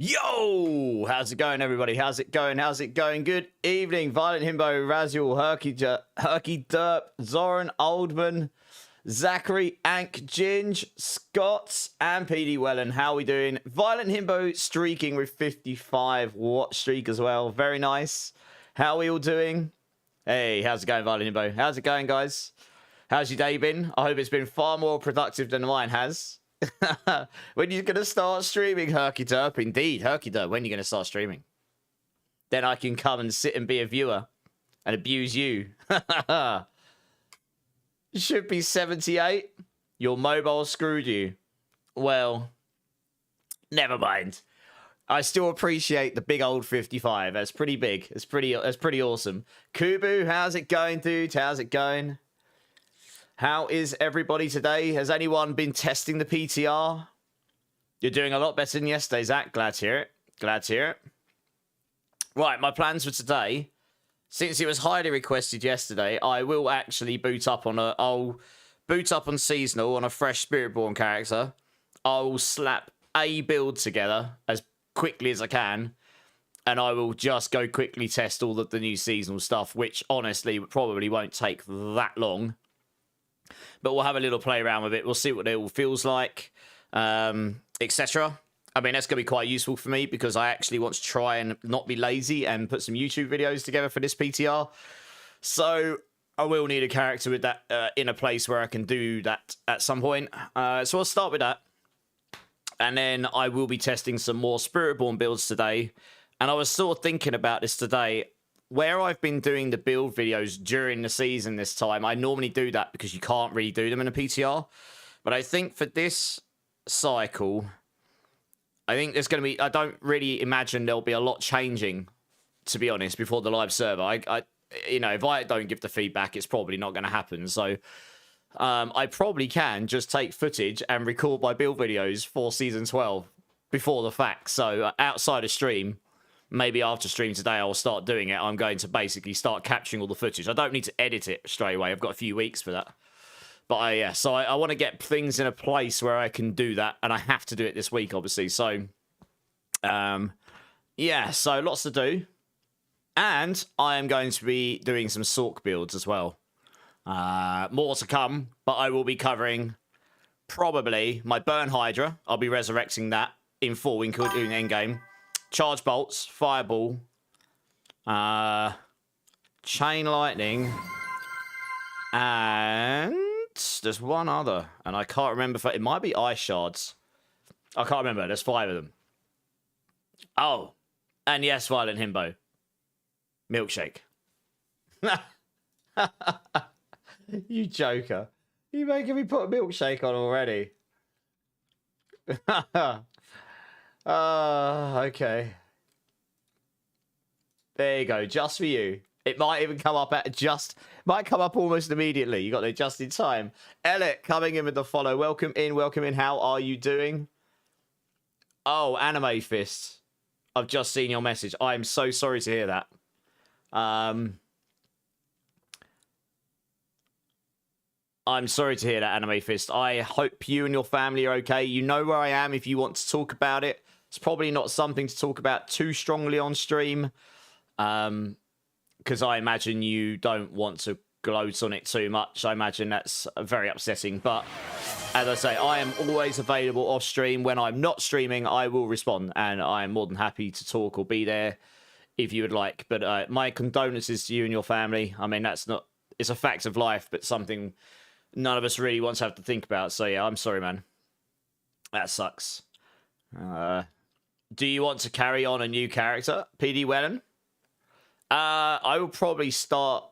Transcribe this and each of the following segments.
Yo! How's it going, everybody? How's it going? How's it going? Good evening, Violent Himbo, Raziel, Herky Derp, Zoran, Oldman, Zachary, Ank, Ginge, Scott, and PD Wellen. How are we doing? Violent Himbo streaking with 55 watch streak as well. Very nice. How are we all doing? Hey, how's it going, Violent Himbo? How's it going, guys? How's your day been? I hope it's been far more productive than mine has. When are you going to start streaming, Herky Derp? Indeed, Herky Derp, when are you going to start streaming? Then I can come and sit and be a viewer and abuse you. Should be 78. Your mobile screwed you. Well, never mind. I still appreciate the big old 55. That's pretty big. That's pretty awesome. Kubu, how's it going, dude? How's it going? How is everybody today? Has anyone been testing the PTR? You're doing a lot better than yesterday, Zach. Glad to hear it. Glad to hear it. Right, my plans for today. Since it was highly requested yesterday, I will actually boot up on I'll boot up on seasonal on a fresh Spiritborn character. I'll slap a build together as quickly as I can, and I will just go quickly test all of the new seasonal stuff, which honestly probably won't take that long. But we'll have a little play around with it. We'll see what it all feels like, etc. I mean, that's going to be quite useful for me because I actually want to try and not be lazy and put some YouTube videos together for this PTR. So I will need a character with that in a place where I can do that at some point. So I'll start with that. And then I will be testing some more Spiritborn builds today. And I was sort of thinking about this today. Where I've been doing the build videos during the season this time, I normally do that because you can't really do them in a PTR. But I think for this cycle, I think there's going to be... I don't really imagine there'll be a lot changing, to be honest, before the live server. You know, if I don't give the feedback, it's probably not going to happen. So I probably can just take footage and record my build videos for Season 12 before the fact. So outside of stream... Maybe after stream today, I'll start doing it. I'm going to basically start capturing all the footage. I don't need to edit it straight away. I've got a few weeks for that. But yeah, so I want to get things in a place where I can do that. And I have to do it this week, obviously. So, yeah, so lots to do. And I am going to be doing some Sork builds as well. More to come, but I will be covering probably my Burn Hydra. I'll be resurrecting that in full, including endgame. Charge bolts, fireball, chain lightning, and there's one other, and I can't remember if it might be ice shards. I can't remember. There's 5 of them. Oh, and yes, Violent Himbo, milkshake. You joker! You making me put a milkshake on already? Okay. There you go, just for you. It might even come up might come up almost immediately. You got there just in time. Elliot coming in with the follow. Welcome in, welcome in. How are you doing? Oh, Anime Fist. I've just seen your message. I'm so sorry to hear that. I'm sorry to hear that, Anime Fist. I hope you and your family are okay. You know where I am if you want to talk about it. It's probably not something to talk about too strongly on stream, because I imagine you don't want to gloat on it too much. I imagine that's very upsetting. But as I say, I am always available off stream. When I'm not streaming, I will respond, and I am more than happy to talk or be there if you would like. But my condolences to you and your family. I mean, it's a fact of life, but something none of us really want to have to think about. So yeah, I'm sorry, man. That sucks. Do you want to carry on a new character, PD Wellen? I will probably start...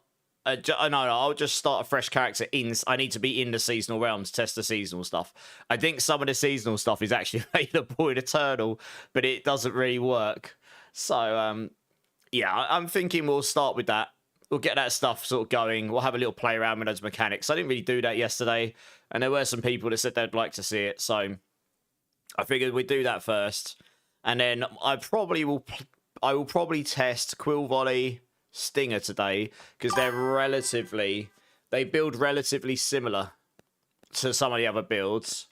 I'll just start a fresh character I need to be in the seasonal realm to test the seasonal stuff. I think some of the seasonal stuff is actually available in Eternal, but it doesn't really work. So, yeah, I'm thinking we'll start with that. We'll get that stuff sort of going. We'll have a little play around with those mechanics. I didn't really do that yesterday, and there were some people that said they'd like to see it, so I figured we'd do that first. And then I will probably test Quill Volley Stinger today because they build relatively similar to some of the other builds.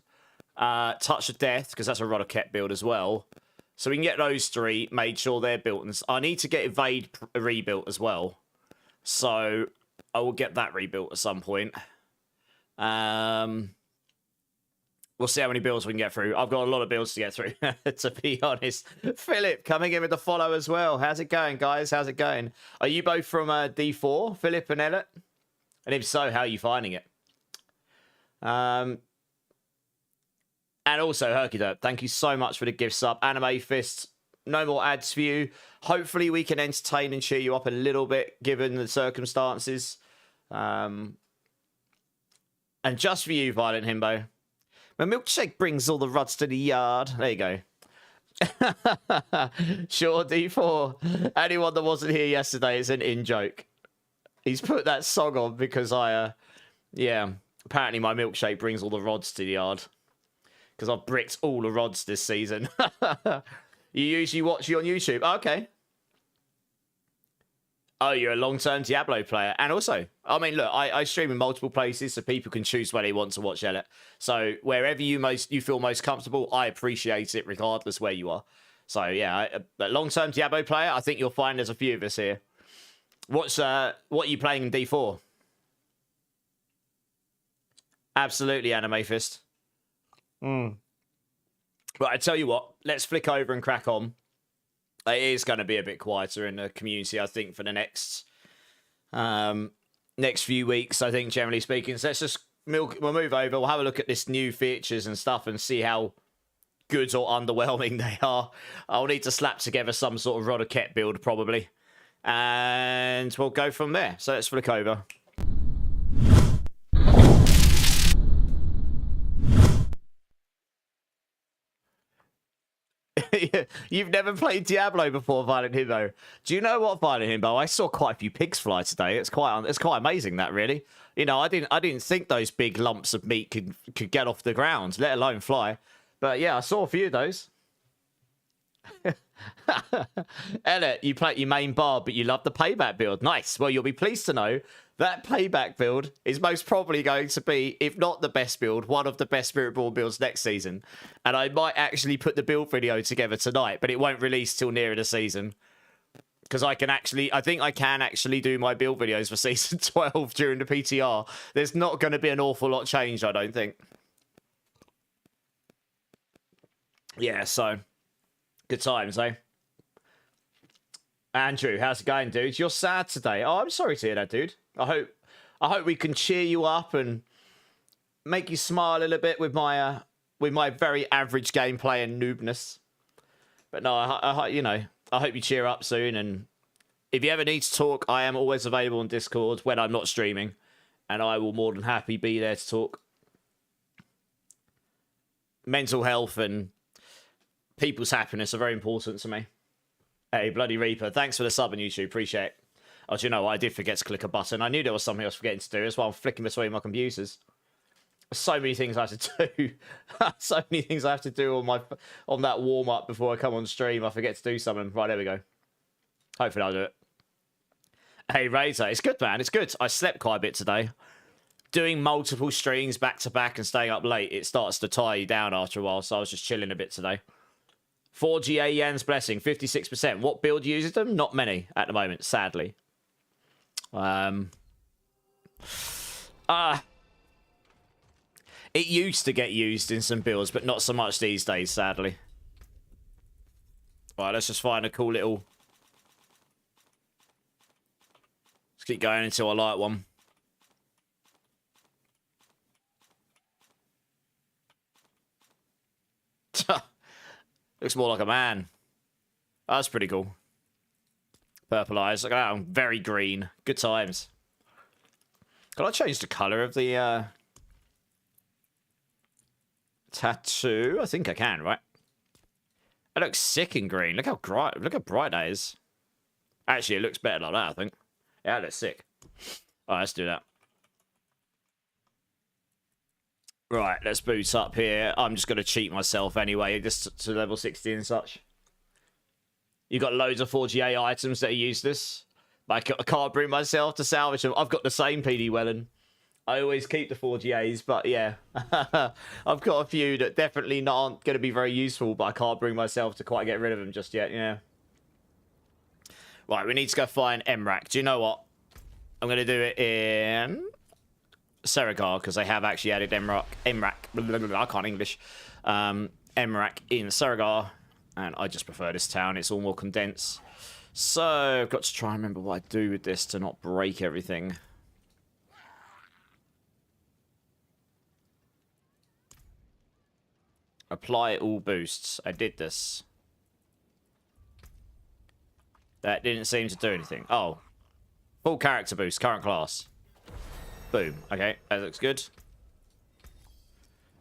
Touch of Death, because that's a Rodderket build as well. So we can get those 3, made sure they're built. And I need to get Evade rebuilt as well. So I will get that rebuilt at some point. We'll see how many builds we can get through. I've got a lot of builds to get through, to be honest. Philip, coming in with the follow as well. How's it going, guys? How's it going? Are you both from D4, Philip and Elliot? And if so, how are you finding it? And also, Herkiderp, thank you so much for the gift sub. Anime Fist, no more ads for you. Hopefully we can entertain and cheer you up a little bit, given the circumstances. And just for you, Violent Himbo. My milkshake brings all the rods to the yard. There you go. Sure, D4. Anyone that wasn't here yesterday is an in-joke. He's put that song on because yeah, apparently my milkshake brings all the rods to the yard. Because I've bricked all the rods this season. You usually watch you on YouTube. Oh, okay. Oh, you're a long-term Diablo player. And also, I mean, look, I stream in multiple places so people can choose where they want to watch Elliot. So wherever you feel most comfortable, I appreciate it regardless where you are. So yeah, a long-term Diablo player, I think you'll find there's a few of us here. What are you playing in D4? Absolutely, Anime Fist. Right, I tell you what, let's flick over and crack on. It is going to be a bit quieter in the community, I think, for the next few weeks, I think, generally speaking. So let's just we'll move over. We'll have a look at this new features and stuff and see how good or underwhelming they are. I'll need to slap together some sort of Rodoket build, probably. And we'll go from there. So let's flick over. You've never played Diablo before, Violent Himbo. Do you know what, Violent Himbo? I saw quite a few pigs fly today. It's quite amazing, that, really. You know, I didn't think those big lumps of meat could get off the ground, let alone fly. But yeah, I saw a few of those. Elliot, you play your main bar, but you love the payback build. Nice. Well, you'll be pleased to know that payback build is most probably going to be, if not the best build, one of the best Spiritborn builds next season. And I might actually put the build video together tonight, but it won't release till nearer the season. Because I think I can actually do my build videos for season 12 during the PTR. There's not going to be an awful lot changed, I don't think. Yeah, so good times, eh? Andrew, how's it going, dude? You're sad today. Oh, I'm sorry to hear that, dude. I hope we can cheer you up and make you smile a little bit with my very average gameplay and noobness. But no, you know, I hope you cheer up soon. And if you ever need to talk, I am always available on Discord when I'm not streaming, and I will more than happy be there to talk. Mental health and people's happiness are very important to me. Hey, Bloody Reaper, thanks for the sub on YouTube. Appreciate it. Oh, do you know what? I did forget to click a button. I knew there was something I was forgetting to do. That's why I'm flicking between my computers. So many things I have to do. So many things I have to do on that warm-up before I come on stream. I forget to do something. Right, there we go. Hopefully I'll do it. Hey, Razor. It's good, man. It's good. I slept quite a bit today. Doing multiple streams back-to-back and staying up late, it starts to tie you down after a while, so I was just chilling a bit today. 4GA Yan's Blessing, 56%. What build uses them? Not many at the moment, sadly. It used to get used in some builds, but not so much these days, sadly. Right, let's just find a cool little... Let's keep going until I like one. Looks more like a man. That's pretty cool. Purple eyes. Look at that. I'm very green. Good times. Can I change the colour of the tattoo? I think I can, right? It looks sick in green. Look how bright that is. Actually, it looks better like that, I think. Yeah, that looks sick. Alright, let's do that. Right, let's boot up here. I'm just going to cheat myself anyway, just to level 60 and such. You've got loads of 4GA items that are useless. I can't bring myself to salvage them. I've got the same, PD Wellen. I always keep the 4GAs, but yeah. I've got a few that definitely aren't going to be very useful, but I can't bring myself to quite get rid of them just yet, yeah. Right, we need to go find MRAC. Do you know what? I'm going to do it in Serigar, because they have actually added MRAC, I can't English, MRAC in Serigar, and I just prefer this town. It's all more condensed. So, I've got to try and remember what I do with this to not break everything. Apply all boosts. I did this. That didn't seem to do anything. Oh. Full character boost, current class. Boom. Okay, that looks good.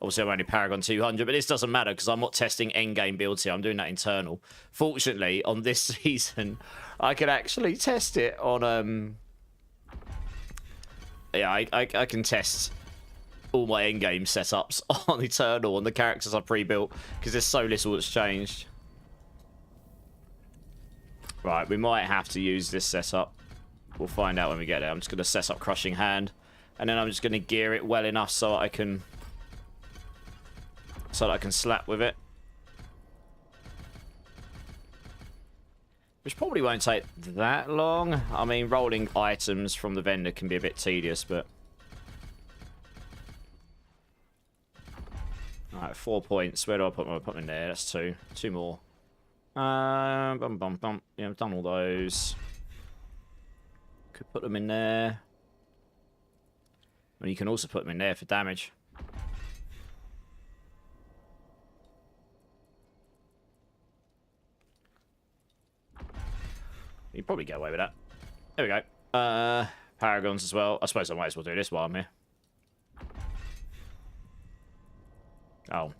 Obviously, I'm only Paragon 200, but this doesn't matter because I'm not testing endgame builds here. I'm doing that internal. Fortunately, on this season, I can actually test it on... Yeah, I can test all my endgame setups on Eternal, on the characters I pre-built, because there's so little that's changed. Right, we might have to use this setup. We'll find out when we get there. I'm just going to set up Crushing Hand, and then I'm just going to gear it well enough so I can... so that I can slap with it. Which probably won't take that long. I mean, rolling items from the vendor can be a bit tedious, but... Alright, 4 points. Where do I put them? I put them in there. That's 2. 2 more. Bum, bum, bum. Yeah, I've done all those. Could put them in there. And you can also put them in there for damage. You can probably get away with that. There we go. Paragons as well. I suppose I might as well do this while I'm here. Oh.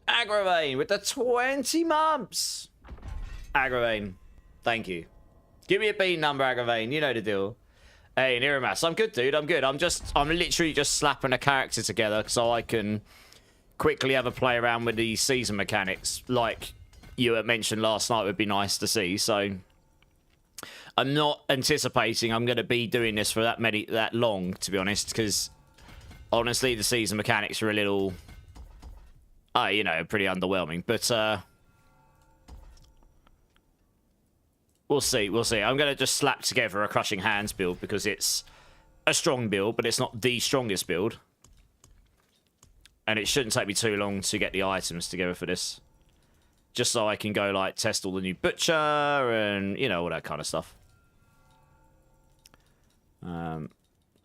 Agravane with the 20 months. Agravane. Thank you. Give me a bean number, Agravane. You know the deal. Hey, Niramas. I'm good, dude. I'm good. I'm literally just slapping a character together so I can quickly have a play around with the season mechanics. Like you had mentioned last night would be nice to see. So I'm not anticipating I'm going to be doing this for that long, to be honest, because honestly, the season mechanics are a little, you know, pretty underwhelming. But we'll see. We'll see. I'm going to just slap together a Crushing Hands build because it's a strong build, but it's not the strongest build. And it shouldn't take me too long to get the items together for this. Just so I can go, like, test all the new Butcher and, you know, all that kind of stuff. I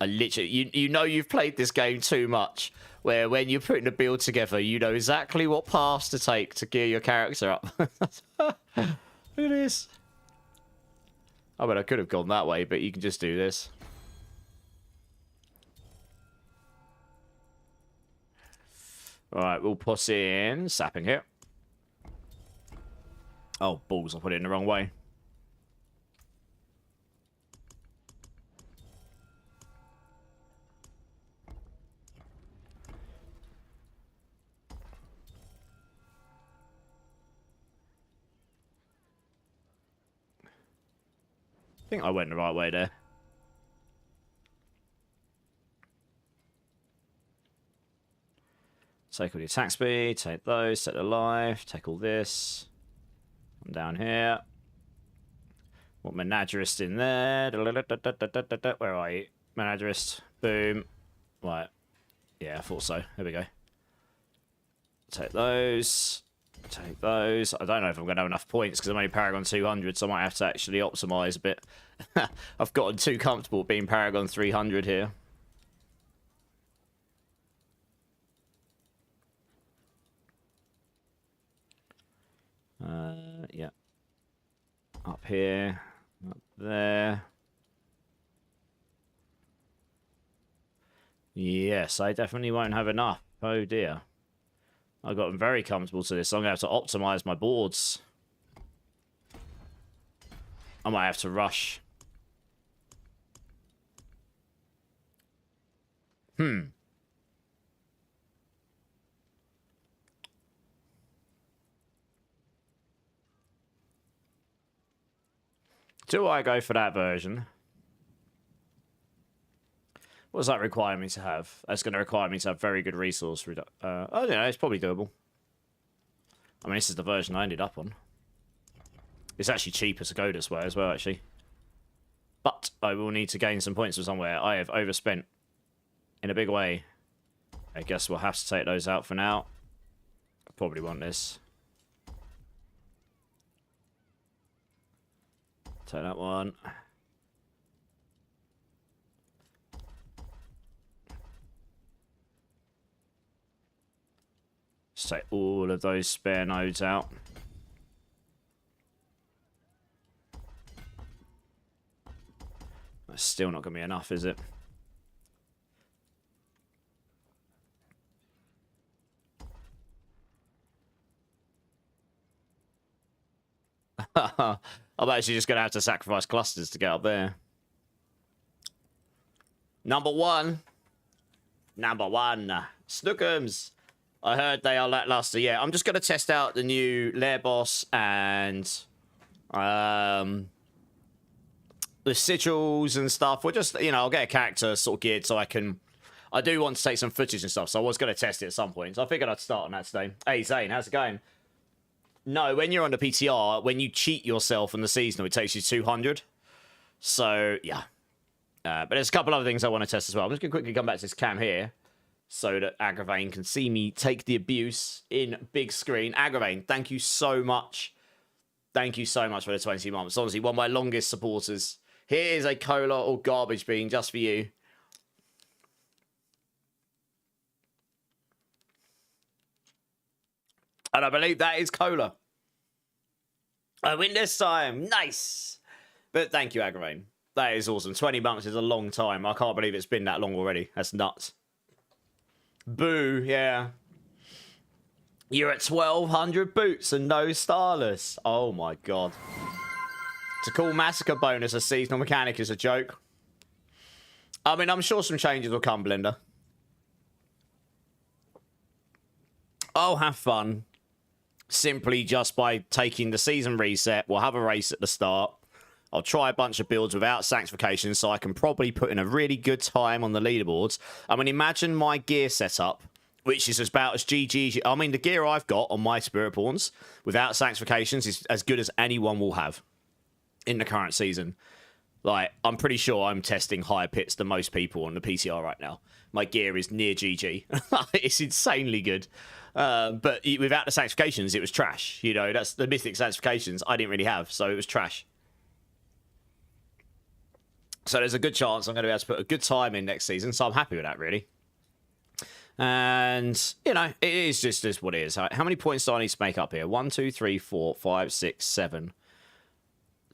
literally... You know you've played this game too much, where when you're putting a build together, you know exactly what paths to take to gear your character up. Look at this. I mean, I could have gone that way, but you can just do this. Alright, we'll put in sapping here. Oh, balls, I put it in the wrong way. I think I went the right way there. Take all the attack speed, take those, set the life, take all this. I'm down here. Want Menagerist in there. Where are you? Menagerist. Boom. Right. Yeah, I thought so. There we go. Take those. Take those. I don't know if I'm going to have enough points because I'm only Paragon 200, so I might have to actually optimize a bit. I've gotten too comfortable being Paragon 300 here. Yeah. Up here. Up there. Yes, I definitely won't have enough. Oh dear. I've gotten very comfortable to this. So I'm going to have to optimize my boards. I might have to rush. Do I go for that version? What does that require me to have? That's going to require me to have very good resource reduction. I don't know, it's probably doable. I mean, this is the version I ended up on. It's actually cheaper to go this way as well, actually. But I will need to gain some points from somewhere. I have overspent in a big way. I guess we'll have to take those out for now. I probably want this. Take that one. Just take all of those spare nodes out. That's still not going to be enough, is it? I'm actually just going to have to sacrifice clusters to get up there. Number one. Snookums. I heard they are lackluster. Yeah, I'm just going to test out the new lair boss and the sigils and stuff. We'll just, you know, I'll get a character sort of geared so I can... I do want to take some footage and stuff, so I was going to test it at some point. So I figured I'd start on that today. Hey, Zane, how's it going? No, when you're on the PTR, when you cheat yourself on the seasonal, it takes you 200. So, yeah. But there's a couple other things I want to test as well. I'm just going to quickly come back to this cam here so that Agravain can see me take the abuse in big screen. Agravain, thank you so much. Thank you so much for the 20 months. Honestly, one of my longest supporters. Here is a cola or garbage bean just for you. And I believe that is cola. I win this time. Nice. But thank you, Agravain. That is awesome. 20 months is a long time. I can't believe it's been that long already. That's nuts. Boo, yeah. You're at 1,200 boots and no starless. Oh my god. To call Massacre bonus a seasonal mechanic is a joke. I mean, I'm sure some changes will come, Blender. I'll have fun. Simply just by taking the season reset. We'll have a race at the start. I'll try a bunch of builds without sanctification so I can probably put in a really good time on the leaderboards. I mean, imagine my gear setup, which is about as GG. I mean, the gear I've got on my Spiritborns without sanctifications is as good as anyone will have in the current season. Like, I'm pretty sure I'm testing higher pits than most people on the PTR right now. My gear is near GG. It's insanely good. But without the sanctifications, it was trash. You know, that's the mythic sanctifications I didn't really have, so it was trash. So there's a good chance I'm going to be able to put a good time in next season, so I'm happy with that, really. And, you know, it is just what it is. How many points do I need to make up here? 1, 2, 3, 4, 5, 6, 7.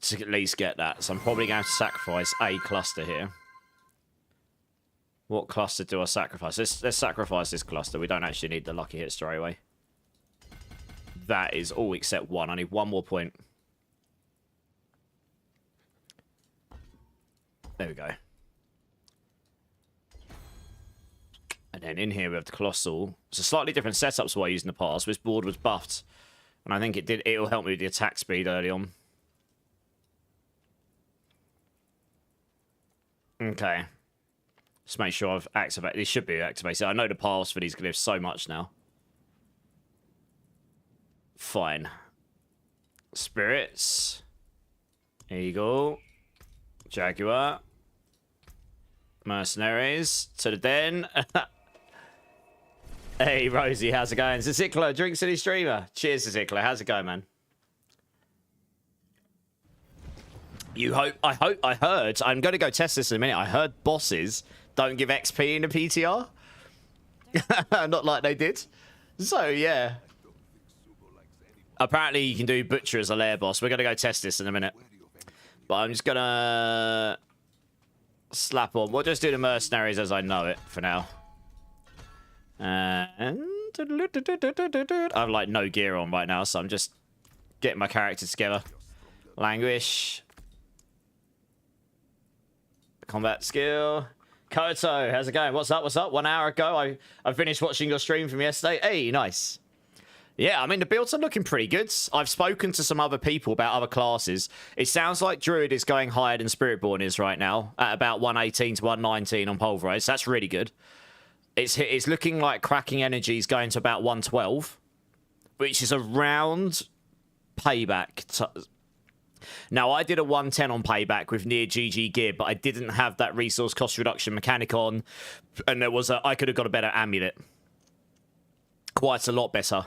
To at least get that. So I'm probably going to have to sacrifice a cluster here. What cluster do I sacrifice? Let's sacrifice this cluster. We don't actually need the lucky hit straight away. That is all except one. I need one more point. There we go. And then in here we have the Colossal. It's a slightly different setup to what I used in the past. This board was buffed. And I think it'll help me with the attack speed early on. Okay. Just make sure I've activated. This should be activated. I know the paths for these glyphs so much now. Fine. Spirits. Eagle. Jaguar. Mercenaries. To the den. Hey, Rosie, how's it going? Zazikla, Drink City Streamer. Cheers, Zazikla. How's it going, man? I heard, I'm going to go test this in a minute. I heard bosses don't give XP in the PTR. Not like they did. So, yeah. Apparently, you can do Butcher as a lair boss. We're going to go test this in a minute. But I'm just going to slap on. We'll just do the mercenaries as I know it for now. And I've like no gear on right now, so I'm just getting my character together. Languish. Combat skill. Koto, how's it going? What's up? What's up? 1 hour ago, I finished watching your stream from yesterday. Hey, nice. Yeah, I mean, the builds are looking pretty good. I've spoken to some other people about other classes. It sounds like Druid is going higher than Spiritborn is right now, at about 118 to 119 on Pulverize. That's really good. It's looking like Cracking Energy is going to about 112, which is around Payback. Now, I did a 110 on Payback with near GG gear, but I didn't have that resource cost reduction mechanic on, and there was I could have got a better amulet. Quite a lot better.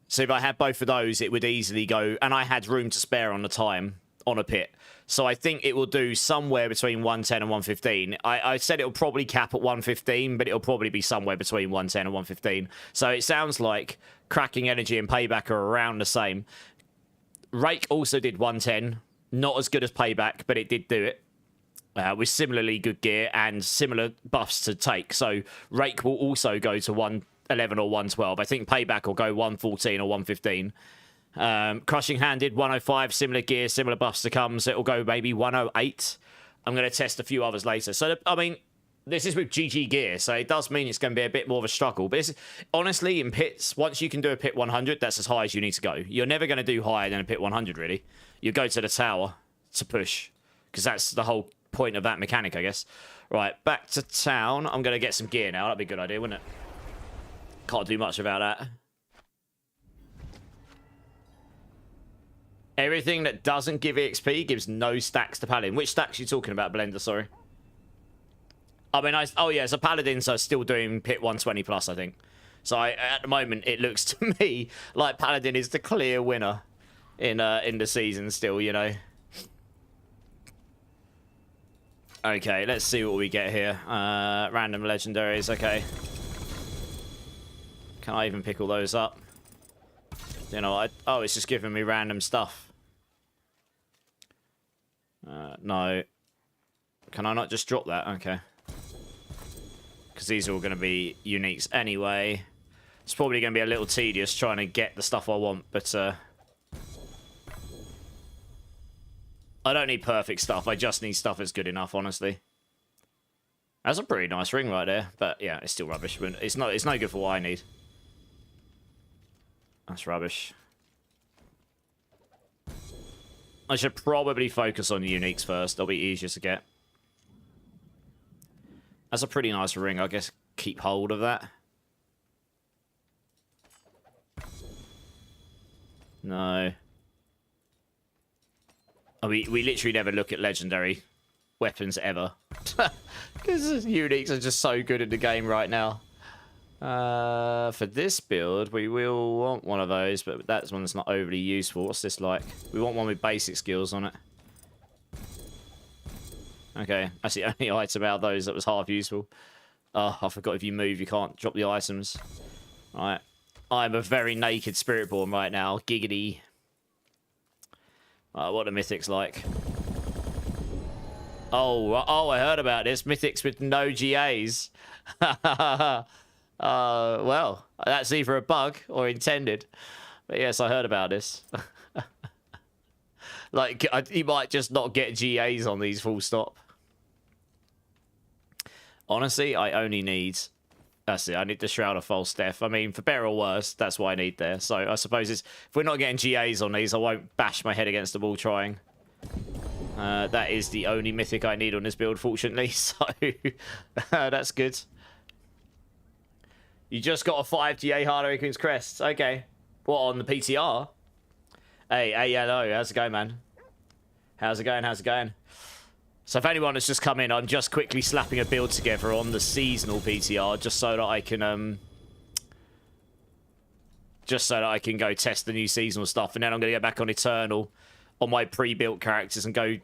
So if I had both of those, it would easily go, and I had room to spare on the time on a pit. So I think it will do somewhere between 110 and 115. I said it'll probably cap at 115, but it'll probably be somewhere between 110 and 115. So it sounds like Cracking Energy and Payback are around the same. Rake also did 110. Not as good as Payback, but it did do it. With similarly good gear and similar buffs to take. So Rake will also go to 111 or 112. I think Payback will go 114 or 115. Crushing Hand did 105, similar gear, similar buffs to come, so it'll go maybe 108. I'm going to test a few others later. So, I mean, this is with GG gear, so it does mean it's going to be a bit more of a struggle. But it's, honestly, in pits, once you can do a pit 100, that's as high as you need to go. You're never going to do higher than a pit 100, really. You go to the tower to push, because that's the whole point of that mechanic, I guess. Right, back to town. I'm going to get some gear now. That'd be a good idea, wouldn't it? Can't do much about that. Everything that doesn't give EXP gives no stacks to Paladin. Which stacks are you talking about, Blender? Sorry. I mean, oh yeah, so Paladins are still doing pit 120 plus, I think. So at the moment, it looks to me like Paladin is the clear winner in the season still, you know. Okay, let's see what we get here. Random legendaries, okay. Can I even pick all those up? You know, oh, it's just giving me random stuff. No. Can I not just drop that? Okay. Because these are all going to be uniques anyway. It's probably going to be a little tedious trying to get the stuff I want, but I don't need perfect stuff. I just need stuff that's good enough, honestly. That's a pretty nice ring right there, but yeah, it's still rubbish. But it's no good for what I need. That's rubbish. I should probably focus on the uniques first. They'll be easier to get. That's a pretty nice ring. I guess keep hold of that. No. Oh, we literally never look at legendary weapons ever. Because uniques are just so good in the game right now. For this build, we will want one of those, but that's one that's not overly useful. What's this like? We want one with basic skills on it. Okay, that's the only item out of those that was half useful. Oh, I forgot if you move, you can't drop the items. Right. I'm a very naked Spiritborn right now. Giggity. What are mythics like? Oh, I heard about this. Mythics with no GAs. Well, that's either a bug or intended. But yes, I heard about this. Like, you might just not get GAs on these full stop. Honestly, I only need... That's it, I need the Shroud of False Death. I mean, for better or worse, that's what I need there. So I suppose if we're not getting GAs on these, I won't bash my head against the wall trying. That is the only mythic I need on this build, fortunately. So that's good. You just got a 5 GA Harder Queen's Crest. Okay. What, on the PTR? Hey, hello. How's it going, man? How's it going? How's it going? So if anyone has just come in, I'm just quickly slapping a build together on the seasonal PTR just so that I can go test the new seasonal stuff, and then I'm going to go back on Eternal on my pre-built characters and go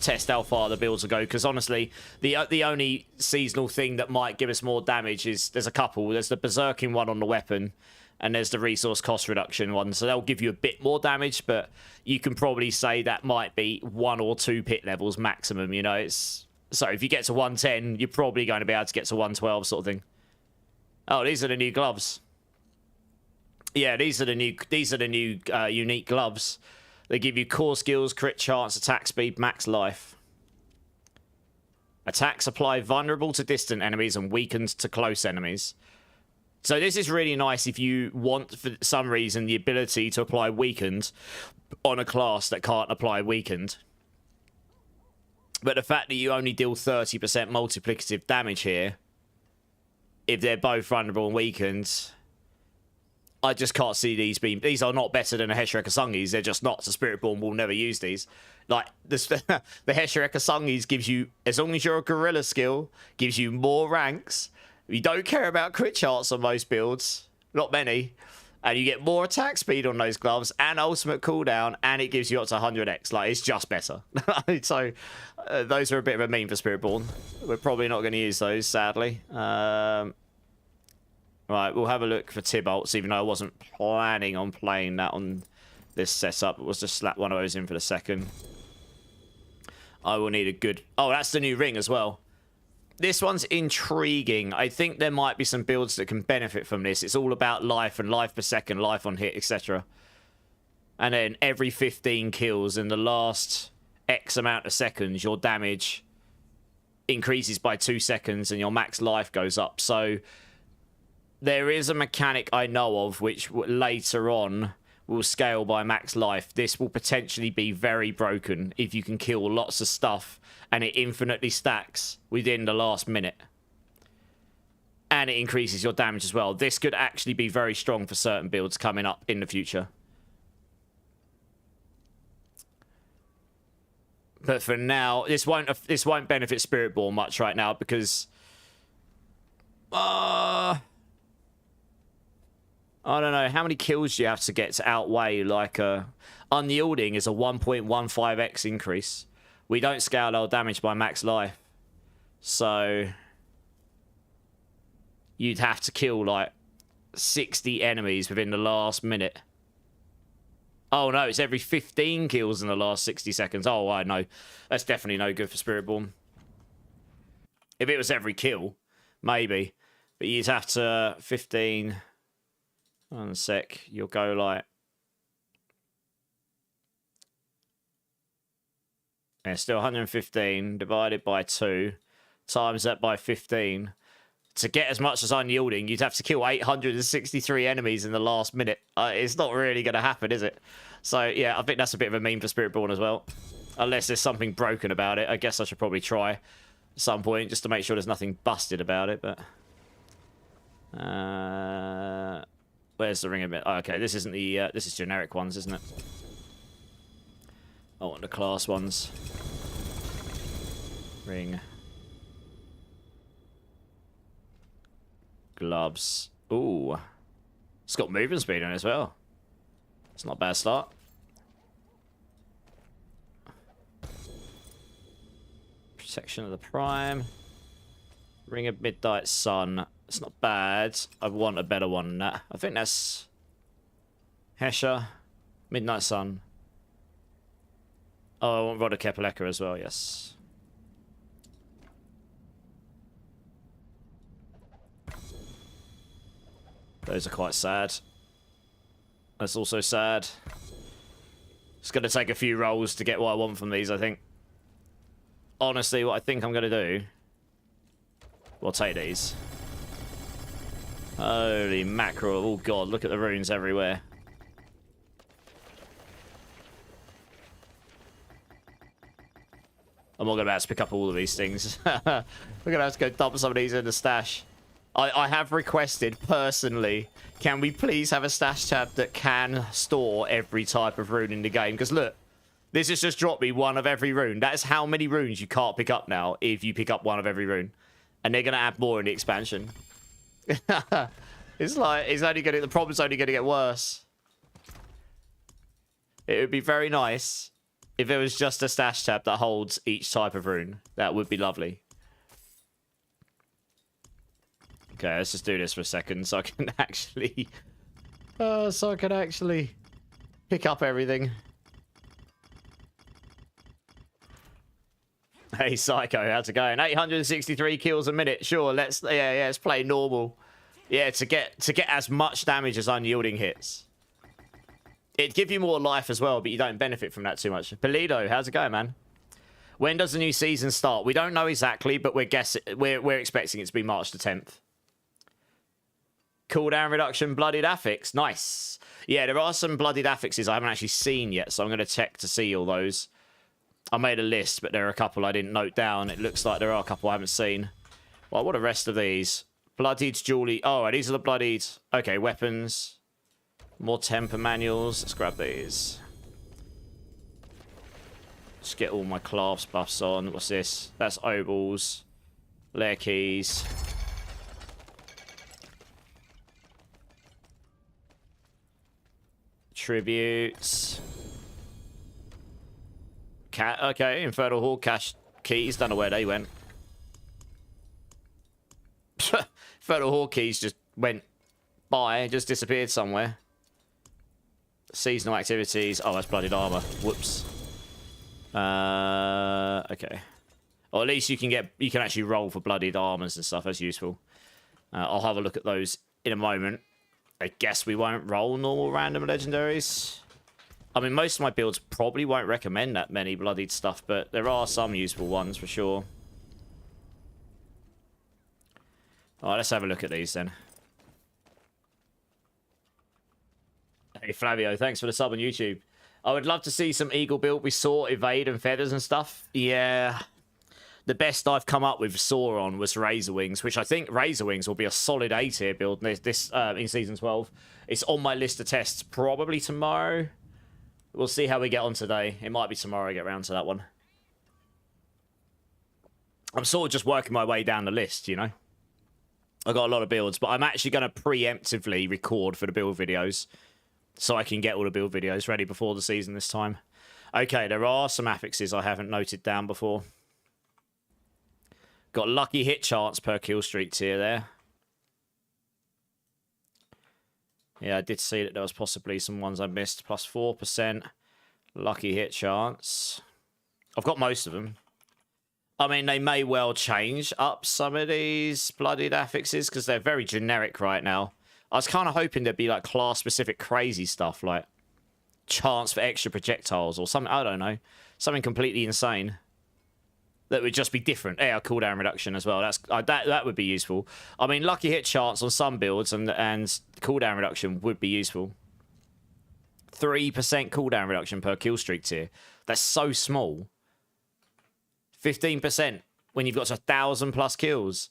test how far the builds will go, because honestly, the only seasonal thing that might give us more damage is, there's a couple. There's the Berserking one on the weapon, and there's the resource cost reduction one, so they'll give you a bit more damage, but you can probably say that might be 1 or 2 pit levels maximum, you know. It's so if you get to 110, you're probably going to be able to get to 112 sort of thing. Oh, these are the new gloves. Yeah, these are the new unique gloves. They give you core skills, crit chance, attack speed, max life. Attacks apply vulnerable to distant enemies and weakened to close enemies. So this is really nice if you want, for some reason, the ability to apply Weakened on a class that can't apply Weakened. But the fact that you only deal 30% multiplicative damage here, if they're both vulnerable and weakened, I just can't see these being... These are not better than the Heshirek Asungis. They're just not. So Spiritborn will never use these. Like, the Heshirek Asungis gives you, as long as you're a gorilla skill, gives you more ranks. You don't care about crit charts on most builds. Not many. And you get more attack speed on those gloves and ultimate cooldown, and it gives you up to 100x. Like, it's just better. So, those are a bit of a meme for Spiritborn. We're probably not going to use those, sadly. Right, we'll have a look for Tibolts, even though I wasn't planning on playing that on this setup. It was just slap one of those in for the second. I will need a good... Oh, that's the new ring as well. This one's intriguing. I think there might be some builds that can benefit from this. It's all about life and life per second, life on hit, etc. And then every 15 kills in the last X amount of seconds, your damage increases by 2 seconds and your max life goes up. So there is a mechanic I know of which later on will scale by max life. This will potentially be very broken if you can kill lots of stuff and it infinitely stacks within the last minute. And it increases your damage as well. This could actually be very strong for certain builds coming up in the future. But for now, this won't benefit Spiritborn much right now because... I don't know. How many kills do you have to get to outweigh, like, unyielding is a 1.15x increase. We don't scale our damage by max life. So you'd have to kill, like, 60 enemies within the last minute. Oh, no, it's every 15 kills in the last 60 seconds. Oh, I know. That's definitely no good for Spiritborn. If it was every kill, maybe. But you'd have to 15... One sec, you'll go like... Yeah, still 115 divided by 2, times that by 15. To get as much as unyielding, you'd have to kill 863 enemies in the last minute. It's not really going to happen, is it? So, yeah, I think that's a bit of a meme for Spiritborn as well. Unless there's something broken about it. I guess I should probably try at some point, just to make sure there's nothing busted about it, but... Where's the ring of it? Oh, okay, this isn't the... this is generic ones, isn't it? I want the class ones. Ring. Gloves. Ooh. It's got movement speed on it as well. It's not a bad start. Protection of the Prime. Ring of Midnight Sun. It's not bad. I want a better one than that. I think that's... Hesha. Midnight Sun. Oh, I want Rod of Kepaleka as well, yes. Those are quite sad. That's also sad. It's going to take a few rolls to get what I want from these, I think. Honestly, what I think I'm going to do... We'll take these. Holy mackerel. Oh, God. Look at the runes everywhere. I'm not going to have to pick up all of these things. We're going to have to go dump some of these in the stash. I have requested, personally, can we please have a stash tab that can store every type of rune in the game? Because, look, this has just dropped me one of every rune. That is how many runes you can't pick up now if you pick up one of every rune. And they're going to add more in the expansion. It's like, it's only gonna, the problem's only going to get worse. It would be very nice if there was just a stash tab that holds each type of rune. That would be lovely. Okay, let's just do this for a second so I can actually... pick up everything. Hey, Psycho, how's it going? 863 kills a minute. Sure, let's let's play normal. Yeah, to get as much damage as unyielding hits. It'd give you more life as well, but you don't benefit from that too much. Polido, how's it going, man? When does the new season start? We don't know exactly, but we're expecting it to be March the 10th. Cooldown reduction, bloodied affix. Nice. Yeah, there are some bloodied affixes I haven't actually seen yet, so I'm going to check to see all those. I made a list, but there are a couple I didn't note down. It looks like there are a couple I haven't seen. Well, what are the rest of these? Bloodied jewelry. Oh, these are the bloodied... Okay, weapons. More temper manuals. Let's grab these. Just get all my class buffs on. What's this? That's Obal's. Lair keys. Tributes. Okay, Infernal Hall cash keys. Don't know where they went. Infernal Hall keys just went by, just disappeared somewhere. Seasonal activities. Oh, that's bloodied armor. Whoops. Okay. Or at least you can actually roll for bloodied armors and stuff. That's useful. I'll have a look at those in a moment. I guess we won't roll normal random legendaries. I mean, most of my builds probably won't recommend that many bloodied stuff, but there are some useful ones for sure. Alright, let's have a look at these then. Hey, Flavio, thanks for the sub on YouTube. I would love to see some Eagle build with Soar, Evade, and Feathers and stuff. Yeah. The best I've come up with Soar on was Razor Wings, which I think Razor Wings will be a solid A tier build this in Season 12. It's on my list of tests probably tomorrow. We'll see how we get on today. It might be tomorrow I get around to that one. I'm sort of just working my way down the list, you know. I got a lot of builds, but I'm actually going to preemptively record for the build videos so I can get all the build videos ready before the season this time. Okay, there are some affixes I haven't noted down before. Got lucky hit chance per kill streak tier there. Yeah, I did see that there was possibly some ones I missed. Plus 4% lucky hit chance. I've got most of them. I mean, they may well change up some of these bloodied affixes because they're very generic right now. I was kind of hoping there'd be like class-specific crazy stuff like chance for extra projectiles or something. I don't know. Something completely insane. That would just be different. Yeah, cooldown reduction as well. That would be useful. I mean, lucky hit chance on some builds and cooldown reduction would be useful. 3% cooldown reduction per kill streak tier. That's so small. 15% when you've got 1,000+ kills.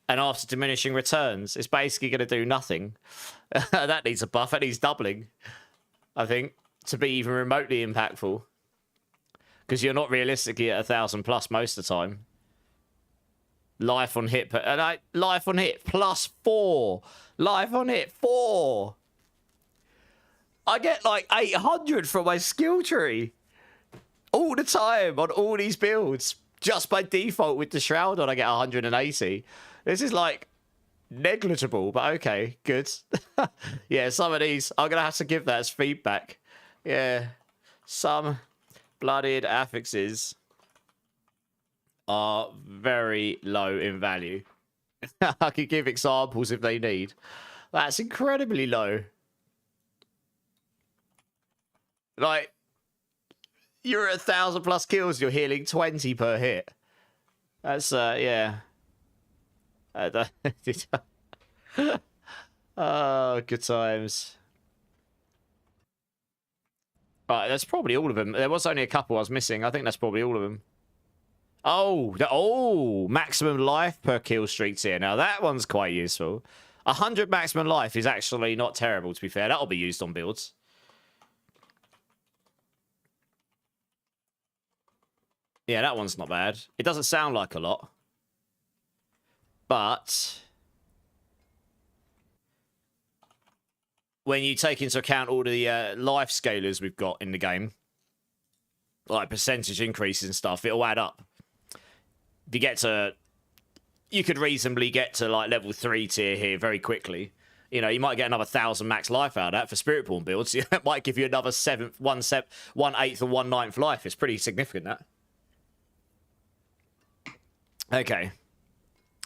And after diminishing returns, it's basically going to do nothing. That needs a buff. That needs doubling, I think, to be even remotely impactful. Because you're not realistically at 1,000+ most of the time. Life on hit, life on hit +4. Life on hit 4. I get like 800 from my skill tree all the time on all these builds. Just by default with the shroud on, I get 180. This is like negligible, but okay, good. Yeah, some of these I'm gonna have to give that as feedback. Yeah, some bloodied affixes are very low in value. I could give examples if they need. That's incredibly low. Like, you're at 1,000+ kills, you're healing 20 per hit. That's, yeah. Oh, good times. Right, that's probably all of them. There was only a couple I was missing. I think that's probably all of them. Oh, maximum life per kill streak tier. Now, that one's quite useful. 100 maximum life is actually not terrible, to be fair. That'll be used on builds. Yeah, that one's not bad. It doesn't sound like a lot. But when you take into account all the life scalers we've got in the game, like percentage increases and stuff, it'll add up. If you get to... You could reasonably get to like level 3 tier here very quickly. You know, you might get another 1,000 max life out of that for Spiritborn builds. It might give you another 1/8 or 1/9 life. It's pretty significant, that. Okay.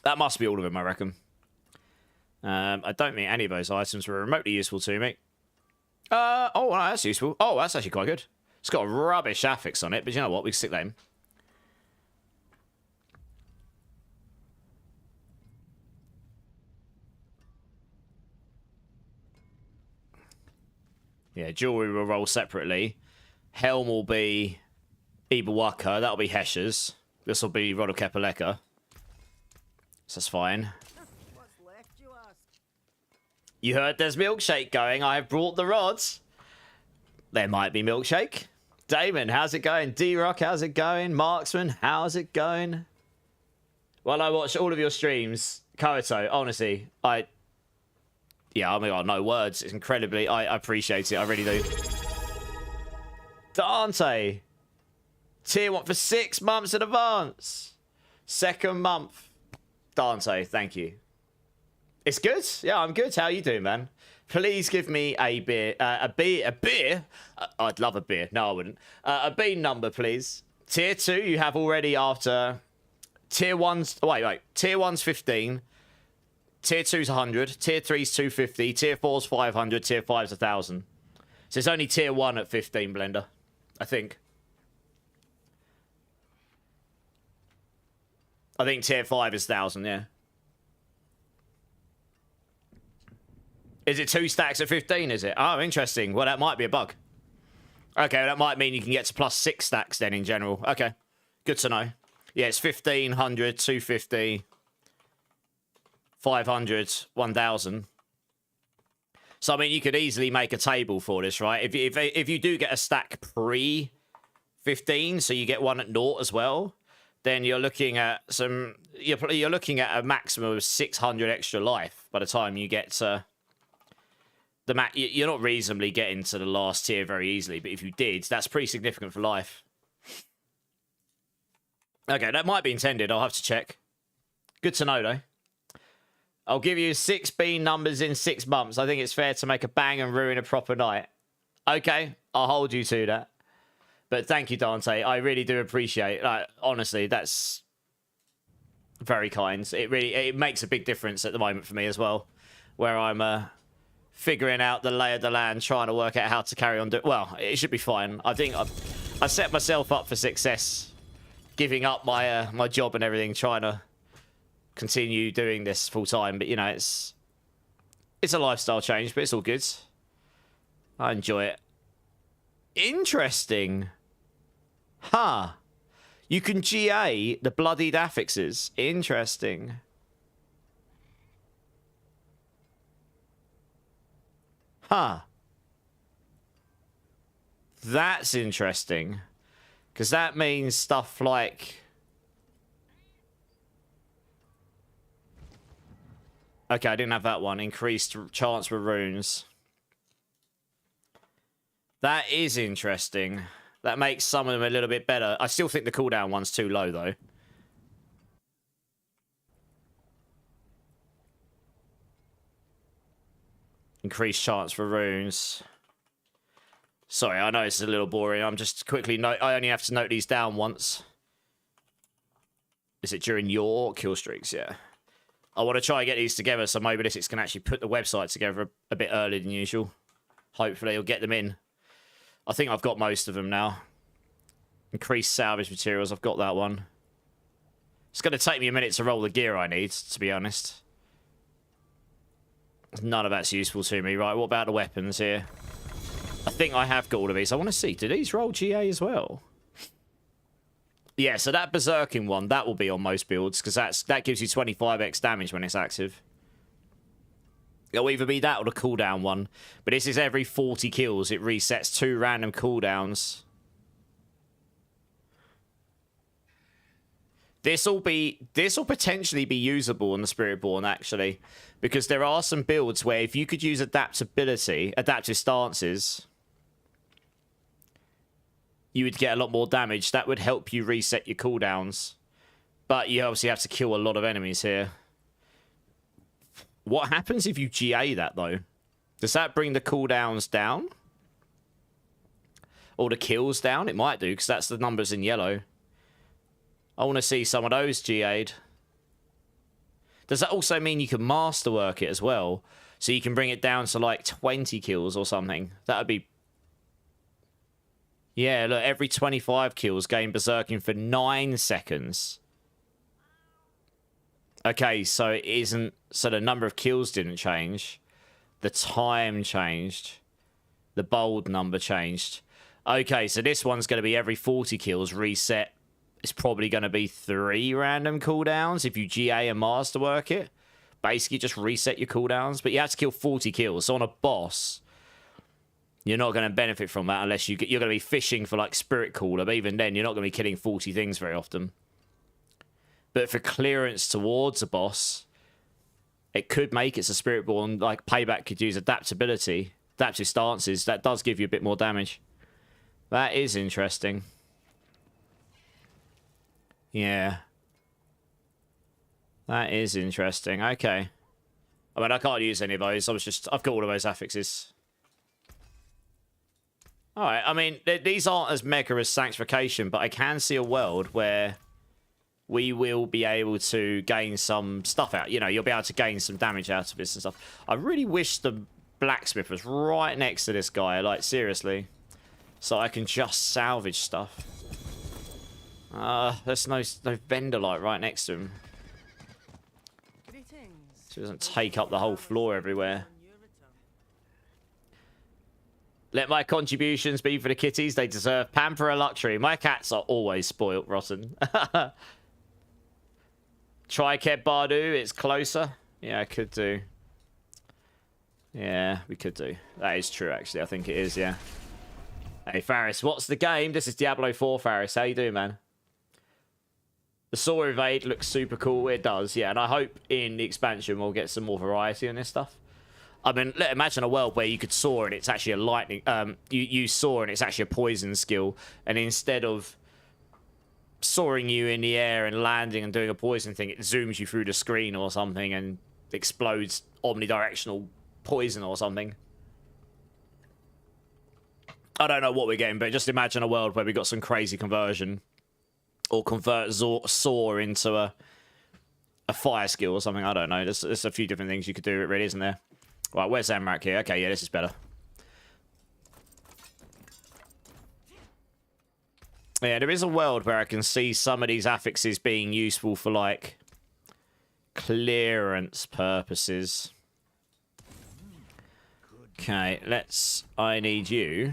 That must be all of them, I reckon. I don't think any of those items were remotely useful to me. Oh, no, that's useful. Oh, that's actually quite good. It's got a rubbish affix on it, but you know what? We can stick that in. Yeah, jewelry will roll separately. Helm will be Ibawaka. That'll be Hesher's. This will be Rodokepaleka. So that's fine. You heard there's milkshake going. I have brought the rods. There might be milkshake. Damon, how's it going? D-Rock, how's it going? Marksman, how's it going? Well, I watch all of your streams. Koito, honestly, yeah, oh my god, no words. It's incredibly, I appreciate it. I really do. Dante. Tier 1 for 6 months in advance. Second month. Dante, thank you. It's good. Yeah, I'm good. How you doing, man? Please give me a beer. A beer? I'd love a beer. No, I wouldn't. A bean number, please. Tier 2, you have already after... Tier 1's... Wait. Tier 1's 15. Tier 2's 100. Tier 3's 250. Tier 4's 500. Tier 5's 1,000. So it's only Tier 1 at 15, Blender. I think. I think Tier 5 is 1,000, yeah. Is it 2 stacks at 15, is it? Oh, interesting. Well, that might be a bug. Okay, that might mean you can get to plus 6 stacks then in general. Okay, good to know. Yeah, it's 1,500, 250, 500, 1,000. So, I mean, you could easily make a table for this, right? If you do get a stack pre-15, so you get one at 0 as well, then you're looking at you're looking at a maximum of 600 extra life by the time you get to... You're not reasonably getting to the last tier very easily, but if you did, that's pretty significant for life. Okay, that might be intended. I'll have to check. Good to know, though. I'll give you 6 bean numbers in 6 months. I think it's fair to make a bang and ruin a proper night. Okay, I'll hold you to that. But thank you, Dante. I really do appreciate it. Honestly, that's very kind. It makes a big difference at the moment for me as well, where I'm... figuring out the lay of the land, trying to work out how to carry on. Well, it should be fine. I think I set myself up for success, giving up my my job and everything, trying to continue doing this full time. But you know, it's a lifestyle change, but it's all good. I enjoy it. Interesting, huh? You can GA the bloodied affixes. Interesting. Huh. That's interesting. Because that means stuff like... Okay, I didn't have that one. Increased chance for runes. That is interesting. That makes some of them a little bit better. I still think the cooldown one's too low, though. Increased chance for runes. Sorry, I know it's a little boring. I'm just quickly... I only have to note these down once. Is it during your kill streaks? Yeah. I want to try and get these together so Mobilitics can actually put the website together a bit earlier than usual. Hopefully he'll get them in. I think I've got most of them now. Increased salvage materials. I've got that one. It's going to take me a minute to roll the gear I need, to be honest. None of that's useful to me. Right, what about the weapons here? I think I have got all of these. I want to see. Do these roll GA as well? Yeah, so that Berserking one, that will be on most builds, because that gives you 25x damage when it's active. It'll either be that or the cooldown one. But this is every 40 kills. It resets 2 random cooldowns. This will potentially be usable on the Spiritborn, actually. Because there are some builds where if you could use adaptive stances, you would get a lot more damage. That would help you reset your cooldowns. But you obviously have to kill a lot of enemies here. What happens if you GA that, though? Does that bring the cooldowns down? Or the kills down? It might do, because that's the numbers in yellow. I want to see some of those GA'd. Does that also mean you can masterwork it as well? So you can bring it down to like 20 kills or something? That would be... Yeah, look, every 25 kills gain Berserking for 9 seconds. Okay, so it isn't... So the number of kills didn't change. The time changed. The bold number changed. Okay, so this one's going to be every 40 kills reset. It's probably going to be 3 random cooldowns if you GA and masterwork it. Basically, just reset your cooldowns. But you have to kill 40 kills. So on a boss, you're not going to benefit from that unless you're going to be fishing for, like, Spirit Cooler. But even then, you're not going to be killing 40 things very often. But for clearance towards a boss, it could make it so Spiritborn, like, Payback could use adaptability. Adaptive stances. That does give you a bit more damage. That is interesting. Yeah. That is interesting. Okay. I mean, I can't use any of those. I've got all of those affixes. Alright, I mean, these aren't as mega as Sanctification, but I can see a world where we will be able to gain some stuff out. You know, you'll be able to gain some damage out of this and stuff. I really wish the blacksmith was right next to this guy, like, seriously. So I can just salvage stuff. There's no vendor light right next to him. So he doesn't take up the whole floor everywhere. Let my contributions be for the kitties. They deserve pamper and luxury. My cats are always spoilt rotten. Try Keb Bardu. It's closer. Yeah, I could do. Yeah, we could do. That is true, actually. I think it is, yeah. Hey, Faris, what's the game? This is Diablo 4, Faris. How you doing, man? The Saw Evade looks super cool. It does, yeah. And I hope in the expansion we'll get some more variety on this stuff. I mean, imagine a world where you could Saw and it's actually a lightning... you Saw and it's actually a poison skill. And instead of soaring you in the air and landing and doing a poison thing, it zooms you through the screen or something and explodes omnidirectional poison or something. I don't know what we're getting, but just imagine a world where we got some crazy conversion. Or convert Saw into a fire skill or something. I don't know. There's a few different things you could do, really, isn't there? Right, where's Amrak here? Okay, yeah, this is better. Yeah, there is a world where I can see some of these affixes being useful for, like, clearance purposes. Okay, I need you.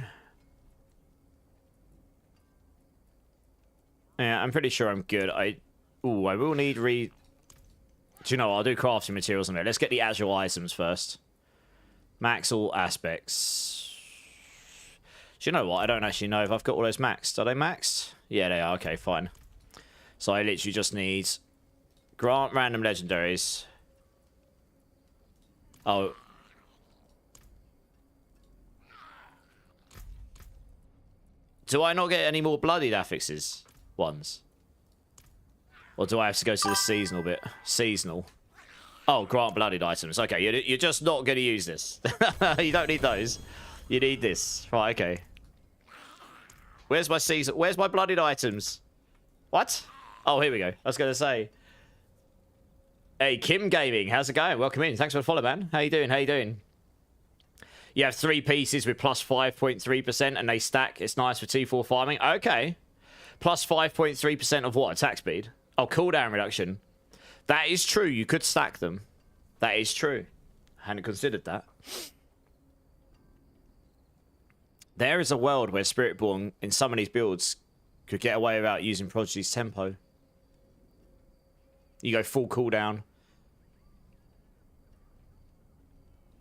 Yeah, I'm pretty sure I'm good. I will need Do you know what? I'll do crafting materials on it. Let's get the actual items first. Max all aspects. Do you know what? I don't actually know if I've got all those maxed. Are they maxed? Yeah, they are. Okay, fine. So I literally just need grant random legendaries. Oh. Do I not get any more bloodied affixes? Ones. Or do I have to go to the seasonal bit? Seasonal. Oh, grant bloodied items. Okay, you're just not going to use this. You don't need those. You need this. Right, okay. Where's my season? Where's my bloodied items? What? Oh, here we go. I was going to say. Hey, Kim Gaming. How's it going? Welcome in. Thanks for the follow, man. How you doing? How you doing? You have 3 pieces with plus 5.3% and they stack. It's nice for T4 farming. Okay. Plus 5.3% of what? Attack speed? Oh, cooldown reduction. That is true. You could stack them. That is true. I hadn't considered that. There is a world where Spiritborn, in some of these builds, could get away without using Prodigy's tempo. You go full cooldown.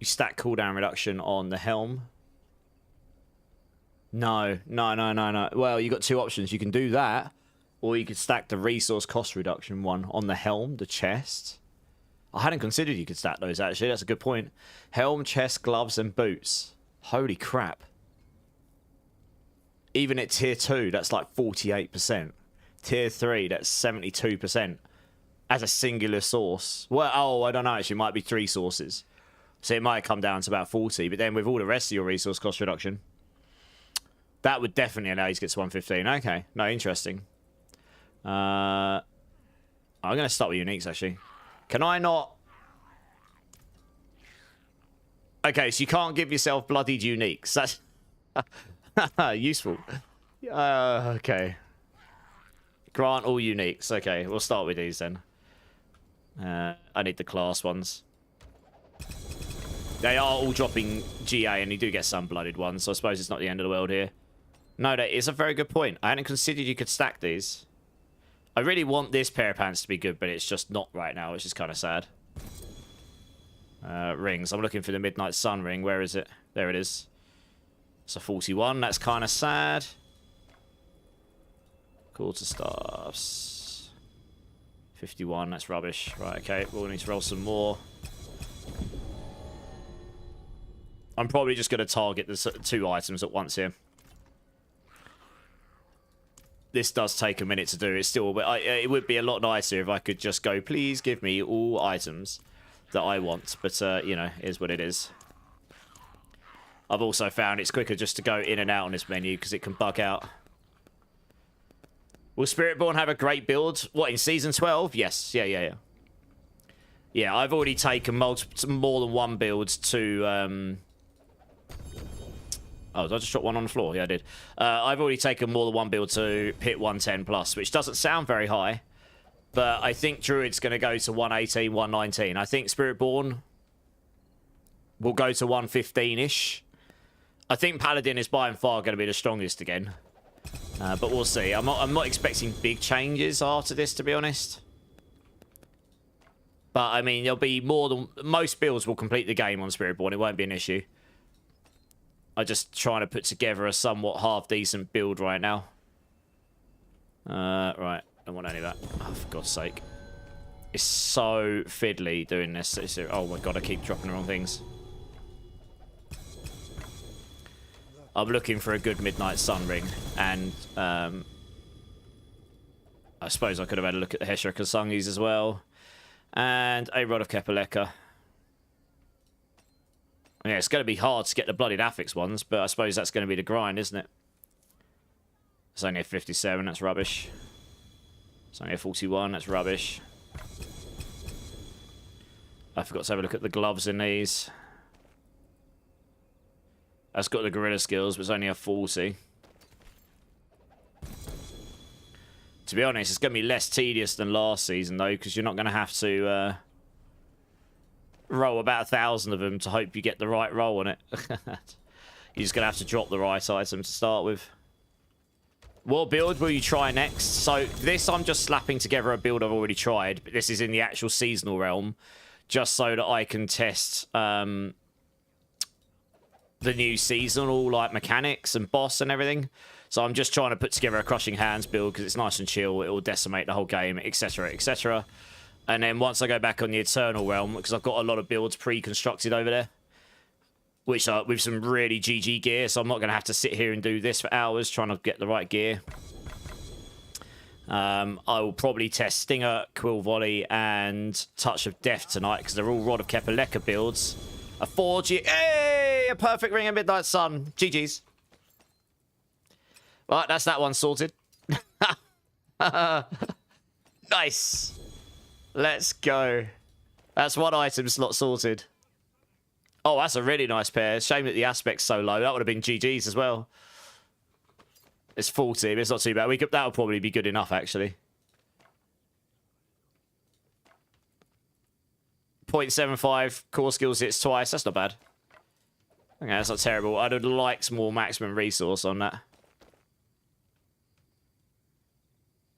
You stack cooldown reduction on the helm. No. Well, you got 2 options. You can do that, or you could stack the resource cost reduction one on the helm, the chest. I hadn't considered you could stack those, actually. That's a good point. Helm, chest, gloves, and boots. Holy crap. Even at tier 2, that's like 48%. Tier 3, that's 72%. As a singular source. Well, oh, I don't know. Actually, it might be 3 sources. So it might come down to about 40. But then with all the rest of your resource cost reduction, that would definitely allow you to get to 115. Okay. No, interesting. I'm going to start with uniques, actually. Can I not... Okay, so you can't give yourself bloodied uniques. That's... useful. Okay. Grant all uniques. Okay, we'll start with these then. I need the class ones. They are all dropping GA, and you do get some blooded ones, so I suppose it's not the end of the world here. No, that is a very good point. I hadn't considered you could stack these. I really want this pair of pants to be good, but it's just not right now, which is kind of sad. Rings. I'm looking for the Midnight Sun ring. Where is it? There it is. It's a 41. That's kind of sad. Quarterstaffs. 51. That's rubbish. Right, okay. We'll need to roll some more. I'm probably just going to target the 2 items at once here. This does take a minute to do. It's still, it would be a lot nicer if I could just go, please give me all items that I want. But, you know, it is what it is. I've also found it's quicker just to go in and out on this menu because it can bug out. Will Spiritborn have a great build? What, in Season 12? Yes. Yeah. Yeah, I've already taken more than one build to... Oh, did I just drop one on the floor? Yeah, I did. I've already taken more than one build to hit 110 plus, which doesn't sound very high. But I think Druid's going to go to 118, 119. I think Spiritborn will go to 115-ish. I think Paladin is by and far going to be the strongest again. But we'll see. I'm not expecting big changes after this, to be honest. But, I mean, there'll be more than... Most builds will complete the game on Spiritborn. It won't be an issue. I'm just trying to put together a somewhat half-decent build right now. Right. Don't want any of that. Oh, for God's sake. It's so fiddly doing this. Oh my God, I keep dropping the wrong things. I'm looking for a good Midnight Sun ring. And, I suppose I could have had a look at the Heshra Kasungis as well. And a Rod of Kepaleka. Yeah, it's going to be hard to get the bloodied affix ones, but I suppose that's going to be the grind, isn't it? It's only a 57, that's rubbish. It's only a 41, that's rubbish. I forgot to have a look at the gloves in these. That's got the gorilla skills, but it's only a 40. To be honest, it's going to be less tedious than last season, though, because you're not going to have to... roll about 1,000 of them to hope you get the right roll on it. You're just going to have to drop the right item to start with. What build will you try next? So this, I'm just slapping together a build I've already tried, but this is in the actual seasonal realm, just so that I can test the new seasonal like mechanics and boss and everything. So I'm just trying to put together a Crushing Hands build because it's nice and chill. It will decimate the whole game, etc., etc. And then once I go back on the Eternal Realm, because I've got a lot of builds pre-constructed over there, which are with some really GG gear, so I'm not going to have to sit here and do this for hours trying to get the right gear. I will probably test Stinger, Quill Volley, and Touch of Death tonight, because they're all Rod of Kepaleka builds. A 4G... Hey! A perfect Ring of Midnight Sun. GG's. Right, that's that one sorted. Nice. Let's go. That's one item slot sorted. Oh, that's a really nice pair. Shame that the aspect's so low. That would have been GG's as well. It's 40, but it's not too bad. That would probably be good enough, actually. 0.75 core skills hits twice. That's not bad. Okay, that's not terrible. I'd have liked more maximum resource on that.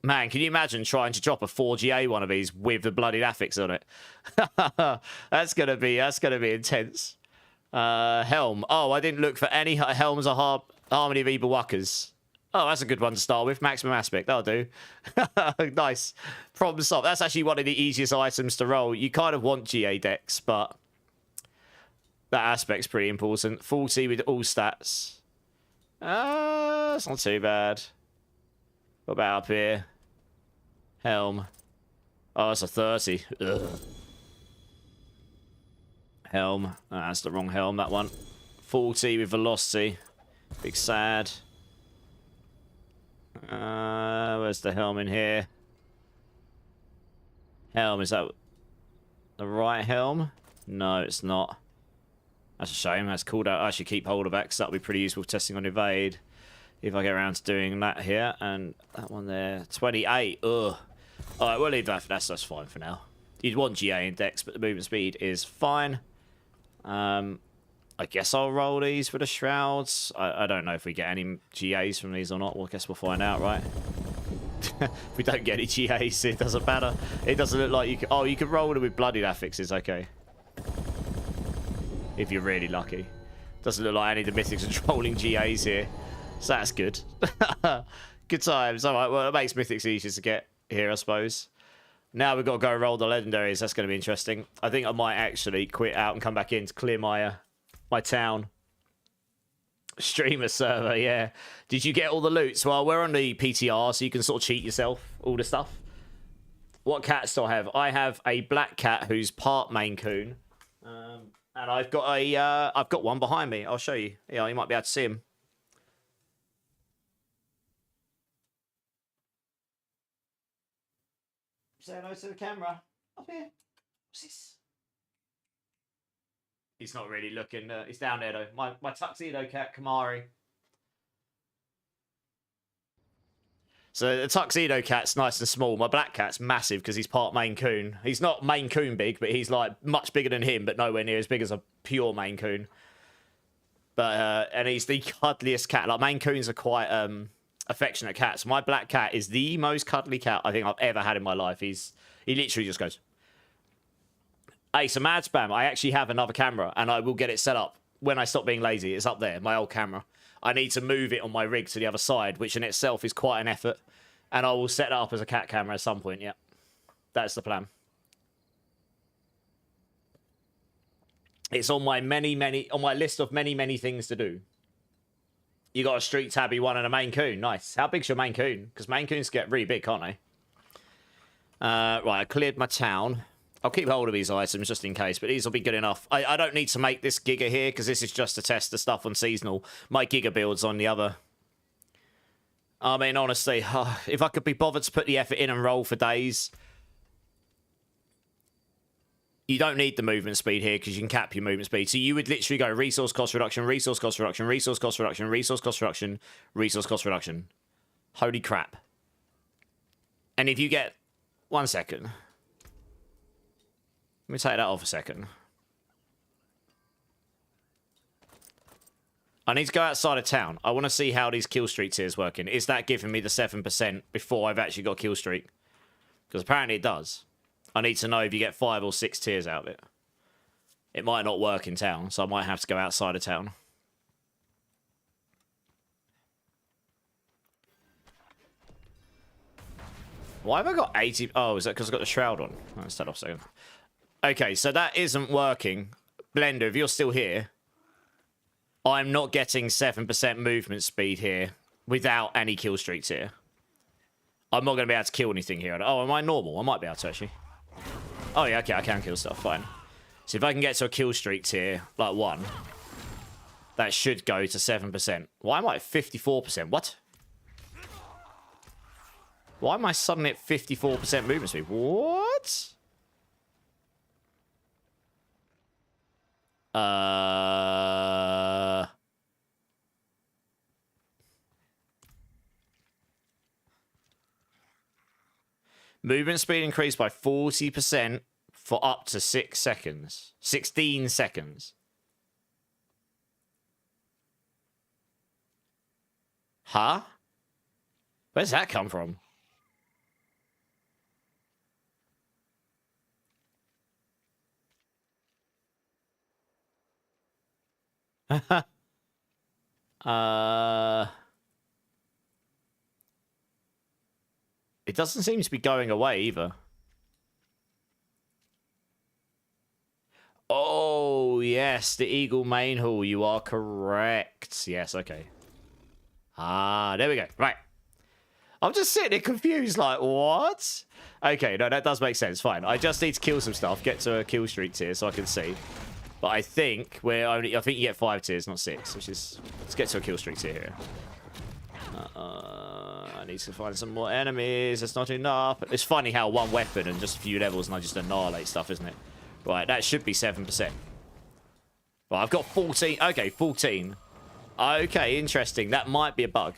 Man, can you imagine trying to drop a 4GA one of these with the bloody affix on it? That's gonna be intense. Helm. Oh, I didn't look for any helms or Harmony of Ibuwakas. Oh, that's a good one to start with. Maximum aspect. That'll do. Nice. Problem solved. That's actually one of the easiest items to roll. You kind of want GA decks, but that aspect's pretty important. 40 with all stats. That's not too bad. What about up here? Helm. Oh, that's a 30. Ugh. Helm. Oh, that's the wrong helm, that one. 40 with velocity. Big sad. Where's the helm in here? Helm, is that the right helm? No, it's not. That's a shame. That's cool. I should keep hold of that because that'll be pretty useful for testing on evade. If I get around to doing that here. And that one there. 28. Ugh. Alright, we'll leave that. That's fine for now. You'd want GA index, but the movement speed is fine. I guess I'll roll these for the shrouds. I don't know if we get any GAs from these or not. Well, I guess we'll find out, right? If we don't get any GAs, it doesn't matter. It doesn't look like you can... Oh, you can roll them with bloodied affixes, okay. If you're really lucky. Doesn't look like any of the mythics are trolling GAs here. So that's good. Good times. Alright, well, it makes mythics easier to get here, I suppose. Now we've got to go roll the legendaries. That's going to be interesting. I think I might actually quit out and come back in to clear my my town. Streamer server, yeah. Did you get all the loots? Well, we're on the PTR, so you can sort of cheat yourself, all the stuff. What cats do I have? I have a black cat who's part Maine Coon. And I've got one behind me. I'll show you. Yeah, you might be able to see him. Say hello to the camera. Up here. What's this? He's not really looking. He's down there, though. My tuxedo cat, Kamari. So the tuxedo cat's nice and small. My black cat's massive because he's part Maine Coon. He's not Maine Coon big, but he's like much bigger than him, but nowhere near as big as a pure Maine Coon. But and he's the cuddliest cat. Like Maine Coons are quite affectionate cats. My black cat is the most cuddly cat I think I've ever had in my life. He literally just goes. Hey, so mad spam. I actually have another camera, and I will get it set up when I stop being lazy. It's up there, my old camera. I need to move it on my rig to the other side, which in itself is quite an effort. And I will set it up as a cat camera at some point, yeah. That's the plan. It's on my on my list of many things to do. You got a street tabby one and a Maine Coon. Nice. How big's your Maine Coon? Because Maine Coons get really big, can't they? Right, I cleared my town. I'll keep hold of these items just in case, but these will be good enough. I don't need to make this Giga here, because this is just to test the stuff on seasonal. My Giga build's on the other. I mean, honestly, if I could be bothered to put the effort in and roll for days... You don't need the movement speed here, because you can cap your movement speed. So you would literally go resource cost reduction, resource cost reduction, resource cost reduction, resource cost reduction, resource cost reduction. Holy crap. And if you get... 1 second... Let me take that off a second. I need to go outside of town. I want to see how these kill streaks here is working. Is that giving me the 7% before I've actually got kill streak? Because apparently it does. I need to know if you get 5 or 6 tiers out of it. It might not work in town, so I might have to go outside of town. Why have I got 80? Oh, is that because I've got the shroud on? Let's start off a second. Okay, so that isn't working. Blender, if you're still here, I'm not getting 7% movement speed here without any kill streaks here. I'm not going to be able to kill anything here. Oh, am I normal? I might be able to, actually. Oh, yeah, okay, I can kill stuff. Fine. So if I can get to a kill streak tier, like 1, that should go to 7%. Why am I at 54%? What? Why am I suddenly at 54% movement speed? What? Movement speed increased by 40% for up to 6 seconds. 16 seconds. Huh? Where's that come from? It doesn't seem to be going away either. Oh, yes, the Eagle main hall. You are correct. Yes, okay. Ah, there we go. Right. I'm just sitting there confused, like, what? Okay, no, that does make sense. Fine. I just need to kill some stuff, get to a kill streak tier so I can see. But I think I think you get 5 tiers, not 6, which is... Let's get to a kill streak tier here. I need to find some more enemies. It's not enough. It's funny how one weapon and just a few levels and I just annihilate stuff, isn't it? Right, that should be 7%. Right, I've got 14. Okay, 14. Okay, interesting. That might be a bug.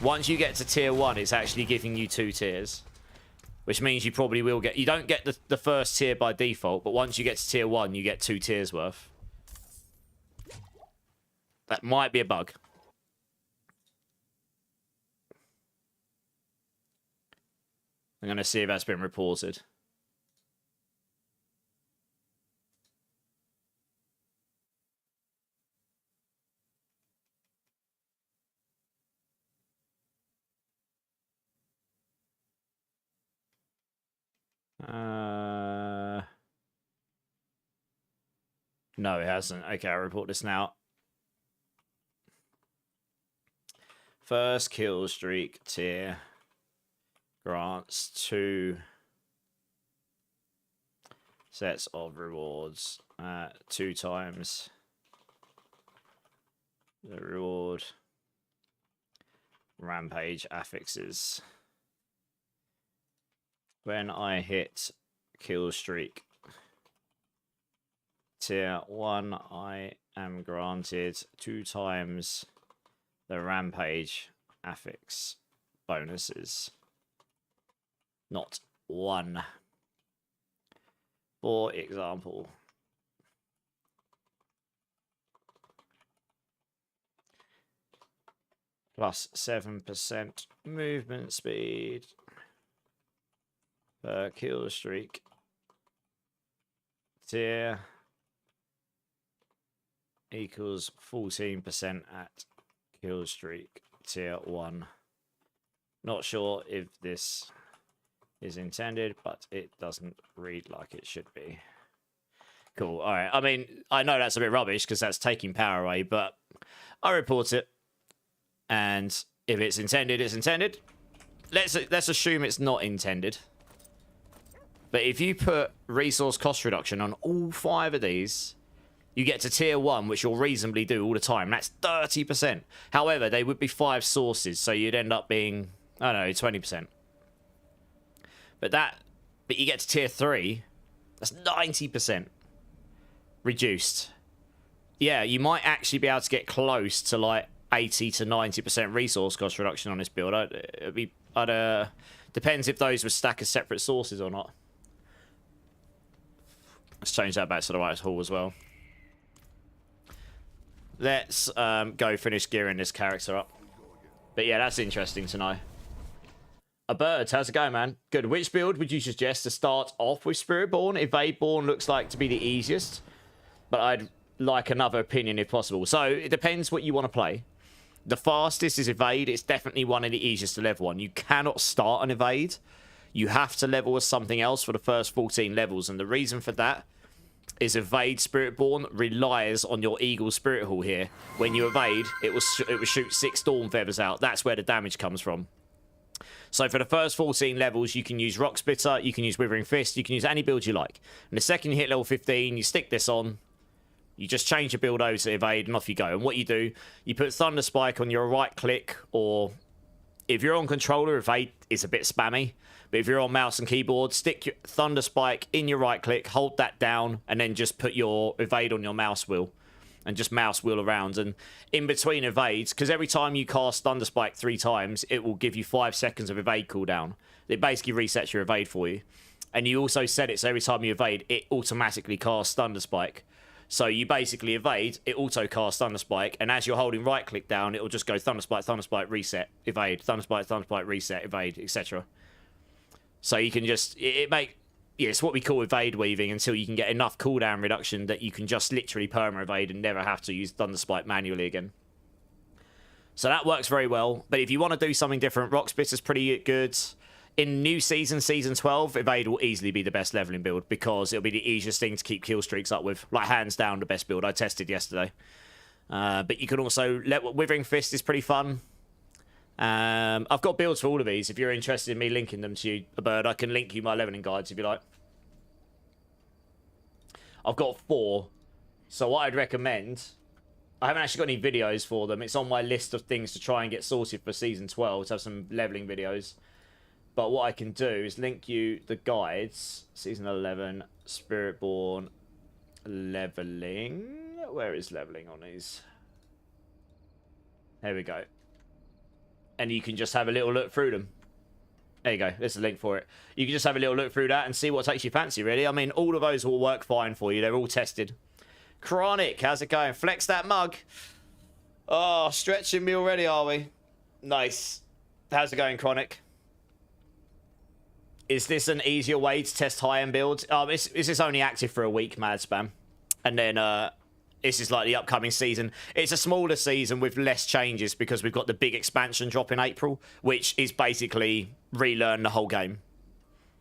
Once you get to tier 1, it's actually giving you 2 tiers. Which means you probably will get... You don't get the first tier by default, but once you get to tier 1, you get 2 tiers worth. That might be a bug. I'm going to see if that's been reported. No, it hasn't. Okay, I'll report this now. First kill streak tier grants 2 sets of rewards. 2 times the reward. Rampage affixes. When I hit kill streak tier 1, I am granted 2 times the rampage affix bonuses. Not 1. For example, plus 7% movement speed per kill streak tier equals 14% at kill streak tier 1. Not sure if this is intended, but it doesn't read like it should be. Cool. All right. I mean, I know that's a bit rubbish because that's taking power away, but I report it. And if it's intended, it's intended. Let's assume it's not intended. But if you put resource cost reduction on all 5 of these, you get to tier 1, which you'll reasonably do all the time. That's 30%. However, they would be 5 sources, so you'd end up being, I don't know, 20%. But you get to tier 3, that's 90% reduced. Yeah, you might actually be able to get close to like 80 to 90% resource cost reduction on this build. Depends if those were stacked as separate sources or not. Let's change that back to the right hall as well. Let's go finish gearing this character up. But yeah, that's interesting to know. A bird, how's it going, man? Good. Which build would you suggest to start off with Spiritborn? Evadeborn looks like to be the easiest, but I'd like another opinion if possible. So it depends what you want to play. The fastest is Evade. It's definitely one of the easiest to level on. You cannot start an Evade. You have to level with something else for the first 14 levels, and the reason for that is Evade Spiritborn relies on your Eagle Spirit Hall here. When you evade, it will shoot 6 Storm Feathers out. That's where the damage comes from. So for the first 14 levels, you can use Rock Splitter, you can use Withering Fist, you can use any build you like. And the second you hit level 15, you stick this on, you just change your build over to Evade, and off you go. And what you do, you put Thunder Spike on your right click, or if you're on controller, Evade is a bit spammy. But if you're on mouse and keyboard, stick your Thunder Spike in your right click, hold that down, and then just put your Evade on your mouse wheel. And just mouse wheel around. And in between evades, because every time you cast Thunder Spike 3 times, it will give you 5 seconds of evade cooldown. It basically resets your evade for you. And you also set it so every time you evade, it automatically casts Thunder Spike. So you basically evade, it auto casts Thunder Spike, and as you're holding right click down, it will just go Thunder Spike, reset, evade, Thunder Spike, reset, evade, etc. So you can just, yeah, it's what we call evade weaving until you can get enough cooldown reduction that you can just literally perma-evade and never have to use Thunder Spike manually again. So that works very well. But if you want to do something different, Rock Splitter's pretty good. In new season, Season 12, Evade will easily be the best leveling build because it'll be the easiest thing to keep kill streaks up with. Like, hands down, the best build I tested yesterday. But you can also... Withering Fist is pretty fun. I've got builds for all of these. If you're interested in me linking them to you, a bird, I can link you my leveling guides if you like. I've got 4. So what I'd recommend... I haven't actually got any videos for them. It's on my list of things to try and get sorted for Season 12 to have some leveling videos. But what I can do is link you the guides. Season 11, Spiritborn, leveling. Where is leveling on these? There we go. And you can just have a little look through them. There you go. There's a link for it. You can just have a little look through that and see what takes your fancy, really. I mean, all of those will work fine for you. They're all tested. Chronic, how's it going? Flex that mug. Oh, stretching me already, are we? Nice. How's it going, Chronic? Is this an easier way to test high-end builds? Is this only active for a week, Mad Spam? And then, this is like the upcoming season. It's a smaller season with less changes because we've got the big expansion drop in April, which is basically relearn the whole game.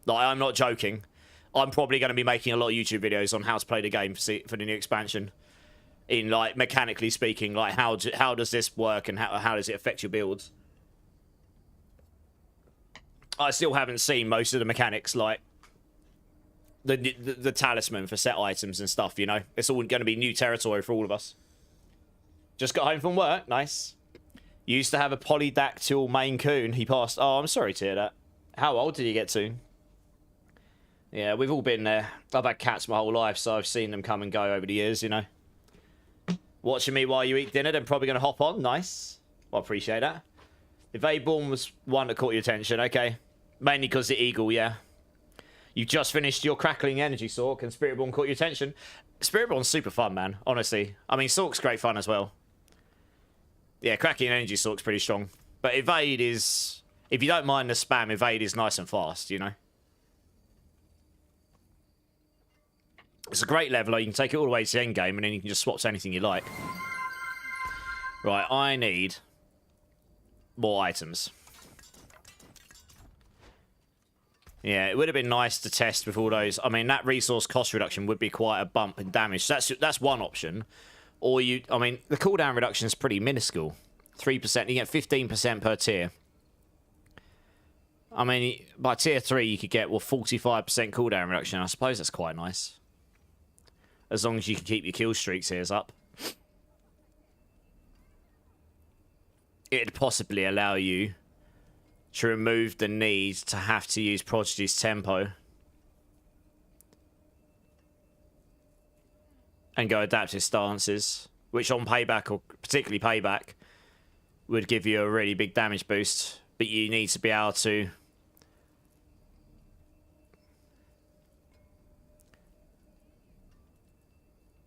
Like, I'm not joking. I'm probably going to be making a lot of YouTube videos on how to play the game for the new expansion. In, like, mechanically speaking, like, how does this work and how does it affect your builds? I still haven't seen most of the mechanics, like the talisman for set items and stuff, you know? It's all going to be new territory for all of us. Just got home from work. Nice. Used to have a polydactyl Maine Coon. He passed. Oh, I'm sorry to hear that. How old did you get to? Yeah, we've all been there. I've had cats my whole life, so I've seen them come and go over the years, you know? Watching me while you eat dinner, then probably going to hop on. Nice. Well, I appreciate that. Spiritborn was one that caught your attention. Okay. Mainly because the eagle, yeah. You just finished your crackling energy, Sork, and Spiritborn caught your attention. Spiritborn's super fun, man. Honestly. I mean, Sork's great fun as well. Yeah, crackling energy Sork's pretty strong. But evade is... If you don't mind the spam, evade is nice and fast, you know? It's a great leveler. You can take it all the way to the end game, and then you can just swap to anything you like. Right, I need more items. Yeah, it would have been nice to test with all those. I mean, that resource cost reduction would be quite a bump in damage. That's one option. Or I mean, the cooldown reduction is pretty minuscule. 3%. You get 15% per tier. I mean, by tier 3, you could get, well, 45% cooldown reduction. I suppose that's quite nice. As long as you can keep your kill streaks here up. It'd possibly allow you to remove the need to have to use Prodigy's tempo. And go adaptive stances. Which on payback, or particularly payback, would give you a really big damage boost. But you need to be able to...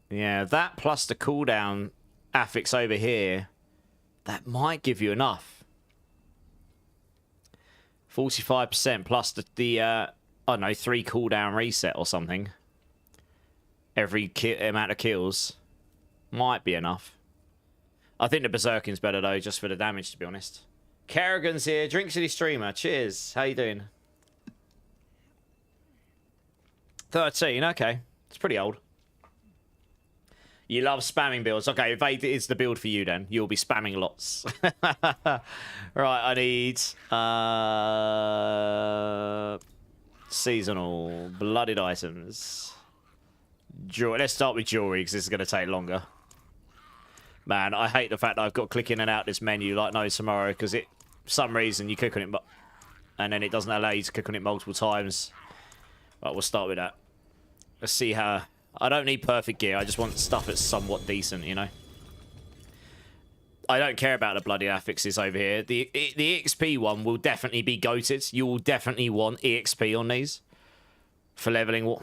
Yeah, that plus the cooldown affix over here, that might give you enough. 45% plus the I don't know, 3 cooldown reset or something. Every amount of kills might be enough. I think the Berserking's better though, just for the damage, to be honest. Kerrigan's here, Drink City streamer. Cheers. How you doing? 13, okay. It's pretty old. You love spamming builds. Okay, Evade is the build for you then. You'll be spamming lots. Right, I need... seasonal blooded items. Let's start with jewelry, because this is going to take longer. Man, I hate the fact that I've got to click in and out this menu like no tomorrow, because for some reason you click on it, and then it doesn't allow you to click on it multiple times. Right, we'll start with that. Let's see how... I don't need perfect gear. I just want stuff that's somewhat decent, you know? I don't care about the bloody affixes over here. The EXP one will definitely be goated. You will definitely want EXP on these for leveling.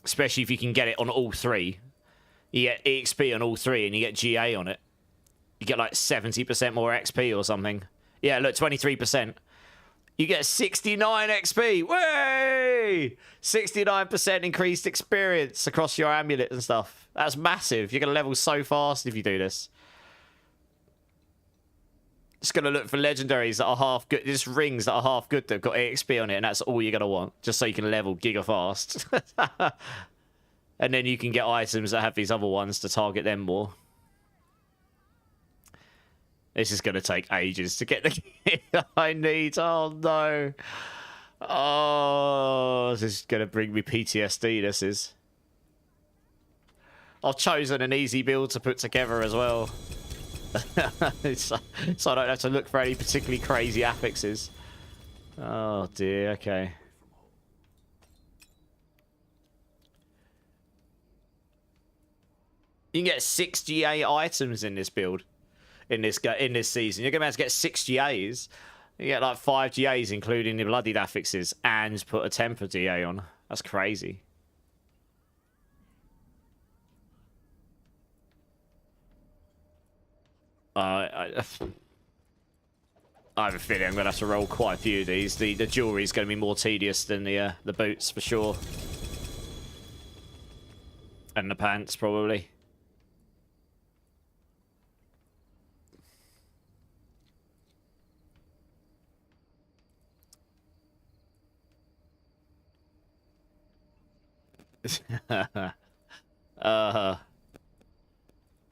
Especially if you can get it on all 3. You get EXP on all 3 and you get GA on it. You get like 70% more XP or something. Yeah, look, 23%. You get 69 XP. Way! 69% increased experience across your amulet and stuff. That's massive. You're going to level so fast if you do this. Just going to look for legendaries that are half good. Just rings that are half good that have got EXP on it, and that's all you're going to want. Just so you can level giga fast. And then you can get items that have these other ones to target them more. This is going to take ages to get the gear I need. Oh, no. Oh, this is going to bring me PTSD, this is. I've chosen an easy build to put together as well. So I don't have to look for any particularly crazy affixes. Oh, dear. Okay. You can get 6 GA items in this build. In this season, you're gonna have to get 6 GAs. You get like 5 GAs, including the bloodied affixes, and put a temper GA on. That's crazy. I have a feeling I'm going to have to roll quite a few of these. The jewelry is going to be more tedious than the boots, for sure. And the pants, probably.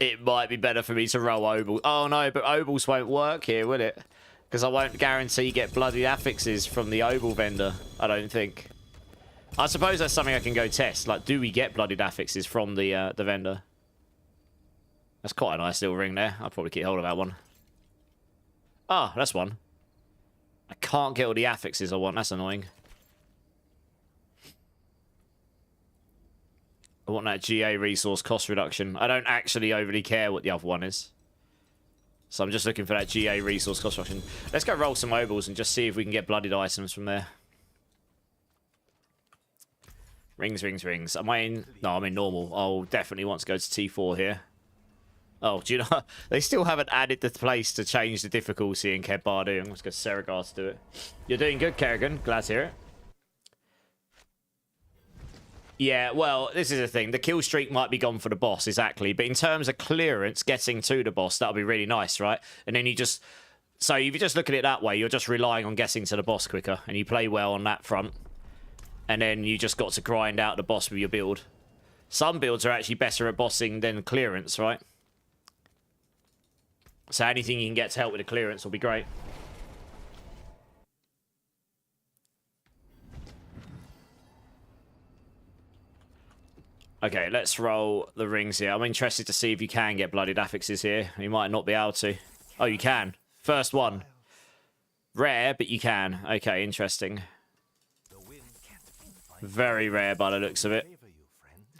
It might be better for me to roll Obel. Oh no, but Obels won't work here, will it? Because I won't guarantee you get bloody affixes from the Obel vendor, I don't think. I suppose that's something I can go test. Like, do we get bloodied affixes from the vendor? That's quite a nice little ring there. I'll probably keep hold of that one. Ah, that's one. I can't get all the affixes I want. That's annoying. I want that GA resource cost reduction. I don't actually overly care what the other one is. So I'm just looking for that GA resource cost reduction. Let's go roll some Obels and just see if we can get bloodied items from there. Rings, rings, rings. Am I in? No, I'm in normal. I'll definitely want to go to T4 here. Oh, do you know? They still haven't added the place to change the difficulty in Ked Bardu. I'm going to go Seragard to do it. You're doing good, Kerrigan. Glad to hear it. Yeah, well, this is the thing. The kill streak might be gone for the boss, exactly. But in terms of clearance, getting to the boss, that'll be really nice, right? And then you just... So if you just look at it that way, you're just relying on getting to the boss quicker. And you play well on that front. And then you just got to grind out the boss with your build. Some builds are actually better at bossing than clearance, right? So anything you can get to help with the clearance will be great. Okay, let's roll the rings here. I'm interested to see if you can get bloodied affixes here. You might not be able to. Oh, you can. First one. Rare, but you can. Okay, interesting. Very rare by the looks of it.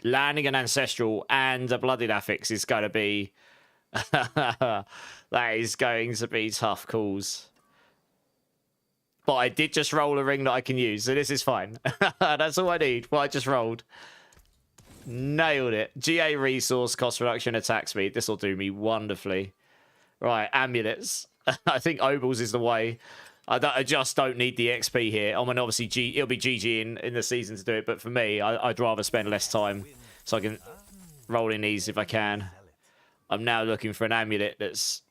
Landing an ancestral and a bloodied affix is going to be... that is going to be tough calls. But I did just roll a ring that I can use, so this is fine. That's all I need. What I just rolled. Nailed it. GA resource, cost reduction, attack speed. This will do me wonderfully. Right, amulets. I think Obels is the way. I just don't need the XP here. I mean, obviously, it'll be GG in the season to do it, but for me, I'd rather spend less time so I can roll in these if I can. I'm now looking for an amulet that's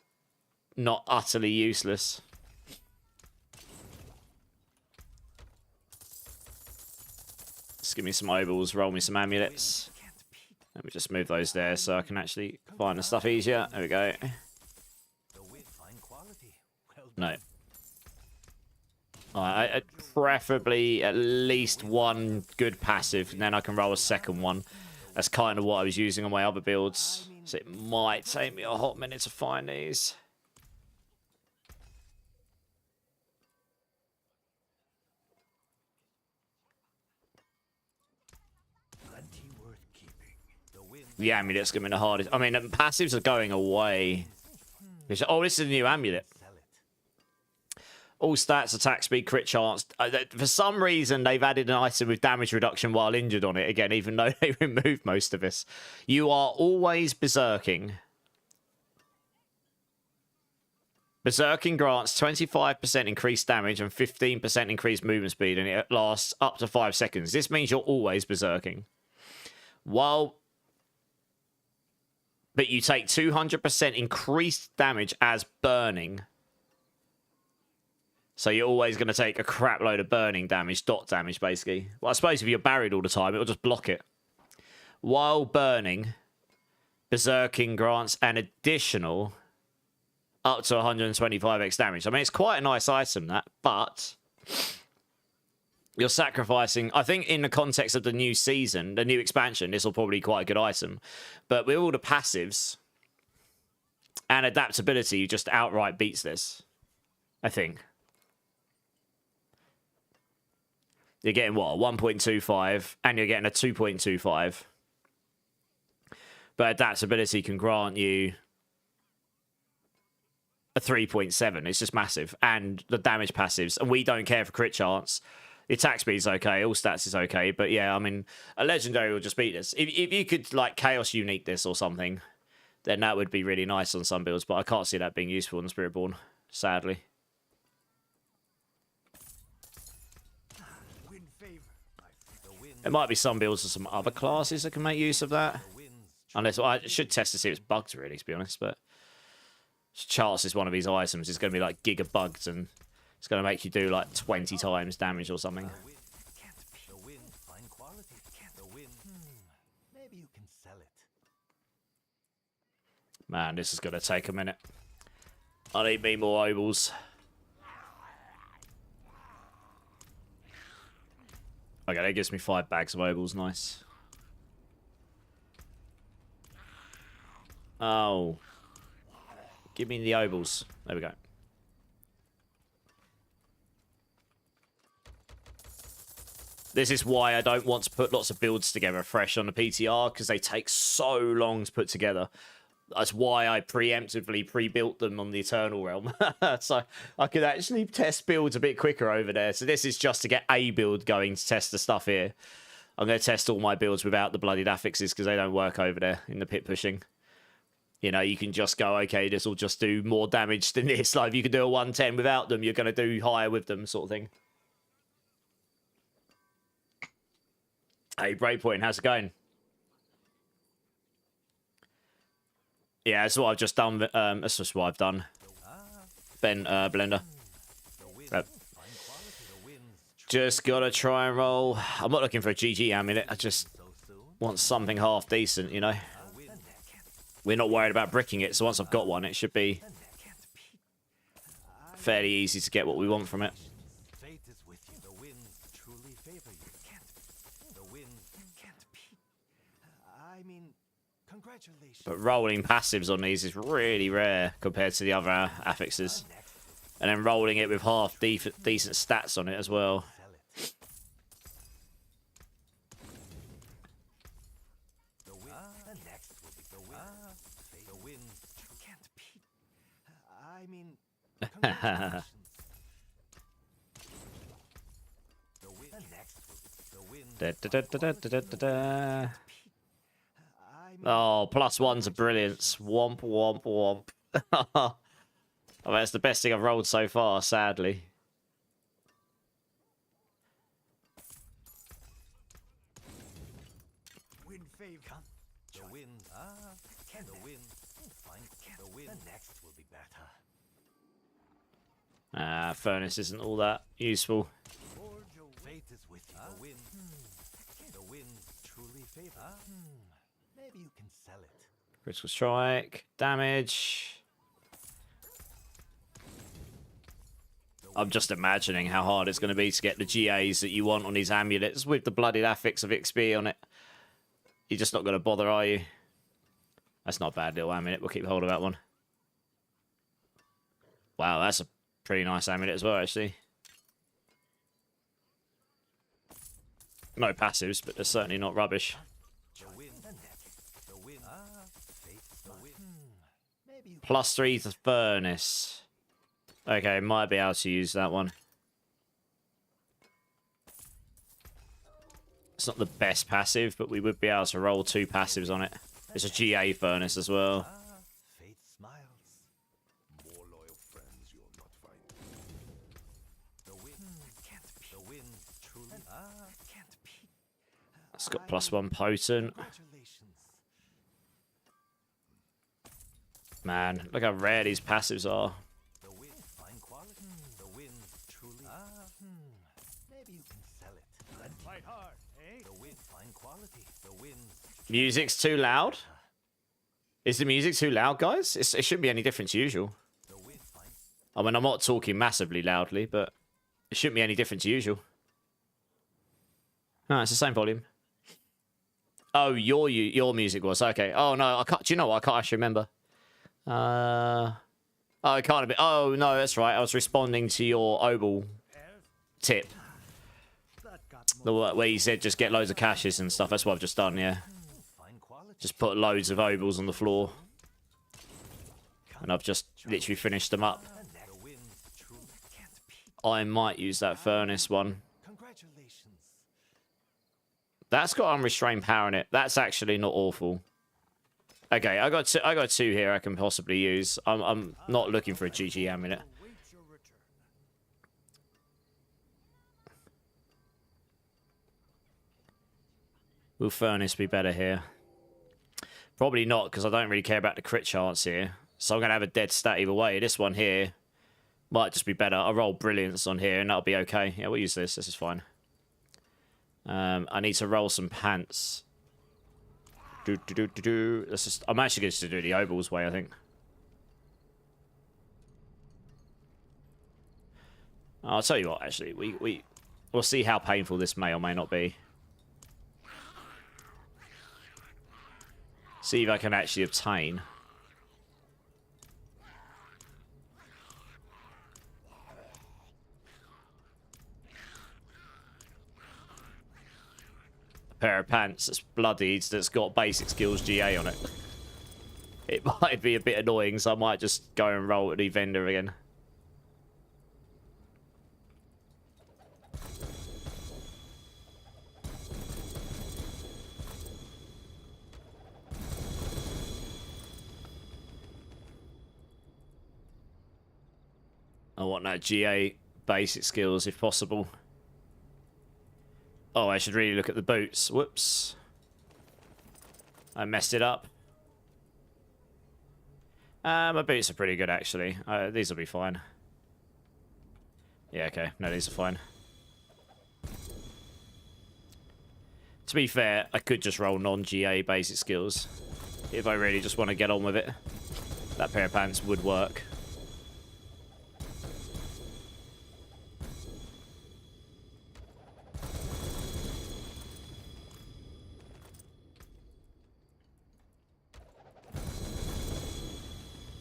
not utterly useless. Just give me some Obels, roll me some amulets. Let me just move those there so I can actually find the stuff easier. There we go. No. Alright, preferably at least one good passive, and then I can roll a second one. That's kind of what I was using on my other builds. So it might take me a hot minute to find these. The amulet's going to be the hardest. I mean, the passives are going away. Oh, this is a new amulet. All stats, attack speed, crit chance. For some reason, they've added an item with damage reduction while injured on it again, even though they removed most of this. You are always berserking. Berserking grants 25% increased damage and 15% increased movement speed, and it lasts up to 5 seconds. This means you're always berserking. But you take 200% increased damage as burning. So you're always going to take a crap load of burning damage, dot damage, basically. Well, I suppose if you're buried all the time, it'll just block it. While burning, berserking grants an additional up to 125x damage. I mean, it's quite a nice item, that, but you're sacrificing... I think in the context of the new season, the new expansion, this will probably be quite a good item. But with all the passives and adaptability, just outright beats this, I think. You're getting, what, a 1.25, and you're getting a 2.25. But adaptability can grant you a 3.7. It's just massive. And the damage passives. And we don't care for crit chance. The attack speed is okay. All stats is okay. But yeah, I mean, a legendary will just beat this. If you could, like, chaos unique this or something, then that would be really nice on some builds, but I can't see that being useful in Spiritborn, sadly. There might be some builds of some other classes that can make use of that. Unless, well, I should test to see if it's bugged, really, to be honest, but chance is one of these items. It's going to be like giga bugged, and it's going to make you do like 20 times damage or something. Man, this is going to take a minute. I need me more ovals. Okay, that gives me 5 bags of ovals. Nice. Oh. Give me the ovals. There we go. This is why I don't want to put lots of builds together fresh on the PTR, because they take so long to put together. That's why I preemptively pre-built them on the Eternal Realm. So I could actually test builds a bit quicker over there. So this is just to get a build going to test the stuff here. I'm going to test all my builds without the bloodied affixes because they don't work over there in the pit pushing. You know, you can just go, okay, this will just do more damage than this. Like, if you can do a 110 without them, you're going to do higher with them, sort of thing. Hey, Breakpoint, how's it going? Yeah, that's what I've just done. That's just what I've done. Blender. Just gotta try and roll. I'm not looking for a GG amulet. I just want something half decent, you know. We're not worried about bricking it, so once I've got one, it should be fairly easy to get what we want from it. But rolling passives on these is really rare compared to the other affixes. And then rolling it with half decent stats on it as well. Oh, +1s are brilliant. Womp, womp, womp. Oh, that's the best thing I've rolled so far, sadly. Furnace isn't all that useful. Critical strike, damage. I'm just imagining how hard it's going to be to get the GAs that you want on these amulets with the bloodied affix of XP on it. You're just not going to bother, are you? That's not a bad little amulet. We'll keep hold of that one. Wow, that's a pretty nice amulet as well, actually. No passives, but they're certainly not rubbish. +3 to furnace. Okay, might be able to use that one. It's not the best passive, but we would be able to roll 2 passives on it. It's a GA furnace as well. It's got +1 potent. Man, look how rare these passives are. Music's too loud? Is the music too loud, guys? It shouldn't be any different to usual. I mean, I'm not talking massively loudly, but it shouldn't be any different to usual. No, it's the same volume. Oh, your music was okay. Oh no, I can't. Do you know what? I can't actually remember. Oh, it can't have been. Oh no, that's right. I was responding to your Obel tip, where you said just get loads of caches and stuff. That's what I've just done. Yeah, just put loads of Obels on the floor, and I've just literally finished them up. I might use that furnace one. That's got unrestrained power in it. That's actually not awful. Okay, I got two here I can possibly use. I'm not looking for a GG amulet. Will Furnace be better here? Probably not, because I don't really care about the crit chance here. So I'm going to have a dead stat either way. This one here might just be better. I'll roll Brilliance on here, and that'll be okay. Yeah, we'll use this. This is fine. I need to roll some pants. Let's just, I'm actually going to do the Obal's way, I think. I'll tell you what, actually. We'll see how painful this may or may not be. See if I can actually obtain. A pair of pants that's bloodied, that's got basic skills GA on it. It might be a bit annoying, so I might just go and roll at the vendor again. I want that GA basic skills if possible. Oh, I should really look at the boots. Whoops. I messed it up. My boots are pretty good, actually. These will be fine. Yeah, okay. No, these are fine. To be fair, I could just roll non-GA basic skills. If I really just want to get on with it. That pair of pants would work.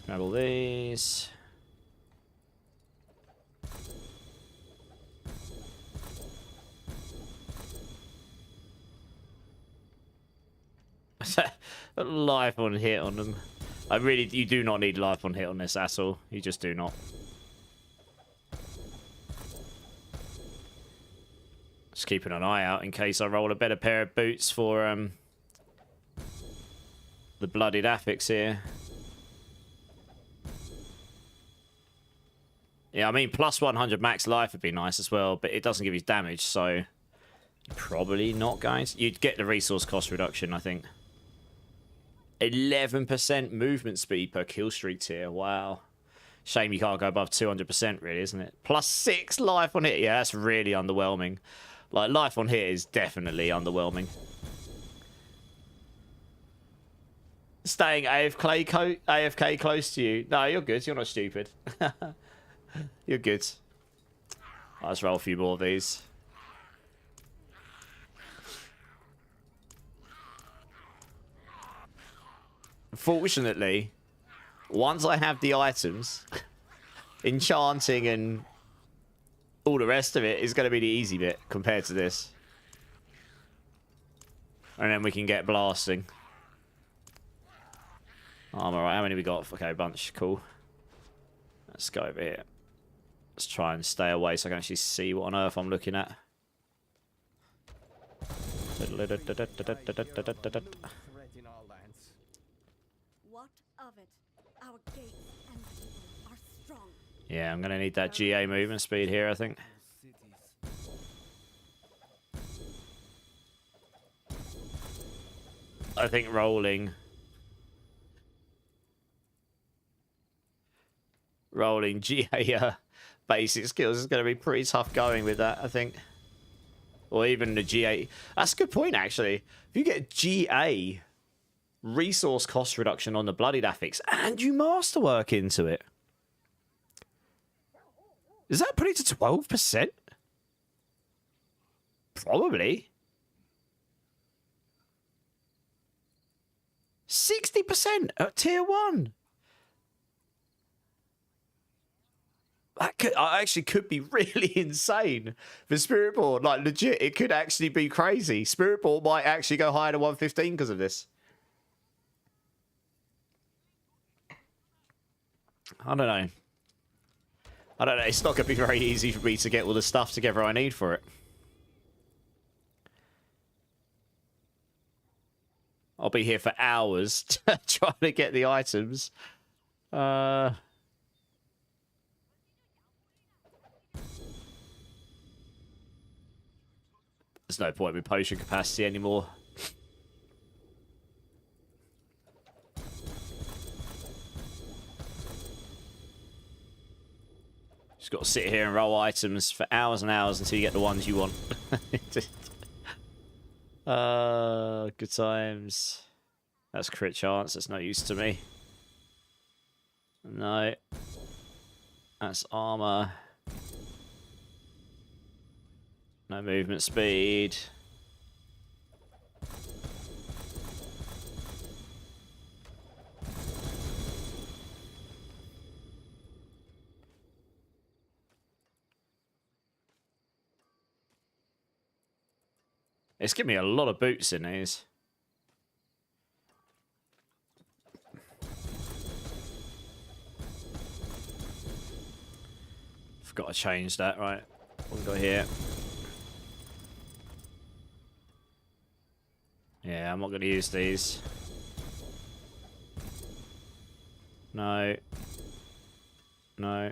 Grab all these. Life on hit on them. You do not need life on hit on this at all. You just do not. Just keeping an eye out in case I roll a better pair of boots for the bloodied affix here. Yeah, I mean, plus 100 max life would be nice as well, but it doesn't give you damage, so probably not, guys. You'd get the resource cost reduction, I think. 11% movement speed per kill streak tier. Wow. Shame you can't go above 200%, really, isn't it? Plus 6 life on hit. Yeah, that's really underwhelming. Like, life on hit is definitely underwhelming. Staying AFK close to you. No, you're good. You're not stupid. You're good. Let's roll a few more of these. Fortunately, once I have the items, enchanting and all the rest of it is going to be the easy bit compared to this. And then we can get blasting. I'm alright. How many we got? Okay, a bunch. Cool. Let's go over here. Let's try and stay away so I can actually see what on earth I'm looking at. What of it? Our gates and people are strong. Yeah, I'm going to need that GA movement speed here, I think. I think rolling GA basic skills is going to be pretty tough going with that, I think. Or even the GA. That's a good point, actually. If you get GA resource cost reduction on the bloodied affix and you masterwork into it, does that put it to 12%? Probably. 60% at tier 1. That actually could be really insane for Spiritborn. Like, legit, it could actually be crazy. Spiritborn might actually go higher than 115 because of this. I don't know. It's not going to be very easy for me to get all the stuff together I need for it. I'll be here for hours trying to get the items. There's no point with potion capacity anymore. Just got to sit here and roll items for hours and hours until you get the ones you want. Good times. That's crit chance. That's no use to me. No. That's armor. No movement speed. It's giving me a lot of boots in these. Forgot to change that, right? What we got here? Yeah, I'm not going to use these. No. No.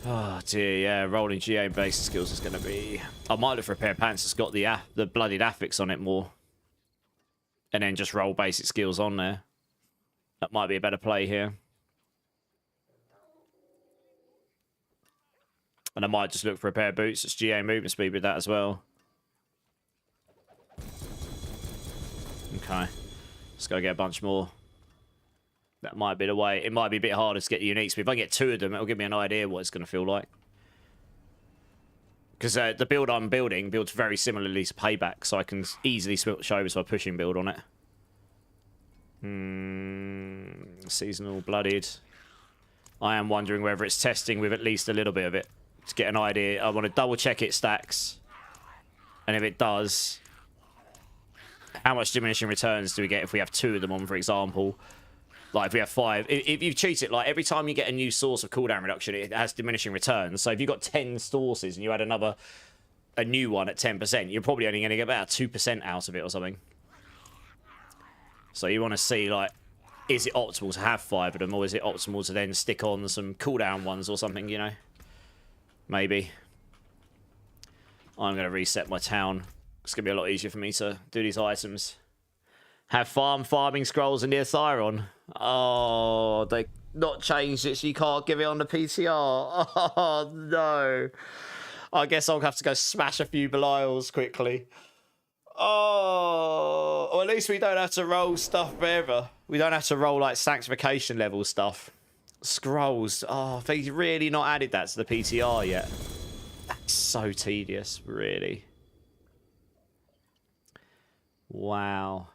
Oh dear, yeah, rolling GA basic skills is going to be... I might look for a pair of pants that's got the bloodied affix on it more. And then just roll basic skills on there. That might be a better play here. And I might just look for a pair of boots that's GA movement speed with that as well. Okay. Let's go get a bunch more. That might be the way. It might be a bit harder to get the uniques, but if I get 2 of them, it'll give me an idea what it's going to feel like. Because the build I'm building builds very similarly to Payback, so I can easily switch over to a pushing build on it. Seasonal bloodied. I am wondering whether it's testing with at least a little bit of it to get an idea. I want to double check it stacks, and if it does, how much diminishing returns do we get if we have 2 of them on, for example? Like, if we have 5, if you cheat it, like, every time you get a new source of cooldown reduction, it has diminishing returns. So if you've got 10 sources and you add a new one at 10%, you're probably only going to get about 2% out of it or something. So you want to see, like, is it optimal to have 5 of them, or is it optimal to then stick on some cooldown ones or something, you know? Maybe. I'm going to reset my town. It's going to be a lot easier for me to do these items. Have farming scrolls in the Athyron. Oh, they not changed it so you can't give it on the PTR. Oh, no. I guess I'll have to go smash a few Belials quickly. Oh, or at least we don't have to roll stuff forever. We don't have to roll, like, sanctification level stuff. Scrolls. Oh, they've really not added that to the PTR yet. That's so tedious, really. Wow.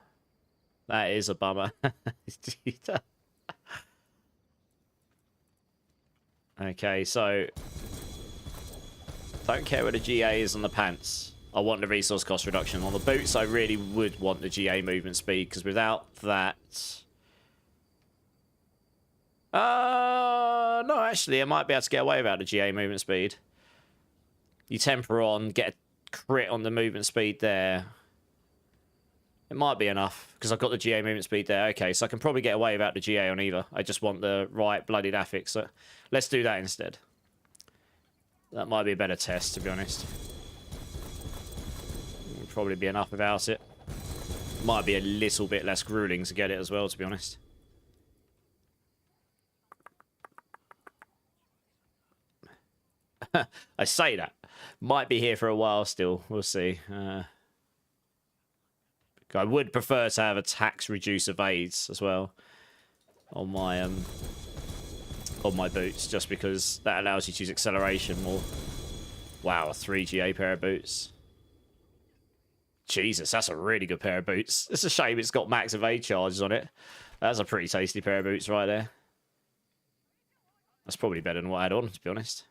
That is a bummer. Okay, so... don't care where the GA is on the pants. I want the resource cost reduction. On the boots, I really would want the GA movement speed, because without that... no, actually, I might be able to get away without the GA movement speed. You temper on, get a crit on the movement speed there. It might be enough, because I've got the GA movement speed there. Okay, so I can probably get away without the GA on either. I just want the right bloodied affix. So let's do that instead. That might be a better test, to be honest. Would probably be enough without it. Might be a little bit less grueling to get it as well, to be honest. I say that. Might be here for a while still. We'll see. I would prefer to have a tax reduce evades as well on my boots, just because that allows you to use acceleration more. Wow, a 3 GA pair of boots. Jesus, that's a really good pair of boots. It's a shame it's got max evade charges on it. That's a pretty tasty pair of boots right there. That's probably better than what I had on, to be honest.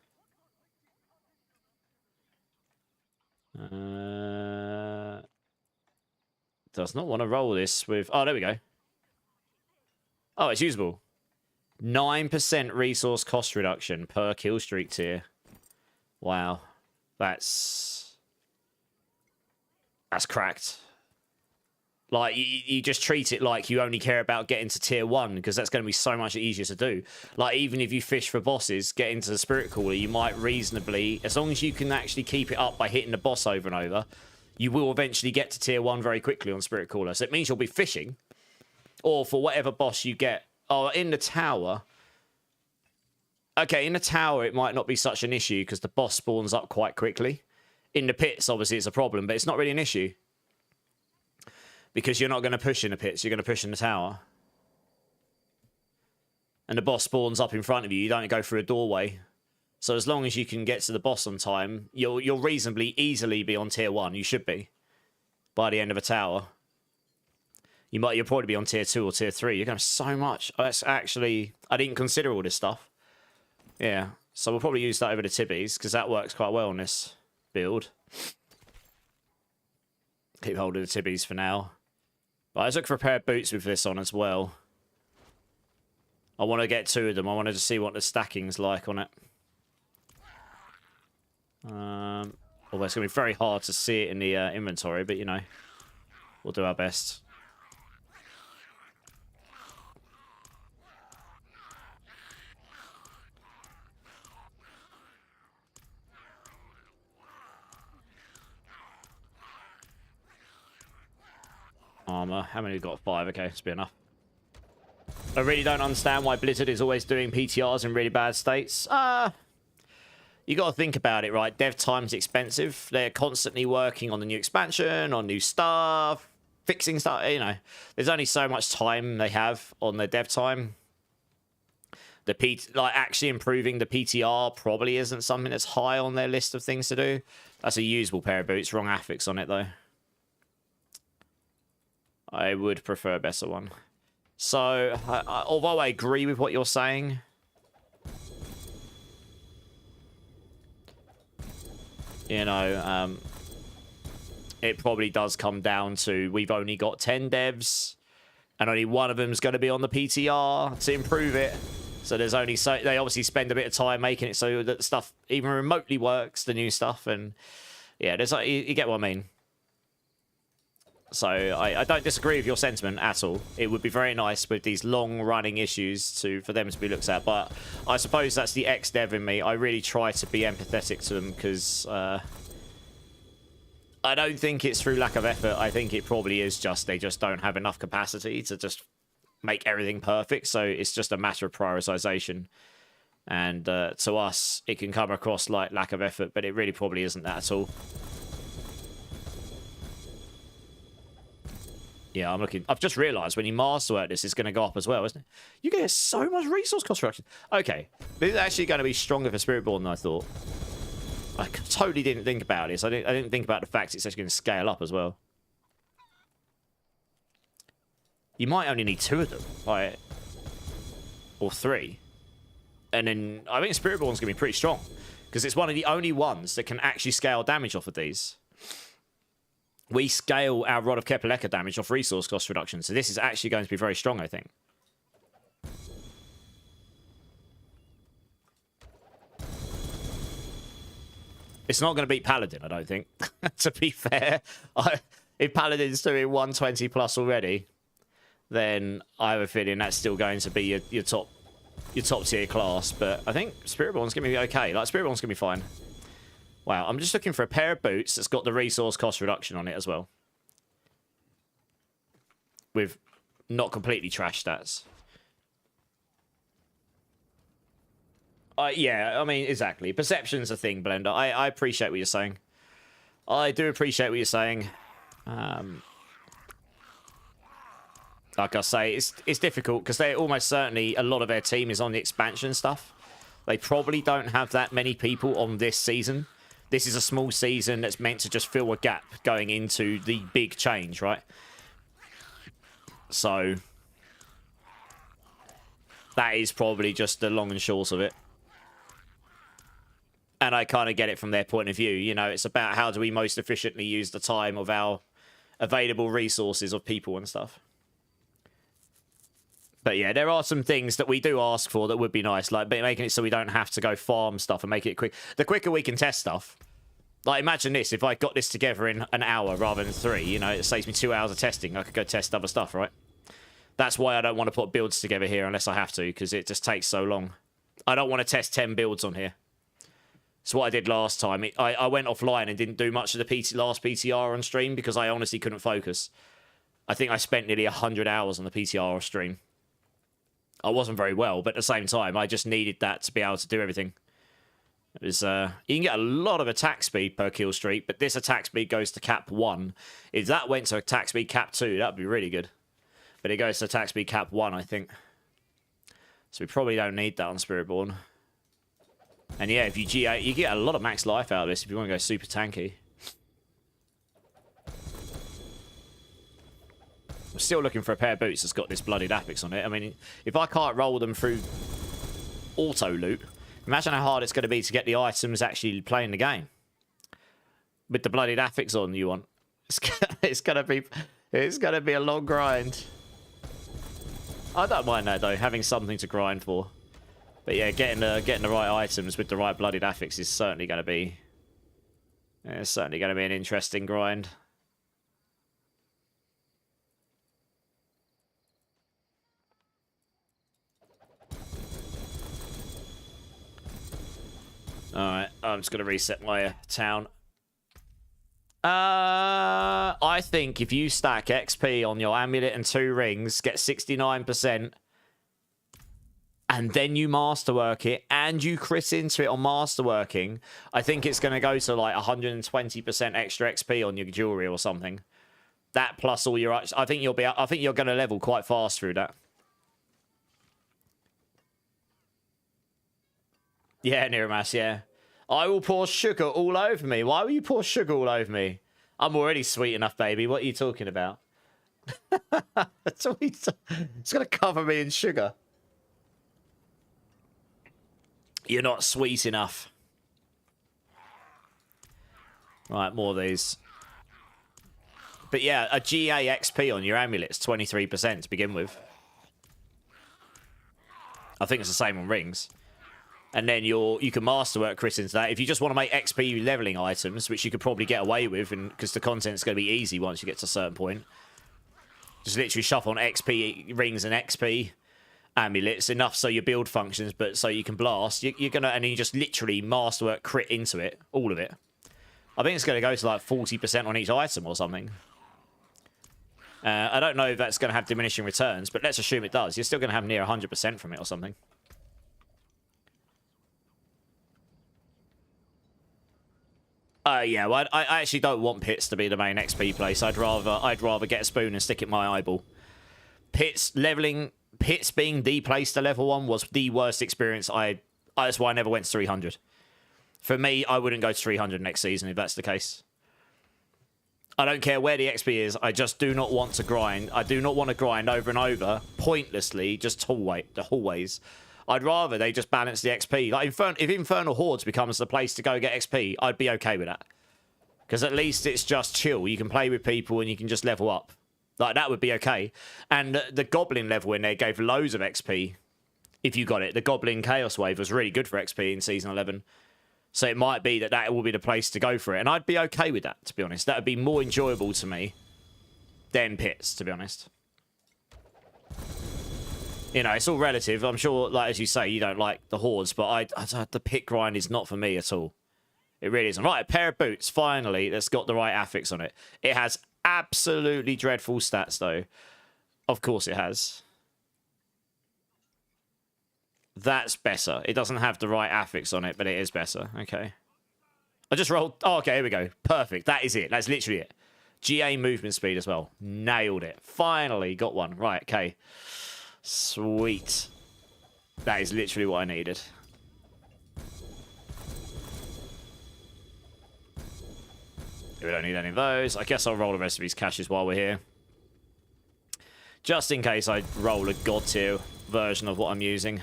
Does not want to roll this with... oh, there we go. Oh, it's usable. 9% resource cost reduction per kill streak tier. Wow. That's that's cracked. Like, you just treat it like you only care about getting to tier 1, because that's going to be so much easier to do. Like, even if you fish for bosses, get into the Spirit Cooler, you might reasonably, as long as you can actually keep it up by hitting the boss over and over, you will eventually get to tier 1 very quickly on Spirit Cooler. So it means you'll be fishing, or for whatever boss you get. Oh, in the tower. Okay, in the tower, it might not be such an issue, because the boss spawns up quite quickly. In the pits, obviously, it's a problem, but it's not really an issue. Because you're not going to push in the pits, you're going to push in the tower. And the boss spawns up in front of you, you don't go through a doorway. So as long as you can get to the boss on time, you'll reasonably easily be on tier 1, you should be, by the end of a tower. You'll probably be on tier 2 or tier 3, you're going to have so much. That's actually, I didn't consider all this stuff. Yeah, so we'll probably use that over the Tibbies, because that works quite well on this build. Keep hold of the Tibbies for now. But I was looking for a pair of boots with this on as well. I want to get 2 of them. I wanted to see what the stacking's like on it. Although it's going to be very hard to see it in the inventory, but, you know, we'll do our best. Armor. How many we got? 5. Okay, that's be enough. I really don't understand why Blizzard is always doing PTRs in really bad states. You got to think about it, right? Dev time's expensive. They're constantly working on the new expansion, on new stuff, fixing stuff. You know, there's only so much time they have on their dev time. Like actually improving the PTR probably isn't something that's high on their list of things to do. That's a usable pair of boots. Wrong affix on it though. I would prefer a better one. So, although I agree with what you're saying, you know, it probably does come down to we've only got 10 devs, and only one of them's going to be on the PTR to improve it. So there's only so they obviously spend a bit of time making it so that stuff even remotely works, the new stuff, and yeah, there's like you get what I mean. So I don't disagree with your sentiment at all. It would be very nice with these long-running issues for them to be looked at. But I suppose that's the ex-dev in me. I really try to be empathetic to them because I don't think it's through lack of effort. I think it probably is just they just don't have enough capacity to just make everything perfect. So it's just a matter of prioritization. And to us, it can come across like lack of effort, but it really probably isn't that at all. Yeah, I'm looking. I've just realised when you masterwork this, it's going to go up as well, isn't it? You get so much resource cost reduction. Okay, this is actually going to be stronger for Spiritborn than I thought. I totally didn't think about this. I didn't think about the fact it's actually going to scale up as well. You might only need 2 of them, right? Or 3. And then I think Spiritborn's going to be pretty strong because it's one of the only ones that can actually scale damage off of these. We scale our Rod of Kepaleka damage off resource cost reduction, so this is actually going to be very strong, I think. It's not going to beat Paladin, I don't think. To be fair, if Paladin's doing 120 plus already, then I have a feeling that's still going to be your top tier class. But I think Spiritborn's going to be okay. Like Spiritborn's going to be fine. Wow, I'm just looking for a pair of boots that's got the resource cost reduction on it as well. With not completely trash stats. Yeah, I mean, exactly. Perception's a thing, Blender. I appreciate what you're saying. I do appreciate what you're saying. Like I say, it's difficult because they almost certainly, a lot of their team is on the expansion stuff. They probably don't have that many people on this season. This is a small season that's meant to just fill a gap going into the big change, right? So that is probably just the long and short of it. And I kind of get it from their point of view. You know, it's about how do we most efficiently use the time of our available resources of people and stuff. But yeah, there are some things that we do ask for that would be nice, like making it so we don't have to go farm stuff and make it quick. The quicker we can test stuff, Like, imagine this. If I got this together in an hour rather than 3, you know, it saves me 2 hours of testing. I could go test other stuff, right? That's why I don't want to put builds together here unless I have to, because it just takes so long. I don't want to test 10 builds on here. It's what I did last time. I went offline and didn't do much of the last PTR on stream because I honestly couldn't focus. I think I spent nearly 100 hours on the PTR stream. I wasn't very well, but at the same time, I just needed that to be able to do everything. It was, you can get a lot of attack speed per kill streak, but this attack speed goes to cap 1. If that went to attack speed cap 2, that would be really good. But it goes to attack speed cap 1, I think. So we probably don't need that on Spiritborn. And yeah, if you G8, you get a lot of max life out of this if you want to go super tanky. I'm still looking for a pair of boots that's got this bloodied Apex on it. I mean, if I can't roll them through auto loot, imagine how hard it's going to be to get the items actually playing the game. With the bloodied Apex on you want. It's gonna be a long grind. I don't mind that though, having something to grind for. But yeah, getting the right items with the right bloodied affix is certainly going to be... Yeah, it's certainly going to be an interesting grind. Alright, I'm just going to reset my town. I think if you stack XP on your amulet and 2 rings, get 69%, and then you masterwork it, and you crit into it on masterworking, I think it's going to go to like 120% extra XP on your jewelry or something. That plus all your... I think you're going to level quite fast through that. Yeah, Niramas, yeah. I will pour sugar all over me. Why will you pour sugar all over me? I'm already sweet enough, baby. What are you talking about? It's going to cover me in sugar. You're not sweet enough. Right, more of these. But yeah, a GA XP on your amulet's 23% to begin with. I think it's the same on rings. And then you can masterwork crit into that. If you just want to make XP leveling items, which you could probably get away with, and because the content's going to be easy once you get to a certain point. Just literally shuffle on XP rings and XP amulets, enough so your build functions, but so you can blast. You're going to, and then you just literally masterwork crit into it, all of it. I think it's going to go to like 40% on each item or something. I don't know if that's going to have diminishing returns, but let's assume it does. You're still going to have near 100% from it or something. Yeah, well, I actually don't want pits to be the main XP place. I'd rather get a spoon and stick it in my eyeball. Pits being the place to level 1 was the worst experience. That's why I never went to 300. For me, I wouldn't go to 300 next season if that's the case. I don't care where the XP is. I just do not want to grind. I do not want to grind over and over, pointlessly, just hallways. I'd rather they just balance the XP. Like if Infernal Hordes becomes the place to go get XP, I'd be okay with that. Because at least it's just chill. You can play with people and you can just level up. Like, that would be okay. And the Goblin level in there gave loads of XP if you got it. The Goblin Chaos Wave was really good for XP in Season 11. So it might be that will be the place to go for it. And I'd be okay with that, to be honest. That would be more enjoyable to me than pits, to be honest. You know, it's all relative. I'm sure, like, as you say, you don't like the hordes, but the pit grind is not for me at all. It really isn't. Right, a pair of boots, finally, that's got the right affix on it. It has absolutely dreadful stats, though. Of course it has. That's better. It doesn't have the right affix on it, but it is better. Okay. I just rolled... Oh, okay, here we go. Perfect. That is it. That's literally it. GA movement speed as well. Nailed it. Finally got one. Right, okay. Sweet. That is literally what I needed. We don't need any of those. I guess I'll roll the rest of these caches while we're here. Just in case I roll a god tier version of what I'm using.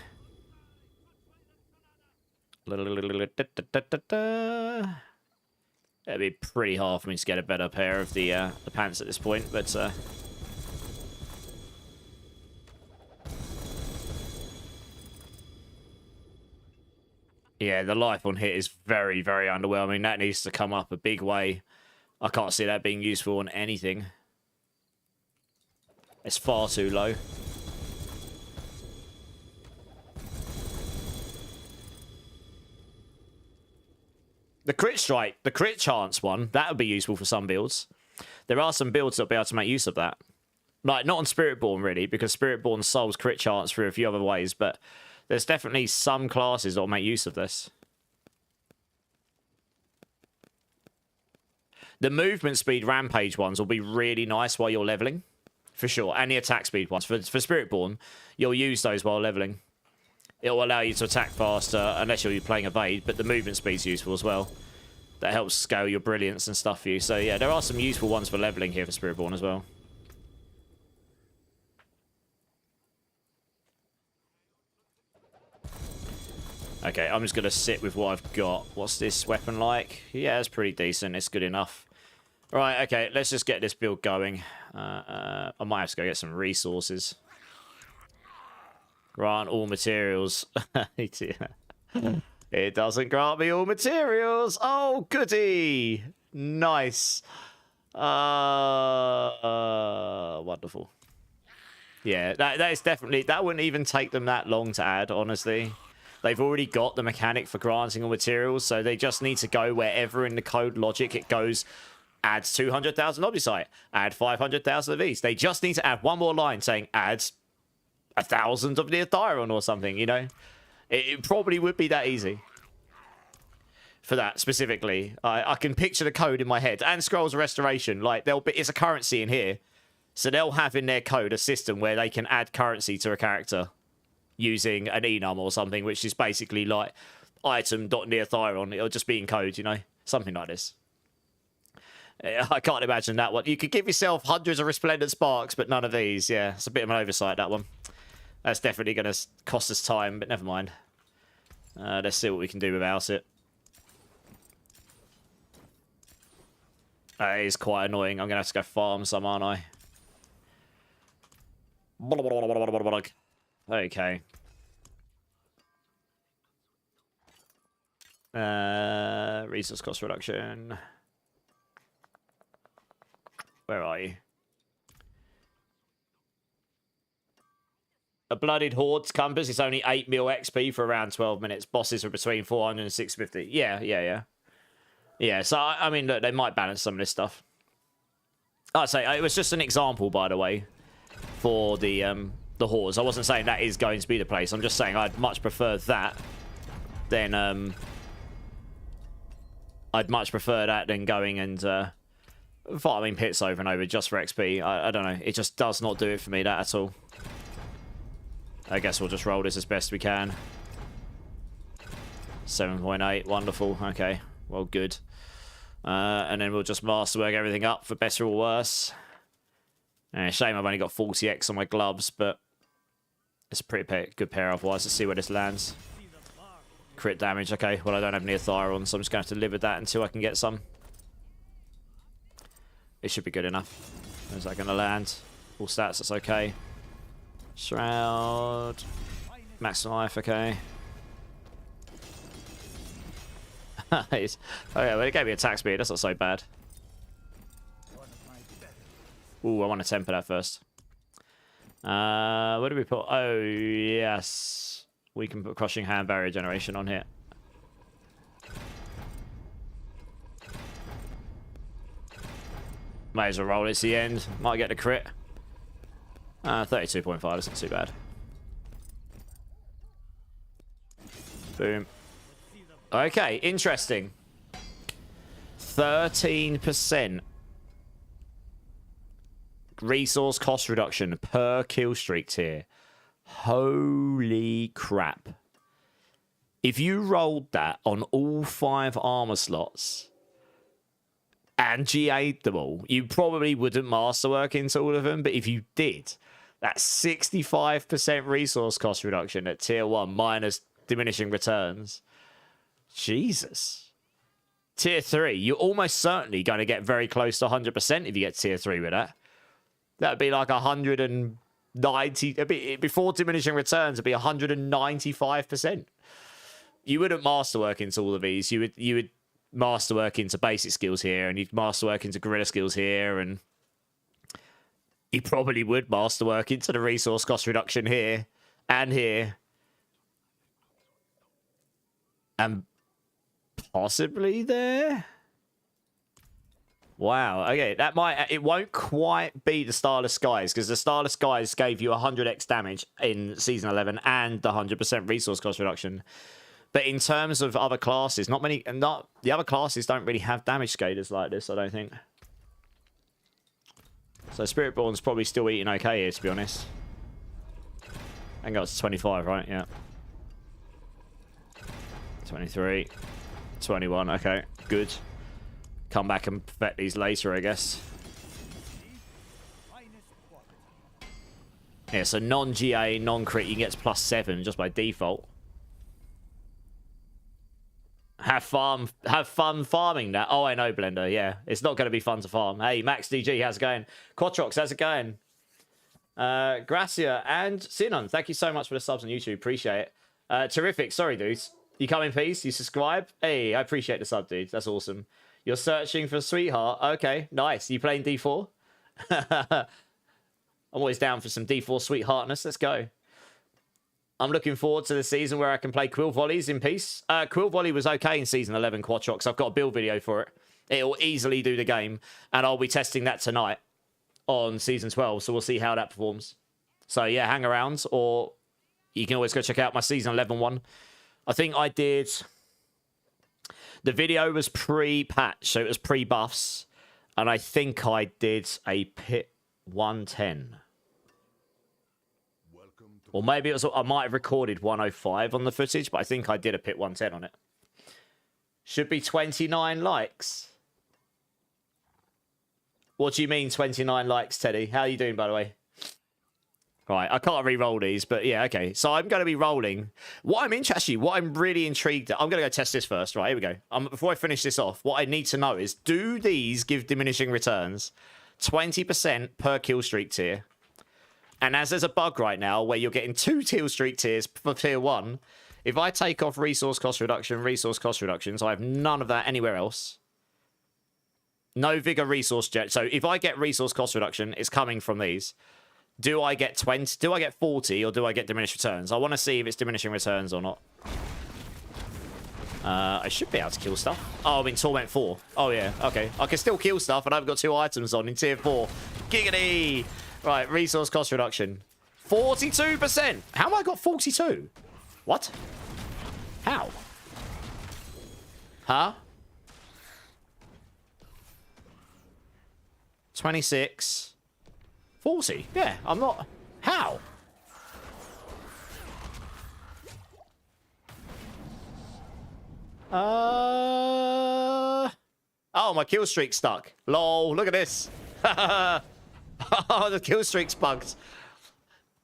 It'd be pretty hard for me to get a better pair of the pants at this point, but Yeah, the life on hit is very, very underwhelming. That needs to come up a big way. I can't see that being useful on anything. It's far too low. The crit strike, the crit chance one, that would be useful for some builds. There are some builds that'll be able to make use of that. Like, not on Spiritborn, really, because Spiritborn solves crit chance through a few other ways, but there's definitely some classes that'll make use of this. The movement speed rampage ones will be really nice while you're leveling, for sure. And the attack speed ones. For Spiritborn, you'll use those while leveling. It will allow you to attack faster, unless you're playing evade, but the movement speed's useful as well. That helps scale your brilliance and stuff for you. So yeah, there are some useful ones for leveling here for Spiritborn as well. Okay, I'm just going to sit with what I've got. What's this weapon like? Yeah, it's pretty decent. It's good enough. Right, okay, let's just get this build going. I might have to go get some resources. Grant all materials. It doesn't grant me all materials. Oh, goody. Nice. Wonderful. Yeah, that is definitely... That wouldn't even take them that long to add, honestly. They've already got the mechanic for granting all materials, so they just need to go wherever in the code logic it goes... Add 200,000 Obusite. Add 500,000 of these. They just need to add one more line saying add 1,000 of Neothyron or something, you know? It probably would be that easy. For that, specifically. I can picture the code in my head. And Scrolls of Restoration. Like, it's a currency in here. So they'll have in their code a system where they can add currency to a character using an enum or something, which is basically like item.neothyron. It'll just be in code, you know? Something like this. I can't imagine that one. You could give yourself hundreds of Resplendent Sparks, but none of these. Yeah, it's a bit of an oversight, that one. That's definitely going to cost us time, but never mind. Let's see what we can do without it. That is quite annoying. I'm going to have to go farm some, aren't I? Okay. Resource cost reduction. Where are you? A Blooded Horde's compass is only 8 mil XP for around 12 minutes. Bosses are between 400 and 650. Yeah. Yeah, so, I mean, look, they might balance some of this stuff. I'd say, it was just an example, by the way, for the Hordes. I wasn't saying that is going to be the place. I'm just saying I'd much prefer that than, I'd much prefer that than going and, farming pits over and over just for XP. I don't know. It just does not do it for me, that at all. I guess we'll just roll this as best we can. 7.8. Wonderful. Okay. Well, good. And then we'll just masterwork everything up for better or worse. Shame I've only got 40x on my gloves, but it's a pretty good pair otherwise. Let's see where this lands. Crit damage. Okay. Well, I don't have Neothyron, so I'm just going to have to live with that until I can get some. It should be good enough. Is that going to land? All stats, that's okay. Shroud. Max life, okay. Oh yeah, well, it gave me attack speed. That's not so bad. Ooh, I want to temper that first. Where do we put? Oh, yes. We can put Crushing Hand Barrier Generation on here. May as well roll. It's the end. Might get the crit. 32.5. That's not too bad. Boom. Okay, interesting. 13% resource cost reduction per kill streak tier. Holy crap. If you rolled that on all 5 armor slots and GA'd them all, you probably wouldn't masterwork into all of them, but if you did, that's 65% resource cost reduction at tier 1 minus diminishing returns. Jesus. Tier 3, you're almost certainly going to get very close to 100% if you get tier 3 with that. That'd be like 190, before diminishing returns, it'd be 195%. you wouldn't masterwork into all of these. You would masterwork into basic skills here, and you'd masterwork into guerrilla skills here, and you probably would masterwork into the resource cost reduction here and here, and possibly there. Wow. Okay, that might. It won't quite be the Starless Skies, because the Starless Skies gave you 100x damage in season 11 and the 100% resource cost reduction. But in terms of other classes, not the other classes don't really have damage scalers like this, I don't think. So Spiritborn's probably still eating okay here, to be honest. And got to 25, right? Yeah. 23. 21, okay. Good. Come back and perfect these later, I guess. Yeah, so non-GA, non-crit, you can get to +7 just by default. Have fun farming that. Oh, I know, Blender. Yeah, it's not going to be fun to farm. Hey, Max DG, how's it going? Quatrox, how's it going? Gracia and Sinon, thank you so much for the subs on YouTube. Appreciate it. Terrific. Sorry, dudes. You come in peace. You subscribe. Hey, I appreciate the sub, dude. That's awesome. You're searching for a sweetheart. Okay, nice. You playing D4? I'm always down for some D4 sweetheartness. Let's go. I'm looking forward to the season where I can play Quill Volleys in peace. Quill Volley was okay in Season 11, Quatrox. I've got a build video for it. It'll easily do the game. And I'll be testing that tonight on Season 12. So we'll see how that performs. So yeah, hang around. Or you can always go check out my Season 11 one. I think I did... The video was pre-patch, so it was pre-buffs. And I think I did a Pit 110. Or maybe it was, I might have recorded 105 on the footage, but I think I did a Pit 110 on it. Should be 29 likes. What do you mean 29 likes, Teddy? How are you doing, by the way? Right, I can't re-roll these, but yeah, okay. So I'm going to be rolling. What I'm really intrigued at, I'm going to go test this first. Right, here we go. Before I finish this off, what I need to know is, do these give diminishing returns? 20% per kill streak tier. And as there's a bug right now where you're getting 2 kill streak tiers for tier 1, if I take off resource cost reduction, so I have none of that anywhere else. No vigor resource jet. So if I get resource cost reduction, it's coming from these. Do I get 20? Do I get 40 or do I get diminished returns? I want to see if it's diminishing returns or not. I should be able to kill stuff. Oh, I'm in Torment 4. Oh, yeah. Okay. I can still kill stuff, and I've got 2 items on in tier 4. Giggity! Right, resource cost reduction. 42%! How have I got 42? What? How? Huh? 26. 40. Yeah, I'm not... How? Oh, my kill streak's stuck. Lol, look at this. Oh, the kill streak's bugged.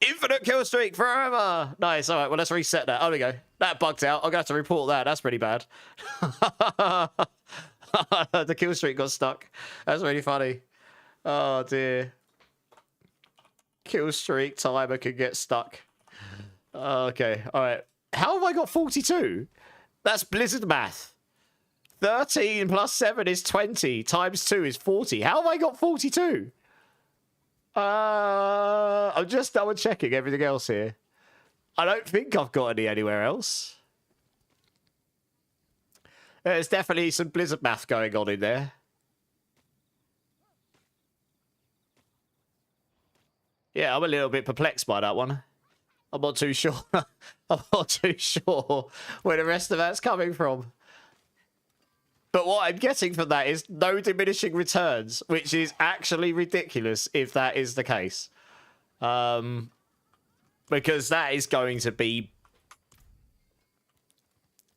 Infinite kill streak forever. Nice. All right, well, let's reset that. Oh, there we go. That bugged out. I'm going to have to report that. That's pretty bad. The kill streak got stuck. That's really funny. Oh, dear. Kill streak timer can get stuck. Okay, all right. How have I got 42? That's Blizzard math. 13 plus 7 is 20. Times 2 is 40. How have I got 42? I'm just double checking everything else here. I don't think I've got any anywhere else. There's definitely some Blizzard math going on in there. Yeah, I'm a little bit perplexed by that one. I'm not too sure. I'm not too sure where the rest of that's coming from. But what I'm getting from that is no diminishing returns, which is actually ridiculous if that is the case. Because that is going to be...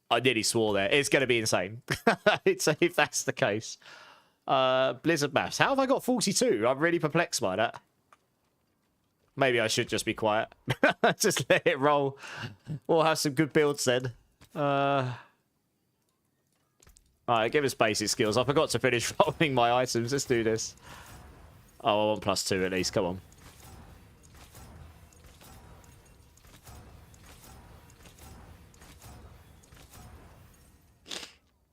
I nearly swore there. It's going to be insane. If that's the case. Blizzard maths. How have I got 42? I'm really perplexed by that. Maybe I should just be quiet. Just let it roll. We'll have some good builds then. Alright, give us basic skills. I forgot to finish rolling my items. Let's do this. Oh, I want +2 at least. Come on.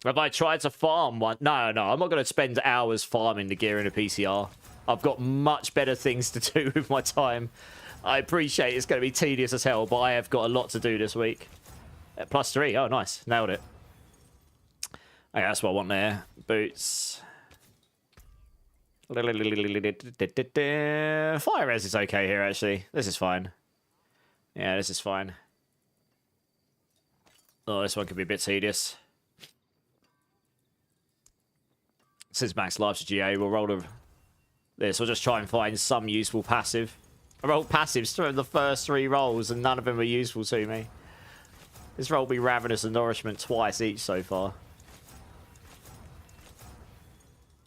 Have I tried to farm one? No, I'm not going to spend hours farming the gear in a PCR. I've got much better things to do with my time. I appreciate it's going to be tedious as hell, but I have got a lot to do this week. +3. Oh, nice. Nailed it. Okay, that's what I want there. Boots. Fire res is okay here, actually. This is fine. Yeah, this is fine. Oh, this one could be a bit tedious. Since max lives to GA, we'll roll this. We'll just try and find some useful passive. I rolled passives through the first 3 rolls, and none of them were useful to me. This roll will be Ravenous and Nourishment twice each so far.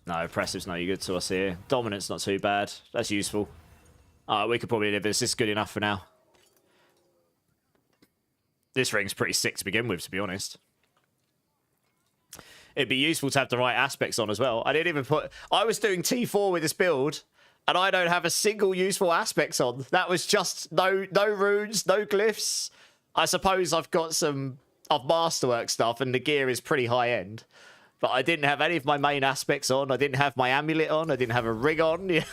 No, Oppressive's no good to us here. Dominant's not too bad. That's useful. We could probably live this. This is good enough for now. This ring's pretty sick to begin with, to be honest. It'd be useful to have the right aspects on as well. I didn't even put... I was doing T4 with this build, and I don't have a single useful aspects on. That was just no runes, no glyphs. I suppose I've got some of Masterwork stuff, and the gear is pretty high-end. But I didn't have any of my main aspects on. I didn't have my amulet on. I didn't have a ring on. Yeah,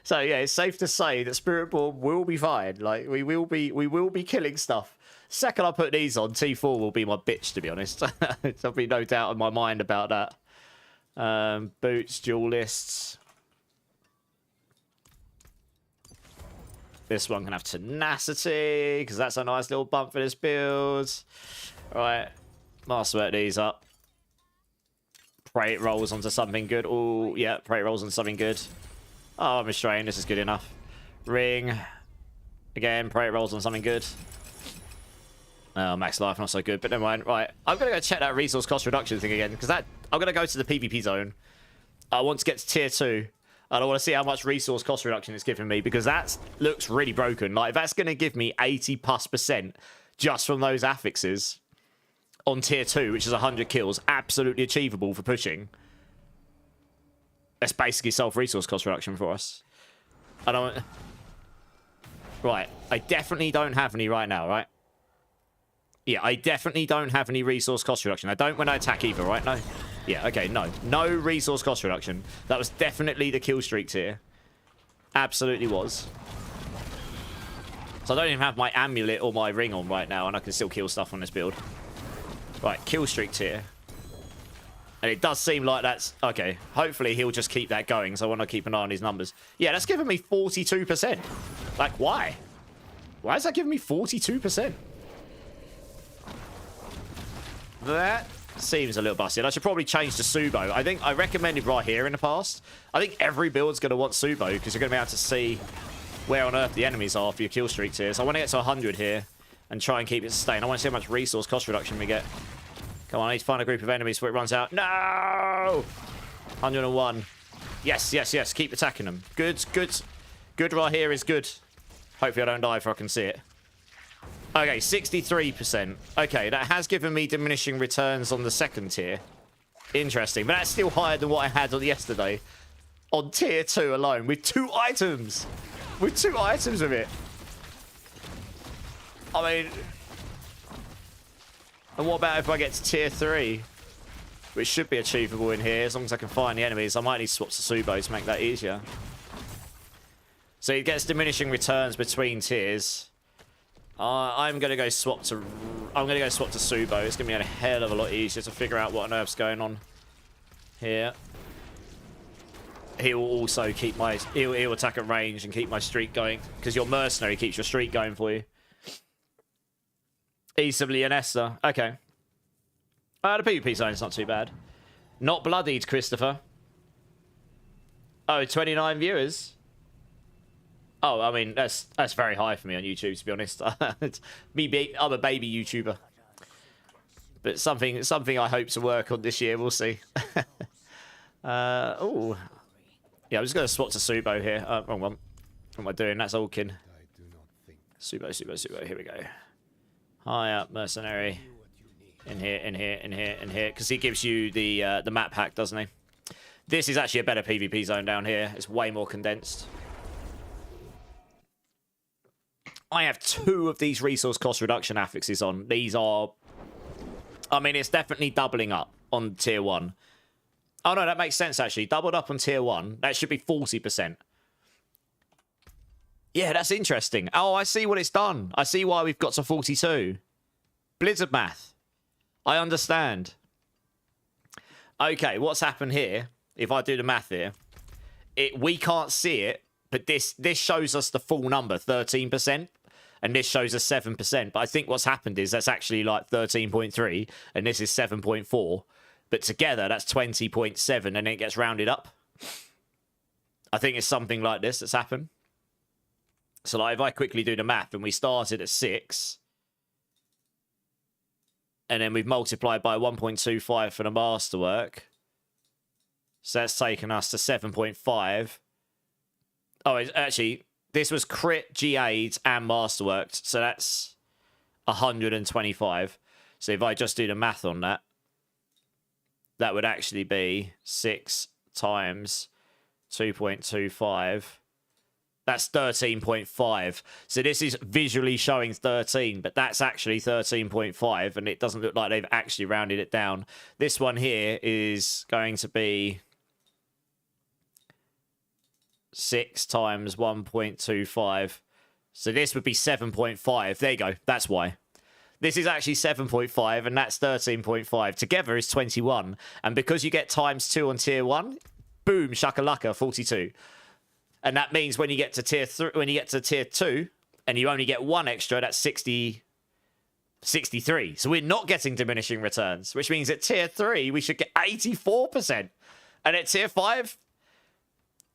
so yeah, it's safe to say that Spiritborn will be fine. Like we will be killing stuff. Second I put these on, T4 will be my bitch, to be honest. There'll be no doubt in my mind about that. Boots, duelists. This one can have tenacity, because that's a nice little bump for this build. Alright, Masterwork these up. Pray it rolls onto something good. Oh, yeah, pray it rolls onto something good. Oh, I'm restrained. This is good enough. Ring. Again, pray it rolls on something good. Oh, max life, not so good, but never mind. Right, I'm going to go check that resource cost reduction thing again, because I'm going to go to the PvP zone. I want to get to tier 2, and I want to see how much resource cost reduction it's giving me, because that looks really broken. Like, that's going to give me 80+% just from those affixes on tier 2, which is 100 kills, absolutely achievable for pushing. That's basically self-resource cost reduction for us. I don't... Right, I definitely don't have any right now, right? Yeah, I definitely don't have any resource cost reduction. I don't when I attack either, right? No. Yeah, okay, no. No resource cost reduction. That was definitely the kill streaks here. Absolutely was. So I don't even have my amulet or my ring on right now, and I can still kill stuff on this build. Right, kill streak tier. And it does seem like that's... Okay, hopefully he'll just keep that going, so I want to keep an eye on his numbers. Yeah, that's giving me 42%. Like, why? Why is that giving me 42%? That seems a little busted. I should probably change to Subo. I think I recommended right here in the past. I think every build's going to want Subo because you're going to be able to see where on earth the enemies are for your kill streaks here. So I want to get to 100 here and try and keep it sustained. I want to see how much resource cost reduction we get. Come on, I need to find a group of enemies before it runs out. No! 101. Yes, yes, yes. Keep attacking them. Good, good. Good right here is good. Hopefully I don't die before I can see it. Okay, 63%. Okay, that has given me diminishing returns on the second tier. Interesting, but that's still higher than what I had on yesterday. On tier 2 alone, with 2 items. With 2 items of it. I mean... And what about if I get to tier 3? Which should be achievable in here, as long as I can find the enemies. I might need to swap to Subo to make that easier. So it gets diminishing returns between tiers. I'm gonna go swap to Subo. It's gonna be a hell of a lot easier to figure out what on earth's going on here. He will also keep my he'll attack at range and keep my streak going because your mercenary keeps your streak going for you. Easily an Esther. Okay. The PvP zone's not too bad. Not bloodied, Christopher. Oh, 29 viewers. Oh, I mean, that's very high for me on YouTube, to be honest. I'm a baby YouTuber. But something I hope to work on this year, we'll see. Oh. Yeah, I'm just going to swap to Subo here. Wrong one. What am I doing? That's Alkin. Subo. Here we go. High up, mercenary. In here. Because he gives you the map hack, doesn't he? This is actually a better PvP zone down here. It's way more condensed. I have 2 of these resource cost reduction affixes on. These are... I mean, it's definitely doubling up. on tier 1. Oh, no, that makes sense, actually. Doubled up on tier 1. That should be 40%. Yeah, that's interesting. Oh, I see what it's done. I see why we've got to 42. Blizzard math. I understand. Okay, what's happened here, if I do the math here, we can't see it, but this shows us the full number, 13%, and this shows us 7%. But I think what's happened is that's actually like 13.3, and this is 7.4. But together, that's 20.7, and then it gets rounded up. I think it's something like this that's happened. So like, if I quickly do the math, and we started at 6, and then we've multiplied by 1.25 for the masterwork. So that's taken us to 7.5. Oh, actually, this was crit, G8, and masterworked. So that's 125. So if I just do the math on that, that would actually be 6 times 2.25. That's 13.5. So this is visually showing 13, but that's actually 13.5, and it doesn't look like they've actually rounded it down. This one here is going to be 6 times 1.25. So this would be 7.5. There you go. That's why. This is actually 7.5, and that's 13.5. Together is 21. And because you get times 2 on tier 1, boom, shakalaka, 42. And that means when you get to tier 2, and you only get 1 extra, that's 63. So we're not getting diminishing returns, which means at tier 3, we should get 84%. And at tier 5,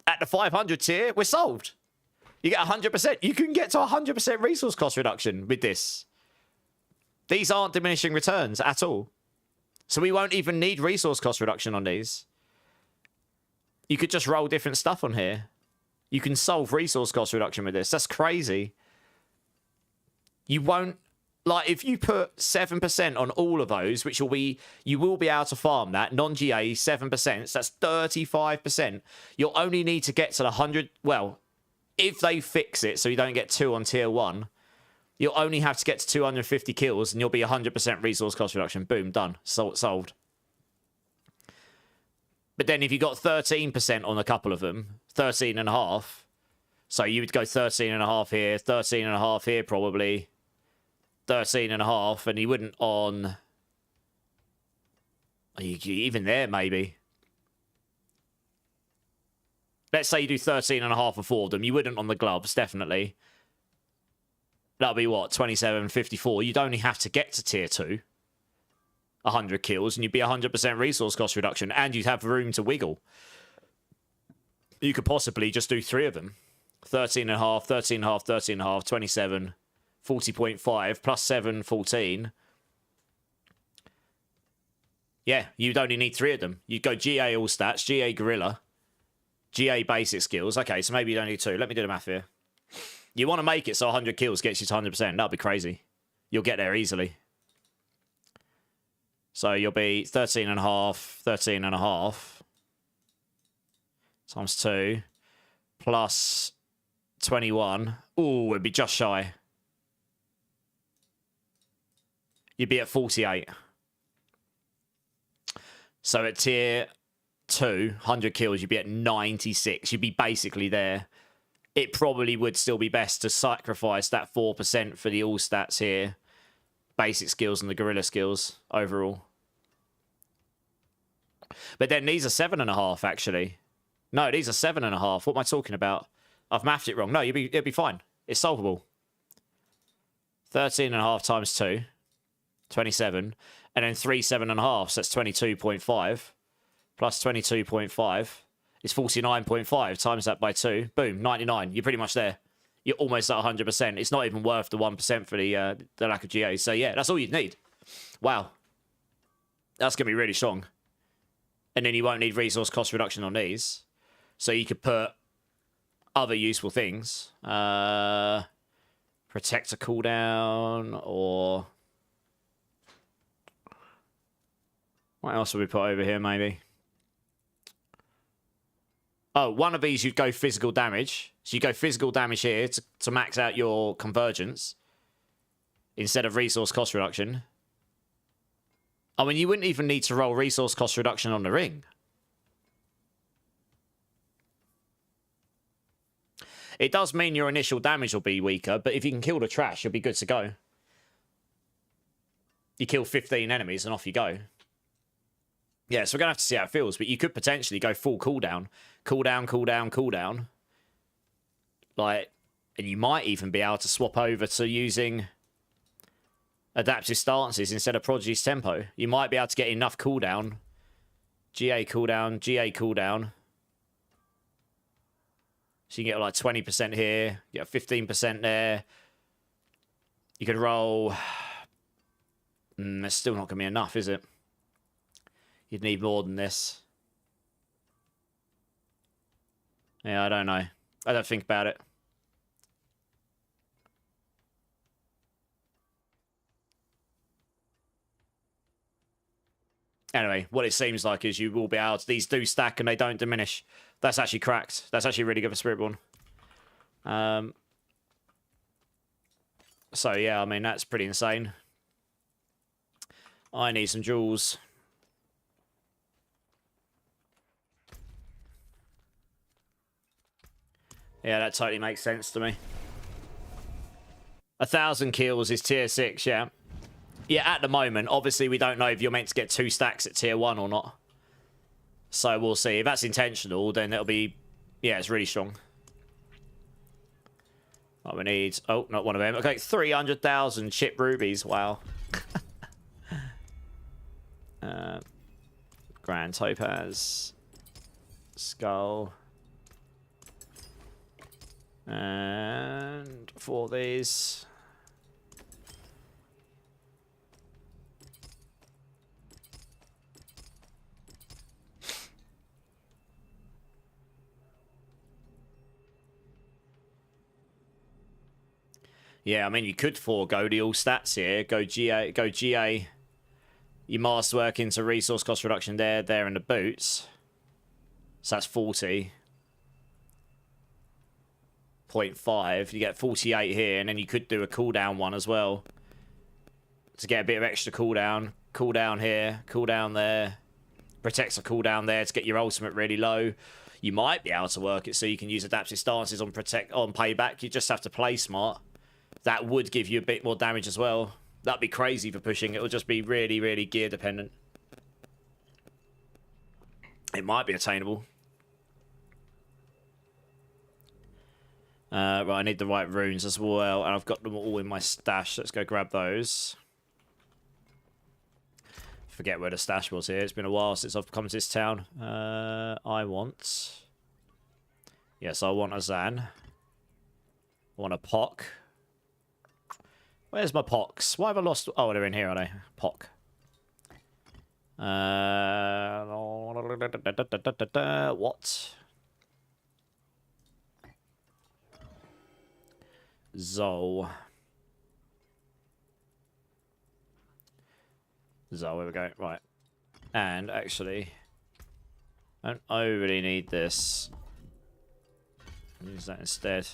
at the 500 tier, we're solved. You get 100%. You can get to 100% resource cost reduction with this. These aren't diminishing returns at all. So we won't even need resource cost reduction on these. You could just roll different stuff on here. You can solve resource cost reduction with this. That's crazy. You won't... Like, if you put 7% on all of those, which will be... You will be able to farm that. Non-GA, 7%. So that's 35%. You'll only need to get to the 100... Well, if they fix it so you don't get 2 on tier 1, you'll only have to get to 250 kills and you'll be 100% resource cost reduction. Boom, done. Solved. But then if you got 13% on a couple of them, 13.5, so you would go 13.5 here, 13.5 here probably, 13.5, and you wouldn't on... Even there, maybe. Let's say you do 13.5 for 4 of them. You wouldn't on the gloves, definitely. That'll be what? 27, 54. You'd only have to get to tier 2. 100 kills, and you'd be 100% resource cost reduction, and you'd have room to wiggle. You could possibly just do 3 of them. 13.5, 13.5, 13.5, 27, 40.5, plus 7, 14. Yeah, you'd only need 3 of them. You'd go GA all stats, GA gorilla, GA basic skills. Okay, so maybe you don't need 2. Let me do the math here. You want to make it so 100 kills gets you to 100%. That'd be crazy. You'll get there easily. So you'll be 13.5, 13.5 times 2 plus 21. Ooh, it'd be just shy. You'd be at 48. So at tier 2, 100 kills, you'd be at 96. You'd be basically there. It probably would still be best to sacrifice that 4% for the all stats here. Basic skills and the gorilla skills overall. But then these are 7.5 actually. No, these are 7.5. What am I talking about? I've mathed it wrong. No, it'll be fine. It's solvable. 13.5 times 2, 27, and then 3 7.5. So that's 22.5 plus 22.5 is 49.5. Times that by 2, boom, 99. You're pretty much there. You're almost at 100%. It's not even worth the 1% for the lack of GA. So yeah, that's all you'd need. Wow, that's gonna be really strong. And then you won't need resource cost reduction on these. So you could put other useful things. Protector cooldown, or... What else would we put over here, maybe? Oh, one of these you'd go physical damage. So you go physical damage here to max out your convergence. Instead of resource cost reduction. I mean, you wouldn't even need to roll resource cost reduction on the ring. It does mean your initial damage will be weaker, but if you can kill the trash, you'll be good to go. You kill 15 enemies and off you go. Yeah, so we're going to have to see how it feels, but you could potentially go full cooldown. Cooldown, cooldown, cooldown. Like, and you might even be able to swap over to using adaptive stances instead of Prodigy's tempo. You might be able to get enough cooldown. GA cooldown, GA cooldown. So you can get like 20% here, you get 15% there. You could roll... it's still not going to be enough, is it? You'd need more than this. Yeah, I don't know. I don't think about it. Anyway, what it seems like is you will be able to... These do stack and they don't diminish. That's actually cracked. That's actually really good for Spiritborn. So, yeah, I mean, that's pretty insane. I need some jewels. Yeah, that totally makes sense to me. 1,000 kills is tier 6, yeah. Yeah, at the moment, obviously we don't know if you're meant to get 2 stacks at tier 1 or not. So we'll see. If that's intentional, then it'll be... Yeah, it's really strong. What we need... Oh, not one of them. Okay, 300,000 chip rubies. Wow. Grand Topaz. Skull. And 4 of these. Yeah, I mean, you could forego the all stats here. Go GA. Your masterwork into resource cost reduction there, and the boots. So that's 40. 0.5. You get 48 here, and then you could do a cooldown one as well. To get a bit of extra cooldown. Cooldown here, cooldown there. Protects a cooldown there to get your ultimate really low. You might be able to work it so you can use adaptive stances on payback. You just have to play smart. That would give you a bit more damage as well. That'd be crazy for pushing. It would just be really, really gear dependent. It might be attainable. Right, I need the right runes as well, and I've got them all in my stash. Let's go grab those. Forget where the stash was here. It's been a while since I've come to this town. I want... Yes, I want a Zan. I want a Pock. Where's my Pocks? Why have I lost... Oh, they're in here, are they? Pock. What? Zol. Zol, here we go. Right. And actually, I don't overly need this. Use that instead.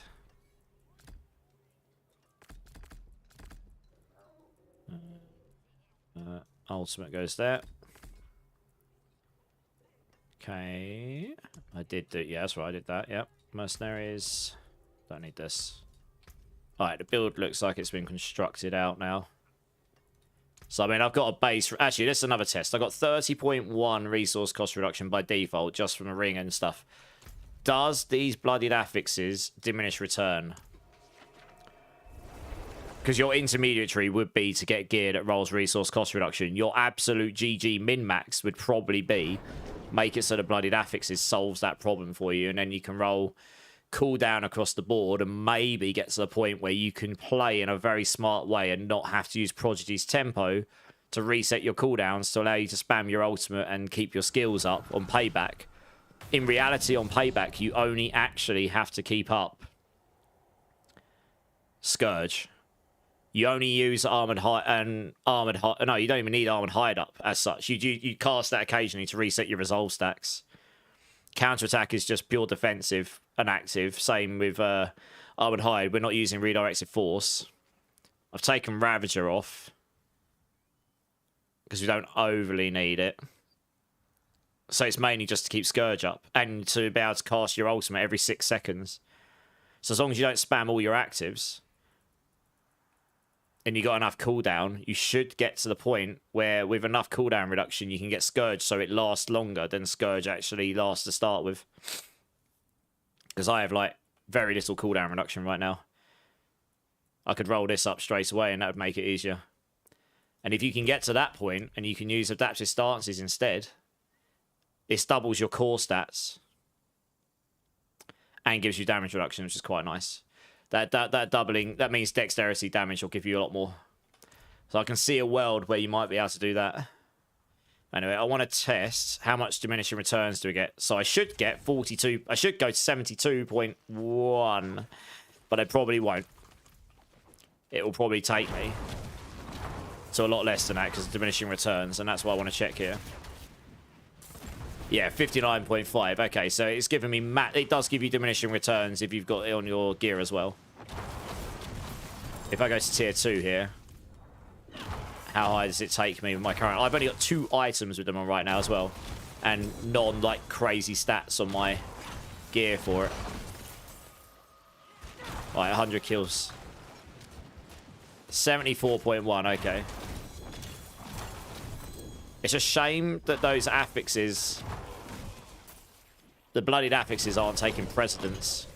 Ultimate goes there. Okay. I did do... Yeah, that's right. I did that. Yep. Mercenaries. Don't need this. Alright, the build looks like it's been constructed out now. So, I mean, I've got a base... Actually, this is another test. I got 30.1 resource cost reduction by default, just from a ring and stuff. Does these bloodied affixes diminish return? Because your intermediary would be to get gear that rolls resource cost reduction. Your absolute GG min-max would probably be make it so the bloodied affixes solves that problem for you, and then you can roll cooldown across the board and maybe get to the point where you can play in a very smart way and not have to use Prodigy's tempo to reset your cooldowns to allow you to spam your ultimate and keep your skills up on payback. In reality, on payback, you only actually have to keep up Scourge. You only use armored hide and armored hide. No, you don't even need armored hide up as such. You cast that occasionally to reset your resolve stacks. Counterattack is just pure defensive and active. Same with armored hide. We're not using redirected force. I've taken Ravager off because we don't overly need it. So it's mainly just to keep Scourge up and to be able to cast your ultimate every 6 seconds. So as long as you don't spam all your actives and you got enough cooldown, you should get to the point where with enough cooldown reduction, you can get Scourge so it lasts longer than Scourge actually lasts to start with. Because I have like very little cooldown reduction right now. I could roll this up straight away and that would make it easier. And if you can get to that point and you can use adaptive stances instead, this doubles your core stats and gives you damage reduction, which is quite nice. That doubling, that means dexterity damage will give you a lot more. So I can see a world where you might be able to do that. Anyway, I want to test how much diminishing returns do we get. So I should get 42. I should go to 72.1, but I probably won't. It will probably take me to a lot less than that because of diminishing returns, and that's what I want to check here. Yeah, 59.5. Okay, so it's giving me it does give you diminishing returns if you've got it on your gear as well. If I go to tier 2 here, how high does it take me with my current? I've only got 2 items with them on right now as well, and like crazy stats on my gear for it. Right, 100 kills. 74.1. Okay. It's a shame that those affixes, the bloodied affixes, aren't taking precedence.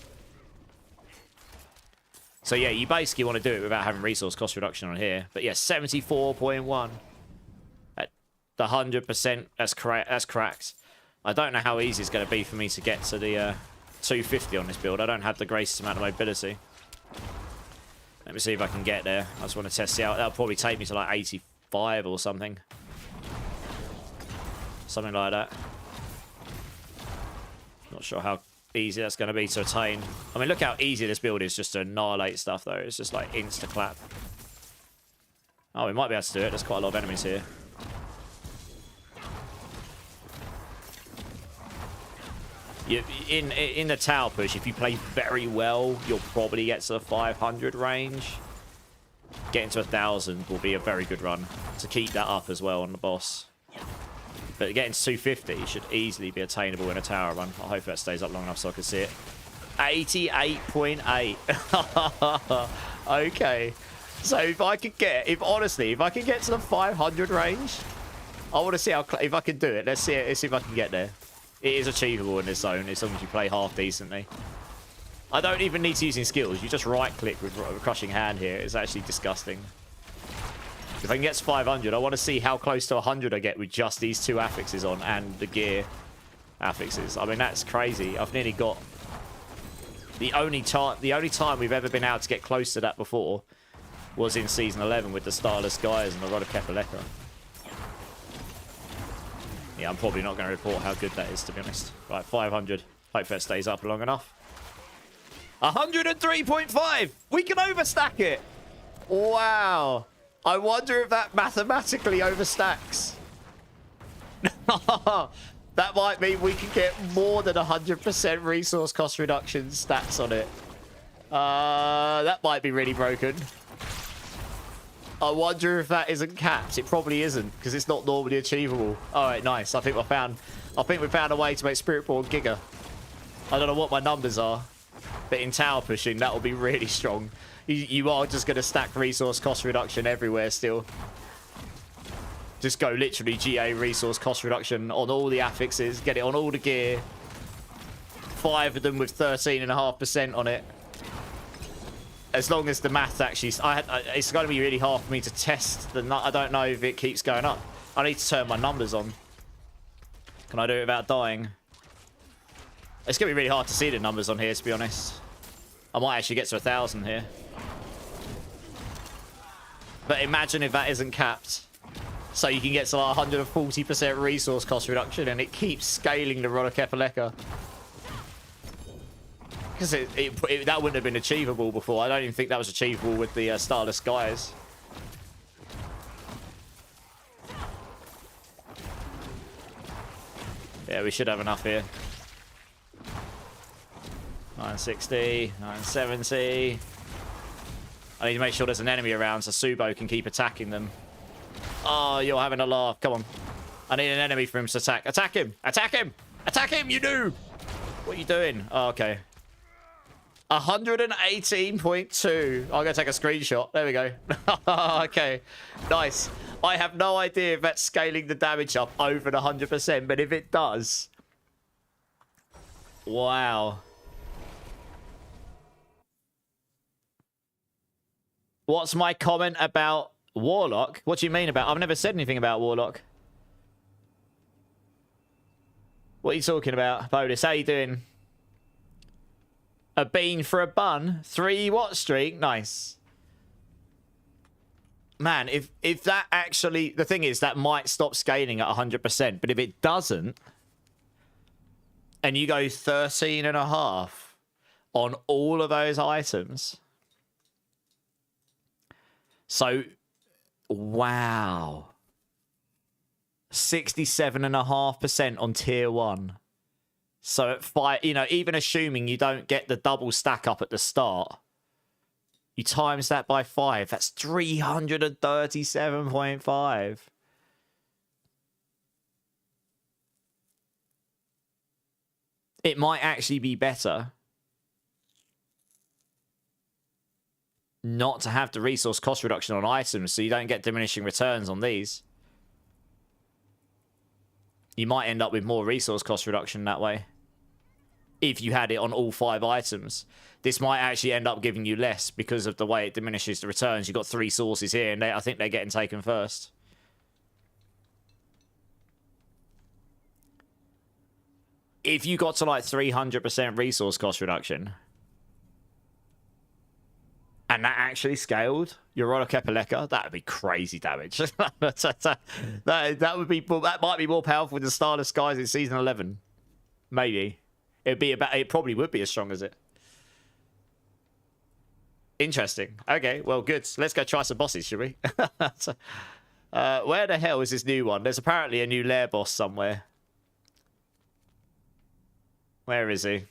So yeah, you basically want to do it without having resource cost reduction on here. But yeah, 74.1. At the 100%, that's correct. That's cracked. I don't know how easy it's going to be for me to get to the 250 on this build. I don't have the greatest amount of mobility. Let me see if I can get there. I just want to test it out. That'll probably take me to like 85 or something. Something like that. Not sure how easy that's going to be to attain. I mean, look how easy this build is just to annihilate stuff, though. It's just like insta-clap. Oh, we might be able to do it. There's quite a lot of enemies here. In the tower push, if you play very well, you'll probably get to the 500 range. Getting to 1,000 will be a very good run to keep that up as well on the boss. But getting to 250 should easily be attainable in a tower run. I hope that stays up long enough so I can see it. 88.8. Okay. So if I could get, honestly, if I can get to the 500 range, I want to see if I can do it. Let's see it. Let's see if I can get there. It is achievable in this zone as long as you play half decently. I don't even need to use any skills. You just right click with Crushing Hand here. It's actually disgusting. If I can get to 500, I want to see how close to 100 I get with just these 2 affixes on and the gear affixes. I mean, that's crazy. I've nearly got the only time we've ever been able to get close to that before was in season 11 with the Starless Guys and the Rod of Kepaleka. Yeah, I'm probably not going to report how good that is, to be honest. Right, 500. Hope that stays up long enough. 103.5! We can overstack it! Wow! I wonder if that mathematically overstacks. That might mean we can get more than 100% resource cost reduction stats on it. That might be really broken. I wonder if that isn't capped. It probably isn't, because it's not normally achievable. Alright, nice. I think we found a way to make Spiritborn Giga. I don't know what my numbers are, but in tower pushing, that will be really strong. You are just going to stack resource cost reduction everywhere still. Just go literally GA resource cost reduction on all the affixes. Get it on all the gear. 5 of them with 13.5% on it. As long as the math actually... it's going to be really hard for me to test the... I don't know if it keeps going up. I need to turn my numbers on. Can I do it without dying? It's going to be really hard to see the numbers on here, to be honest. I might actually get to 1,000 here. But imagine if that isn't capped. So you can get to like 140% resource cost reduction and it keeps scaling the Rod of Kepaleka. Because that wouldn't have been achievable before. I don't even think that was achievable with the Starless Guys. Yeah, we should have enough here. 960, 970. I need to make sure there's an enemy around so Subo can keep attacking them. Oh, you're having a laugh. Come on. I need an enemy for him to attack. Attack him. Attack him. Attack him, you noob. What are you doing? Oh, okay. 118.2. I'm going to take a screenshot. There we go. Okay. Nice. I have no idea if that's scaling the damage up over the 100%, but if it does... Wow. What's my comment about Warlock? What do you mean about... I've never said anything about Warlock. What are you talking about, Bodis? How you doing? A bean for a bun? 3 what streak? Nice. Man, if that actually... The thing is, that might stop scaling at 100%. But if it doesn't, and you go 13.5 on all of those items... So, wow. 67.5% on tier 1. So at 5, you know, even assuming you don't get the double stack up at the start, you times that by 5, that's 337.5. It might actually be better not to have the resource cost reduction on items, so you don't get diminishing returns on these. You might end up with more resource cost reduction that way. If you had it on all 5 items. This might actually end up giving you less because of the way it diminishes the returns. You've got 3 sources here, and I think they're getting taken first. If you got to like 300% resource cost reduction... and that actually scaled your Rollo Kepaleka, that would be crazy damage. that might be more powerful than Starless Skies in season 11. Maybe. It probably would be as strong as it. Interesting. Okay, well, good. Let's go try some bosses, shall we? Where the hell is this new one? There's apparently a new lair boss somewhere. Where is he?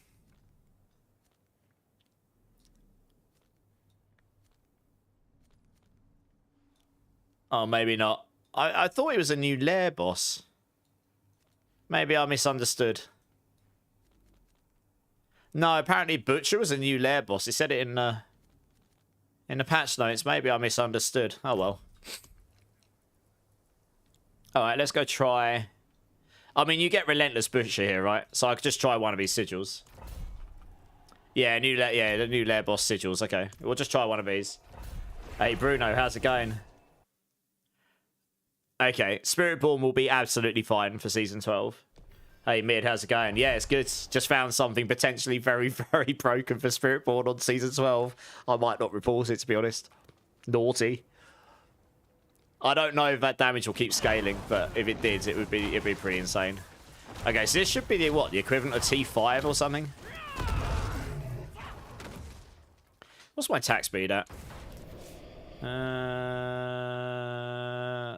Oh, maybe not. I thought he was a new lair boss. Maybe I misunderstood. No, apparently Butcher was a new lair boss. He said it in the patch notes. Maybe I misunderstood. Oh, well. Alright, let's go try... I mean, you get Relentless Butcher here, right? So I could just try one of these sigils. Yeah, the new lair boss sigils. Okay, we'll just try one of these. Hey, Bruno, how's it going? Okay, Spiritborn will be absolutely fine for Season 12. Hey, Mid, how's it going? Yeah, it's good. Just found something potentially very, very broken for Spiritborn on Season 12. I might not report it, to be honest. Naughty. I don't know if that damage will keep scaling, but if it did, it'd be pretty insane. Okay, so this should be the equivalent of T5 or something. What's my attack speed at?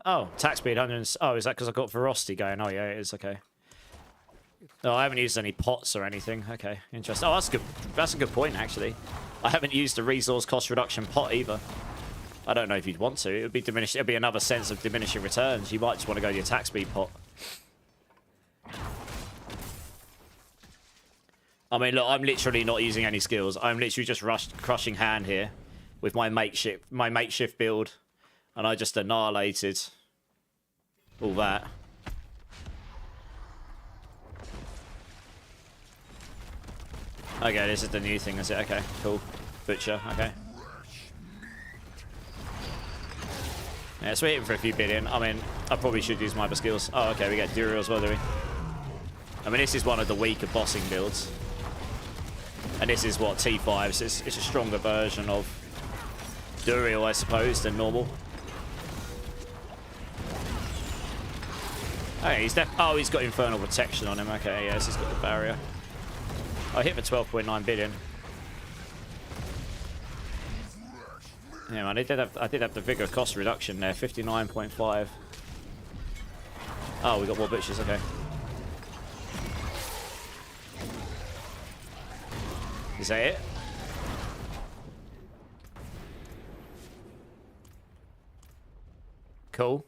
Oh, attack speed 100. Oh, is that because I've got Ferocity going? Oh, yeah, it is. Okay. Oh, I haven't used any pots or anything. Okay, interesting. Oh, that's good. That's a good point, actually. I haven't used a resource cost reduction pot either. I don't know if you'd want to. It would be diminished. It would be another sense of diminishing returns. You might just want to go the attack speed pot. I mean, look, I'm literally not using any skills. I'm literally just crushing hand here with my makeshift build, and I just annihilated all that. Okay, this is the new thing, is it? Okay, cool. Butcher, okay. Yeah, so we're hitting for a few billion. I mean, I probably should use my other skills. Oh, okay, we get Duriel as well, do we? I mean, this is one of the weaker bossing builds. And this is what, T5, so it's a stronger version of Duriel, I suppose, than normal. Okay, he's he's got Infernal Protection on him. Okay, yes, he's got the barrier. I hit for 12.9 billion. Yeah, man, I did have the Vigor cost reduction there, 59.5. Oh, we got more butchers, okay. Is that it? Cool.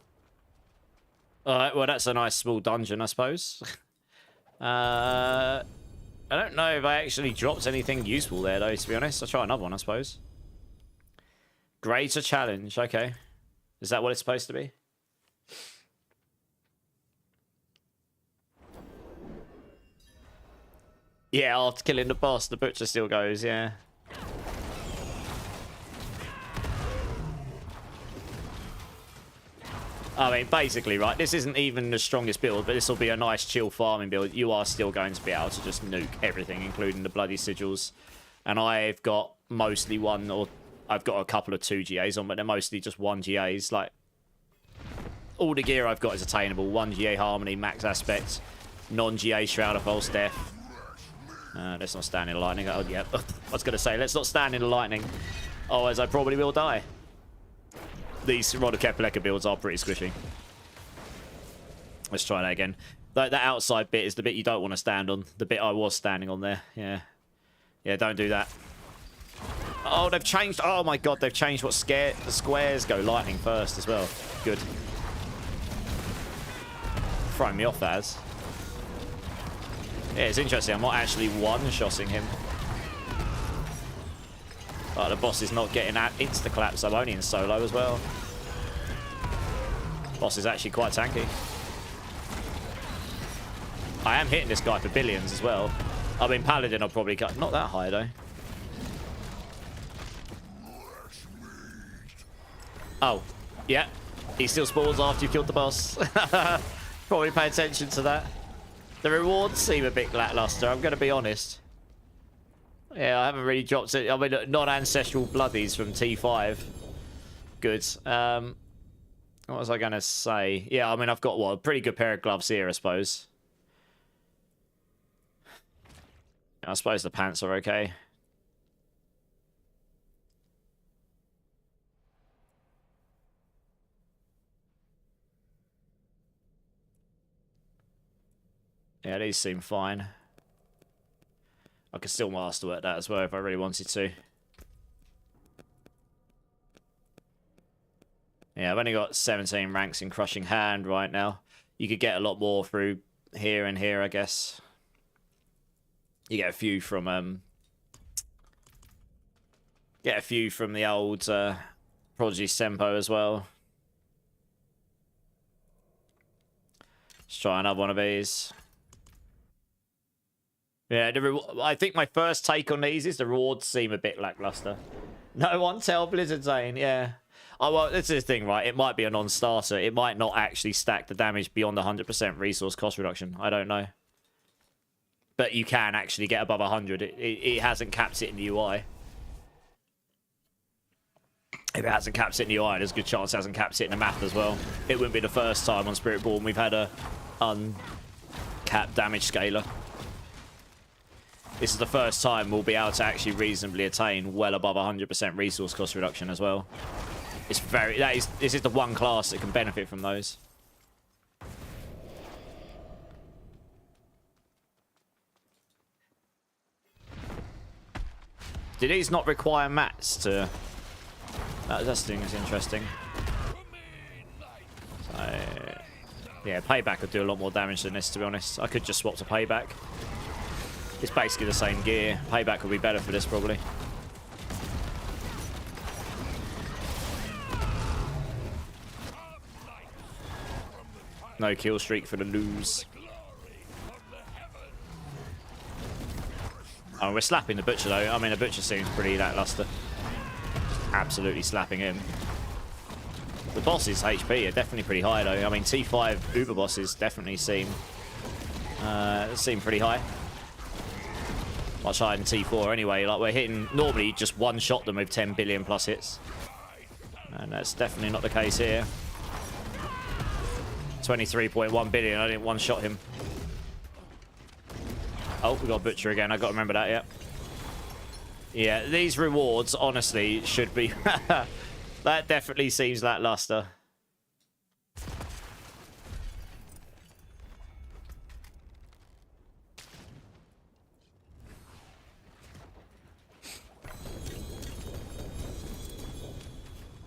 Alright, well, that's a nice small dungeon, I suppose. I don't know if I actually dropped anything useful there, though, to be honest. I'll try another one, I suppose. Greater challenge, okay. Is that what it's supposed to be? Yeah, after killing the boss, the butcher still goes, yeah. I mean, basically, right, this isn't even the strongest build, but this will be a nice chill farming build. You are still going to be able to just nuke everything, including the bloody sigils. And I've got mostly one, or I've got a couple of 2 GAs on, but they're mostly just 1 GAs. Like, all the gear I've got is attainable. 1 GA Harmony, max aspect, non-GA Shroud of False Death. Let's not stand in the lightning. Oh, yeah, I was going to say, let's not stand in the lightning. Otherwise, I probably will die. These Rod of Kepaleka builds are pretty squishy. Let's try that again. That outside bit is the bit you don't want to stand on. The bit I was standing on there. Yeah. Yeah, don't do that. Oh, they've changed. Oh, my God. They've changed what the squares go lightning first as well. Good. Throwing me off, that is. Yeah, it's interesting. I'm not actually one-shotting him. But the boss is not getting that insta-clap, so I'm only in solo as well. Boss is actually quite tanky. I am hitting this guy for billions as well. I mean, Paladin I'll probably cut. Not that high, though. Oh, yeah. He still spawns after you've killed the boss. Probably pay attention to that. The rewards seem a bit lackluster, I'm going to be honest. Yeah, I haven't really dropped it. I mean, non-ancestral bloodies from T5. Good. What was I going to say? Yeah, I mean, I've got, what, a pretty good pair of gloves here, I suppose. I suppose the pants are okay. Yeah, these seem fine. I could still masterwork that as well if I really wanted to. Yeah, I've only got 17 ranks in Crushing Hand right now. You could get a lot more through here and here, I guess. You get a few from the old Prodigy Sempo as well. Let's try another one of these. Yeah, I think my first take on these is the rewards seem a bit lackluster. No one tell Blizzard Zane, yeah. Oh, well, this is the thing, right? It might be a non-starter. It might not actually stack the damage beyond 100% resource cost reduction. I don't know. But you can actually get above 100. It hasn't capped it in the UI. If it hasn't capped it in the UI, there's a good chance it hasn't capped it in the map as well. It wouldn't be the first time on Spiritborn we've had a uncapped damage scaler. This is the first time we'll be able to actually reasonably attain well above 100% resource cost reduction as well. It's this is the one class that can benefit from those. Do these not require mats to... Ttesting is interesting. So, yeah, payback would do a lot more damage than this, to be honest. I could just swap to payback. It's basically the same gear. Payback would be better for this, probably. No kill streak for the lose. Oh, we're slapping the butcher, though. I mean, the butcher seems pretty lackluster. Absolutely slapping him. The boss's HP are definitely pretty high, though. I mean, T5 Uber bosses definitely seem pretty high. Much higher than T4 anyway. Like, we're hitting... Normally, just one-shot them with 10 billion plus hits. And that's definitely not the case here. 23.1 billion. I didn't one-shot him. Oh, we got a butcher again. I got to remember that, yeah. Yeah, these rewards, honestly, should be... That definitely seems lackluster.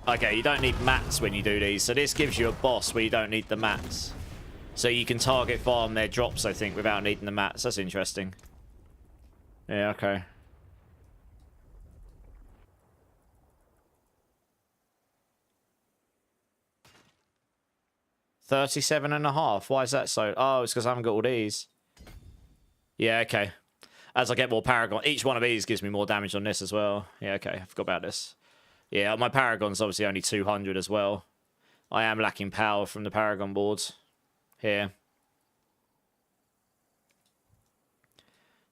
Okay, you don't need mats when you do these, so this gives you a boss where you don't need the mats. So you can target farm their drops, I think, without needing the mats. That's interesting. Yeah, okay. $37.5. Why is that so? Oh, it's because I haven't got all these. Yeah, okay. As I get more Paragon, each one of these gives me more damage on this as well. Yeah, okay. I forgot about this. Yeah, my Paragon's obviously only 200 as well. I am lacking power from the Paragon boards here.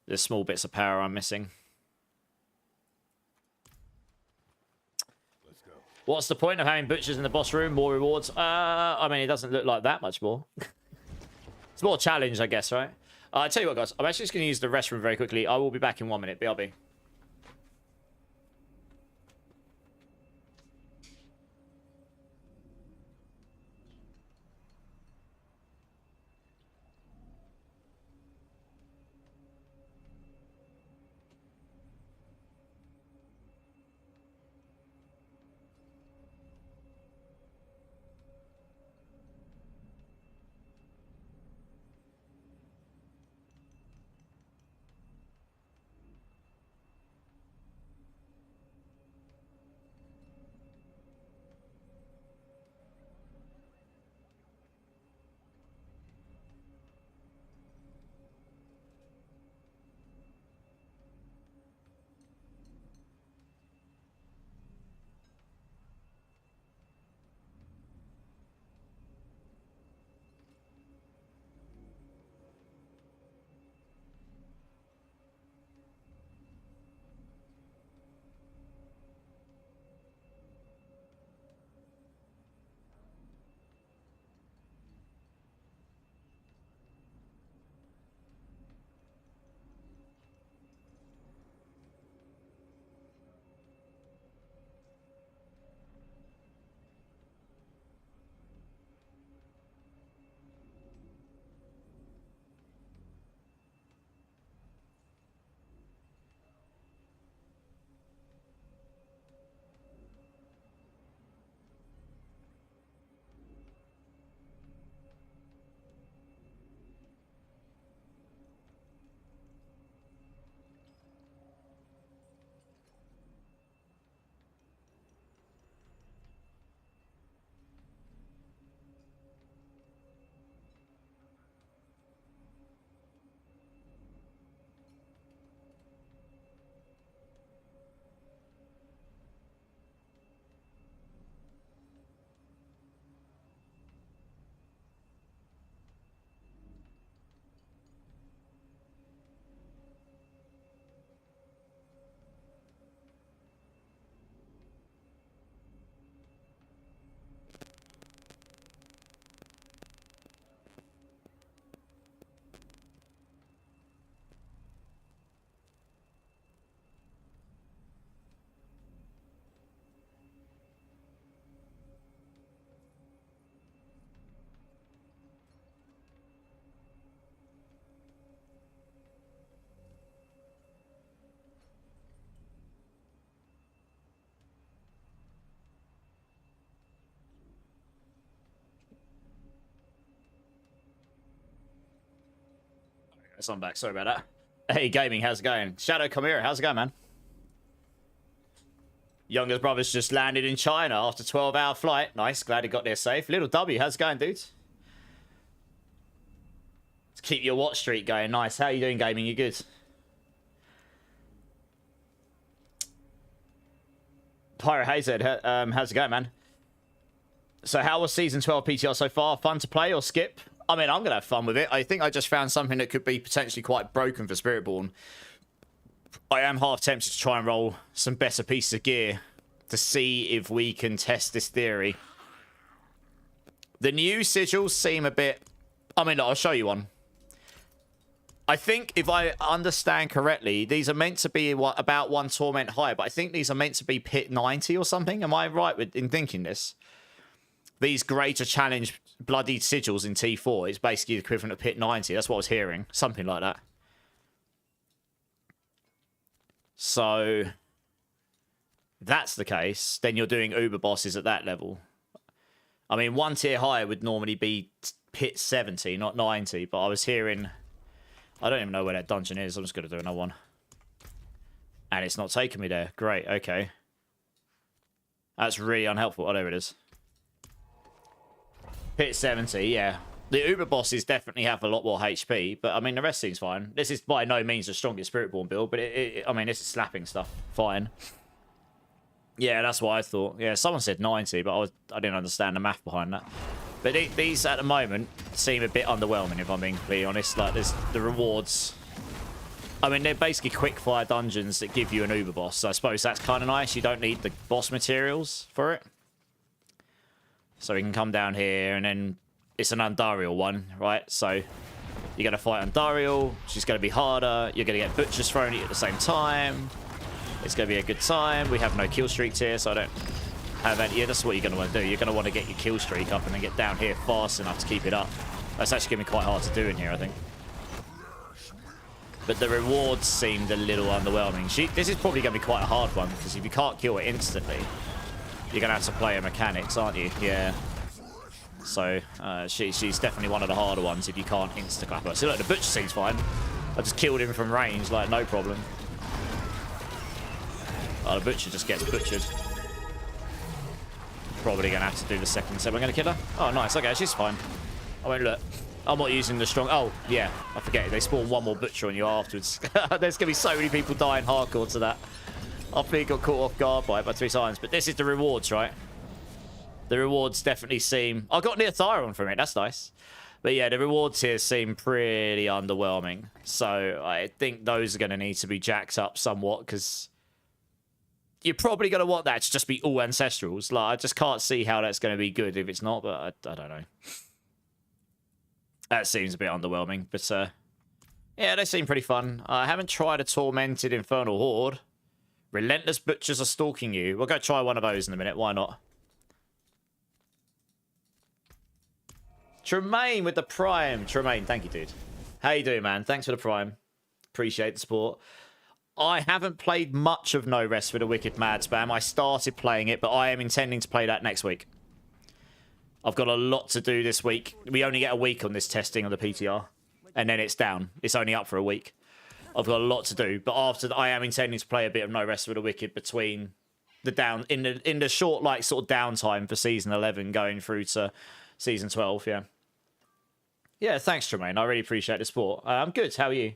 There's small bits of power I'm missing. Let's go. What's the point of having butchers in the boss room? More rewards? I mean, it doesn't look like that much more. It's more challenge, I guess, right? I tell you what, guys. I'm actually just going to use the restroom very quickly. I will be back in 1 minute. BRB. Guess I'm back. Sorry about that. Hey, gaming, how's it going? Shadow Chimera, how's it going, man? Youngest brother's just landed in China after 12-hour flight. Nice, glad he got there safe. Little W, how's it going, dudes? Let's keep your watch streak going. Nice. How you doing, gaming? You good? Pyro Hazard, how's it going, man? So how was Season 12 PTR so far? Fun to play or skip? I mean, I'm going to have fun with it. I think I just found something that could be potentially quite broken for Spiritborn. I am half tempted to try and roll some better pieces of gear to see if we can test this theory. The new sigils seem a bit... I mean, look, I'll show you one. I think, if I understand correctly, these are meant to be about 1 torment high, but I think these are meant to be pit 90 or something. Am I right in thinking this? These greater challenge bloody sigils in T4 is basically the equivalent of pit 90. That's what I was hearing. Something like that. So, if that's the case, then you're doing Uber bosses at that level. I mean, one tier higher would normally be pit 70, not 90. But I was hearing... I don't even know where that dungeon is. I'm just going to do another one. And it's not taking me there. Great, okay. That's really unhelpful. Oh, there it is. Pit 70, yeah. The Uber bosses definitely have a lot more HP, but I mean, the rest seems fine. This is by no means the strongest Spiritborn build, but I mean, this is slapping stuff. Fine. Yeah, that's what I thought. Yeah, someone said 90, but I didn't understand the math behind that. But these, at the moment, seem a bit underwhelming, if I'm being completely honest. Like, there's the rewards... I mean, they're basically quick-fire dungeons that give you an Uber boss, so I suppose that's kind of nice. You don't need the boss materials for it. So we can come down here, and then it's an Undarial one, right? So you're going to fight Undarial. She's going to be harder. You're going to get butchers thrown at you at the same time. It's going to be a good time. We have no kill streaks here, so I don't have any... Yeah, that's what you're going to want to do. You're going to want to get your kill streak up and then get down here fast enough to keep it up. That's actually going to be quite hard to do in here, I think. But the rewards seemed a little underwhelming. This is probably going to be quite a hard one, because if you can't kill it instantly, you're going to have to play her mechanics, aren't you? Yeah. So, she's definitely one of the harder ones if you can't insta-clap her. So look, the butcher seems fine. I just killed him from range, like, no problem. Oh, the butcher just gets butchered. Probably going to have to do the second. So we're going to kill her? Oh, nice. Okay, she's fine. I mean, look. I'm not using the strong... Oh, yeah. I forget. They spawn one more butcher on you afterwards. There's going to be so many people dying hardcore to that. I think I got caught off guard by it by 3 times. But this is the rewards, right? The rewards definitely seem... I got near Thyron from it. That's nice. But yeah, the rewards here seem pretty underwhelming. So I think those are going to need to be jacked up somewhat, because you're probably going to want that to just be all ancestrals. Like, I just can't see how that's going to be good if it's not, but I don't know. That seems a bit underwhelming, but yeah, they seem pretty fun. I haven't tried a Tormented Infernal Horde. Relentless Butchers are stalking you. We'll go try one of those in a minute. Why not? Tremaine with the Prime. Tremaine, thank you, dude. How you doing, man? Thanks for the Prime. Appreciate the support. I haven't played much of No Rest for the Wicked Mad Spam. I started playing it, but I am intending to play that next week. I've got a lot to do this week. We only get a week on this testing of the PTR, and then it's down. It's only up for a week. I've got a lot to do, but after that, I am intending to play a bit of No Rest for the Wicked between the in the short, like, sort of downtime for season 11 going through to season 12. Yeah. Yeah. Thanks, Tremaine. I really appreciate the support. I'm good. How are you?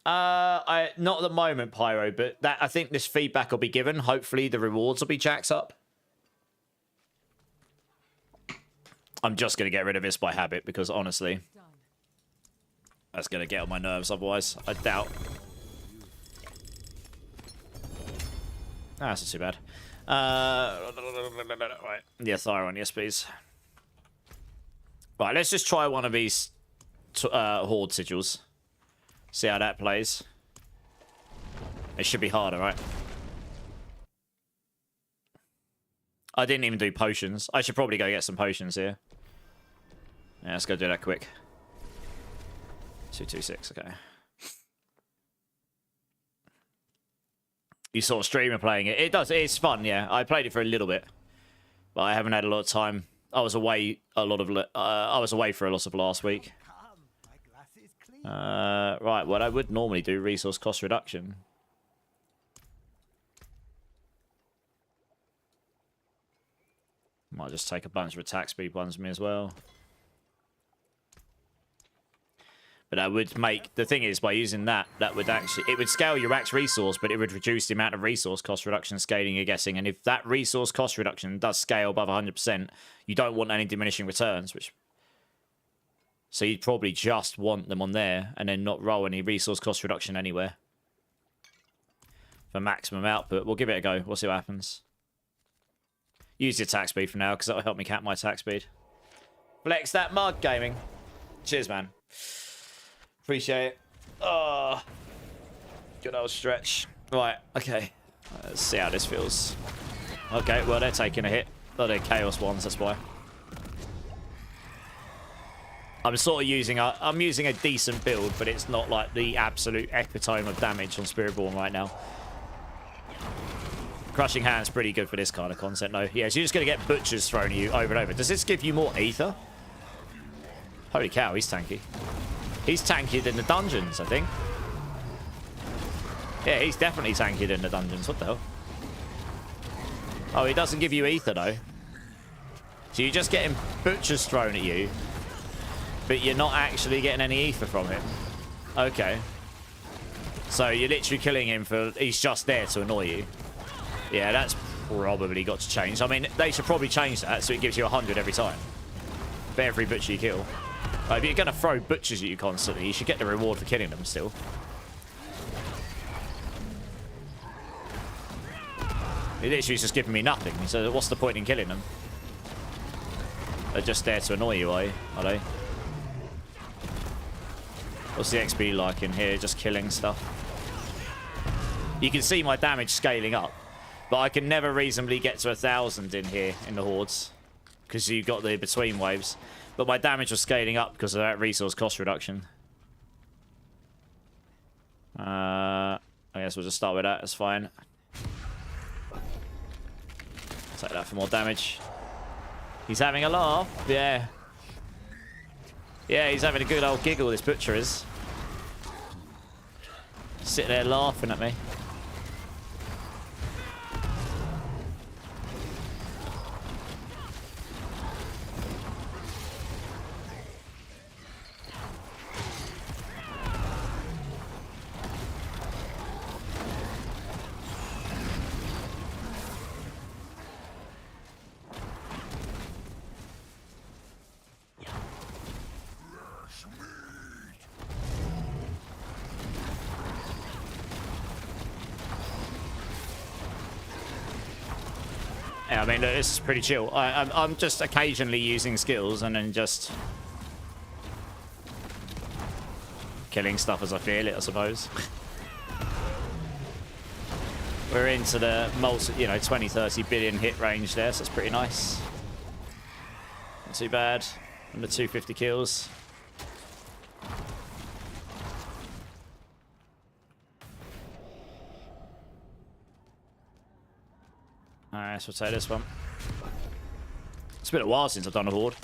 Not at the moment, Pyro, but I think this feedback will be given. Hopefully, the rewards will be jacked up. I'm just going to get rid of this by habit, because honestly, that's going to get on my nerves otherwise. I doubt. That's not too bad. Right. Yeah, Thyron, yes, please. Right, let's just try one of these Horde sigils. See how that plays. It should be harder, right? I didn't even do potions. I should probably go get some potions here. Yeah, let's go do that quick. 226, okay. You saw a streamer playing it. It's fun, yeah. I played it for a little bit, but I haven't had a lot of time. I was away for a lot of last week. Right, what I would normally do, resource cost reduction. Might just take a bunch of attack speed ones from me as well. But that would make... The thing is, by using that would actually... It would scale your max resource, but it would reduce the amount of resource cost reduction scaling you're guessing. And if that resource cost reduction does scale above 100%, you don't want any diminishing returns, which... So you'd probably just want them on there and then not roll any resource cost reduction anywhere. For maximum output. We'll give it a go. We'll see what happens. Use the attack speed for now, because that'll help me cap my attack speed. Flex that mug, gaming. Cheers, man. Appreciate it. Oh, good old stretch. Right, okay. Let's see how this feels. Okay, well, they're taking a hit. Oh, they're Chaos ones, that's why. I'm sort of using I'm using a decent build, but it's not like the absolute epitome of damage on Spiritborn right now. Crushing Hand's pretty good for this kind of concept, though. Yeah, so you're just going to get butchers thrown at you over and over. Does this give you more ether? Holy cow, he's tanky. He's tankier than the dungeons, I think. Yeah, he's definitely tankier than the dungeons. What the hell? Oh, he doesn't give you ether, though. So you're just getting butchers thrown at you, but you're not actually getting any ether from him. Okay. So you're literally killing him for... He's just there to annoy you. Yeah, that's probably got to change. I mean, they should probably change that so it gives you 100 every time. For every butcher you kill. If you're going to throw butchers at you constantly, you should get the reward for killing them still. He literally is just giving me nothing. So what's the point in killing them? They're just there to annoy you, are they? What's the XP like in here? Just killing stuff. You can see my damage scaling up. But I can never reasonably get to 1,000 in here in the hordes. Because you've got the between waves. But my damage was scaling up because of that resource cost reduction. I guess we'll just start with that. That's fine. Take that for more damage. He's having a laugh. Yeah. Yeah, he's having a good old giggle, this butcher is. Sitting there laughing at me. Yeah, I mean, look, this is pretty chill. I'm just occasionally using skills and then just killing stuff as I feel it, I suppose. We're into the multi, 20, 30 billion hit range there, so it's pretty nice. Not too bad. Under 250 kills. Alright, so we'll take this one. It's been a while since I've done a horde.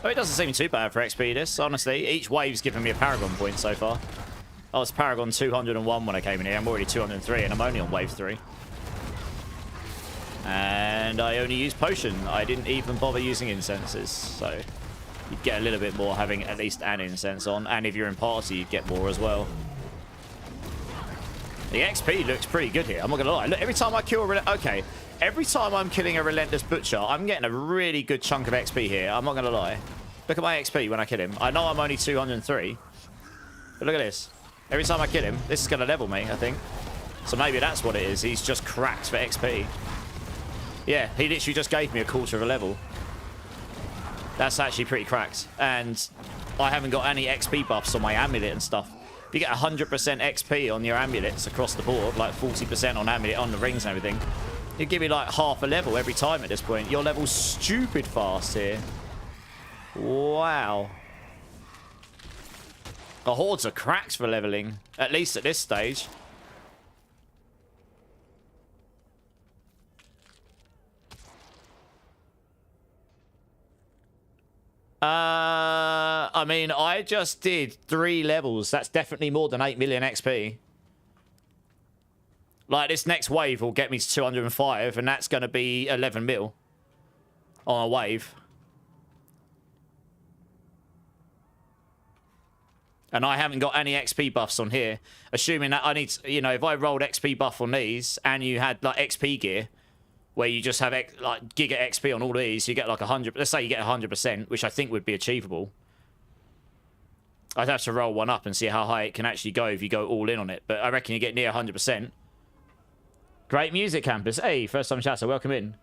Oh, it doesn't seem too bad for XP, this, honestly. Each wave's given me a Paragon point so far. I was Paragon 201 when I came in here. I'm already 203 and I'm only on wave 3. And I only used potion. I didn't even bother using incenses. So you'd get a little bit more having at least an incense on. And if you're in party, you'd get more as well. The XP looks pretty good here. I'm not going to lie. Look, every time I kill okay. Every time I'm killing a Relentless Butcher, I'm getting a really good chunk of XP here. I'm not going to lie. Look at my XP when I kill him. I know I'm only 203. But look at this. Every time I kill him, this is going to level me, I think. So maybe that's what it is. He's just cracked for XP. Yeah, he literally just gave me a quarter of a level. That's actually pretty cracked. And I haven't got any XP buffs on my amulet and stuff. You get 100% XP on your amulets across the board, like 40% on amulet, on the rings and everything. You give me like half a level every time at this point. Your level's stupid fast here. Wow. The hordes are cracked for leveling, at least at this stage. I mean, I just did 3 levels. That's definitely more than 8 million XP. Like, this next wave will get me to 205, and that's going to be 11 mil on a wave. And I haven't got any XP buffs on here. Assuming that I need to, if I rolled XP buff on these, and you had, like, XP gear, where you just have like giga XP on all these, you get like 100. Let's say you get 100%, which I think would be achievable. I'd have to roll one up and see how high it can actually go if you go all in on it. But I reckon you get near 100%. Great music, campus. Hey, first time chatter, welcome in.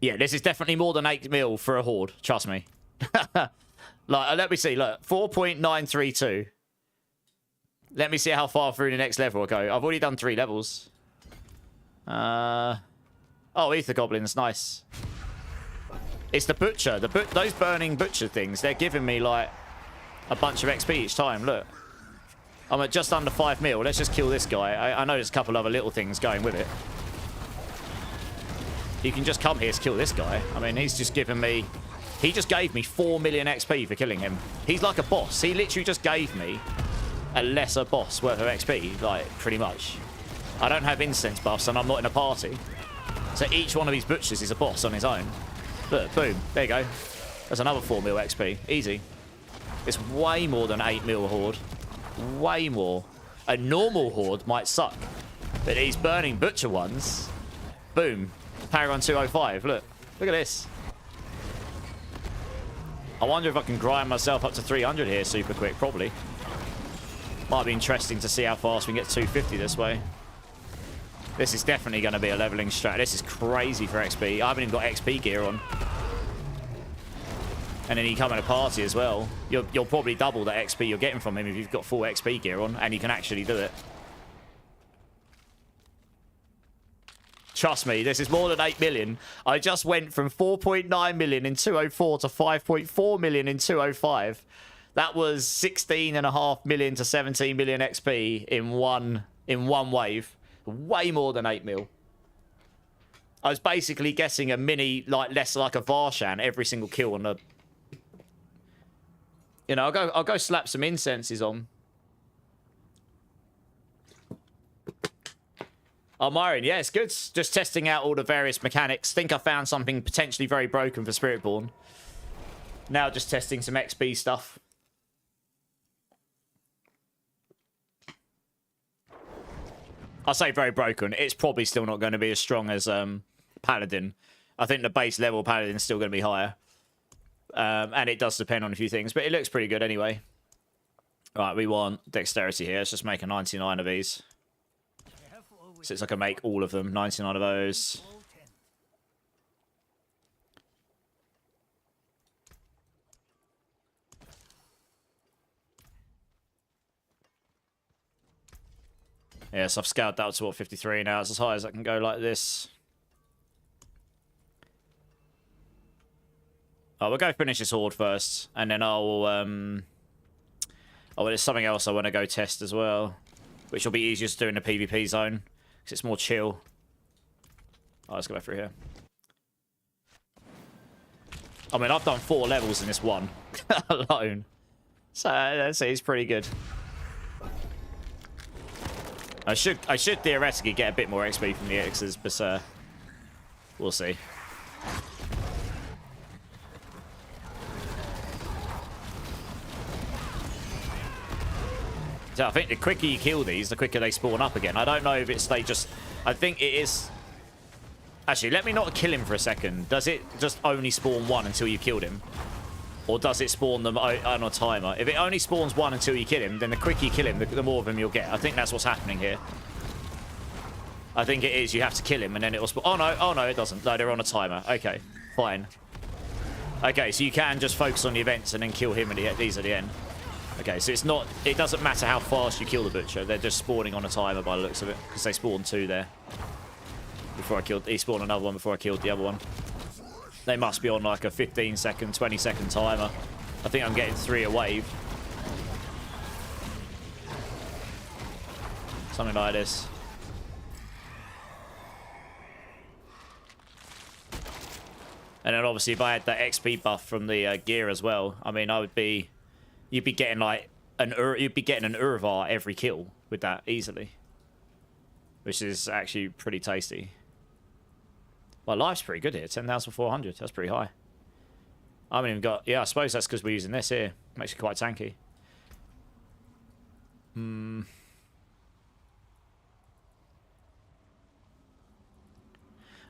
Yeah, this is definitely more than 8 mil for a horde. Trust me. Like, let me see. Look, 4.932. Let me see how far through the next level I go. I've already done 3 levels. Oh, Ether Goblins. Nice. It's the Butcher. Those burning Butcher things, they're giving me, like, a bunch of XP each time. Look. I'm at just under 5 mil. Let's just kill this guy. I know there's a couple other little things going with it. You can just come here to kill this guy. I mean, he's just given me... He just gave me 4 million XP for killing him. He's like a boss. He literally just gave me a lesser boss worth of XP, like, pretty much. I don't have incense buffs, and I'm not in a party. So each one of these butchers is a boss on his own. Look, boom. There you go. There's another 4 mil XP. Easy. It's way more than 8 mil horde. Way more. A normal horde might suck. But these burning butcher ones... Boom. Paragon 205. Look. Look at this. I wonder if I can grind myself up to 300 here super quick. Probably. Might be interesting to see how fast we can get to 250 this way. This is definitely going to be a leveling strat. This is crazy for XP. I haven't even got XP gear on. And then you come in a party as well. You'll probably double the XP you're getting from him if you've got full XP gear on. And you can actually do it. Trust me, this is more than 8 million. I just went from 4.9 million in 204 to 5.4 million in 205. That was 16.5 million to 17 million XP in one wave. Way more than 8 mil. I was basically getting a mini, like, less like a Varshan every single kill on the... You know, I'll go slap some incenses on. Oh, Myron, yeah, it's good. Just testing out all the various mechanics. Think I found something potentially very broken for Spiritborn. Now just testing some XP stuff. I say very broken. It's probably still not going to be as strong as Paladin. I think the base level Paladin is still going to be higher. And it does depend on a few things, but it looks pretty good anyway. Right, we want dexterity here. Let's just make a 99 of these. Since I can make all of them. 99 of those. Yes, I've scaled that up to what, 53 now. It's as high as I can go like this. Oh, we'll go finish this horde first. And then I'll... Oh, there's something else I want to go test as well. Which will be easier to do in the PvP zone. Because it's more chill. Oh, let's go back through here. I mean, I've done 4 levels in this one. Alone. So, let's see, it's pretty good. I should theoretically get a bit more XP from the elixirs, but we'll see. So I think the quicker you kill these, the quicker they spawn up again. I don't know if it's they just... I think it is... Actually, let me not kill him for a second. Does it just only spawn 1 until you killed him? Or does it spawn them on a timer? If it only spawns 1 until you kill him, then the quicker you kill him, the more of them you'll get. I think that's what's happening here. I think it is. You have to kill him and then it will spawn... Oh no, it doesn't. No, they're on a timer. Okay, fine. Okay, so you can just focus on the events and then kill him at these at the end. Okay, so it's not... It doesn't matter how fast you kill the butcher. They're just spawning on a timer by the looks of it. Because they spawned 2 there. Before I killed... He spawned another one before I killed the other one. They must be on like a 15-second, 20-second timer. I think I'm getting 3 a wave. Something like this. And then obviously if I had that XP buff from the gear as well, I mean, I would be... You'd be getting like you'd be getting an Urvar every kill with that easily. Which is actually pretty tasty. My life's pretty good here, 10,400. That's pretty high. I haven't even got... Yeah, I suppose that's because we're using this here. Makes it quite tanky.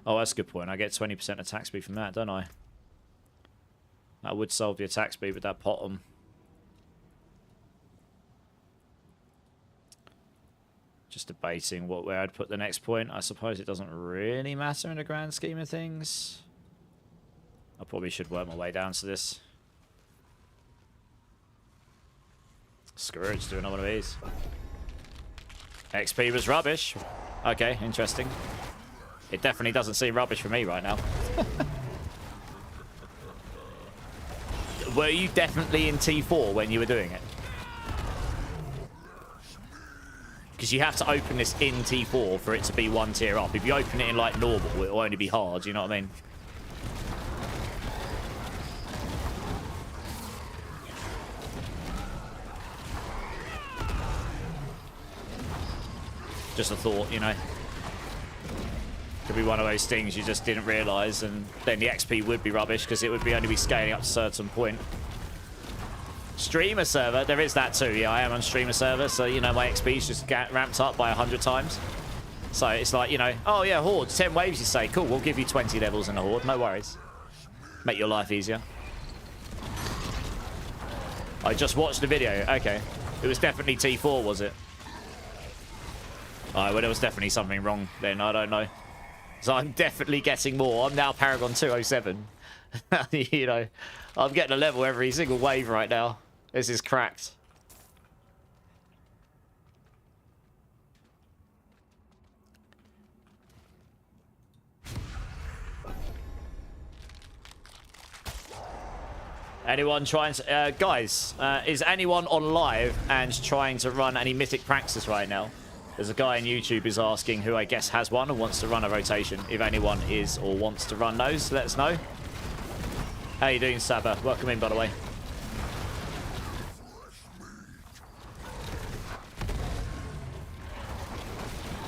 Oh, that's a good point. I get 20% attack speed from that, don't I? That would solve the attack speed with that bottom. Just debating where I'd put the next point. I suppose it doesn't really matter in the grand scheme of things. I probably should work my way down to this. Screw it, just do another one of these. XP was rubbish. Okay, interesting. It definitely doesn't seem rubbish for me right now. Were you definitely in T4 when you were doing it? Because you have to open this in T4 for it to be 1 tier up. If you open it in like normal, it'll only be hard, you know what I mean? Just a thought, you know. Could be one of those things you just didn't realise, and then the XP would be rubbish because it would be only be scaling up to a certain point. Streamer server, there is that too. Yeah, I am on streamer server, so you know my XP's just ramped up by 100 times. So it's like, you know, oh yeah, horde, 10 waves you say, cool, we'll give you 20 levels in a horde, no worries. Make your life easier. I just watched the video, okay. It was definitely T4, was it? Alright, well there was definitely something wrong then, I don't know. So I'm definitely getting more. I'm now Paragon 207. You know, I'm getting a level every single wave right now. This is cracked. Anyone trying to... guys, is anyone on live and trying to run any mythic practice right now? There's a guy on YouTube who's asking who I guess has one and wants to run a rotation. If anyone is or wants to run those, let us know. How you doing, Saba? Welcome in, by the way.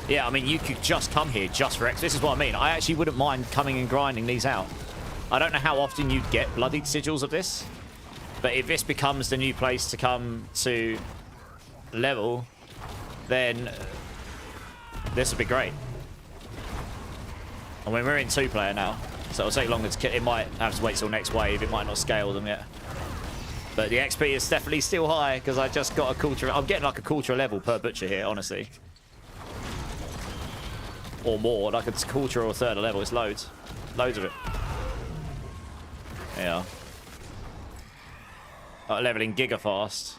Yeah, I mean, you could just come here just for X. This is what I mean. I actually wouldn't mind coming and grinding these out. I don't know how often you'd get bloodied sigils of this, but if this becomes the new place to come to level, then this would be great. And when we're in 2-player now, so it'll take longer to kill. It might have to wait till next wave. It might not scale them yet. But the XP is definitely still high because I just got a quarter. I'm getting like a quarter level per butcher here, honestly. Or more, like a quarter or a third of level. It's loads. Loads of it. Yeah. Leveling giga fast.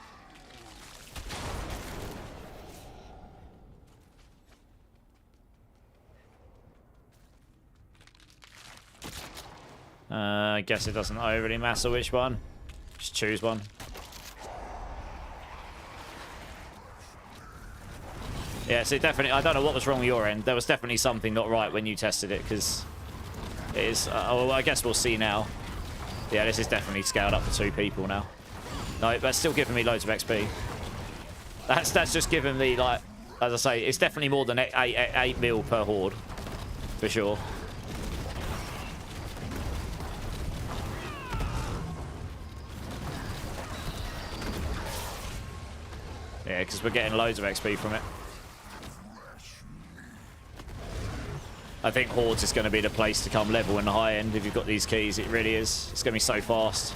I guess it doesn't overly matter which one. Just choose one. Yeah, so definitely, I don't know what was wrong with your end. There was definitely something not right when you tested it, because it is... well, I guess we'll see now. Yeah, this is definitely scaled up for 2 people now. No, but still giving me loads of XP. That's just giving me, like, as I say, it's definitely more than 8 mil per horde. For sure. Yeah, because we're getting loads of XP from it. I think Hordes is going to be the place to come level in the high end if you've got these keys. It really is. It's going to be so fast.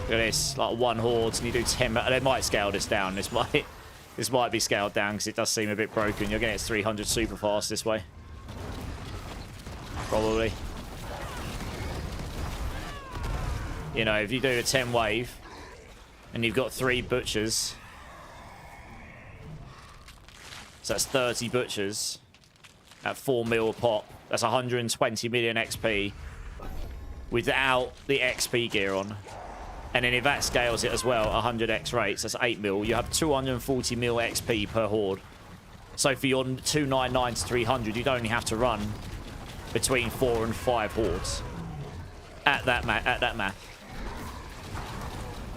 Look at this. Like 1 Horde and you do 10... They might scale this down. This might be scaled down because it does seem a bit broken. You're getting it 300 super fast this way. Probably. You know, if you do a 10 wave and you've got 3 butchers... So that's 30 butchers at 4 mil a pop. That's 120 million XP without the XP gear on. And then if that scales it as well, 100x rates, that's 8 mil. You have 240 mil XP per horde. So for your 299 to 300, you'd only have to run between 4 and 5 hordes at that math.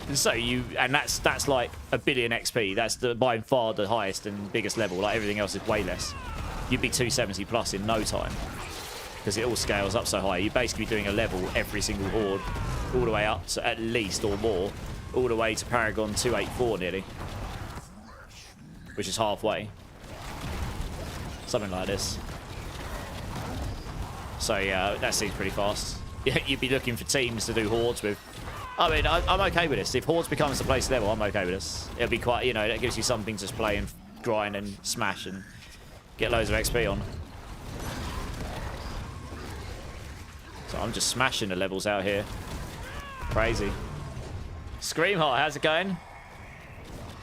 And so that's like 1 billion XP. That's by far the highest and biggest level. Like everything else is way less. You'd be 270 plus in no time because it all scales up so high. You're basically doing a level every single horde all the way up to at least or more, all the way to Paragon 284 nearly, which is halfway. Something like this. So yeah, that seems pretty fast. You'd be looking for teams to do hordes with. I mean, I'm okay with this. If Hordes becomes the place level, I'm okay with this. It'll be quite, you know, that gives you something to play and grind and smash and get loads of XP on. So I'm just smashing the levels out here. Crazy. Scream Heart, how's it going?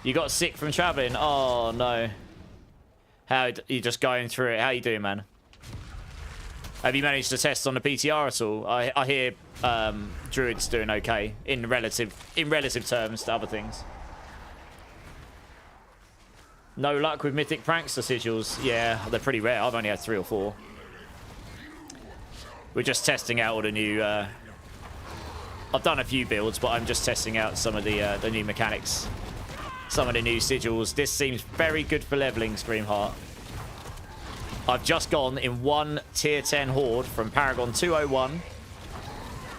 You got sick from traveling? Oh, no. How you just going through it? How you doing, man? Have you managed to test on the PTR at all? I hear Druid's doing okay in relative terms to other things. No luck with Mythic Prankster sigils. Yeah, they're pretty rare. I've only had 3 or 4. We're just testing out all the new... I've done a few builds, but I'm just testing out some of the new mechanics. Some of the new sigils. This seems very good for leveling, Screamheart. I've just gone in one tier 10 horde from Paragon 201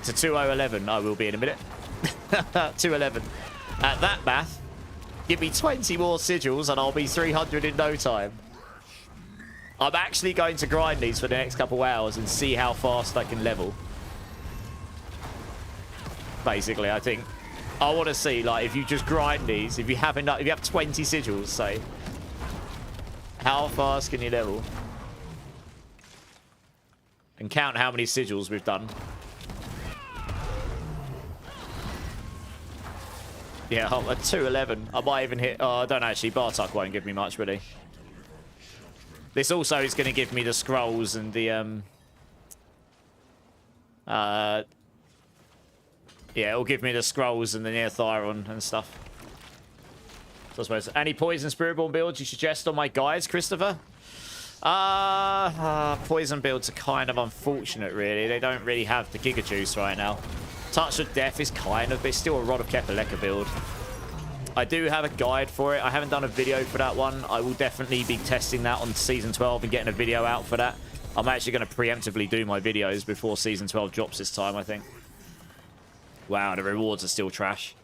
to 2011. I will be in a minute. 211. At that math, give me 20 more sigils and I'll be 300 in no time. I'm actually going to grind these for the next couple hours and see how fast I can level. Basically, I think I want to see, like, if you just grind these, if you have enough, if you have 20 sigils, say, how fast can you level? And count how many sigils we've done. Yeah, I'm at 211. I might even hit... Oh, I don't actually. Bartok won't give me much, really. This also is going to give me the scrolls and the... yeah, it'll give me the scrolls and the Neothyron and stuff. So I suppose... Any Poison Spiritborn builds you suggest on my guides, Christopher? Poison builds are kind of unfortunate, really. They don't really have the Giga Juice right now. Touch of Death is kind of, but it's still a Rod of Kepaleka build. I do have a guide for it. I haven't done a video for that one. I will definitely be testing that on Season 12 and getting a video out for that. I'm actually going to preemptively do my videos before Season 12 drops this time, I think. Wow, the rewards are still trash.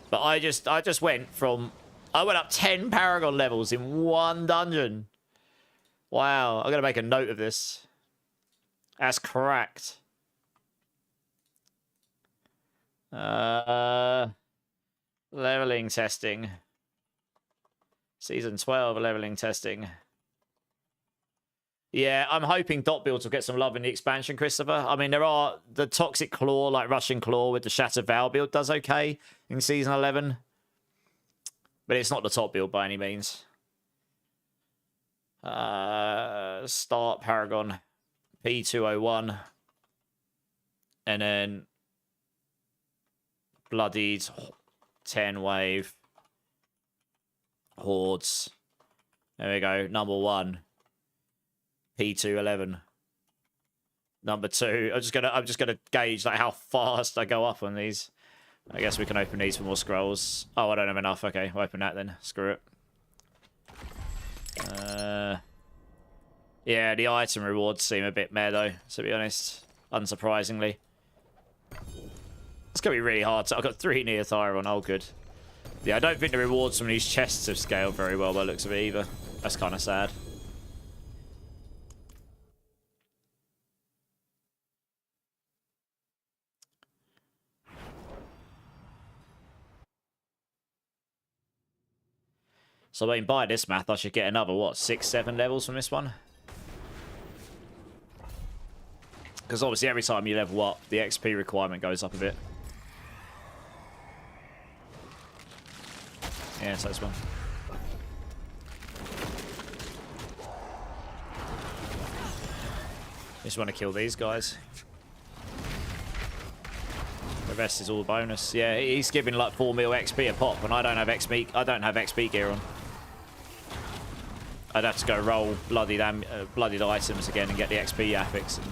But I just went from... I went up 10 Paragon levels in one dungeon. Wow, I'm going to make a note of this. That's cracked. Leveling testing. Season 12 leveling testing. Yeah, I'm hoping dot builds will get some love in the expansion, Christopher. I mean, there are the Toxic Claw, like Russian Claw with the Shattered Vow build does okay in Season 11. But it's not the top build by any means. Start Paragon P201. And then Bloodied 10 wave hordes. There we go. Number 1. P211. Number 2. I'm just gonna gauge like how fast I go up on these. I guess we can open these for more scrolls. Oh, I don't have enough. Okay, we'll open that then. Screw it. Yeah, the item rewards seem a bit meh though, to be honest. Unsurprisingly. It's going to be really hard. I've got 3 Neothyron. Oh, good. Yeah, I don't think the rewards from these chests have scaled very well by the looks of it either. That's kind of sad. So I mean, by this math, I should get another, what, 6, 7 levels from this one? Because obviously every time you level up, the XP requirement goes up a bit. Yeah, so this one. Just want to kill these guys. The rest is all bonus. Yeah, he's giving like 4 mil XP a pop, and I don't have XP. I don't have XP gear on. I'd have to go roll bloodied items again and get the XP affix and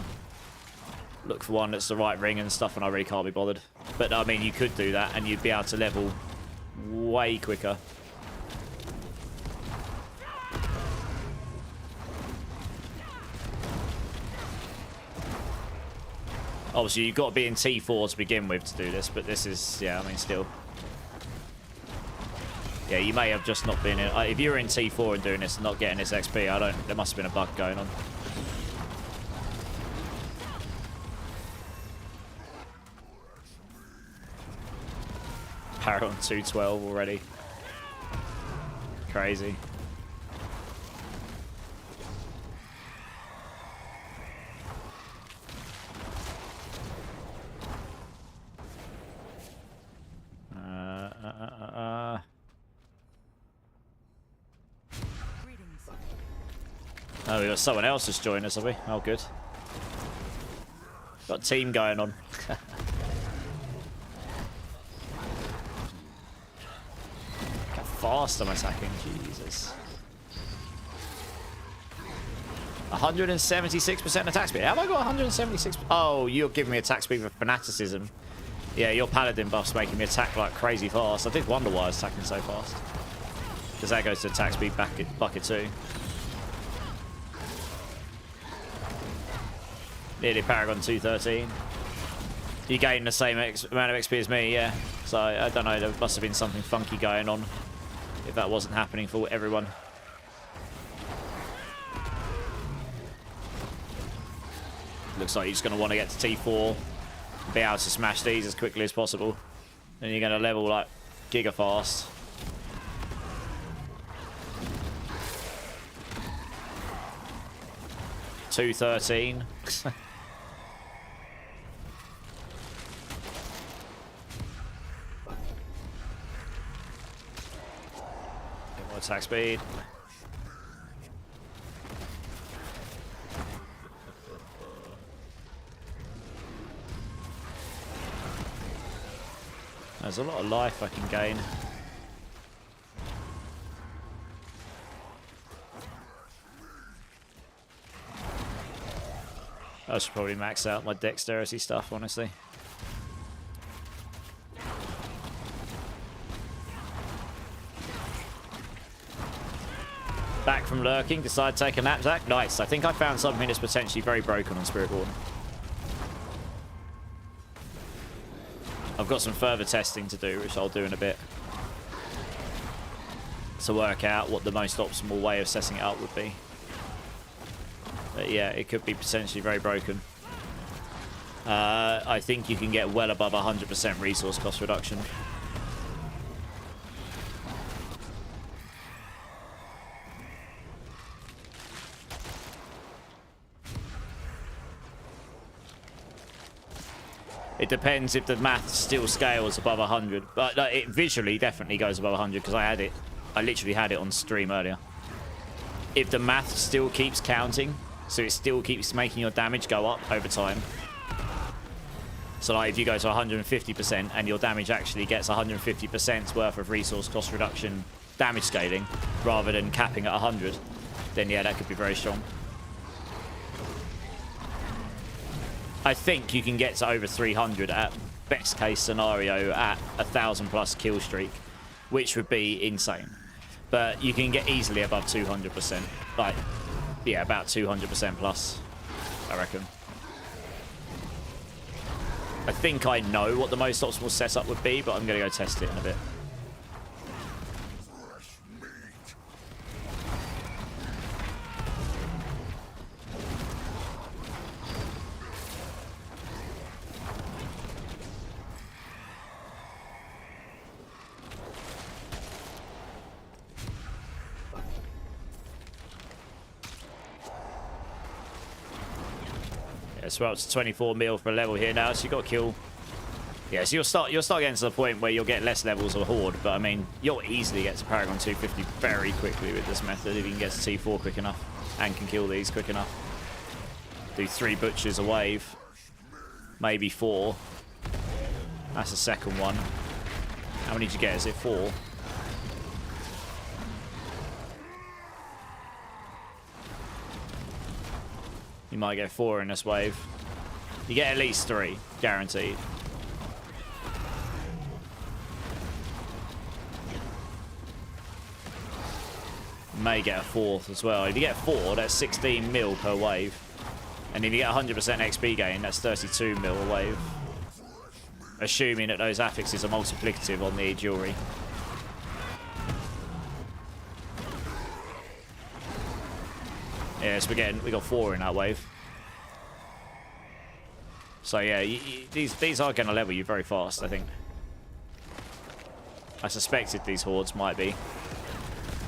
look for one that's the right ring and stuff, and I really can't be bothered. But I mean, you could do that, and you'd be able to level way quicker. Obviously, you've got to be in T4 to begin with to do this, but this is, yeah, I mean, still. Yeah, you may have just not been in... If you were in T4 and doing this and not getting this XP, I don't... There must have been a bug going on. Paragon 212 already. Crazy. Oh, we got someone else just joined us, have we? Oh, good. Got a team going on. fast I'm attacking. Jesus. 176% attack speed. How have I got 176? Oh, you're giving me attack speed for fanaticism. Yeah, your paladin buff's making me attack like crazy fast. I did wonder why I was attacking so fast. Because that goes to attack speed bucket too. Nearly Paragon 213. You gain the same amount of XP as me, yeah. So I don't know, there must have been something funky going on if that wasn't happening for everyone. Looks like you're just going to want to get to T4, be able to smash these as quickly as possible. Then you're going to level like giga fast. $213. More attack speed. There's a lot of life I can gain. I should probably max out my dexterity stuff, honestly. Back from lurking, decide to take a knapsack. Nice. I think I found something that's potentially very broken on Spiritborn. I've got some further testing to do, which I'll do in a bit, to work out what the most optimal way of setting it up would be. But yeah, it could be potentially very broken. I think you can get well above 100% resource cost reduction. It depends if the math still scales above 100. But it visually definitely goes above 100 because I had it. I literally had it on stream earlier. If the math still keeps counting, so it still keeps making your damage go up over time. So like if you go to 150% and your damage actually gets 150% worth of resource cost reduction damage scaling rather than capping at 100, then yeah, that could be very strong. I think you can get to over 300 at best case scenario at 1,000+ kill streak, which would be insane. But you can get easily above 200%. Like, yeah, about 200% plus, I reckon. I think I know what the most optimal setup would be, but I'm going to go test it in a bit. So we're up to 24 mil for a level here now, so you've got to kill. Yeah, so you'll start getting to the point where you'll get less levels of Horde, but I mean, you'll easily get to Paragon 250 very quickly with this method if you can get to T4 quick enough and can kill these quick enough. Do 3 butchers a wave, maybe 4. That's the second one. How many did you get? Is it 4? You might get 4 in this wave. You get at least 3, guaranteed. You may get a 4th as well. If you get 4, that's 16 mil per wave. And if you get 100% XP gain, that's 32 mil a wave. Assuming that those affixes are multiplicative on the jewelry. Yeah, so we got 4 in that wave. So yeah, these are going to level you very fast, I think. I suspected these hordes might be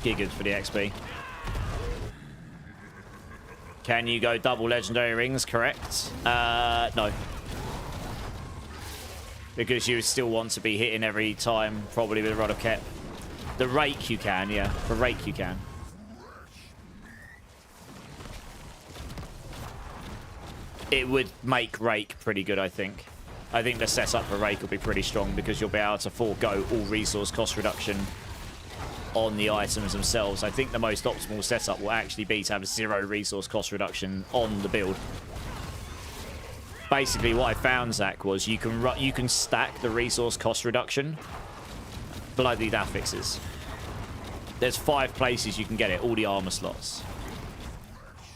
gigas for the XP. Can you go double legendary rings? Correct. No. Because you still want to be hitting every time, probably with a Rod of Kep. The Rake you can, yeah. For Rake you can. It would make Rake pretty good, I think. I think the setup for Rake will be pretty strong because you'll be able to forego all resource cost reduction on the items themselves. I think the most optimal setup will actually be to have 0 resource cost reduction on the build. Basically, what I found, Zach, was you can stack the resource cost reduction bloodied affixes. There's 5 places you can get it, all the armor slots.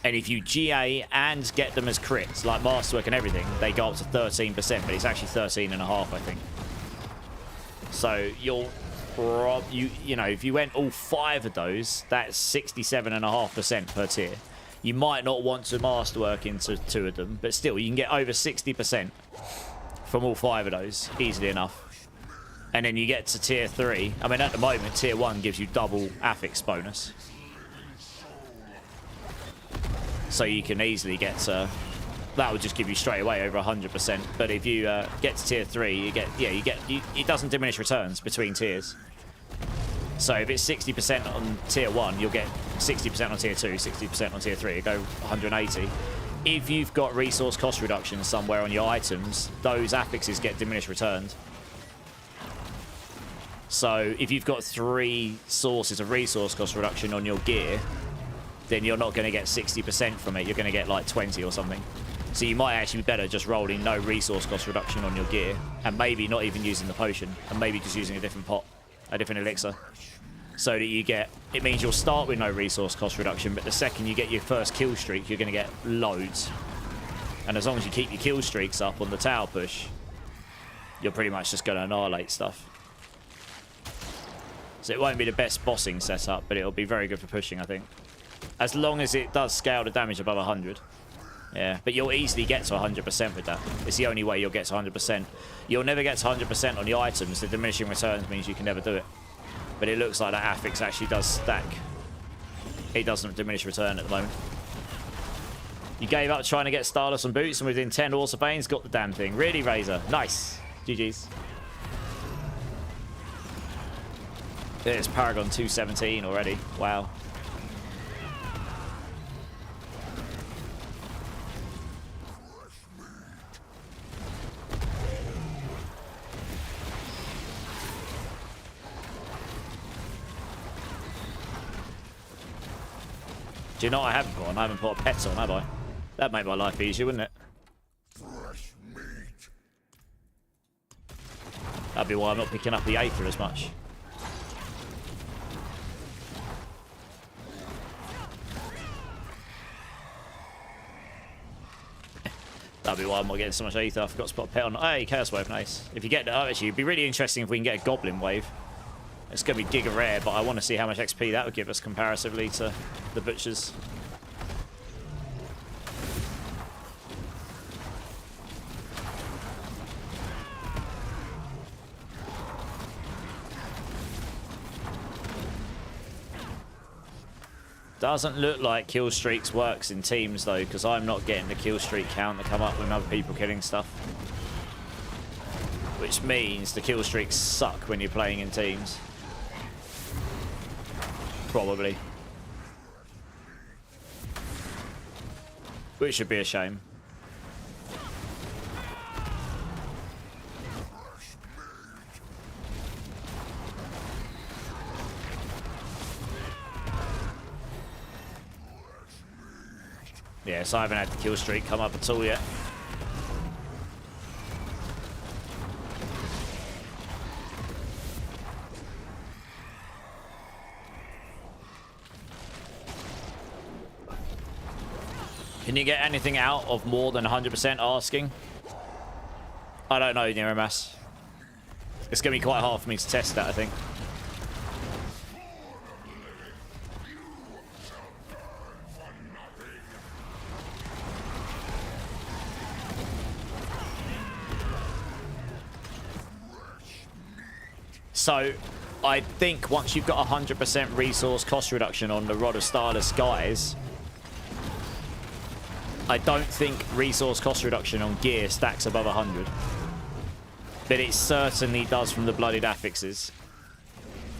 And if you GA and get them as crits, like Masterwork and everything, they go up to 13%, but it's actually 13.5, I think. So you know, if you went all 5 of those, that's 67.5% per tier. You might not want to Masterwork into 2 of them, but still, you can get over 60% from all 5 of those, easily enough. And then you get to tier 3. I mean, at the moment, tier 1 gives you double affix bonus. So you can easily get to... That would just give you straight away over 100%. But if you get to tier 3, you get... Yeah, it doesn't diminish returns between tiers. So if it's 60% on tier 1, you'll get 60% on tier 2, 60% on tier 3. You go 180. If you've got resource cost reduction somewhere on your items, those affixes get diminished returns. So if you've got 3 sources of resource cost reduction on your gear, then you're not going to get 60% from it. You're going to get like 20 or something. So you might actually be better just rolling no resource cost reduction on your gear, and maybe not even using the potion, and maybe just using a different pot, a different elixir. So that you get, it means you'll start with no resource cost reduction, but the second you get your first kill streak, you're going to get loads. And as long as you keep your kill streaks up on the tower push, you're pretty much just going to annihilate stuff. So it won't be the best bossing setup, but it'll be very good for pushing, I think. As long as it does scale the damage above 100. Yeah, but you'll easily get to 100% with that. It's the only way you'll get to 100%. You'll never get to 100% on the items. The diminishing returns means you can never do it. But it looks like that affix actually does stack. It doesn't diminish return at the moment. You gave up trying to get Starless on boots, and within 10 Orsabanes got the damn thing. Really, Razor? Nice. GG's. There's Paragon 217 already. Wow. Do you know what I haven't put on? I haven't put pets on, have I? That'd make my life easier, wouldn't it? That'd be why I'm not picking up the Aether as much. That'd be why I'm not getting so much Aether. I forgot to put a pet on. Hey, Chaos Wave, nice. If you get... Oh, actually, it'd be really interesting if we can get a Goblin Wave. It's going to be giga rare, but I want to see how much XP that would give us comparatively to the Butchers. Doesn't look like kill streaks works in teams though, because I'm not getting the kill streak count to come up when other people killing stuff. Which means the kill streaks suck when you're playing in teams. Probably. Which should be a shame. Yeah, so I haven't had the kill streak come up at all yet. Can you get anything out of more than 100% asking? I don't know, Niramas. It's going to be quite hard for me to test that, I think. So, I think once you've got 100% resource cost reduction on the Rod of Starless Skies, I don't think resource cost reduction on gear stacks above 100. But it certainly does from the bloodied affixes.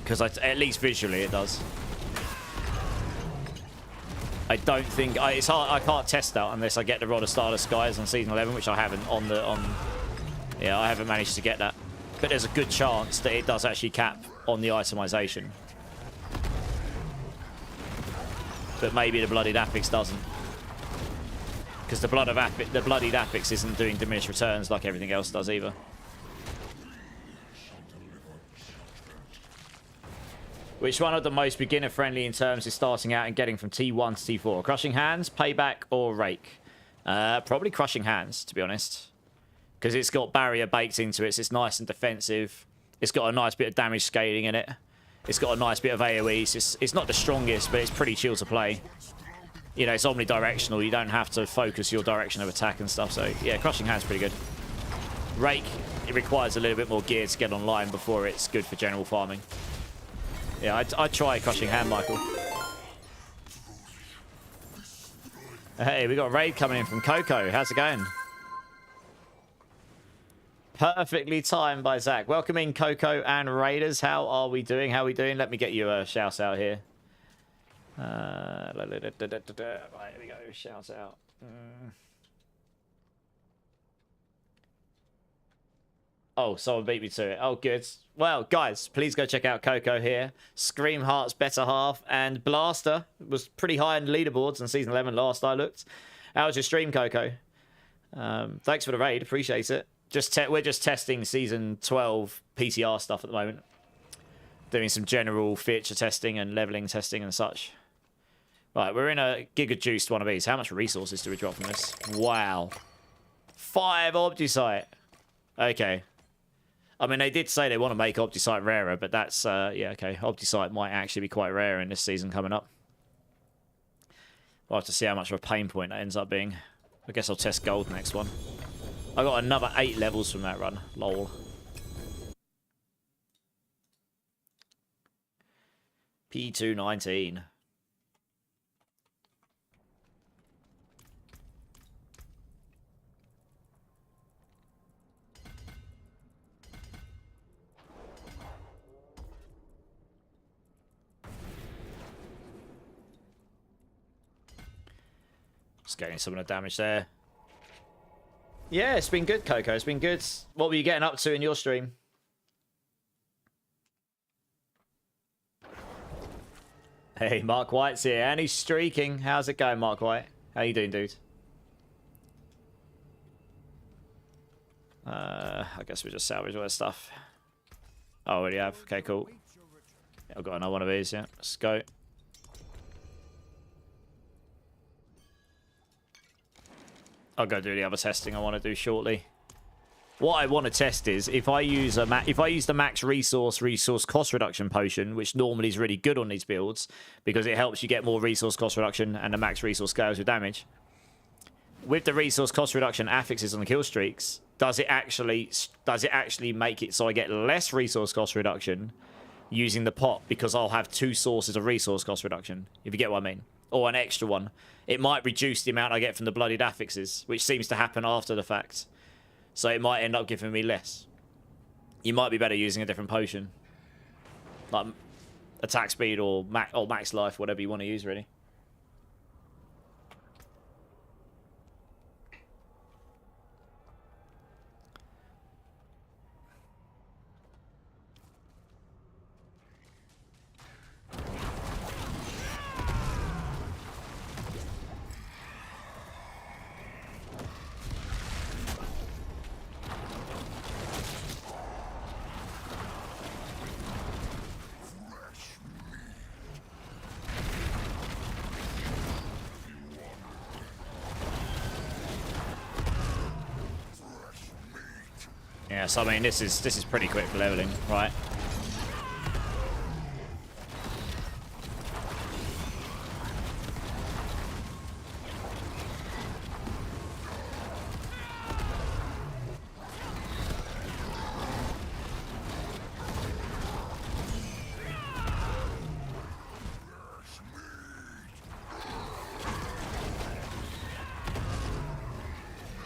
Because at least visually it does. I don't think... it's hard, I can't test that unless I get the Rod of Starless Skies on Season 11, which I haven't yeah, I haven't managed to get that. But there's a good chance that it does actually cap on the itemization. but maybe the Bloodied Affix doesn't. Because the Bloodied Affix isn't doing diminished returns like everything else does either. Which one of the most beginner-friendly in terms of starting out and getting from T1 to T4? Crushing Hands, Payback, or Rake? Probably Crushing Hands, to be honest. Because it's got barrier baked into it, so it's nice and defensive. It's got a nice bit of damage scaling in it. It's got a nice bit of AoE. It's not the strongest, but it's pretty chill to play. You know, it's omnidirectional. You don't have to focus your direction of attack and stuff. So, yeah, Crushing Hand's pretty good. Rake, it requires a little bit more gear to get online before it's good for general farming. Yeah, I'd try Crushing Hand, Michael. Hey, we got a raid coming in from Coco. How's it going? Perfectly timed by Zach. Welcome in, Coco and Raiders. How are we doing? How are we doing? Let me get you a shout out here. Right, here we go. Shout out. Oh, someone beat me to it. Oh, good. Well, guys, please go check out Coco here. Scream Heart's better half. And Blaster was pretty high in leaderboards in Season 11 last I looked. How was your stream, Coco? Thanks for the raid. Appreciate it. We're just testing Season 12 PTR stuff at the moment. Doing some general feature testing and leveling testing and such. Right, we're in a Giga Juiced one of these. How much resources do we drop from this? Wow. 5 Opticite. Okay. I mean, they did say they want to make Opticite rarer, but that's, yeah, okay. Opticite might actually be quite rare in this season coming up. We'll have to see how much of a pain point that ends up being. I guess I'll test gold next one. I got another 8 levels from that run. Lol. P219. Just getting some of the damage there. Yeah, it's been good, Coco. It's been good. What were you getting up to in your stream? Hey, Mark White's here, and he's streaking. How's it going, Mark White? How you doing, dude? I guess we just salvage all that stuff. Oh, already have. Okay, cool. Yeah, I've got another one of these, yeah. Let's go. I'll go do the other testing I want to do shortly. What I want to test is if I use the max resource cost reduction potion, which normally is really good on these builds because it helps you get more resource cost reduction and the max resource scales with damage. With the resource cost reduction affixes on the kill streaks, does it actually make it so I get less resource cost reduction using the pot because I'll have 2 sources of resource cost reduction, if you get what I mean, or an extra one. It might reduce the amount I get from the bloodied affixes, which seems to happen after the fact. So it might end up giving me less. You might be better using a different potion. Like attack speed or max life, whatever you want to use, really. Yeah, so I mean, this is pretty quick for leveling, right?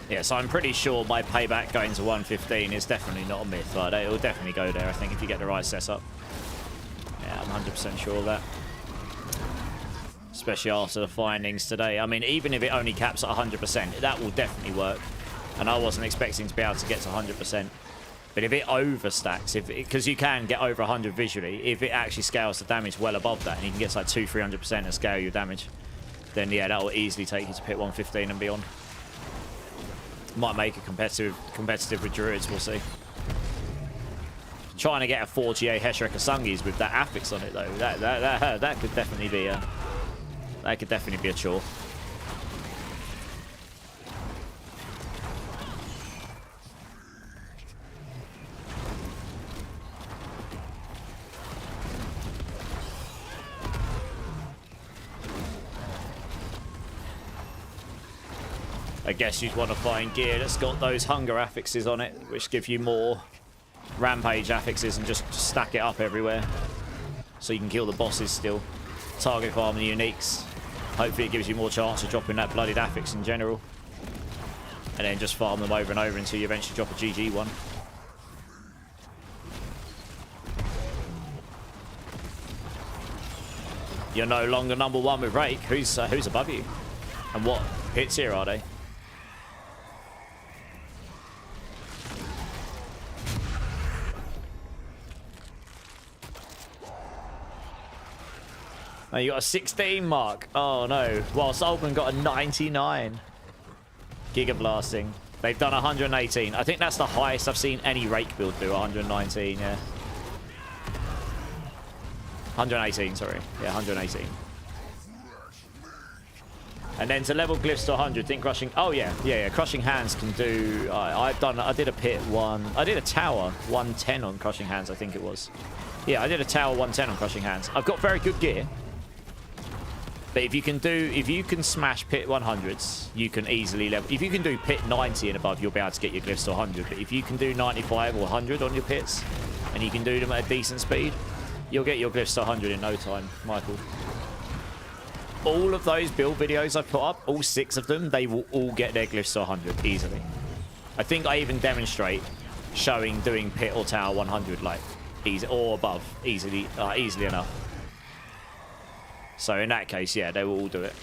Yeah, so I'm pretty sure my payback going to 115 is definitely not a myth. Like, it will definitely go there, I think, if you get the right setup. Yeah, I'm 100% sure of that. Especially after the findings today. I mean, even if it only caps at 100%, that will definitely work. And I wasn't expecting to be able to get to 100%. But if it overstacks, because you can get over 100 visually, if it actually scales the damage well above that, and you can get to like 200-300% and scale your damage, then yeah, that will easily take you to pit 115 and beyond. Might make it competitive with druids, we'll see. Trying to get a 4GA Heshreca Sungis with that affix on it though, that could definitely be a chore. I guess you'd want to find gear that's got those hunger affixes on it, which give you more rampage affixes, and just stack it up everywhere so you can kill the bosses still. Target farm the uniques. Hopefully it gives you more chance of dropping that bloodied affix in general. And then just farm them over and over until you eventually drop a GG one. You're no longer #1 with Rake. Who's above you? And what hits here are they? Oh, you got a 16 mark. Oh no. Whilst Open got a 99. Giga blasting. They've done 118. I think that's the highest I've seen any Rake build do. 119, yeah. 118, sorry. Yeah, 118. And then to level glyphs to 100, think crushing. Oh yeah, crushing hands can do. I did a pit 1. I did a tower 110 on crushing hands, I think it was. Yeah, I did a tower 110 on crushing hands. I've got very good gear. But if you can smash pit 100s, you can easily level. If you can do pit 90 and above, you'll be able to get your glyphs to 100. But if you can do 95 or 100 on your pits, and you can do them at a decent speed, you'll get your glyphs to 100 in no time, Michael. All of those build videos I've put up, all 6 of them, they will all get their glyphs to 100 easily. I think I even demonstrate showing doing pit or tower 100 like easy or above easily enough. So in that case, yeah, they will all do it.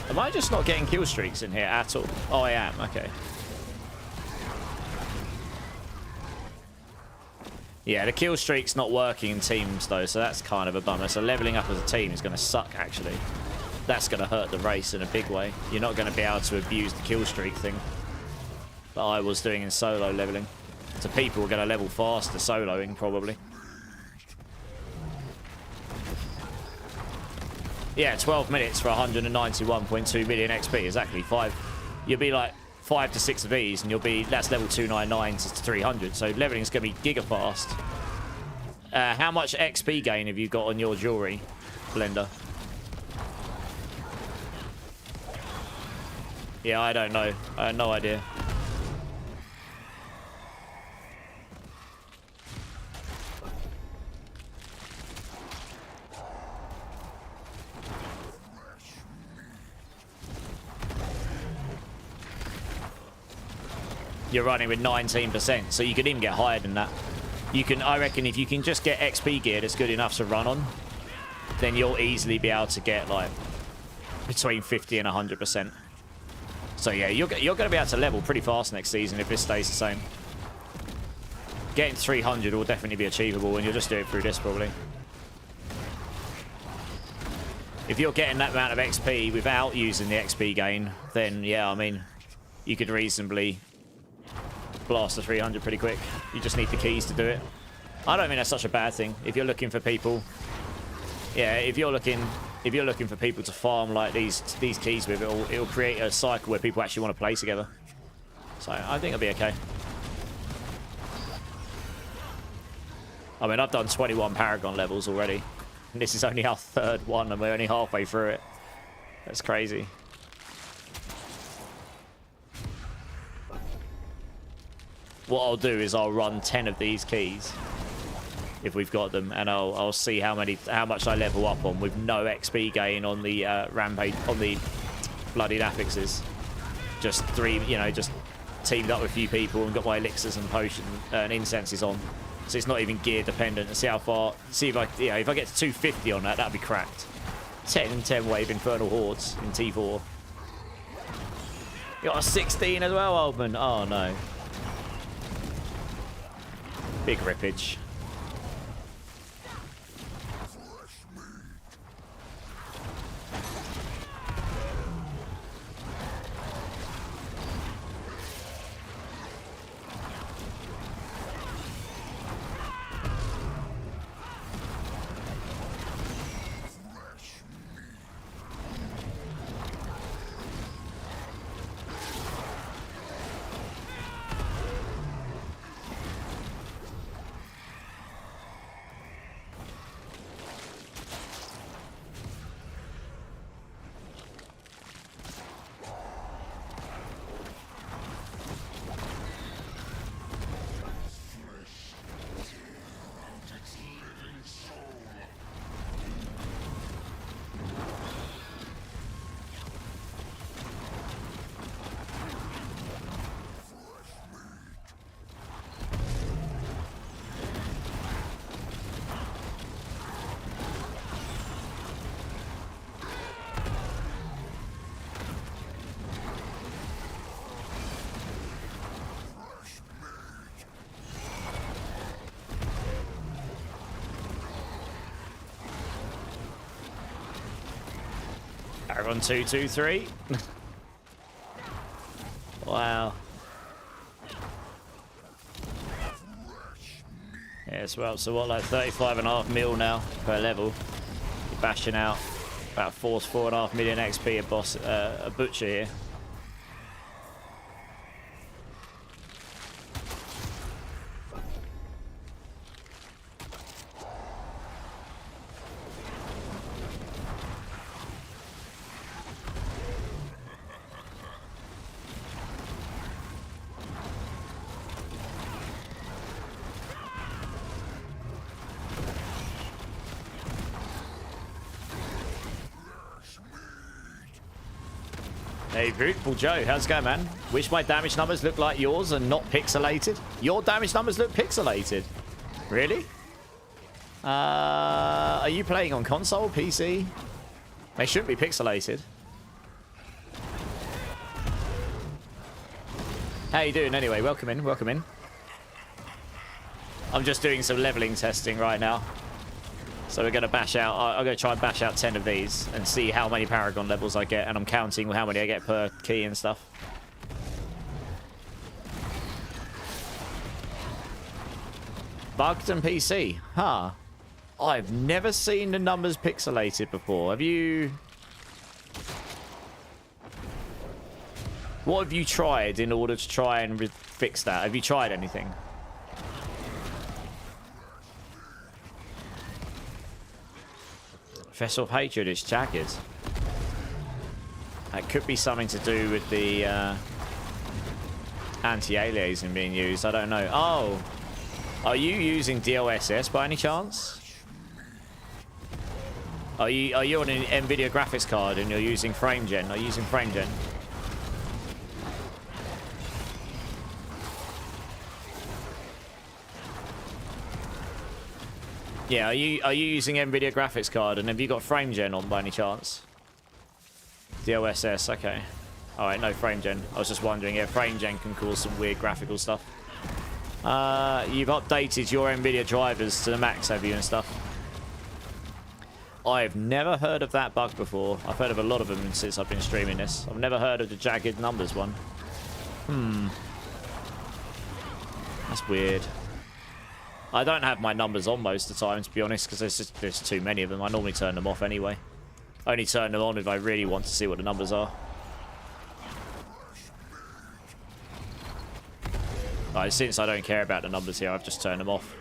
Am I just not getting kill streaks in here at all? Oh, I am. Okay. Yeah, the kill streak's not working in teams though, so that's kind of a bummer. So leveling up as a team is going to suck, actually. That's going to hurt the race in a big way. You're not going to be able to abuse the kill streak thing that I was doing in solo leveling. So people are going to level faster soloing, probably. Yeah, 12 minutes for 191.2 million XP, exactly. You'll be like 5 to 6 of these, and that's level 299 to 300. So leveling is going to be giga fast. How much XP gain have you got on your jewelry, Blender? Yeah, I don't know. I have no idea. You're running with 19%, so you could even get higher than that. I reckon if you can just get XP gear that's good enough to run on, then you'll easily be able to get like between 50 and 100%. So yeah, you're going to be able to level pretty fast next season if this stays the same. Getting 300 will definitely be achievable, and you'll just do it through this probably. If you're getting that amount of XP without using the XP gain, then yeah, I mean, you could reasonably blast the 300 pretty quick. You just need the keys to do it. I don't think that's such a bad thing. If you're looking for people, yeah, if you're looking for people to farm like these keys with, it'll create a cycle where people actually want to play together. So I think it'll be okay. I mean, I've done 21 Paragon levels already, and this is only our 3rd one, and we're only halfway through it. That's crazy. What I'll do is I'll run 10 of these keys if we've got them, and I'll see how much I level up on with no XP gain on the rampage, on the bloodied affixes. Just 3, you know, just teamed up with a few people and got my elixirs and potions and incenses on, so it's not even gear dependent. And see how far, see if I get to 250 on that, that'd be cracked. 10 and 10 wave Infernal Hordes in T4. You got a 16 as well, Oldman. Oh no. Big rippage. Paragon 223. Wow. Yes, well, so what, like 35.5 mil now per level. You're bashing out about 4.5 million XP a boss, a butcher here. Hey, Beautiful Joe, how's it going, man? Wish my damage numbers looked like yours and not pixelated. Your damage numbers look pixelated. Really? Are you playing on console, PC? They shouldn't be pixelated. How you doing anyway? Welcome in, welcome in. I'm just doing some leveling testing right now. So we're going to bash out, I'm going to try and bash out 10 of these and see how many Paragon levels I get. And I'm counting how many I get per key and stuff. Bugged and PC. Huh. I've never seen the numbers pixelated before. Have you... What have you tried in order to try and fix that? Have you tried anything? Vessel of Hatred is jagged. That could be something to do with the anti-aliasing being used. I don't know. Oh, are you using DLSS by any chance? Are you on an NVIDIA graphics card and you're using frame gen? Are you using frame gen? Yeah, are you using NVIDIA graphics card and have you got frame gen on by any chance? DLSS, okay. Alright, no frame gen. I was just wondering, yeah, frame gen can cause some weird graphical stuff. You've updated your NVIDIA drivers to the max, have you, and stuff? I've never heard of that bug before. I've heard of a lot of them since I've been streaming this. I've never heard of the jagged numbers one. That's weird. I don't have my numbers on most of the time, to be honest, because there's too many of them. I normally turn them off anyway. I only turn them on if I really want to see what the numbers are. Right, since I don't care about the numbers here, I've just turned them off.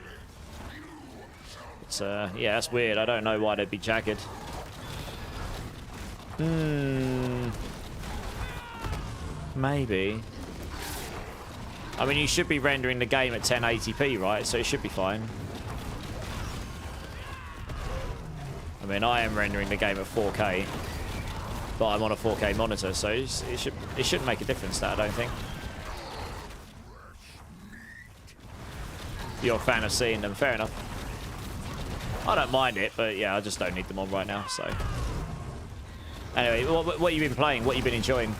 But, yeah, that's weird. I don't know why they'd be jagged. Maybe. I mean, you should be rendering the game at 1080p, right? So it should be fine. I mean, I am rendering the game at 4K, but I'm on a 4K monitor, so it shouldn't make a difference, that, I don't think. You're a fan of seeing them, fair enough. I don't mind it, but yeah, I just don't need them on right now, so. Anyway, what you been playing? What you been enjoying?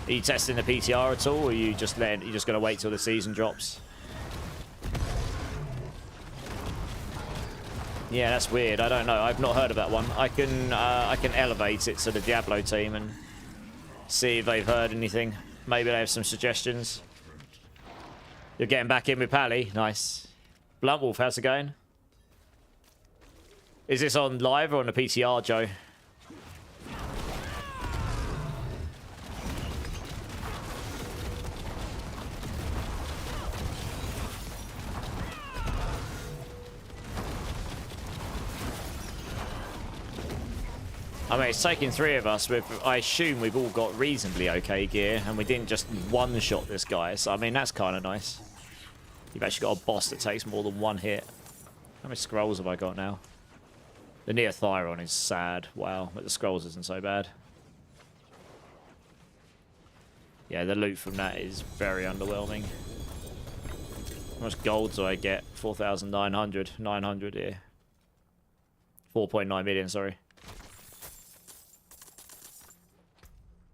Are you testing the PTR at all, or are you just gonna wait till the season drops? Yeah, that's weird. I don't know. I've not heard of that one. I can elevate it to the Diablo team and see if they've heard anything. Maybe they have some suggestions. You're getting back in with Pally. Nice. Bluntwolf, how's it going? Is this on live or on the PTR, Joe? I mean, it's taking 3 of us. I assume we've all got reasonably okay gear, and we didn't just one-shot this guy. So, I mean, that's kind of nice. You've actually got a boss that takes more than 1 hit. How many scrolls have I got now? The Neothyron is sad. Wow, but the scrolls isn't so bad. Yeah, the loot from that is very underwhelming. How much gold do I get? 4,900. 900 here. 4.9 million, sorry.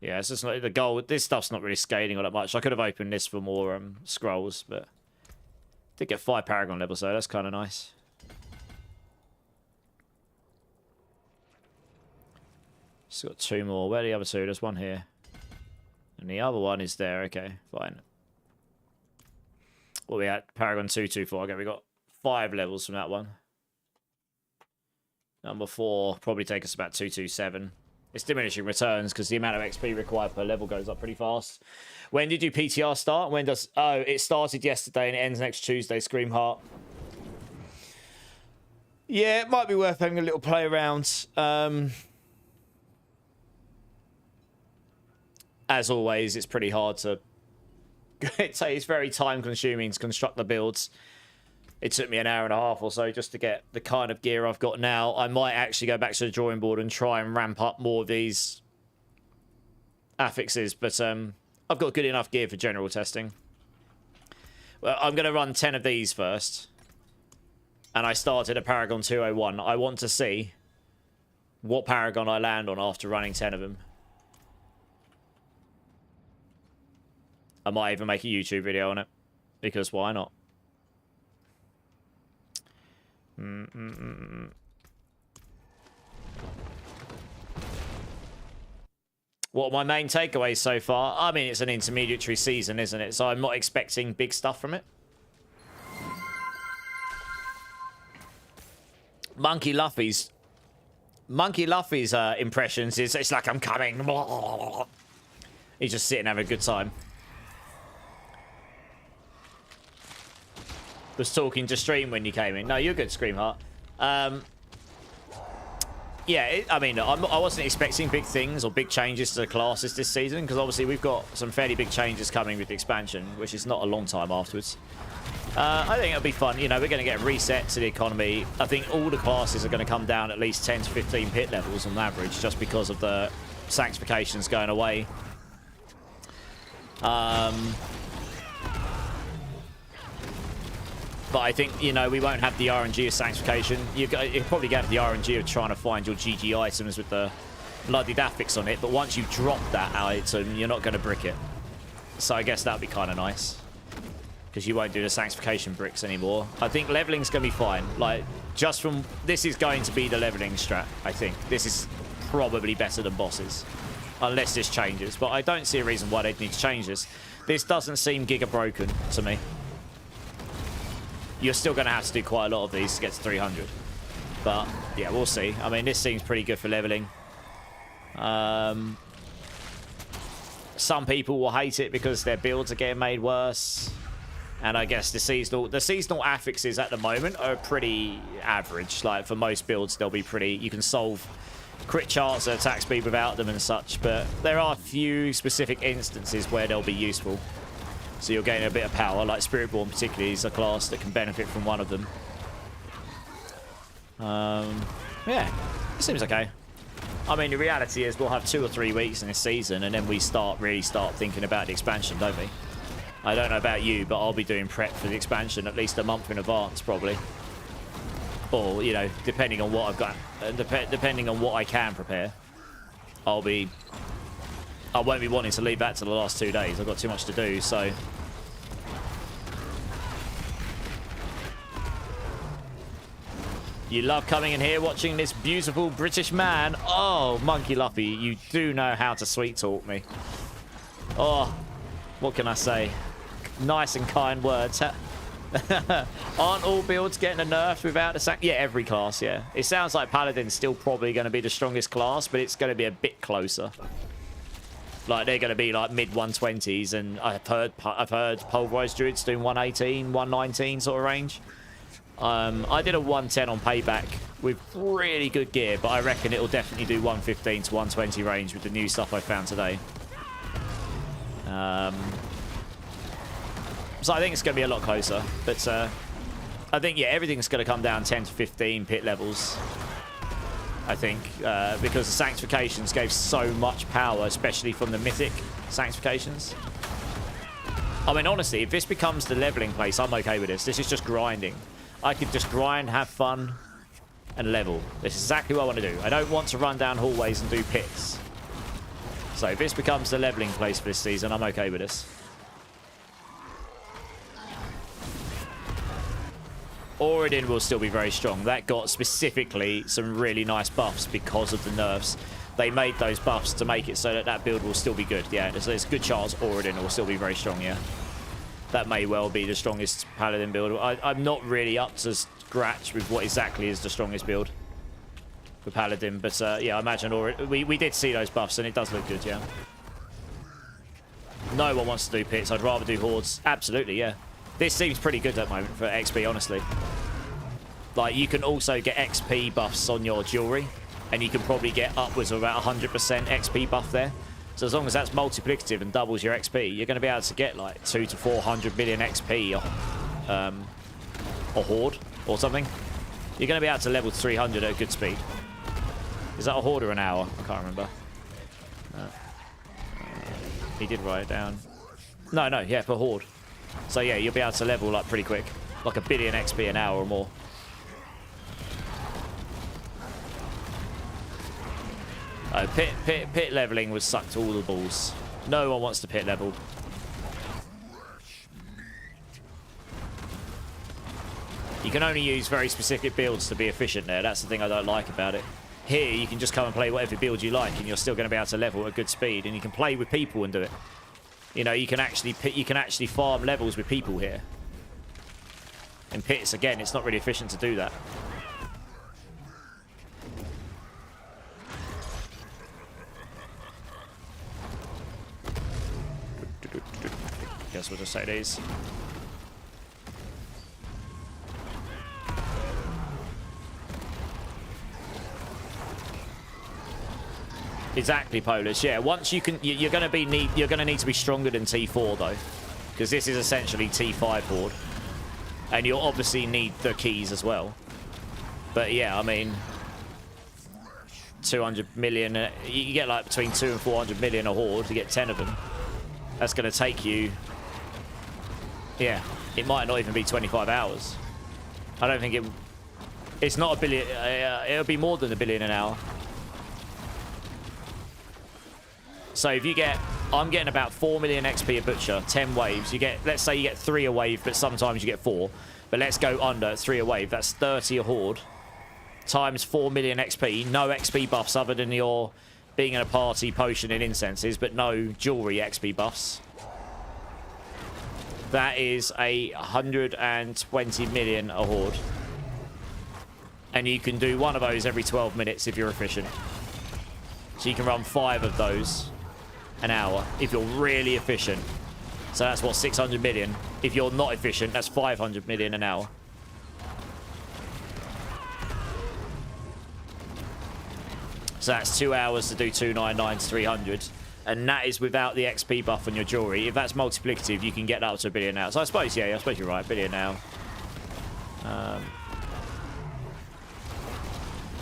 Yeah, it's just not the gold. This stuff's not really scaling all that much. I could have opened this for more scrolls, but did get 5 Paragon levels though. That's kind of nice. Just got 2 more. Where are the other 2? There's 1 here, and the other one is there. Okay, fine. What we at? Paragon 224. Okay, we got 5 levels from that one. Number 4 probably take us about 227. It's diminishing returns because the amount of XP required per level goes up pretty fast. When did your PTR start? When does... Oh, it started yesterday and it ends next Tuesday, Scream Heart. Yeah, it might be worth having a little play around. As always, it's pretty hard to... It's very time consuming to construct the builds. It took me an hour and a half or so just to get the kind of gear I've got now. I might actually go back to the drawing board and try and ramp up more of these affixes, but I've got good enough gear for general testing. Well, I'm going to run 10 of these first. And I started a Paragon 201. I want to see what Paragon I land on after running 10 of them. I might even make a YouTube video on it, because why not? What are my main takeaways so far? I mean, it's an intermediary season, isn't it? So I'm not expecting big stuff from it. Monkey Luffy's impressions is, it's like I'm coming. He's just sitting having a good time. Was talking to stream when you came in. No, you're good, Screamheart. Yeah, I mean, I wasn't expecting big things or big changes to the classes this season, because obviously we've got some fairly big changes coming with the expansion, which is not a long time afterwards. I think it'll be fun. You know, we're going to get a reset to the economy. I think all the classes are going to come down at least 10 to 15 pit levels on average, just because of the sanctifications going away. But I think, you know, we won't have the RNG of sanctification. You'll probably get the RNG of trying to find your GG items with the bloodied affix on it. But once you drop that item, you're not going to brick it. So I guess that'd be kind of nice, because you won't do the sanctification bricks anymore. I think leveling's going to be fine. Like, just from... This is going to be the leveling strat, I think. This is probably better than bosses, unless this changes. But I don't see a reason why they'd need to change this. This doesn't seem giga broken to me. You're still going to have to do quite a lot of these to get to 300. But, yeah, we'll see. I mean, this seems pretty good for leveling. Some people will hate it because their builds are getting made worse. And I guess the seasonal affixes at the moment are pretty average. Like, for most builds, they'll be pretty... You can solve crit charts at attack speed without them and such. But there are a few specific instances where they'll be useful. So you're getting a bit of power, like Spiritborn particularly is a class that can benefit from one of them. Yeah, it seems okay. I mean, the reality is we'll have 2 or 3 weeks in this season, and then we really start thinking about the expansion, don't we? I don't know about you, but I'll be doing prep for the expansion at least a month in advance, probably. or you know, depending on what I've got, depending on what I can prepare, I won't be wanting to leave that to the last 2 days. I've got too much to do, so. You love coming in here, watching this beautiful British man. Oh, Monkey Luffy, you do know how to sweet talk me. Oh, what can I say? Nice and kind words. Aren't all builds getting a nerf without a sack? Yeah, every class, yeah. It sounds like Paladin's still probably going to be the strongest class, but it's going to be a bit closer. Like, they're going to be like mid-120s, and I've heard Pulverized Druids doing 118, 119 sort of range. I did a 110 on payback with really good gear, but I reckon it'll definitely do 115 to 120 range with the new stuff I found today. So I think it's going to be a lot closer, but I think, yeah, everything's going to come down 10 to 15 pit levels, I think, because the Sanctifications gave so much power, especially from the Mythic Sanctifications. I mean, honestly, if this becomes the leveling place, I'm okay with this. This is just grinding. I could just grind, have fun, and level. This is exactly what I want to do. I don't want to run down hallways and do pits. So if this becomes the leveling place for this season, I'm okay with this. Oridin will still be very strong. That got specifically some really nice buffs because of the nerfs. They made those buffs to make it so that that build will still be good. Yeah, there's a good chance Oridin will still be very strong, yeah. That may well be the strongest Paladin build. I'm not really up to scratch with what exactly is the strongest build for Paladin, but yeah, I imagine we did see those buffs, and it does look good, yeah. No one wants to do pits. I'd rather do hordes. Absolutely, yeah. This seems pretty good at the moment for XP, honestly. Like, you can also get XP buffs on your jewelry, and you can probably get upwards of about 100% XP buff there. So as long as that's multiplicative and doubles your XP, you're going to be able to get like 200 to 400 million XP or horde or something. You're going to be able to level 300 at a good speed. Is that a horde or an hour? I can't remember. He did write it down. No, yeah, for horde. So yeah, you'll be able to level like pretty quick, like 1 billion XP an hour or more. Oh, pit leveling would suck to all the balls. No one wants to pit level. You can only use very specific builds to be efficient there. That's the thing I don't like about it. Here, you can just come and play whatever build you like, and you're still going to be able to level at a good speed, and you can play with people and do it. You know, you can actually farm levels with people here. In pits, again, it's not really efficient to do that. Guess we'll just say these. Exactly, Polish. Yeah, once you can, you're going to need to be stronger than T4 though, because this is essentially T5 horde, and you'll obviously need the keys as well. But yeah, I mean, 200 million. You get like between 200 and 400 million a horde. You get 10 of them. That's going to take you. Yeah, it might not even be 25 hours. I don't think it... It's not 1 billion... it'll be more than 1 billion an hour. So if you get... I'm getting about 4 million XP a butcher, 10 waves. You get... Let's say you get 3 a wave, but sometimes you get 4. But let's go under 3 a wave. That's 30 a horde. Times 4 million XP. No XP buffs other than your being in a party, potion, and incenses, but no jewelry XP buffs. That is 120 million a horde. And you can do one of those every 12 minutes if you're efficient. So you can run 5 of those an hour if you're really efficient. So that's what, 600 million. If you're not efficient, that's 500 million an hour. So that's 2 hours to do 299 to 300. And that is without the XP buff on your jewelry. If that's multiplicative, you can get that up to 1 billion now. So I suppose, yeah, I suppose you're right, 1 billion now.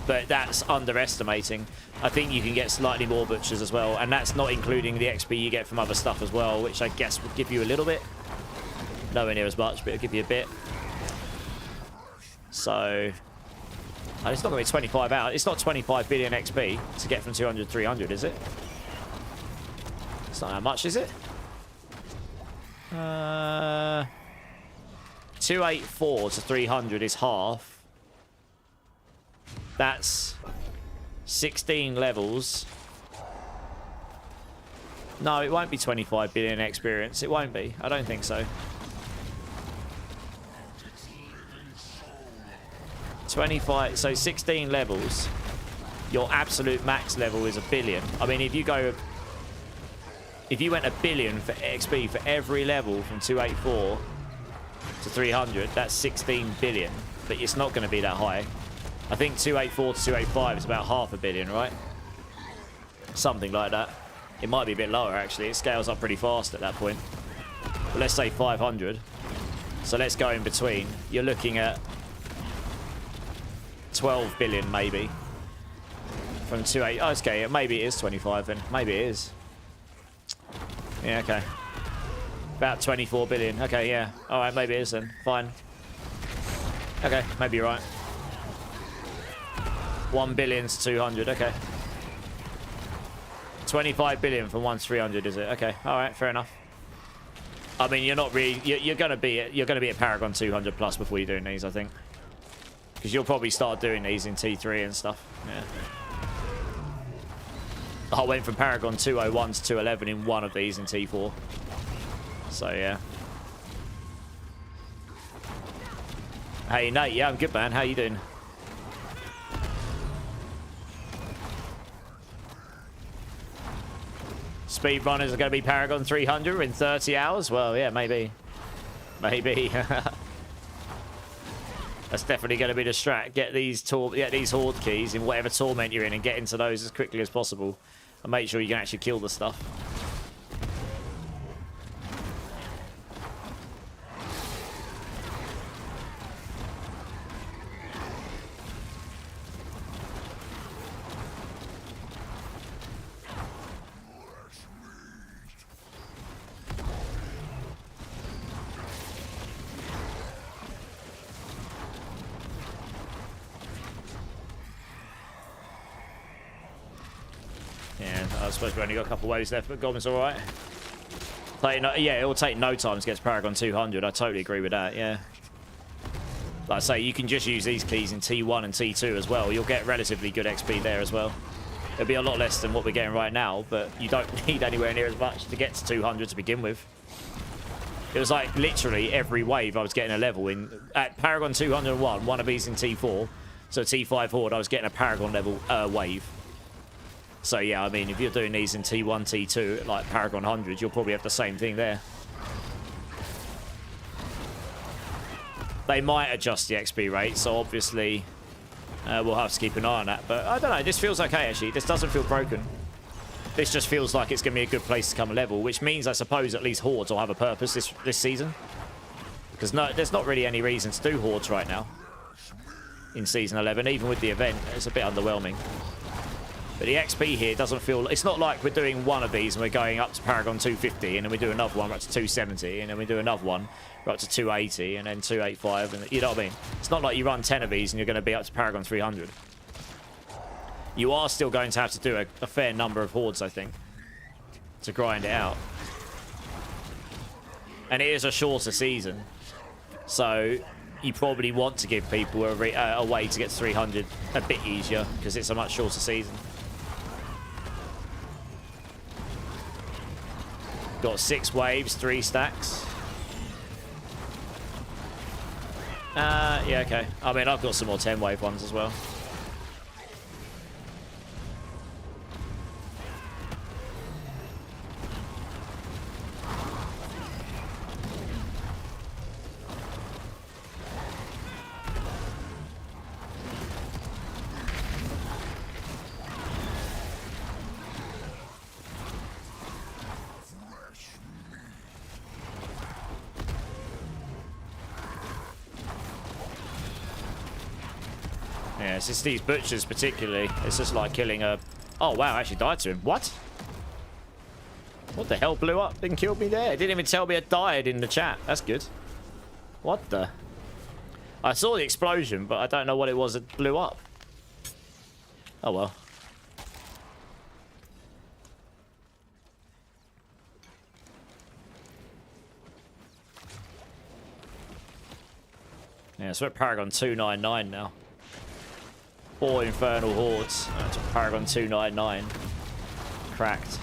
But that's underestimating. I think you can get slightly more butchers as well. And that's not including the XP you get from other stuff as well, which I guess would give you a little bit. Nowhere near as much, but it'll give you a bit. So, Oh, it's not going to be 25 out. It's not 25 billion XP to get from 200 to 300, is it? It's not that much, is it? 284 to 300 is half. That's 16 levels. No, it won't be 25 billion experience. It won't be. I don't think so. 25, so 16 levels. Your absolute max level is 1 billion. I mean, if you went 1 billion for XP for every level from 284 to 300, that's 16 billion. But it's not going to be that high. I think 284 to 285 is about half a billion, right? Something like that. It might be a bit lower, actually. It scales up pretty fast at that point. But let's say 500. So let's go in between. You're looking at 12 billion, maybe. From 28. Oh, okay, maybe it is 25 then. Maybe it is. Yeah, okay. About 24 billion. Okay, yeah. Alright, maybe it is then. Fine. Okay, maybe you're right. 1 billion to 200. Okay. 25 billion from 1 to 300, is it? Okay. Alright, fair enough. I mean, you're not really... You're going to be at Paragon 200 plus before you're doing these, I think. Because you'll probably start doing these in T3 and stuff. Yeah. I went from Paragon 201 to 211 in one of these in T4. So, yeah. Hey, Nate. Yeah, I'm good, man. How you doing? Speedrunners are going to be Paragon 300 in 30 hours? Well, yeah, maybe. Maybe. That's definitely going to be the strat. Get these horde keys in whatever torment you're in and get into those as quickly as possible. And make sure you can actually kill the stuff. I suppose we've only got a couple of waves left, but Goblin's alright. Yeah, it'll take no time to get to Paragon 200. I totally agree with that, yeah. Like I say, you can just use these keys in T1 and T2 as well. You'll get relatively good XP there as well. It'll be a lot less than what we're getting right now, but you don't need anywhere near as much to get to 200 to begin with. It was like literally every wave I was getting a level in. At Paragon 201, one of these in T4. So T5 Horde, I was getting a Paragon level wave. So yeah, I mean, if you're doing these in T1, T2, like Paragon 100, you'll probably have the same thing there. They might adjust the XP rate, so obviously we'll have to keep an eye on that. But I don't know, this feels okay actually. This doesn't feel broken. This just feels like it's going to be a good place to come level, which means I suppose at least Hordes will have a purpose this season. Because there's not really any reason to do Hordes right now in Season 11, even with the event. It's a bit underwhelming. But the XP here doesn't feel... It's not like we're doing one of these and we're going up to Paragon 250 and then we do another one, we're up to 270 and then we do another one, we're up to 280 and then 285 and you know what I mean? It's not like you run 10 of these and you're going to be up to Paragon 300. You are still going to have to do a fair number of Hordes, I think, to grind it out. And it is a shorter season, so you probably want to give people a way to get to 300 a bit easier because it's a much shorter season. Got 6 waves, 3 stacks. Yeah, okay. I mean, I've got some more 10 wave ones as well. Yeah, it's just these butchers particularly. It's just like killing a... Oh, wow, I actually died to him. What? What the hell blew up and killed me there? It didn't even tell me I died in the chat. That's good. What the... I saw the explosion, but I don't know what it was that blew up. Oh well. Yeah, so we're at Paragon 299 now. 4 Infernal Hordes. That's Paragon 299. Cracked.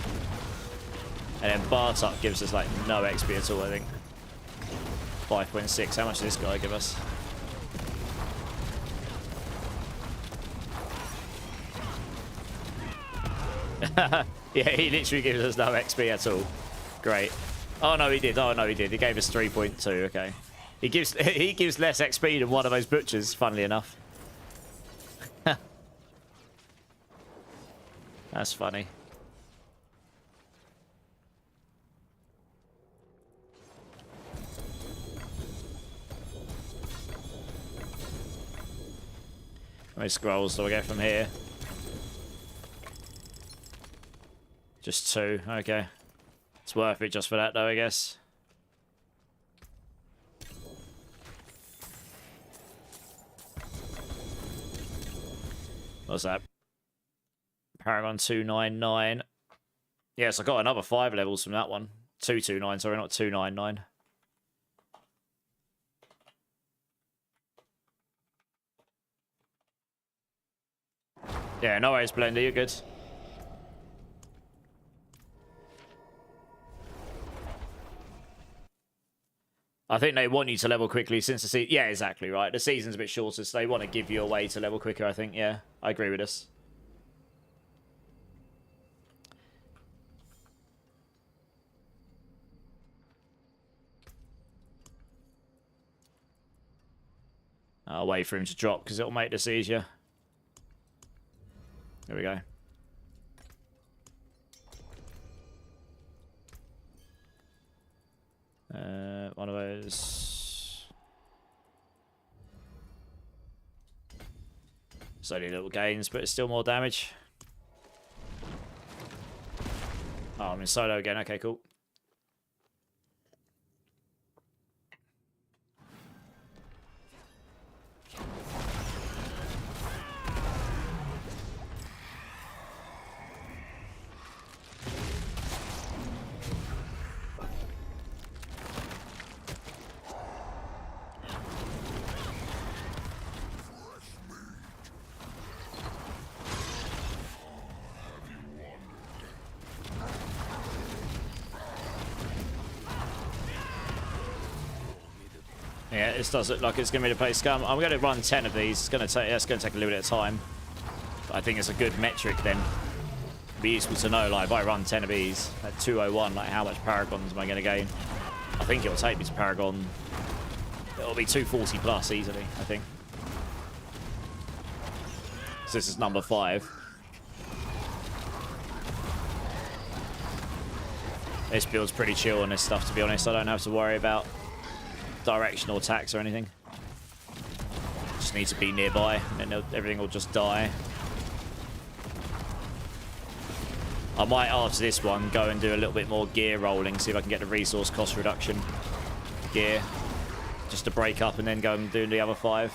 And then Bartok gives us like no XP at all, I think. 5.6. How much does this guy give us? Yeah, he literally gives us no XP at all. Great. Oh no, he did. Oh no, he did. He gave us 3.2. Okay. He gives less XP than one of those butchers, funnily enough. That's funny. How many scrolls do I get from here? Just 2. Okay. It's worth it just for that, though, I guess. What's that? Paragon 299. Yes, I got another 5 levels from that one. 229, sorry, not 299. Yeah, no worries, Blender, you're good. I think they want you to level quickly since the season... Yeah, exactly, right. The season's a bit shorter, so they want to give you a way to level quicker, I think. Yeah, I agree with this. I'll wait for him to drop because it'll make this easier. There we go. One of those. It's only little gains, but it's still more damage. Oh, I'm in solo again. Okay, cool. Yeah, this does look like it's going to be the play scum. I'm going to run 10 of these. It's going to take a little bit of time. But I think it's a good metric then. It'd be useful to know, like, if I run 10 of these at 201, like, how much Paragons am I going to gain? I think it'll take me to Paragon. It'll be 240 plus easily, I think. So this is number 5. This build's pretty chill on this stuff, to be honest. I don't have to worry about directional attacks or anything. Just need to be nearby and then everything will just die. I might, after this one, go and do a little bit more gear rolling, see if I can get the resource cost reduction gear just to break up and then go and do the other 5.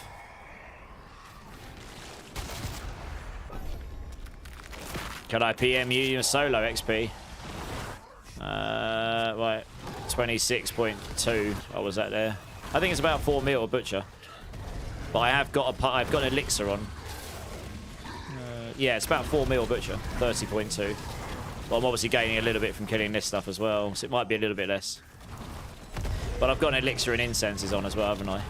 Can I PM you your solo XP? Right, 26.2. What was that there? I think it's about 4 mil a butcher. But I've got an elixir on. Yeah, it's about 4 mil butcher. 30.2. Well, I'm obviously gaining a little bit from killing this stuff as well, so it might be a little bit less. But I've got an elixir and incenses on as well, haven't I?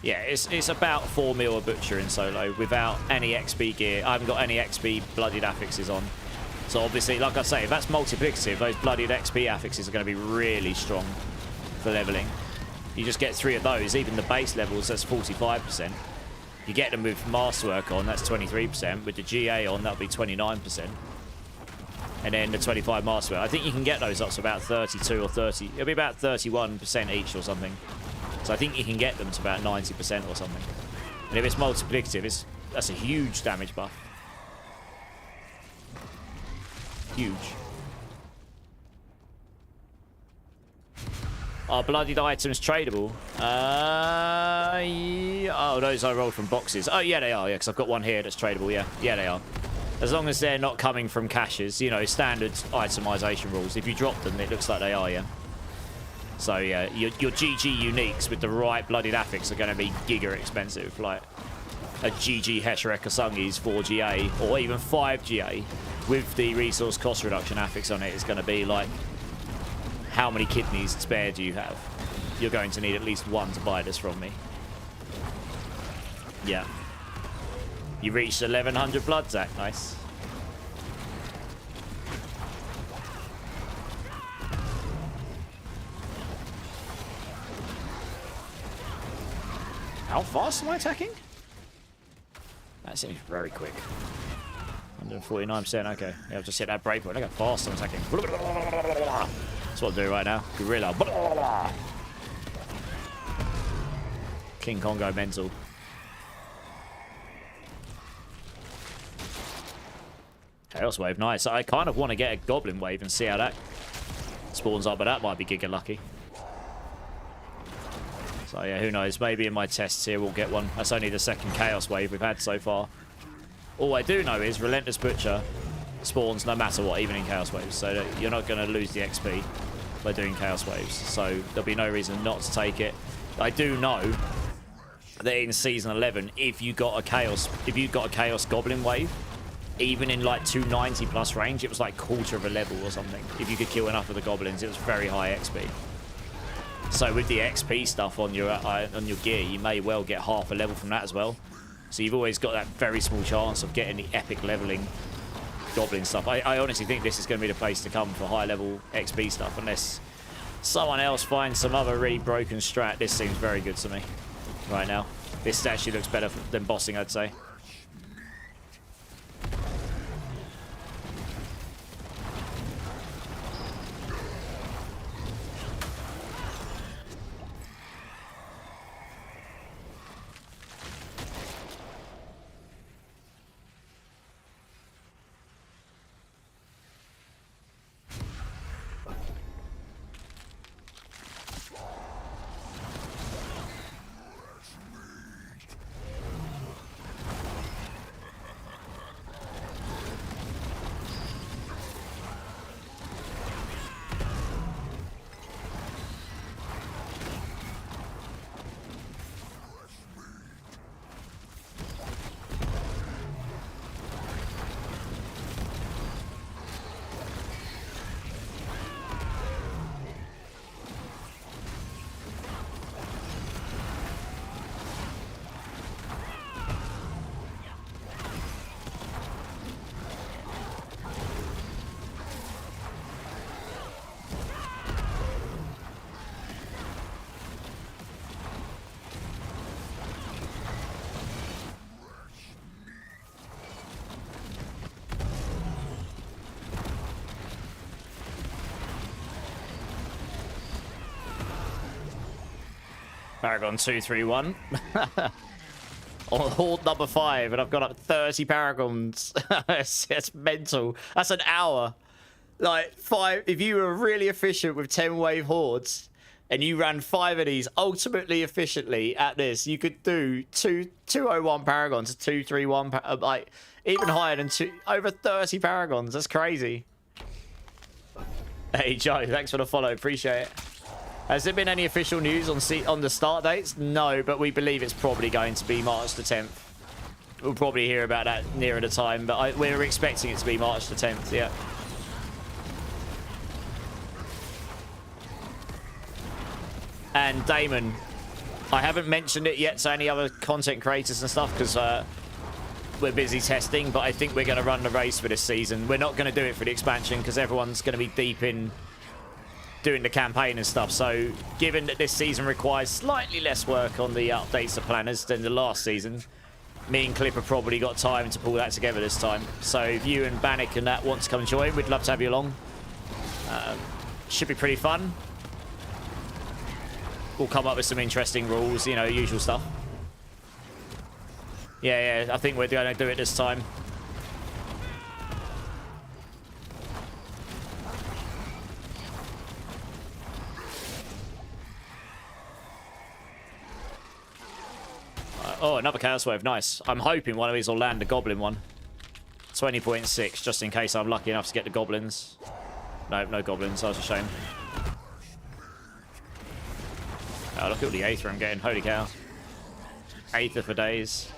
Yeah, it's about 4 mil a butcher in solo without any XP gear. I haven't got any XP bloodied affixes on. So obviously, like I say, if that's multiplicative, those bloodied XP affixes are going to be really strong for leveling. You just get 3 of those, even the base levels, that's 45%. You get them with Masterwork on, that's 23%. With the GA on, that'll be 29%. And then the 25 Masterwork. I think you can get those up to about 32 or 30. It'll be about 31% each or something. So I think you can get them to about 90% or something. And if it's multiplicative, that's a huge damage buff. Huge. Are bloodied items tradable? Yeah. Oh, those I rolled from boxes. Oh, yeah, they are. Yeah, because I've got one here that's tradable. Yeah, yeah, they are. As long as they're not coming from caches, you know, standard itemization rules. If you drop them, it looks like they are, yeah. So, yeah, your GG uniques with the right bloodied affix are going to be giga expensive. Like a GG Hesherek Kasungi's 4GA or even 5GA with the resource cost reduction affix on it is going to be like, how many kidneys spare do you have? You're going to need at least one to buy this from me. Yeah. You reached 1100 blood, Zach. Nice. How fast am I attacking? That seems very quick. 149%. Okay. Yeah, I've just hit that breakpoint. Look how fast I'm attacking. That's what I'm doing right now. Gorilla. King Kongo mental. Chaos Wave, nice. I kind of want to get a Goblin Wave and see how that spawns up, but that might be giga lucky. So yeah, who knows? Maybe in my tests here we'll get one. That's only the second Chaos Wave we've had so far. All I do know is Relentless Butcher spawns no matter what, even in Chaos Waves. So that you're not going to lose the XP by doing Chaos Waves. So there'll be no reason not to take it. I do know that in Season 11, if you got a Chaos Goblin Wave, even in like 290 plus range, it was like quarter of a level or something. If you could kill enough of the goblins, it was very high XP. So with the XP stuff on your gear, you may well get half a level from that as well. So you've always got that very small chance of getting the epic leveling goblin stuff. I honestly think this is going to be the place to come for high level XP stuff, unless someone else finds some other really broken strat. This seems very good to me right now. This actually looks better than bossing, I'd say. Paragon 231 on Horde number 5, and I've got up 30 Paragons. It's mental. That's an hour. Like 5. If you were really efficient with 10 wave hordes and you ran 5 of these ultimately efficiently at this, you could do 201 Paragons to 231, like even higher than over 30 Paragons. That's crazy. Hey Joe, thanks for the follow. Appreciate it. Has there been any official news on the start dates? No, but we believe it's probably going to be March the 10th. We'll probably hear about that nearer the time, but we're expecting it to be March the 10th, yeah. And Damon, I haven't mentioned it yet to any other content creators and stuff because we're busy testing, but I think we're going to run the race for this season. We're not going to do it for the expansion because everyone's going to be deep in doing the campaign and stuff. So given that this season requires slightly less work on the updates to planners than the last season, me and Clip have probably got time to pull that together this time. So if you and Bannock and that want to come and join, we'd love to have you along. Should be pretty fun. We'll come up with some interesting rules, you know, usual stuff. Yeah, I think we're going to do it this time. Oh, another Chaos Wave. Nice. I'm hoping one of these will land the Goblin one. 20.6, just in case I'm lucky enough to get the Goblins. No, no Goblins. That was a shame. Oh, look at all the Aether I'm getting. Holy cow. Aether for days.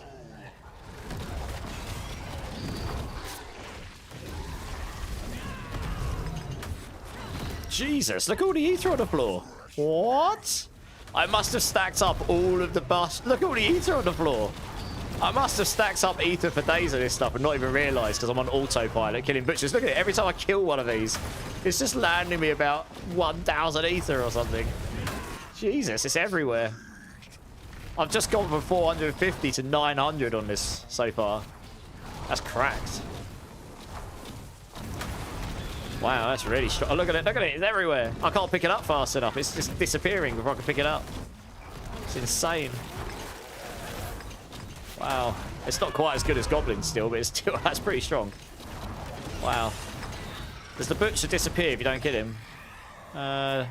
Jesus, look at all the Aether on the floor. What? I must have stacked up all of the bust. Look at all the Aether on the floor. I must have stacked up Aether for days of this stuff and not even realised because I'm on autopilot killing butchers. Look at it. Every time I kill one of these, it's just landing me about 1,000 Aether or something. Jesus, it's everywhere. I've just gone from 450 to 900 on this so far. That's cracked. Wow, that's really strong. Oh, look at it. Look at it. It's everywhere. I can't pick it up fast enough. It's just disappearing before I can pick it up. It's insane. Wow. It's not quite as good as Goblins still, but it's still, that's pretty strong. Wow. Does the Butcher disappear if you don't kill him? No,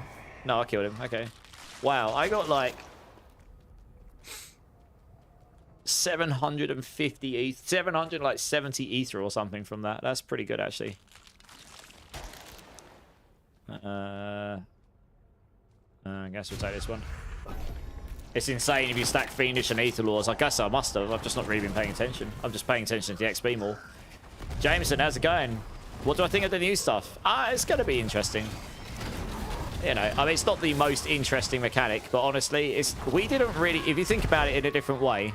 I killed him. Okay. Wow, I got like 750 ETH, 770 Ether or something from that. That's pretty good, actually. I guess we'll take this one. It's insane if you stack Fiendish and Aether Laws. I guess I must have. I've just not really been paying attention. I'm just paying attention to the XP more. Jameson, how's it going? What do I think of the new stuff? It's going to be interesting. You know, I mean, it's not the most interesting mechanic, but honestly, we didn't really, if you think about it in a different way,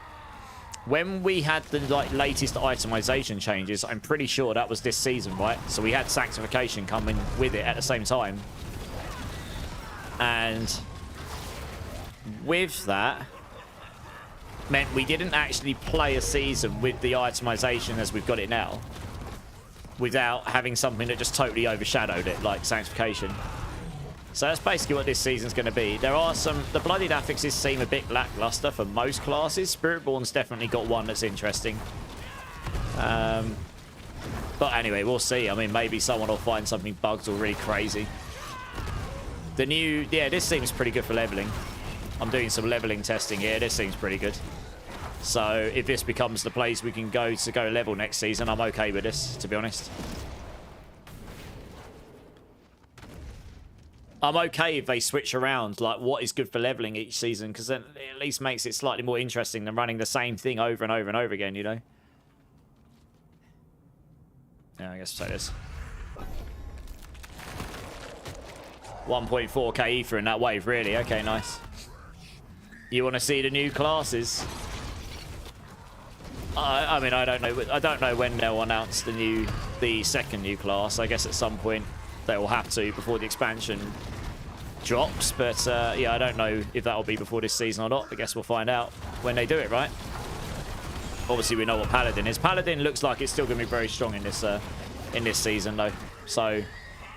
when we had the latest itemization changes, I'm pretty sure that was this season, right? So we had Sanctification coming with it at the same time. And with that, meant we didn't actually play a season with the itemization as we've got it now, without having something that just totally overshadowed it, like Sanctification. So that's basically what this season's going to be. There are some... The Bloodied Affixes seem a bit lackluster for most classes. Spiritborn's definitely got one that's interesting. But anyway, we'll see. I mean, maybe someone will find something bugged or really crazy. The new... Yeah, this seems pretty good for leveling. I'm doing some leveling testing here. This seems pretty good. So if this becomes the place we can go level next season, I'm okay with this, to be honest. I'm okay if they switch around, like, what is good for leveling each season, because then it at least makes it slightly more interesting than running the same thing over and over and over again, you know? Yeah, I guess we'll take this. 1.4k Ether in that wave, really? Okay, nice. You want to see the new classes? I mean, I don't know when they'll announce the second new class. I guess at some point they will have to before the expansion drops, but yeah, I don't know if that'll be before this season or not. I guess we'll find out when they do it, right? Obviously, we know what Paladin is. Paladin looks like it's still going to be very strong in this season, though. So,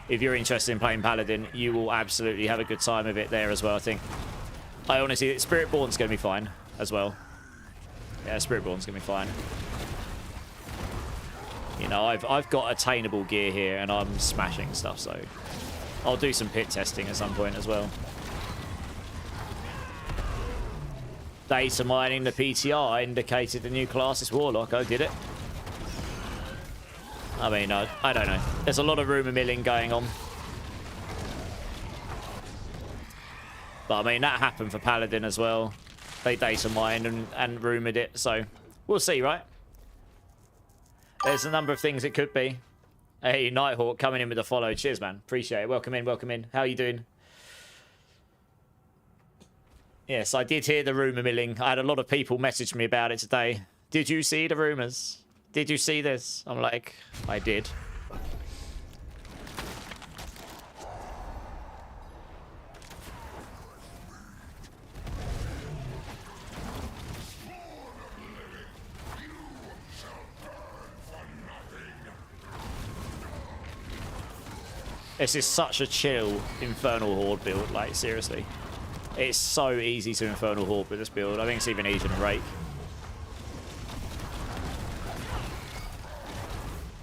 if you're interested in playing Paladin, you will absolutely have a good time of it there as well, I think. I honestly, Spiritborn's going to be fine as well. Yeah, Spiritborn's going to be fine. You know, I've got attainable gear here, and I'm smashing stuff, so I'll do some pit testing at some point as well. Data mining the PTR indicated the new class is Warlock. Oh, did it? I mean, I don't know. There's a lot of rumour milling going on. But, I mean, that happened for Paladin as well. They data mined and rumoured it, so we'll see, right? There's a number of things it could be. Hey, Nighthawk coming in with a follow. Cheers, man. Appreciate it. Welcome in, welcome in. How are you doing? Yes, I did hear the rumour milling. I had a lot of people message me about it today. Did you see the rumours? Did you see this? I'm like, I did. This is such a chill Infernal Horde build, like, seriously. It's so easy to Infernal Horde with this build. I think it's even easier than Rake.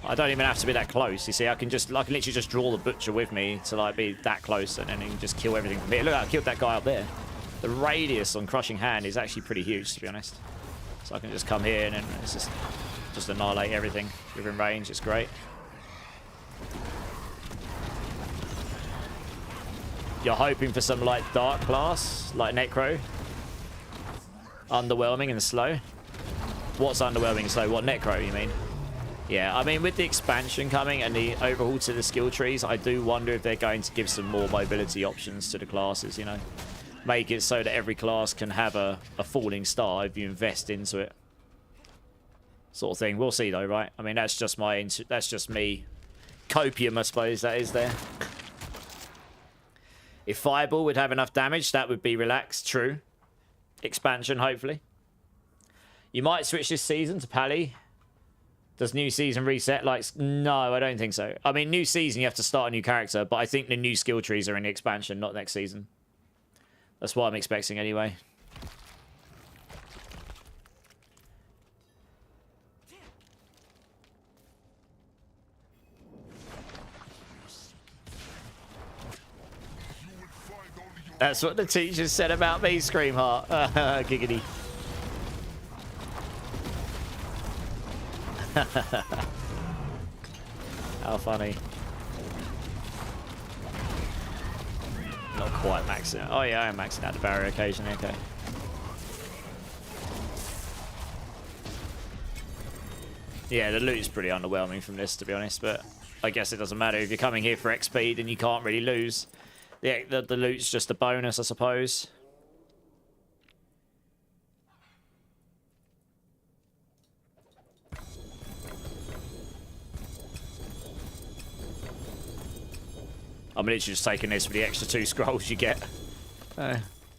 I don't even have to be that close, you see. I can literally just draw the Butcher with me to, like, be that close, and then you can just kill everything from here. Look, I killed that guy up there. The radius on Crushing Hand is actually pretty huge, to be honest. So I can just come here and then it's just annihilate everything within range. It's great. You're hoping for some like dark class, like Necro. Underwhelming and slow. What's underwhelming and slow? What, Necro, you mean? Yeah, I mean, with the expansion coming and the overhaul to the skill trees, I do wonder if they're going to give some more mobility options to the classes, you know? Make it so that every class can have a falling star if you invest into it. Sort of thing. We'll see, though, right? I mean, that's just me. Copium, I suppose, that is there. If Fireball would have enough damage, that would be relaxed. True. Expansion, hopefully. You might switch this season to Pally. Does new season reset? Like, no, I don't think so. I mean, new season, you have to start a new character, but I think the new skill trees are in the expansion, not next season. That's what I'm expecting anyway. That's what the teacher said about me, Screamheart. Giggity. How funny. Not quite maxing out. Oh yeah, I am maxing out the barrier occasionally, okay. Yeah, the loot's pretty underwhelming from this, to be honest, but I guess it doesn't matter. If you're coming here for XP, then you can't really lose. The loot's just a bonus, I suppose. I'm literally just taking this for the extra 2 scrolls you get.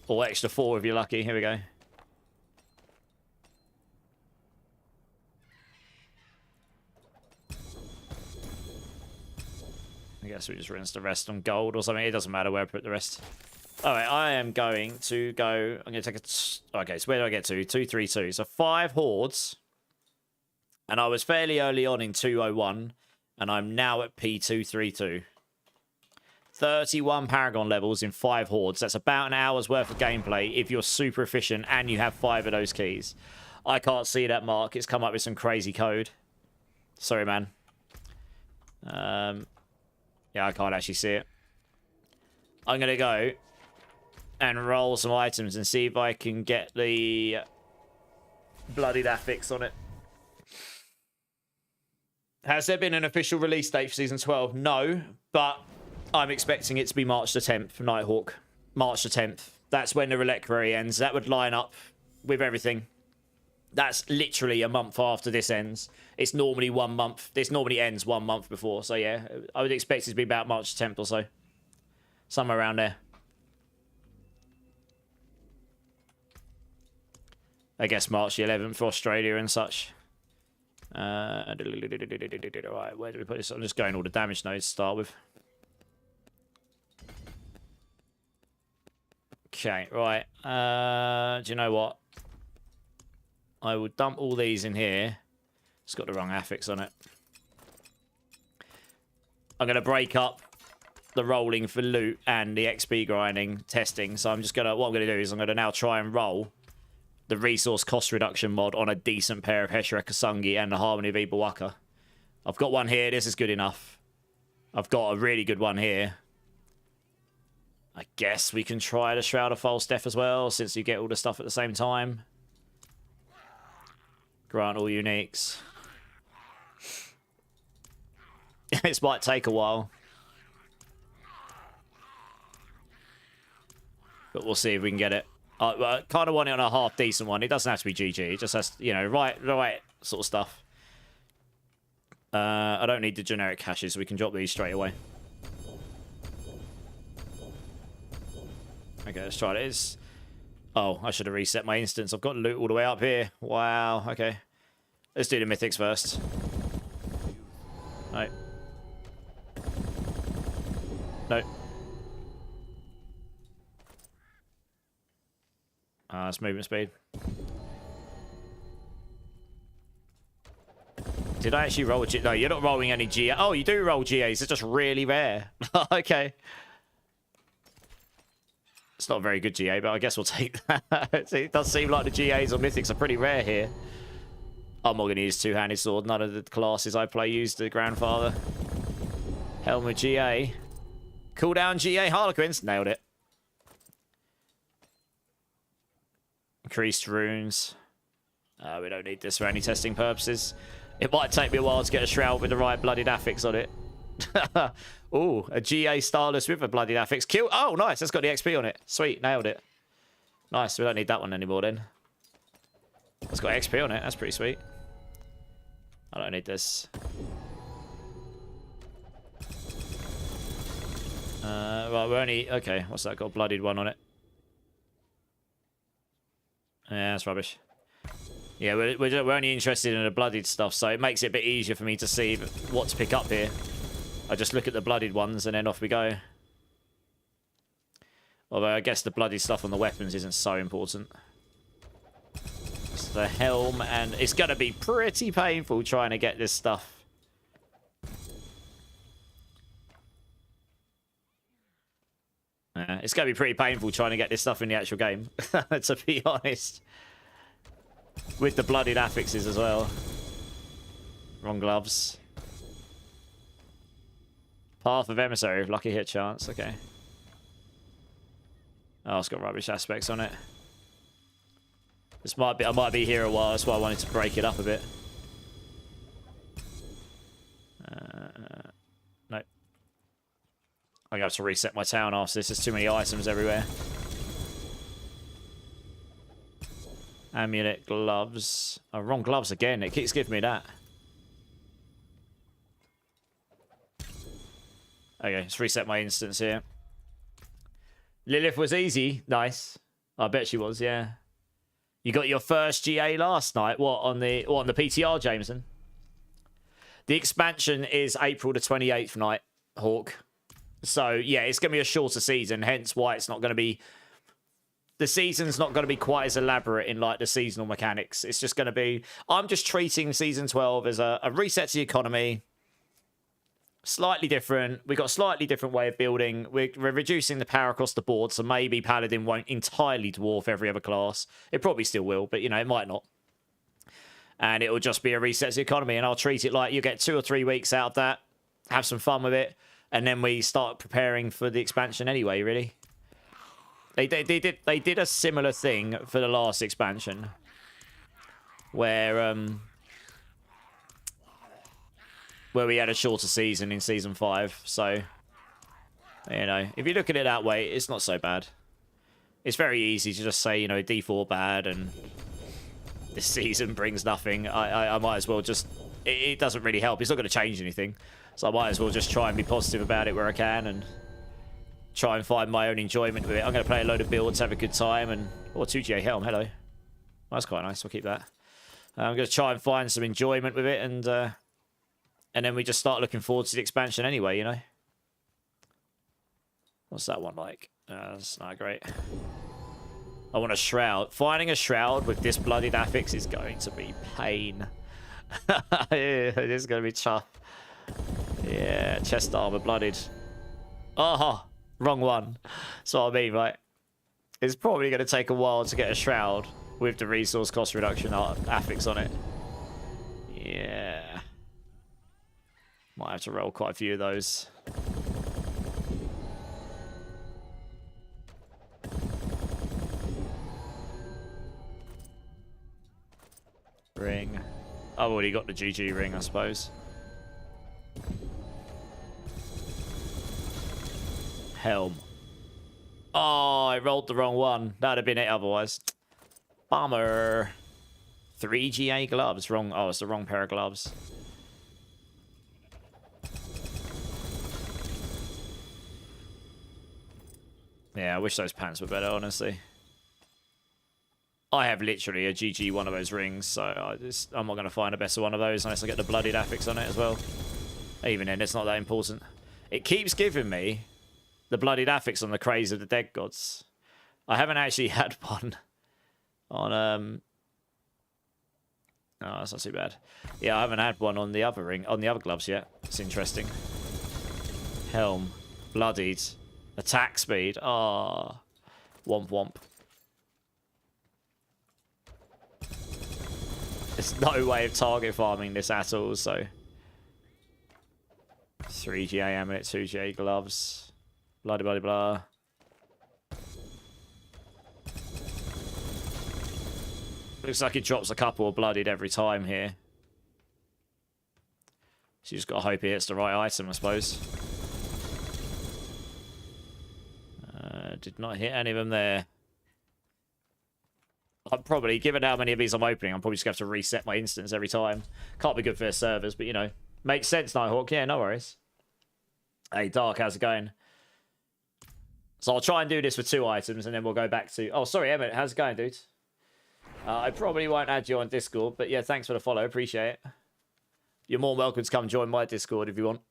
Or extra 4 if you're lucky. Here we go. I guess we just rinse the rest on gold or something. It doesn't matter where I put the rest. Alright, I am going to go... I'm going to take a... Okay, so where do I get to? 232. So 5 hordes. And I was fairly early on in 201. And I'm now at P232. 31 Paragon levels in 5 hordes. That's about an hour's worth of gameplay if you're super efficient and you have 5 of those keys. I can't see that, Mark. It's come up with some crazy code. Sorry, man. Yeah, I can't actually see it. I'm going to go and roll some items and see if I can get the bloodied affix on it. Has there been an official release date for Season 12? No, but I'm expecting it to be March the 10th, Nighthawk. March the 10th. That's when the Reliquary ends. That would line up with everything. That's literally a month after this ends. It's normally 1 month. This normally ends 1 month before. So, yeah, I would expect it to be about March the 10th or so. Somewhere around there. I guess March the 11th for Australia and such. Right, where do we put this? I'm just going all the damage nodes to start with. Okay, right. Do you know what? I will dump all these in here. It's got the wrong affix on it. I'm going to break up the rolling for loot and the XP grinding testing. So I'm just going to... What I'm going to do is I'm going to now try and roll the resource cost reduction mod on a decent pair of Heshra Kasungi and the Harmony of Ibawaka. I've got one here. This is good enough. I've got a really good one here. I guess we can try the Shroud of False Death as well, since you get all the stuff at the same time. Grant all uniques. This might take a while. But we'll see if we can get it. I kind of want it on a half-decent one. It doesn't have to be GG. It just has, you know, right sort of stuff. I don't need the generic caches, so we can drop these straight away. Okay, let's try this. Oh, I should have reset my instance. I've got loot all the way up here. Wow, okay. Let's do the mythics first. No. No. That's movement speed. Did I actually roll a G? No, you're not rolling any GA. Oh, you do roll GAs. It's just really rare. Okay. It's not a very good GA, but I guess we'll take that. It does seem like the GAs or mythics are pretty rare here. I'm not going to use two-handed sword. None of the classes I play use the grandfather. Helmet GA. Cooldown GA Harlequins. Nailed it. Increased runes. We don't need this for any testing purposes. It might take me a while to get a shroud with the right bloodied affix on it. Ooh, a GA Starless with a bloodied affix. Kill. Oh, nice. That's got the XP on it. Sweet. Nailed it. Nice. We don't need that one anymore then. It's got XP on it. That's pretty sweet. I don't need this. Right, we're only... Okay, what's that? Got a bloodied one on it. Yeah, that's rubbish. Yeah, we're only interested in the bloodied stuff, so it makes it a bit easier for me to see what to pick up here. I just look at the bloodied ones and then off we go. Although I guess the bloodied stuff on the weapons isn't so important. It's the helm, and it's going to be pretty painful trying to get this stuff. It's going to be pretty painful trying to get this stuff in the actual game, to be honest. With the bloodied affixes as well. Wrong gloves. Path of Emissary, lucky hit chance, okay. Oh, it's got rubbish aspects on it. This might be, I might be here a while, that's why I wanted to break it up a bit. No. I have to reset my town after this, there's too many items everywhere. Amulet, gloves. Oh, wrong gloves again, it keeps giving me that. Okay, let's reset my instance here. Lilith was easy. Nice. I bet she was, yeah. You got your first GA last night. What, on the PTR, Jameson? The expansion is April the 28th night, Hawk. So, yeah, it's going to be a shorter season, hence why it's not going to be... The season's not going to be quite as elaborate in, like, the seasonal mechanics. It's just going to be... I'm just treating Season 12 as a reset to the economy. Slightly different. We've got a slightly different way of building. We're reducing the power across the board, so maybe Paladin won't entirely dwarf every other class. It probably still will, but, you know, it might not. And it will just be a reset to the economy, and I'll treat it like you get 2 or 3 weeks out of that, have some fun with it, and then we start preparing for the expansion anyway, really. They did a similar thing for the last expansion, where we had a shorter season in Season 5, so, you know, if you look at it that way, it's not so bad. It's very easy to just say, you know, D4 bad, and this season brings nothing. I might as well just... It doesn't really help. It's not going to change anything. So I might as well just try and be positive about it where I can, and try and find my own enjoyment with it. I'm going to play a load of builds, have a good time, and... Oh, 2GA Helm, hello. That's quite nice, we'll keep that. I'm going to try and find some enjoyment with it, and then we just start looking forward to the expansion anyway, you know? What's that one like? That's not great. I want a shroud. Finding a shroud with this bloodied affix is going to be pain. It is going to be tough. Yeah, chest armor bloodied. Oh, wrong one. That's what I mean, right? It's probably going to take a while to get a shroud with the resource cost reduction affix on it. Yeah. Might have to roll quite a few of those. Ring. I've already got the GG ring, I suppose. Helm. Oh, I rolled the wrong one. That'd have been it otherwise. Bummer. 3 GA gloves. Wrong. Oh, it's the wrong pair of gloves. Yeah, I wish those pants were better, honestly. I have literally a GG one of those rings, so I'm not going to find a better one of those unless I get the bloodied affix on it as well. Even then, it's not that important. It keeps giving me the bloodied affix on the Craze of the Dead Gods. I haven't actually had one on... Oh, that's not too bad. Yeah, I haven't had one on the other ring, on the other gloves yet. It's interesting. Helm. Bloodied. Attack speed. Oh. Womp womp. There's no way of target farming this at all, so... 3 GA amulet, 2 GA gloves. Blah, blah, blah. Looks like it drops a couple of bloodied every time here. So you just gotta hope he hits the right item, I suppose. Did not hit any of them there. I'm probably, given how many of these I'm opening, I'm probably just going to have to reset my instance every time. Can't be good for their servers, but you know. Makes sense, Nighthawk. Yeah, no worries. Hey, Dark, how's it going? So I'll try and do this with 2 items, and then we'll go back to... Oh, sorry, Emmett. How's it going, dude? I probably won't add you on Discord, but yeah, thanks for the follow. Appreciate it. You're more welcome to come join my Discord if you want.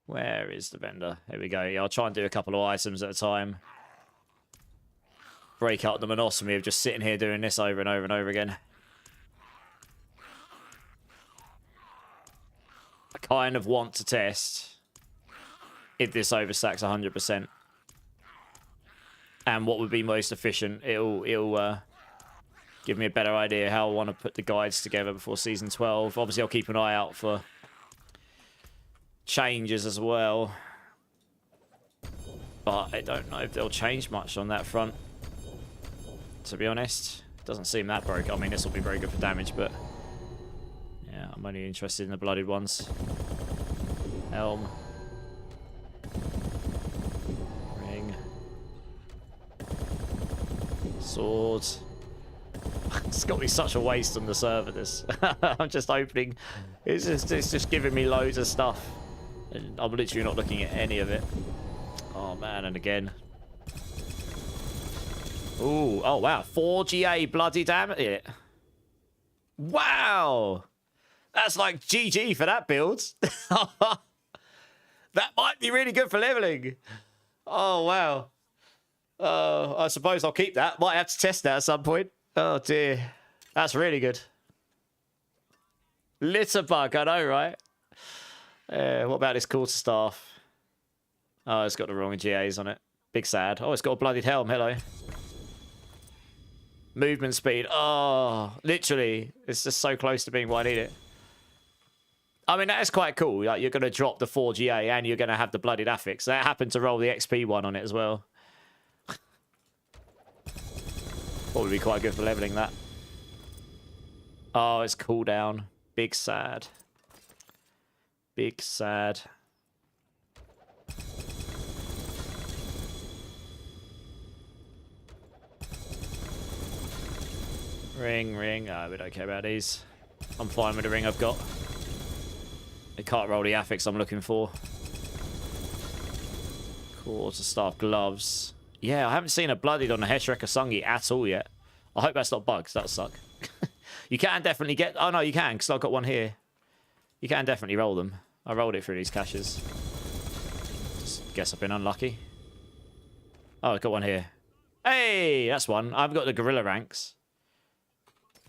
Where is the vendor? Here we go. Yeah, I'll try and do a couple of items at a time. Break up the monotony of just sitting here doing this over and over and over again. I kind of want to test if this overstacks 100%. And what would be most efficient. It'll give me a better idea how I want to put the guides together before Season 12. Obviously, I'll keep an eye out for changes as well. But I don't know if they'll change much on that front. To be honest, doesn't seem that broken. I mean, this will be very good for damage, but yeah, I'm only interested in the blooded ones. Helm. Ring. Sword. It's got to be such a waste on the server, this. I'm just opening. It's just giving me loads of stuff. And I'm literally not looking at any of it. Oh, man, and again. Ooh, oh, wow. 4 GA bloody damn it. Wow. That's like GG for that build. That might be really good for leveling. Oh, wow. I suppose I'll keep that. Might have to test that at some point. Oh, dear. That's really good. Litterbug, I know, right? What about this quarterstaff? Oh, it's got the wrong GAs on it. Big sad. Oh, it's got a bloodied helm. Hello. Movement speed. Oh, literally. It's just so close to being what I need it. I mean, that is quite cool. Like, you're going to drop the 4 GA and you're going to have the bloodied affix. That happened to roll the XP one on it as well. Probably be quite good for leveling that. Oh, it's cooldown. Big sad. Big sad. Ring. Oh, we don't care about these. I'm fine with the ring I've got. I can't roll the affix I'm looking for. Quarterstaff gloves. Yeah, I haven't seen a bloodied on a Heshreker Sungi at all yet. I hope that's not bugs. That'll suck. You can definitely get... Oh, no, you can, because I've got one here. You can definitely roll them. I rolled it through these caches. Just guess I've been unlucky. Oh, I've got one here. Hey, that's one. I've got the gorilla ranks.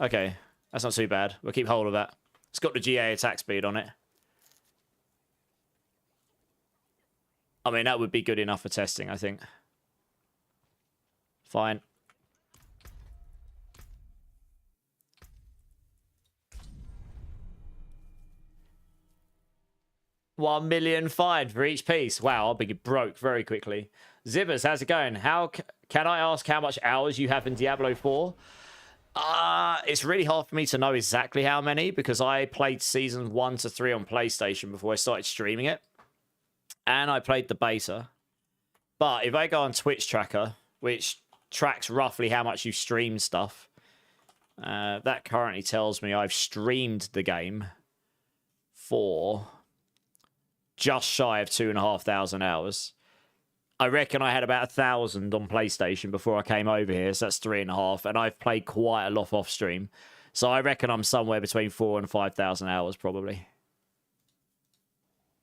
Okay, that's not too bad. We'll keep hold of that. It's got the GA attack speed on it. I mean, that would be good enough for testing, I think. Fine. $1 million fine for each piece. Wow, I'll be broke very quickly. Zibbers, how's it going? How can I ask how much hours you have in Diablo 4? It's really hard for me to know exactly how many because I played season 1 to 3 on PlayStation before I started streaming it. And I played the beta. But if I go on Twitch Tracker, which tracks roughly how much you stream stuff, that currently tells me I've streamed the game for just shy of 2,500 hours. I reckon I had about 1,000 on PlayStation before I came over here, so that's 3.5, and I've played quite a lot off stream. So I reckon I'm somewhere between 4,000 and 5,000 hours, probably.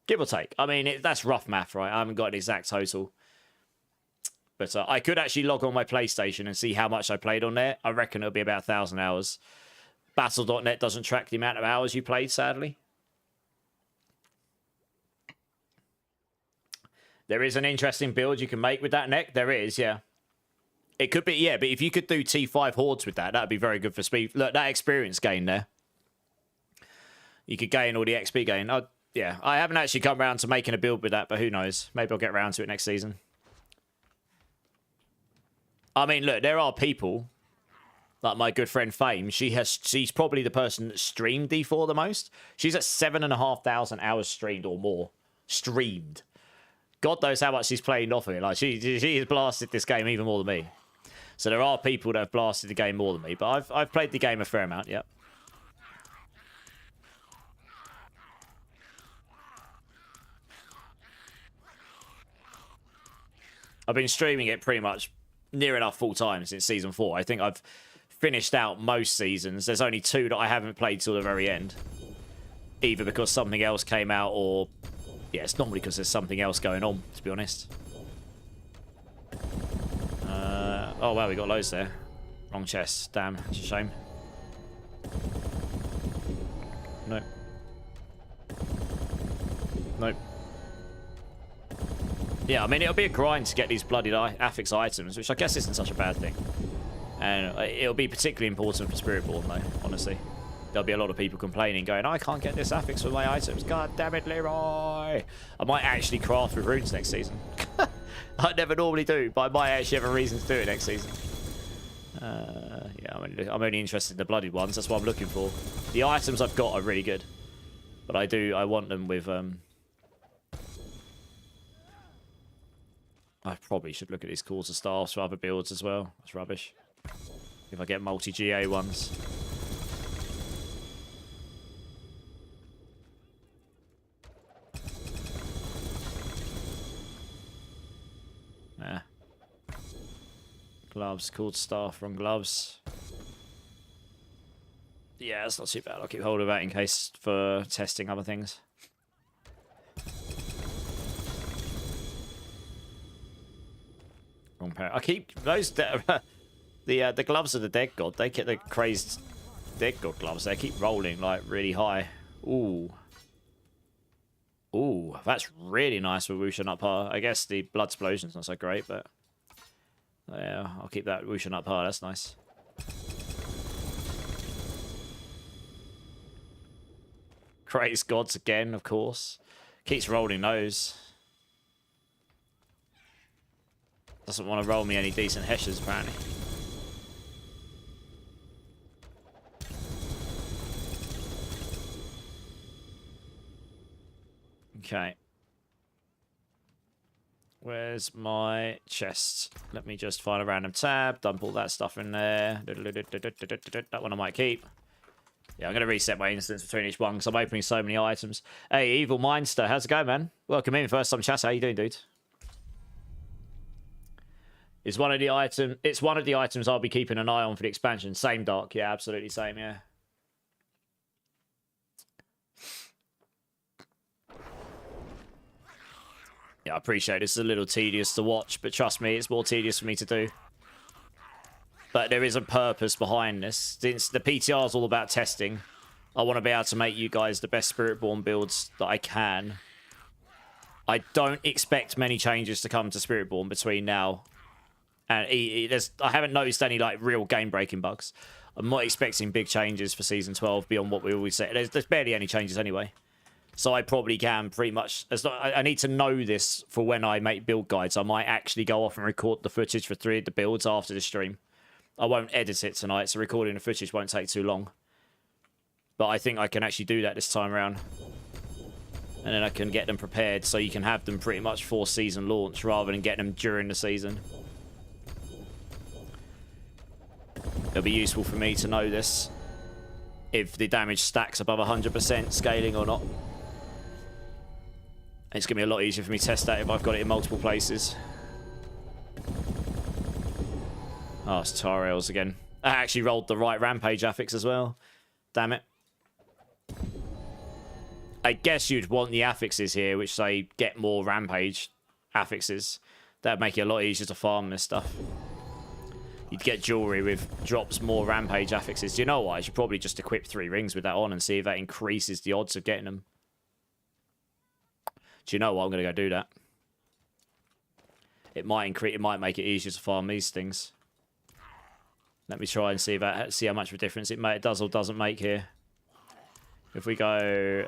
Give or take. I mean, that's rough math, right? I haven't got an exact total. But I could actually log on my PlayStation and see how much I played on there. I reckon it'll be about 1,000 hours. Battle.net doesn't track the amount of hours you played, sadly. There is an interesting build you can make with that neck. There is, yeah. It could be, yeah, but if you could do T5 hordes with that, that'd be very good for speed. Look, that experience gain there. You could gain all the XP gain. Yeah, I haven't actually come around to making a build with that, but who knows? Maybe I'll get around to it next season. I mean, look, there are people, like my good friend Fame. She's probably the person that streamed D4 the most. She's at 7,500 hours streamed or more. Streamed. God knows how much she's playing off of it. Like she has blasted this game even more than me. So there are people that have blasted the game more than me, but I've played the game a fair amount. Yep. I've been streaming it pretty much near enough full time since season 4. I think I've finished out most seasons. There's only 2 that I haven't played till the very end. Either because something else came out or... Yeah, it's normally because there's something else going on, to be honest. Oh, wow, we got loads there. Wrong chest. Damn, it's a shame. Nope. Nope. Yeah, I mean, it'll be a grind to get these bloody affix items, which I guess isn't such a bad thing. And it'll be particularly important for Spiritborn, though, honestly. There'll be a lot of people complaining, going, I can't get this affix for my items. God damn it, Leroy. I might actually craft with runes next season. I never normally do, but I might actually have a reason to do it next season. Yeah, I'm only interested in the bloodied ones. That's what I'm looking for. The items I've got are really good. But I want them with... I probably should look at these calls of staffs for other builds as well. That's rubbish. If I get multi-GA ones. Nah. Gloves, called staff from gloves. Yeah, that's not too bad. I'll keep hold of that in case for testing other things. Wrong pair. I keep those the gloves of the dead god. They get the crazed dead god gloves. They keep rolling like really high. Ooh. Ooh, that's really nice with Wushan up par. I guess the blood explosion's not so great, but yeah, I'll keep that Wushan up par. That's nice. Crazed gods again, of course. Keeps rolling those. Doesn't want to roll me any decent heshes, apparently. Okay. Where's my chest? Let me just find a random tab. Dump all that stuff in there. That one I might keep. Yeah, I'm going to reset my instance between each one because I'm opening so many items. Hey, Evil Mindster, how's it going, man? Welcome in, first time chat. How you doing, dude? It's one of the items I'll be keeping an eye on for the expansion. Same, Dark. Yeah, absolutely same, yeah. Yeah, I appreciate it's a little tedious to watch, but trust me, it's more tedious for me to do. But there is a purpose behind this. Since the PTR is all about testing, I want to be able to make you guys the best Spiritborn builds that I can. I don't expect many changes to come to Spiritborn between now and I haven't noticed any like real game-breaking bugs. I'm not expecting big changes for Season 12 beyond what we always say. There's barely any changes anyway. So I probably can pretty much... I need to know this for when I make build guides. I might actually go off and record the footage for 3 of the builds after the stream. I won't edit it tonight, so recording the footage won't take too long. But I think I can actually do that this time around. And then I can get them prepared so you can have them pretty much for season launch rather than getting them during the season. It'll be useful for me to know this. If the damage stacks above 100% scaling or not. It's going to be a lot easier for me to test that if I've got it in multiple places. Oh, it's Tarails again. I actually rolled the right rampage affix as well. Damn it. I guess you'd want the affixes here, which say get more rampage affixes. That'd make it a lot easier to farm this stuff. You'd get jewelry with drops more rampage affixes. Do you know what? I should probably just equip 3 rings with that on and see if that increases the odds of getting them. Do you know what? I'm going to go do that. It might make it easier to farm these things. Let me try and see how much of a difference it does or doesn't make here. If we go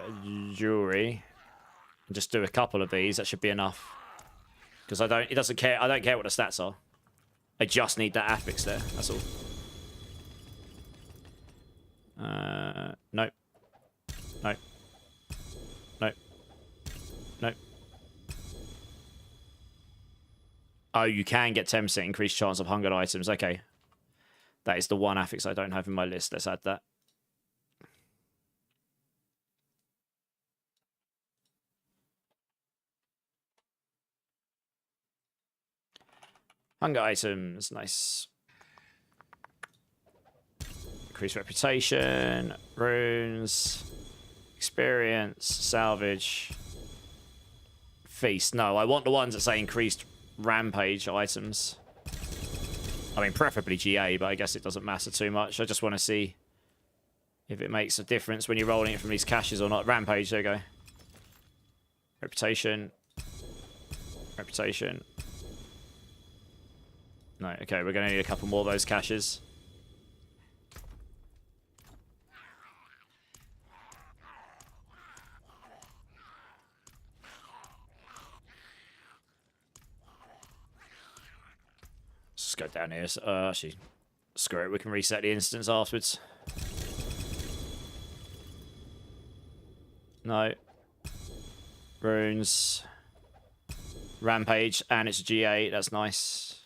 jewelry and just do a couple of these, that should be enough. Because I don't care what the stats are. I just need that affix there. That's all. Nope. Nope. Nope. Nope. Oh, you can get 10% increased chance of hungered items. Okay. That is the one affix I don't have in my list. Let's add that. Hunger items. Nice. Increase reputation. Runes. Experience. Salvage. Feast. No, I want the ones that say increased rampage items. I mean, preferably GA, but I guess it doesn't matter too much. I just want to see if it makes a difference when you're rolling it from these caches or not. Rampage, there you go. Reputation. Reputation. No, okay, we're going to need a couple more of those caches. Let's go down here. Actually, screw it. We can reset the instance afterwards. No. Runes. Rampage. And it's G8. That's nice.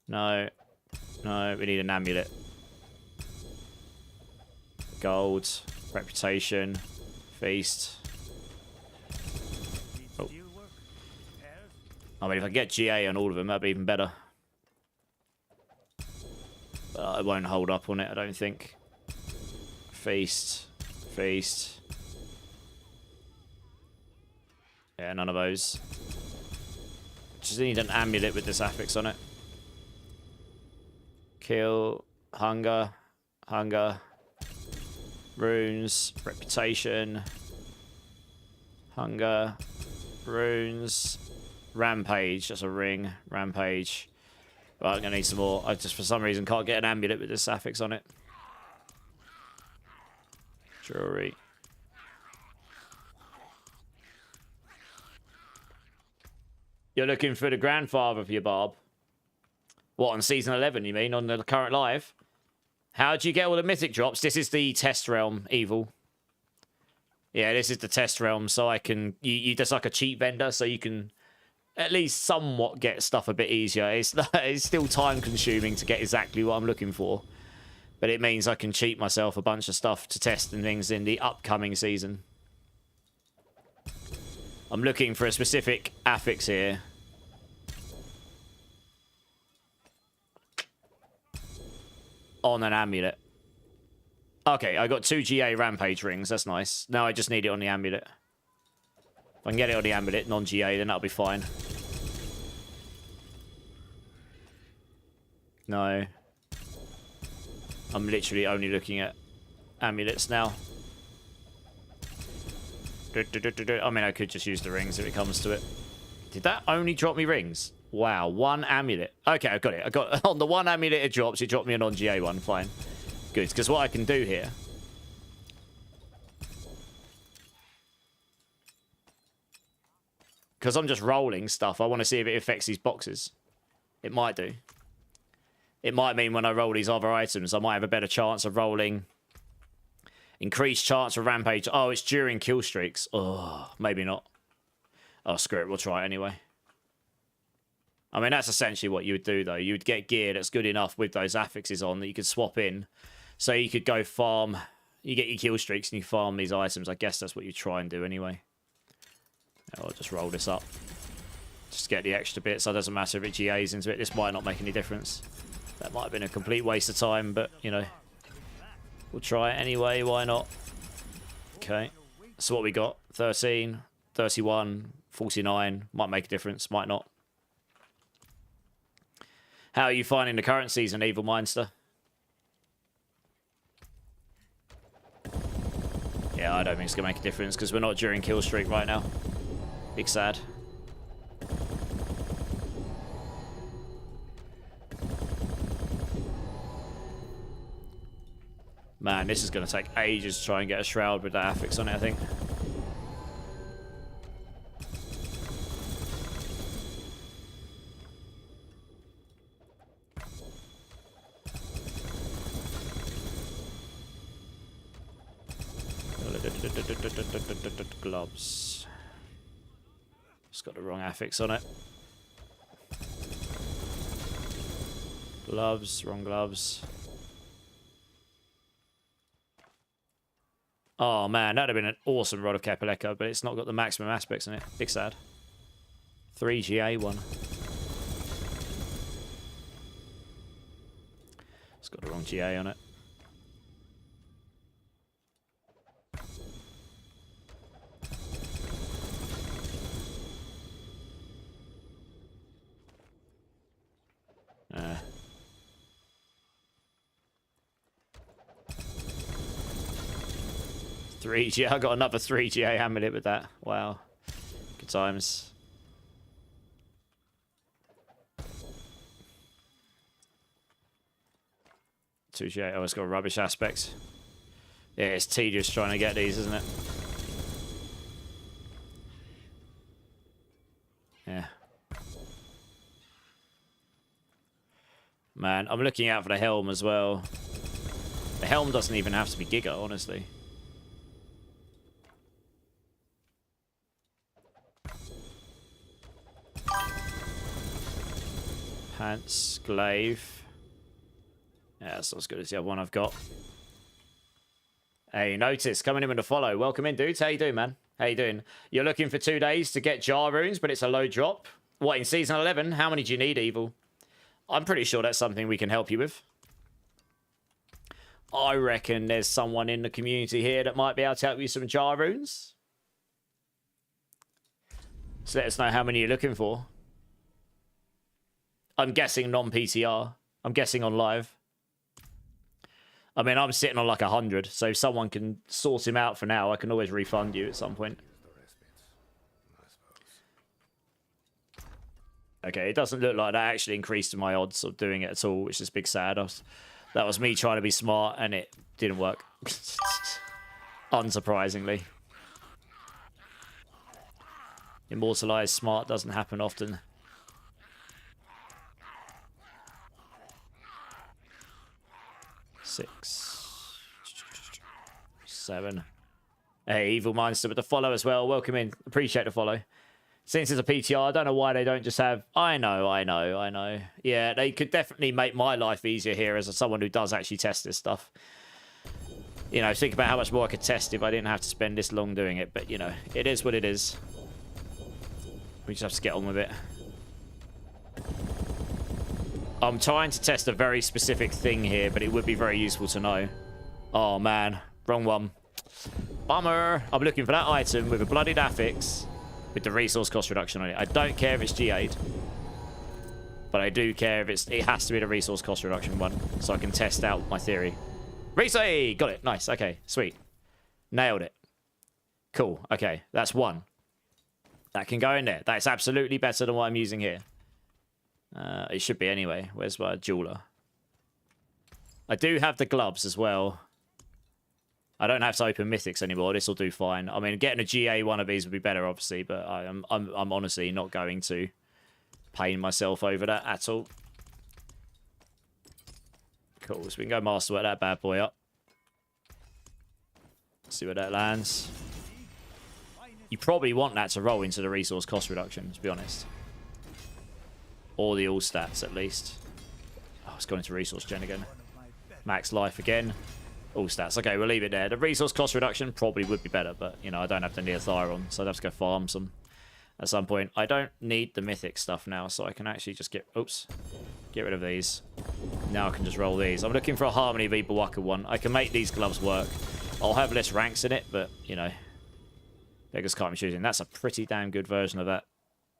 No. No, we need an amulet. Gold. Reputation. Feast. Oh. I mean, if I get GA on all of them, that'd be even better. But I won't hold up on it, I don't think. Feast. Feast. Yeah, none of those. Just need an amulet with this affix on it. Kill. Hunger. Hunger. Runes. Reputation. Hunger. Runes. Rampage. That's a ring. Rampage. Well, I'm going to need some more. I just, for some reason, can't get an amulet with this affix on it. Jewelry. You're looking for the grandfather for your barb. What, on Season 11, you mean? On the current live? How do you get all the mythic drops? This is the test realm, Evil. Yeah, this is the test realm, so I can... You just like a cheat vendor, so you can... at least somewhat get stuff a bit easier. It's still time consuming to get exactly what I'm looking for. But it means I can cheat myself a bunch of stuff to test and things in the upcoming season. I'm looking for a specific affix here. On an amulet. Okay, I got 2 GA Rampage rings. That's nice. Now I just need it on the amulet. If I can get it on the amulet, non-GA, then that'll be fine. No. I'm literally only looking at amulets now. I mean, I could just use the rings if it comes to it. Did that only drop me rings? Wow, 1 amulet. Okay, I got it. I got on the 1 amulet it drops. It dropped me a non-GA one. Fine. Good, because what I can do here... because I'm just rolling stuff, I want to see if it affects these boxes. It might do. It might mean when I roll these other items, I might have a better chance of rolling. Increased chance of rampage. Oh, it's during kill streaks. Oh, maybe not. Oh, screw it. We'll try it anyway. I mean, that's essentially what you would do, though. You would get gear that's good enough with those affixes on that you could swap in. So you could go farm. You get your kill streaks and you farm these items. I guess that's what you try and do anyway. I'll just roll this up. Just get the extra bits. So it doesn't matter if it GAs into it. This might not make any difference. That might have been a complete waste of time, but, you know. We'll try it anyway. Why not? Okay. So what we got? 13, 31, 49. Might make a difference. Might not. How are you finding the current season, Evil Mindster? Yeah, I don't think it's going to make a difference because we're not during kill streak right now. Big sad. Man, this is going to take ages to try and get a shroud with that affix on it, I think. Gloves. It's got the wrong affix on it. Gloves, wrong gloves. Oh man, that'd have been an awesome Rod of Capeleka, but it's not got the maximum aspects in it. Big sad. 3 GA one. It's got the wrong GA on it. Uh. 3G. I got another 3GA hammered it with that. Wow. Good times. Two GA. Oh, it's got rubbish aspects. Yeah, it's tedious trying to get these, isn't it? Yeah. Man, I'm looking out for the helm as well. The helm doesn't even have to be Giga, honestly. Pants, glaive. Yeah, that's not as good as the other one I've got. Hey, Notice, coming in with a follow. Welcome in, dudes. How you doing, man? How you doing? You're looking for 2 days to get jar runes, but it's a low drop. What, in Season 11? How many do you need, Evil? I'm pretty sure that's something we can help you with. I reckon there's someone in the community here that might be able to help you some jar runes. So let us know how many you're looking for. I'm guessing non-PTR. I'm guessing on live. I mean, I'm sitting on like 100, so if someone can sort him out for now, I can always refund you at some point. Okay, it doesn't look like that actually increased my odds of doing it at all, which is big sad. That was me trying to be smart, and it didn't work. Unsurprisingly. Immortalized smart doesn't happen often. Six. 7. Hey, Evil Mindster with the follow as well. Welcome in. Appreciate the follow. Since it's a PTR, I don't know why they don't just have... I know. Yeah, they could definitely make my life easier here as someone who does actually test this stuff. You know, think about how much more I could test if I didn't have to spend this long doing it. But, you know, it is what it is. We just have to get on with it. I'm trying to test a very specific thing here, but it would be very useful to know. Oh, man. Wrong one. Bummer. I'm looking for that item with a bloodied affix with the resource cost reduction on it. I don't care if it's G8, but I do care if it has to be the resource cost reduction one, so I can test out my theory. Reset! Got it. Nice. Okay. Sweet. Nailed it. Cool. Okay. That's 1. That can go in there. That's absolutely better than what I'm using here. It should be anyway. Where's my jeweler? I do have the gloves as well. I don't have to open mythics anymore. This will do fine. I mean, getting a GA one of these would be better, obviously, but I'm honestly not going to pain myself over that at all. Cool. So we can go masterwork that bad boy up. See where that lands. You probably want that to roll into the resource cost reduction, to be honest. Or the all stats, at least. Oh, it's gone into resource gen again. Max life again. All stats. Okay, we'll leave it there. The resource cost reduction probably would be better, but, you know, I don't have the Neothyron, so I'd have to go farm some at some point. I don't need the mythic stuff now, so I can actually just get... Oops. Get rid of these. Now I can just roll these. I'm looking for a Harmony v Bawaka one. I can make these gloves work. I'll have less ranks in it, but, you know... Beggars can't be choosing. That's a pretty damn good version of that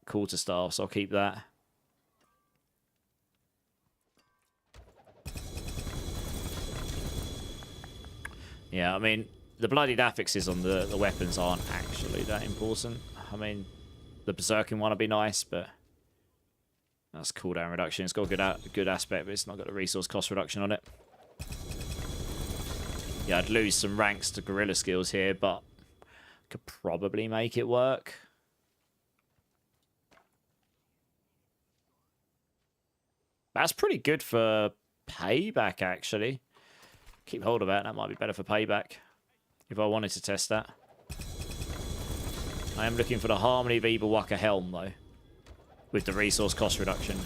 quarterstaff, so I'll keep that. Yeah, I mean, the bloodied affixes on the weapons aren't actually that important. I mean, the Berserking one would be nice, but that's cooldown reduction. It's got a good aspect, but it's not got a resource cost reduction on it. Yeah, I'd lose some ranks to gorilla skills here, but could probably make it work. That's pretty good for payback, actually. Keep hold of that. That might be better for payback if I wanted to test that. I am looking for the Harmony of Evil Waka helm, though, with the resource cost reduction.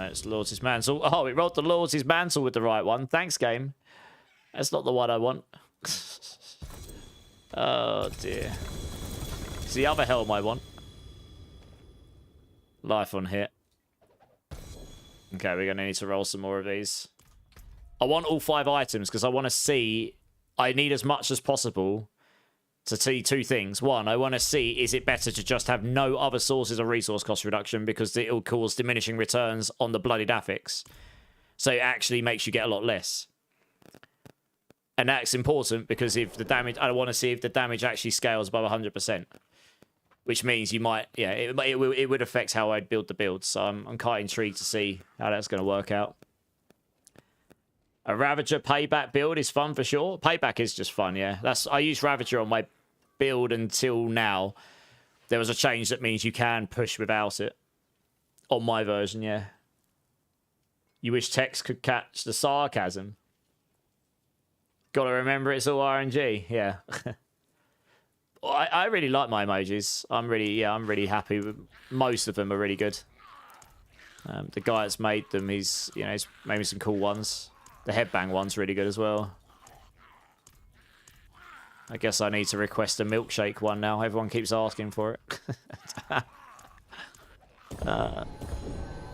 It's Lord's Mantle. Oh, it rolled the Lord's Mantle with the right one. Thanks, game. That's not the one I want. Oh, dear. It's the other helm I want. Life on hit. Okay, we're going to need to roll some more of these. I want all 5 items because I want to see... I need as much as possible to see 2 things. One, I want to see, is it better to just have no other sources of resource cost reduction because it'll cause diminishing returns on the bloodied affix. So it actually makes you get a lot less. And that's important because if the damage... I want to see if the damage actually scales above 100%. Which means you might... Yeah, it would affect how I'd build the build. So I'm quite intrigued to see how that's going to work out. A Ravager payback build is fun for sure. Payback is just fun, yeah. I use Ravager on my build until now. There was a change that means you can push without it. On my version, yeah. You wish text could catch the sarcasm. Gotta remember it's all RNG, yeah. I really like my emojis. I'm really happy with most of them are really good. The guy that's made them, he's made me some cool ones. The headbang one's really good as well. I guess I need to request a milkshake one now. Everyone keeps asking for it. Oh,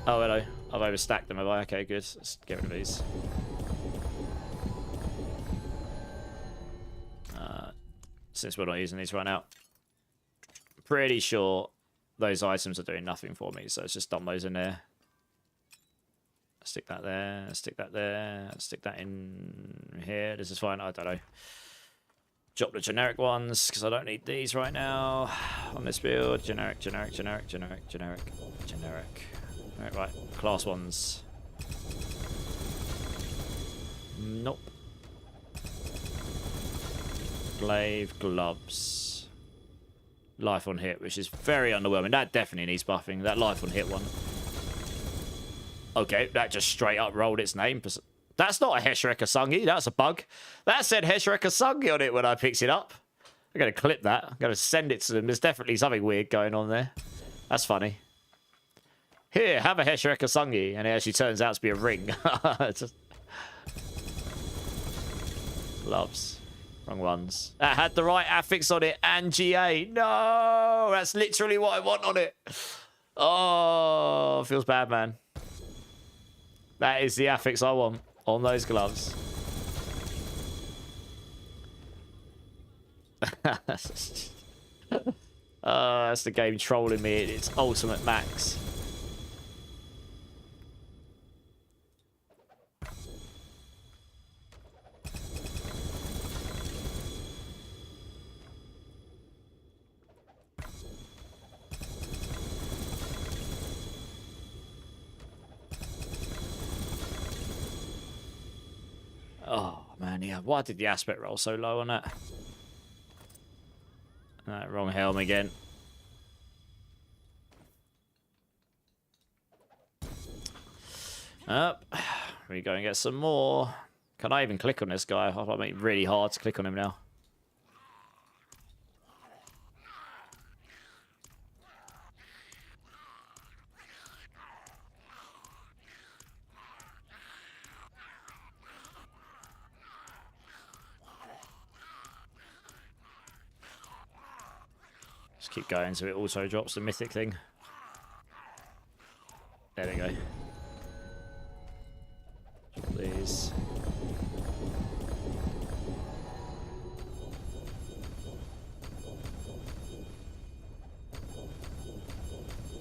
hello. I've overstacked them, have I? Okay, good. Let's get rid of these. Since we're not using these right now. Pretty sure those items are doing nothing for me, so let's just dump those in there. Stick that there, stick that there, stick that in here. This is fine, I don't know. Drop the generic ones, because I don't need these right now. On this build, generic. Right, class ones. Nope. Glaive, gloves. Life on hit, which is very underwhelming. That definitely needs buffing, that life on hit one. Okay, that just straight up rolled its name. That's not a Heshrek Asungi, that's a bug. That said Heshrek Asungi on it when I picked it up. I'm going to clip that. I'm going to send it to them. There's definitely something weird going on there. That's funny. Here, have a Heshrek Asungi. And it actually turns out to be a ring. Just... Gloves. Wrong ones. That had the right affix on it and GA. No! That's literally what I want on it. Oh, feels bad, man. That is the affix I want on those gloves. That's the game trolling me at its ultimate max. Oh, man, yeah. Why did the aspect roll so low on that? Wrong helm again. Up. We go and get some more. Can I even click on this guy? I'll make it really hard to click on him now. Keep going so it also drops the mythic thing. There we go. Drop these.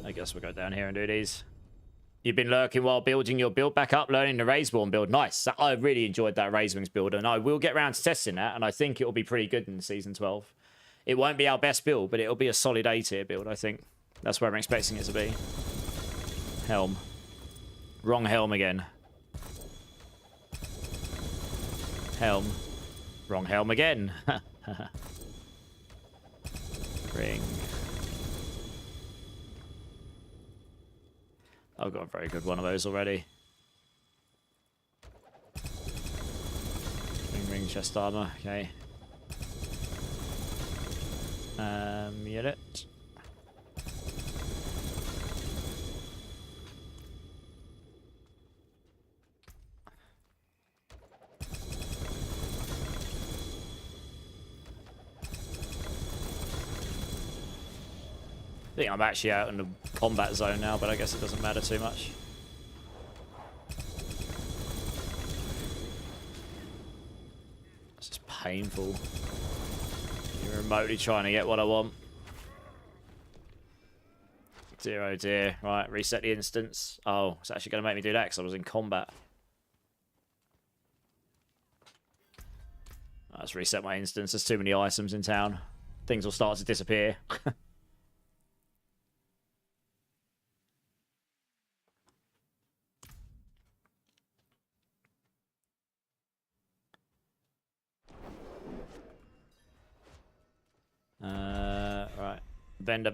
I guess we'll go down here and do these. You've been lurking while building your build back up, learning the Spiritborn build. Nice. I really enjoyed that Wings build, and I will get around to testing that, and I think it will be pretty good in Season 12. It won't be our best build, but it'll be a solid A tier build, I think. That's where I'm expecting it to be. Helm. Wrong helm again. Helm. Wrong helm again. Ring. I've got a very good one of those already. Ring, chest armor, okay. Amulet. I think I'm actually out in the combat zone now, but I guess it doesn't matter too much. This is painful. You're remotely trying to get what I want. Dear, oh dear. Right, reset the instance. Oh, it's actually going to make me do that because I was in combat. Let's reset my instance. There's too many items in town. Things will start to disappear. Right. Vendor.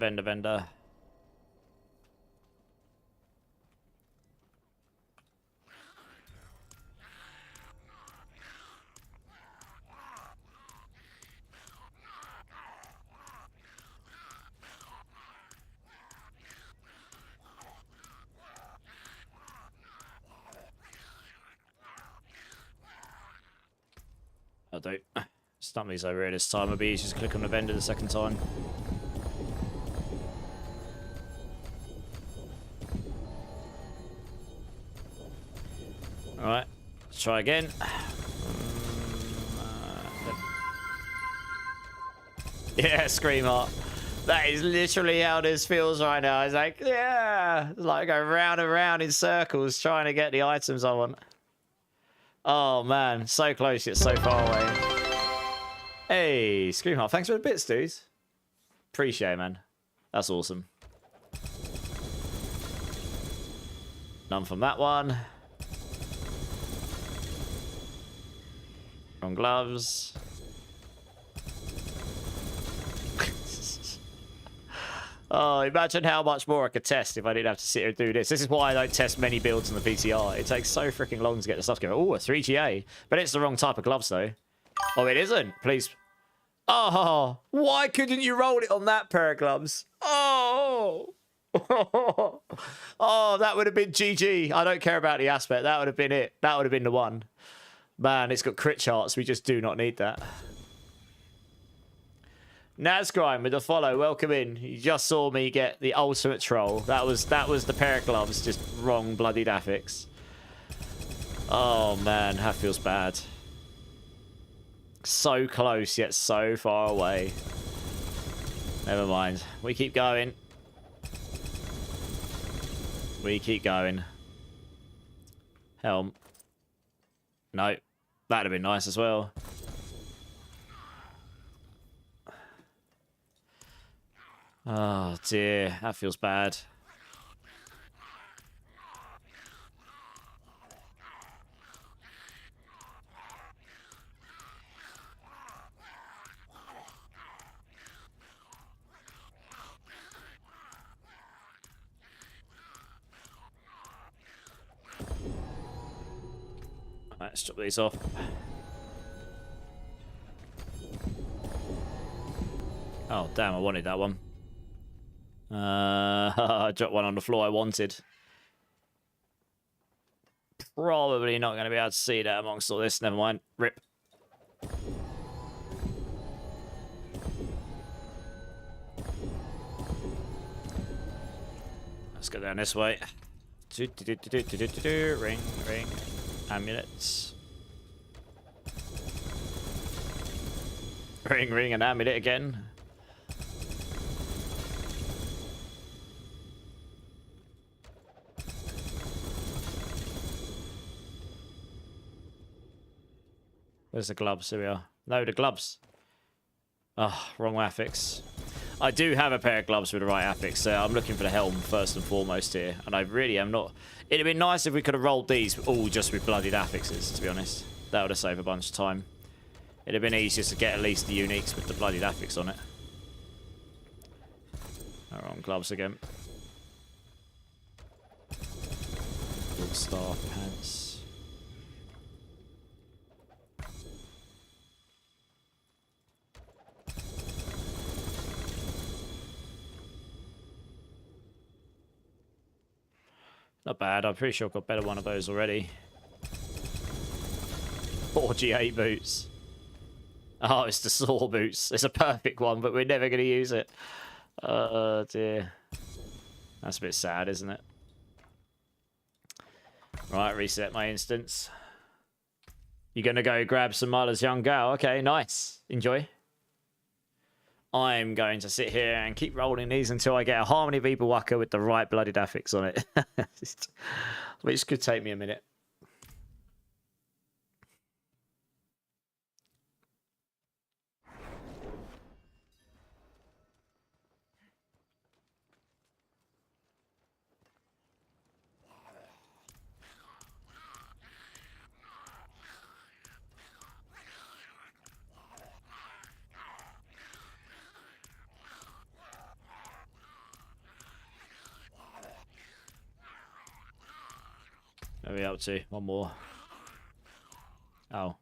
I'll do. Stump these over here this time. It'll be easy to click on the vendor the second time. Alright, let's try again. Yeah, scream art. That is literally how this feels right now. It's like, yeah, it's like go round and round in circles trying to get the items I want. Oh man, so close yet so far away. Hey, Scream Heart, thanks for the bits, dudes. Appreciate it, man. That's awesome. None from that one. Wrong gloves. Oh, imagine how much more I could test if I didn't have to sit here and do this. This is why I don't test many builds on the PTR. It takes so freaking long to get the stuff going. Oh, a 3GA. But it's the wrong type of gloves, though. Oh, it isn't. Please. Oh, why couldn't you roll it on that pair of gloves? Oh. Oh, that would have been GG. I don't care about the aspect. That would have been it. That would have been the one. Man, it's got crit charts. We just do not need that. Nazgrime with a follow. Welcome in. You just saw me get the ultimate troll. That was the pair of gloves. Just wrong bloody affix. Oh, man. That feels bad. So close, yet so far away. Never mind. We keep going. We keep going. Helm. No. That'd have been nice as well. Oh, dear. That feels bad. Let's chop these off. Oh, damn, I wanted that one. I dropped one on the floor I wanted. Probably not going to be able to see that amongst all this. Never mind. Rip. Let's go down this way. Ring. Amulets. Ring, and amulet again. Where's the gloves? Here we are. No, the gloves. Oh, wrong affix. I do have a pair of gloves with the right affix, so I'm looking for the helm first and foremost here. And I really am not... It'd have been nice if we could have rolled these all just with bloodied affixes, to be honest. That would have saved a bunch of time. It'd have been easier to get at least the uniques with the bloodied affix on it. Oh, wrong gloves again. Full staff pants. Not bad. I'm pretty sure I've got better one of those already. 4G8 boots. Oh, it's the saw boots. It's a perfect one, but we're never going to use it. Oh, dear. That's a bit sad, isn't it? Right, reset my instance. You're going to go grab some Marla's Young Gal. Okay, nice. Enjoy. I'm going to sit here and keep rolling these until I get a Harmony Beeper Waka with the right blooded affix on it. Which could take me a minute. Where are we up to? One more. Oh.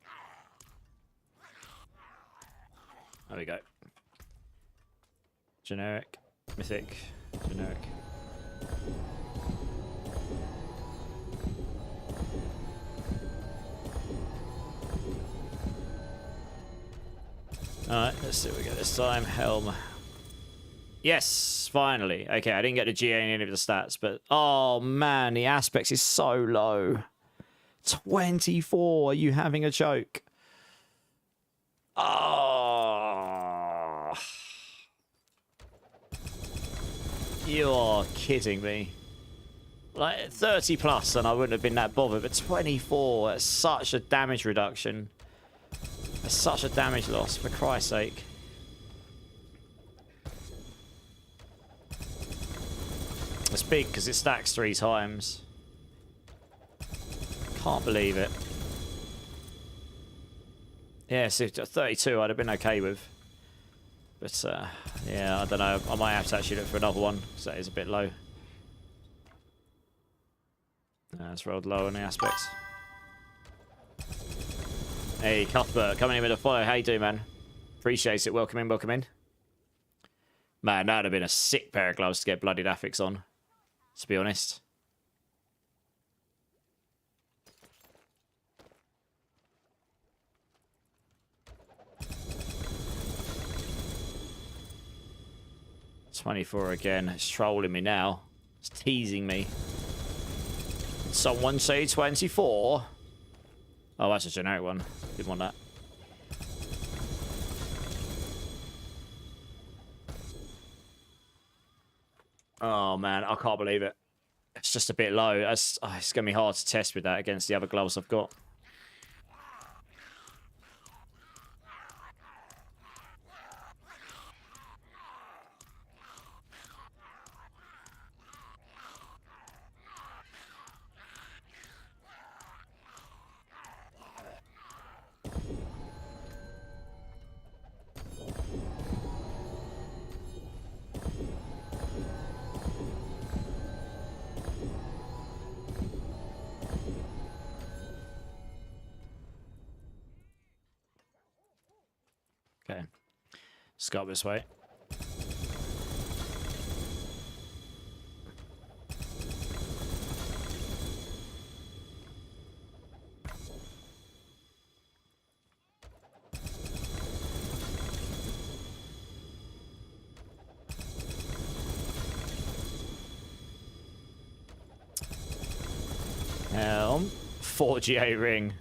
There we go. Generic. Mythic. Generic. Alright, let's see what we get this time. Helm. Yes, finally. Okay, I didn't get the GA in any of the stats, but... Oh, man, the aspects is so low. 24, are you having a joke? Oh. You are kidding me. Like, 30 plus and I wouldn't have been that bothered, but 24, that's such a damage reduction. That's such a damage loss, for Christ's sake. It's big because it stacks 3 times. Can't believe it. Yeah, so 32 I'd have been okay with. But, yeah, I don't know. I might have to actually look for another one because that is a bit low. It's rolled low on the aspects. Hey, Cuthbert, coming in with a follow. How you doing, man? Appreciate it. Welcome in, welcome in. Man, that would have been a sick pair of gloves to get bloodied affix on, to be honest. $24 again. It's trolling me now. It's teasing me. Someone say 24. Oh, that's a generic one. Didn't want that. Oh, man. I can't believe it. It's just a bit low. It's going to be hard to test with that against the other gloves I've got. Okay, let's go up this way. Helm, 4GA ring.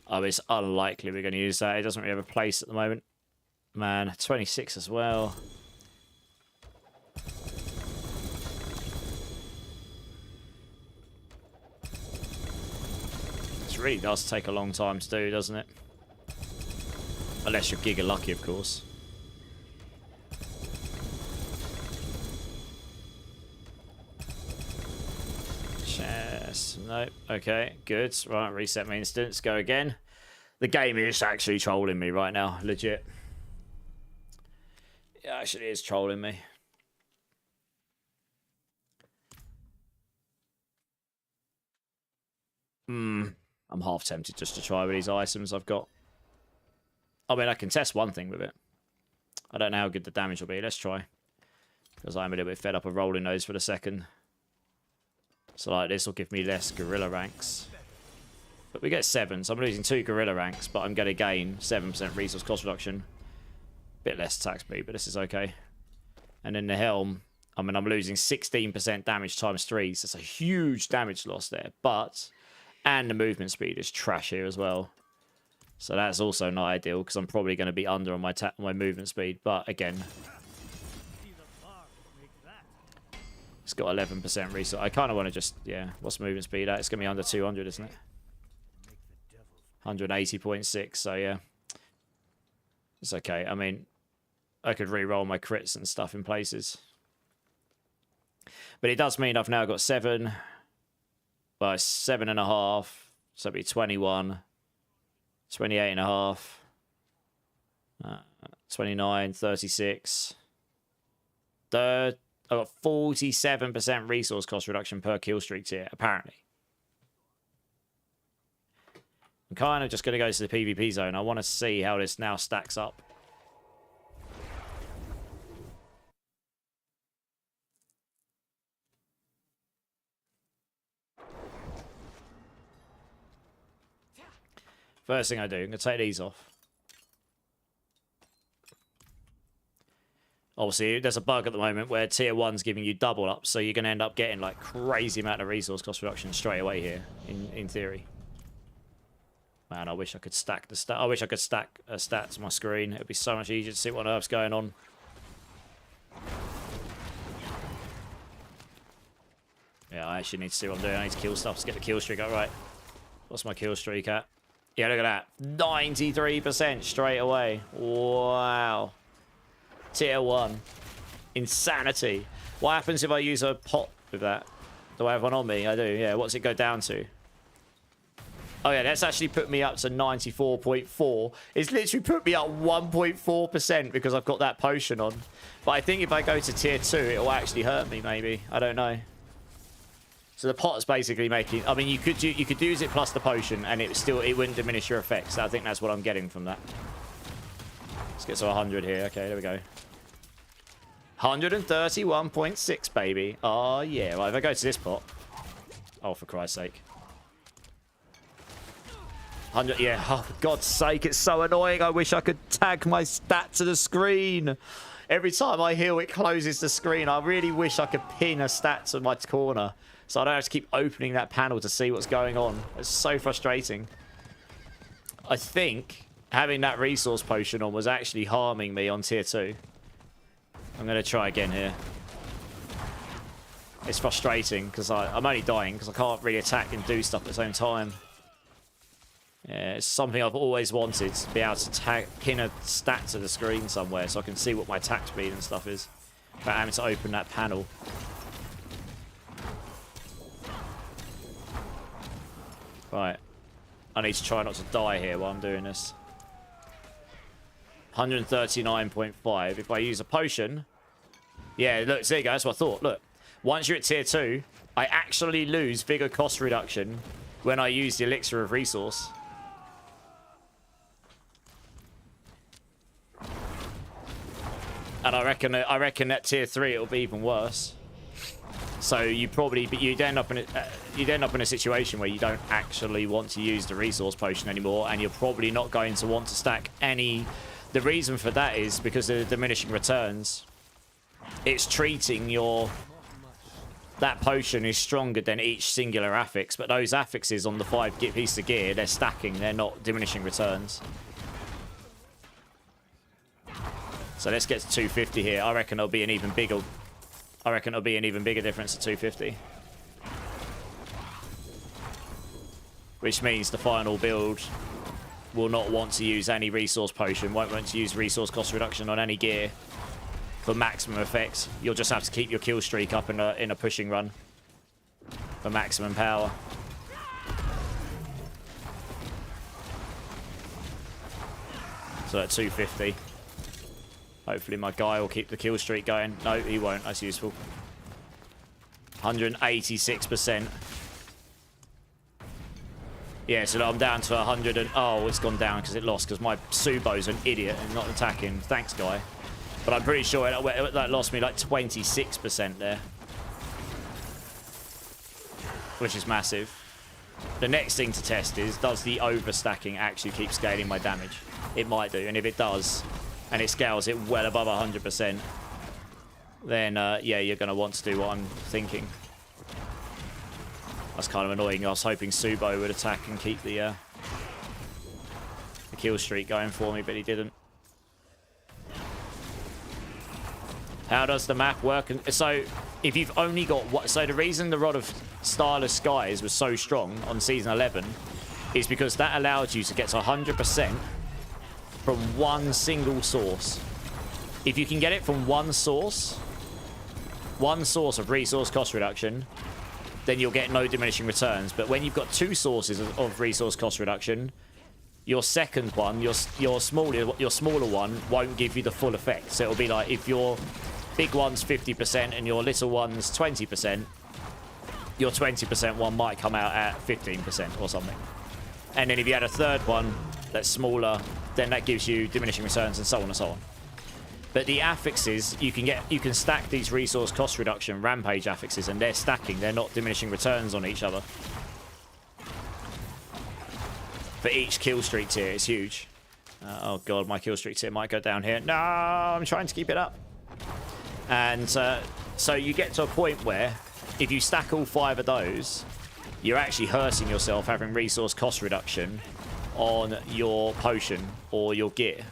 Oh, it's unlikely we're going to use that. It doesn't really have a place at the moment. Man, 26 as well. Which really does take a long time to do, doesn't it? Unless you're giga lucky, of course. Chess. Nope. Okay, good. Right, reset my instance. Go again. The game is actually trolling me right now. Legit. It actually is trolling me. I'm half tempted just to try with these items I've got. I mean, I can test one thing with it. I don't know how good the damage will be. Let's try. Because I'm a little bit fed up of rolling those for the second. So like this will give me less gorilla ranks. But we get 7, so I'm losing 2 gorilla ranks, but I'm going to gain 7% resource cost reduction. Bit less attack speed, but this is okay. And then the helm, I mean, I'm losing 16% damage times 3, so it's a huge damage loss there. But, and the movement speed is trash here as well. So that's also not ideal, because I'm probably going to be under on my movement speed. But again, it's got 11% resource. I kind of want to just, yeah, what's movement speed at? It's going to be under 200, isn't it? 180.6, so yeah. It's okay. I mean, I could re-roll my crits and stuff in places. But it does mean I've now got 7 by 7.5, so it'd be 21, 28.5, 29, 36. I've got 47% resource cost reduction per kill streak here, apparently. I'm kind of just going to go to the PvP zone. I want to see how this now stacks up. First thing I do, I'm going to take these off. Obviously, there's a bug at the moment where tier 1's giving you double up, so you're going to end up getting like crazy amount of resource cost reduction straight away here, in theory. Man, I wish I could stack the stat. I wish I could stack a stat to my screen. It'd be so much easier to see what on earth's going on. Yeah, I actually need to see what I'm doing. I need to kill stuff to get the kill streak up right. What's my kill streak at? Yeah, look at that. 93% straight away. Wow. Tier 1. Insanity. What happens if I use a pot with that? Do I have one on me? I do, yeah. What's it go down to? Oh yeah, that's actually put me up to 94.4. It's literally put me up 1.4% because I've got that potion on. But I think if I go to tier 2, it will actually hurt me, maybe. I don't know. So the pot's basically making... I mean, you could use it plus the potion, and it wouldn't diminish your effects. I think that's what I'm getting from that. Let's get to 100 here. Okay, there we go. 131.6, baby. Oh, yeah. Well, if I go to this pot... Oh, for Christ's sake. 100, yeah, oh, for God's sake, it's so annoying. I wish I could tag my stat to the screen. Every time I heal, it closes the screen. I really wish I could pin a stat to my corner so I don't have to keep opening that panel to see what's going on. It's so frustrating. I think having that resource potion on was actually harming me on tier 2. I'm going to try again here. It's frustrating because I'm only dying because I can't really attack and do stuff at the same time. Yeah, it's something I've always wanted, to be able to pin a stat to the screen somewhere so I can see what my attack speed and stuff is without having to open that panel. Right. I need to try not to die here while I'm doing this. 139.5. If I use a potion... Yeah, look, there you go. That's what I thought. Look. Once you're at tier 2, I actually lose bigger cost reduction when I use the elixir of resource. And I reckon at tier 3 it'll be even worse. So you'd end up in a situation where you don't actually want to use the resource potion anymore, and you're probably not going to want to stack any. The reason for that is because of the diminishing returns. It's treating that potion is stronger than each singular affix, but those affixes on the 5 piece of gear, they're stacking, they're not diminishing returns. So let's get to 250 here. I reckon it'll be an even bigger... difference to 250. which means the final build will not want to use any resource potion, won't want to use resource cost reduction on any gear for maximum effect. You'll just have to keep your kill streak up in a pushing run for maximum power. So at 250. Hopefully my guy will keep the kill streak going. No, he won't. That's useful. 186%. Yeah, so I'm down to 100 and... Oh, it's gone down because it lost because my Subo's an idiot and not attacking. Thanks, guy. But I'm pretty sure that lost me like 26% there. Which is massive. The next thing to test is, does the overstacking actually keep scaling my damage? It might do, and if it does, and it scales it well above 100%, then yeah, you're going to want to do what I'm thinking. That's kind of annoying. I was hoping Subo would attack and keep the kill streak going for me, but he didn't. How does the map work? And so, if you've only got what, so the reason the Rod of Starless Skies was so strong on season 11 is because that allowed you to get to 100% from one single source. If you can get it from one source of resource cost reduction, then you'll get no diminishing returns. But when you've got two sources of resource cost reduction, your second one, your smaller one, won't give you the full effect. So it'll be like if your big one's 50% and your little one's 20%, your 20% one might come out at 15% or something. And then if you had a third one that's smaller, then that gives you diminishing returns and so on and so on. But the affixes, you can stack these resource cost reduction rampage affixes, and they're stacking. They're not diminishing returns on each other. For each kill streak tier, it's huge. Oh god, my kill streak tier might go down here. No, I'm trying to keep it up. And so you get to a point where if you stack all 5 of those, you're actually hurting yourself having resource cost reduction on your potion or your gear.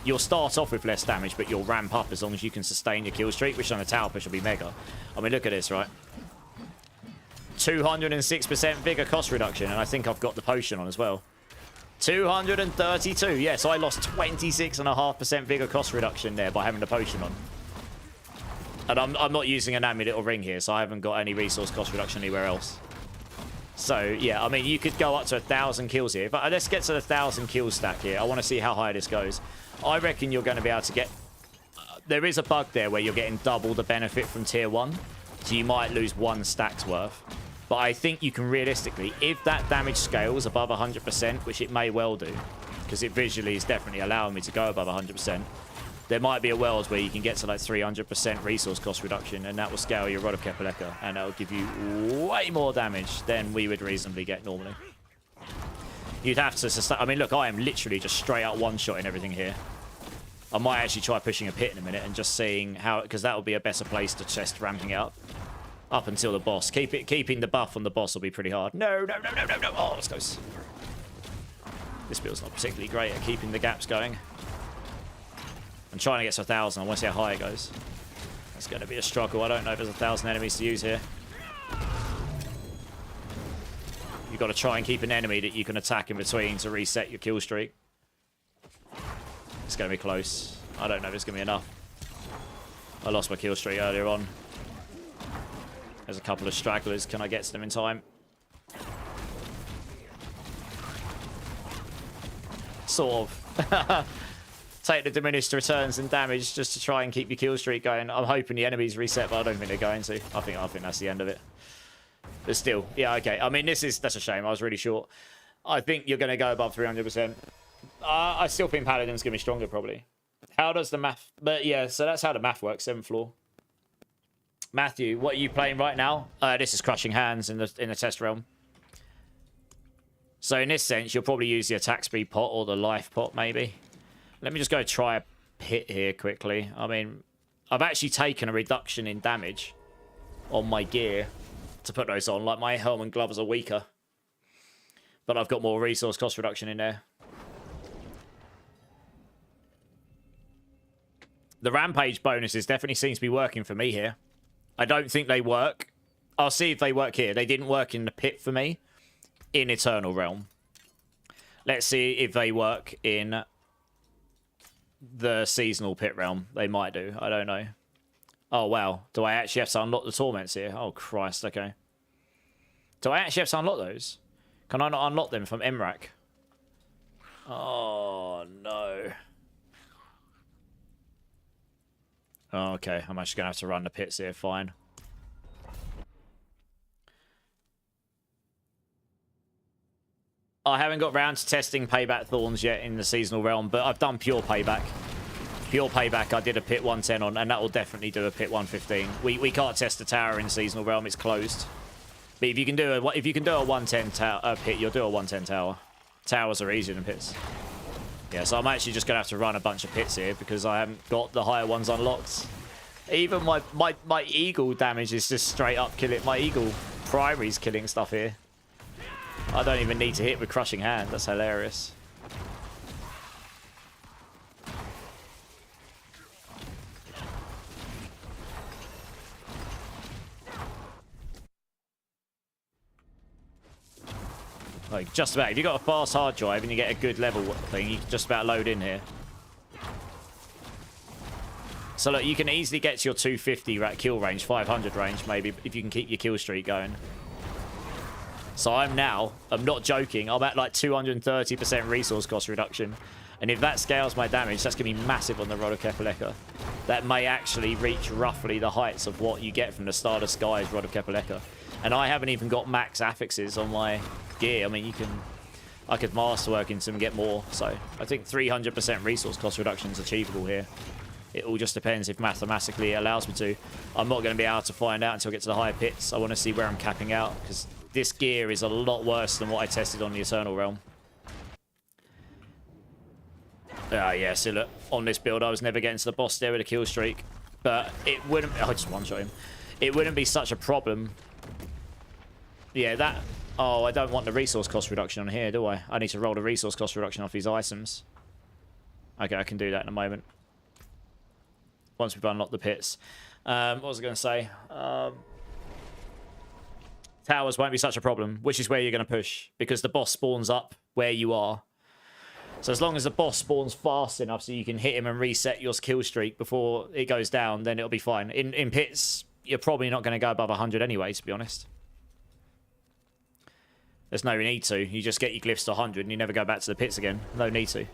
You'll start off with less damage, but you'll ramp up as long as you can sustain your kill streak, which on a tower push will be mega. I mean, look at this, right? 206% vigor cost reduction, and I think I've got the potion on as well. 232. Yeah, so I lost 26.5% vigor cost reduction there by having the potion on. And I'm not using an amulet or ring here, so I haven't got any resource cost reduction anywhere else. So, yeah, I mean, you could go up to 1,000 kills here. But let's get to the 1,000 kill stack here. I want to see how high this goes. I reckon you're going to be able to get... there is a bug there where you're getting double the benefit from tier 1. So you might lose 1 stack's worth. But I think you can realistically, if that damage scales above 100%, which it may well do, because it visually is definitely allowing me to go above 100%, there might be a world where you can get to like 300% resource cost reduction, and that will scale your Rod of Kepaleka, and that will give you way more damage than we would reasonably get normally. You'd have to sustain... I mean, look, I am literally just straight out one-shotting everything here. I might actually try pushing a pit in a minute and just seeing how... because that will be a better place to test ramping it up. Up until the boss. Keeping the buff on the boss will be pretty hard. No, no, no, no, no, no. Oh, let's go. This build's not particularly great at keeping the gaps going. I'm trying to get to 1,000. I want to see how high it goes. That's going to be a struggle. I don't know if there's 1,000 enemies to use here. You've got to try and keep an enemy that you can attack in between to reset your kill streak. It's going to be close. I don't know if it's going to be enough. I lost my kill streak earlier on. There's a couple of stragglers. Can I get to them in time? Sort of. Take the diminished returns and damage just to try and keep your kill streak going. I'm hoping the enemies reset, but I don't think they're going to. I think that's the end of it. But still, yeah, okay. I mean, that's a shame. I was really short. I think you're going to go above 300%. I still think Paladin's going to be stronger, probably. How does the math... but yeah, so that's how the math works. 7th floor. Matthew, what are you playing right now? This is Crushing Hands in the test realm. So in this sense, you'll probably use the attack speed pot or the life pot, maybe. Let me just go try a pit here quickly. I mean, I've actually taken a reduction in damage on my gear to put those on. Like, my helmet and gloves are weaker. But I've got more resource cost reduction in there. The rampage bonuses definitely seems to be working for me here. I don't think they work. I'll see if they work here. They didn't work in the pit for me. in Eternal Realm. Let's see if they work in the seasonal pit realm. They might do. I don't know. Oh, wow. Do I actually have to unlock the torments here? Oh, Christ. Okay. Do I actually have to unlock those? Can I not unlock them from Emrak? Oh, no. Oh, okay. I'm actually going to have to run the pits here. Fine. I haven't got round to testing payback thorns yet in the seasonal realm, but I've done pure payback. Pure payback I did a pit 110 on, and that will definitely do a pit 115. We can't test the tower in seasonal realm, it's closed. But if you can do a 110 pit, you'll do a 110 tower. Towers are easier than pits. Yeah, so I'm actually just gonna have to run a bunch of pits here because I haven't got the higher ones unlocked. Even my eagle damage is just straight up killing. My eagle primary's killing stuff here. I don't even need to hit with crushing hand. That's hilarious. Like, just about. If you've got a fast hard drive and you get a good level thing, you can just about load in here. So look, you can easily get to your 250 kill range, 500 range maybe, if you can keep your kill streak going. So I'm not joking, I'm at like 230% resource cost reduction. And if that scales my damage, that's going to be massive on the Rod of Kepaleka. That may actually reach roughly the heights of what you get from the Stardust Skies Rod of Kepaleka. And I haven't even got max affixes on my gear. I mean, I could masterwork into them and get more. So I think 300% resource cost reduction is achievable here. It all just depends if mathematically it allows me to. I'm not going to be able to find out until I get to the higher pits. I want to see where I'm capping out, because this gear is a lot worse than what I tested on the Eternal Realm. Yeah, so look, on this build I was never getting to the boss there with a kill streak. But it wouldn't... I just one-shot him. It wouldn't be such a problem. Yeah, that... Oh, I don't want the resource cost reduction on here, do I? I need to roll the resource cost reduction off these items. Okay, I can do that in a moment. Once we've unlocked the pits. What was I going to say? Towers won't be such a problem, which is where you're going to push, because the boss spawns up where you are. So as long as the boss spawns fast enough so you can hit him and reset your kill streak before it goes down, then it'll be fine. In pits, you're probably not going to go above 100 anyway, to be honest. There's no need to. You just get your glyphs to 100 and you never go back to the pits again. No need to.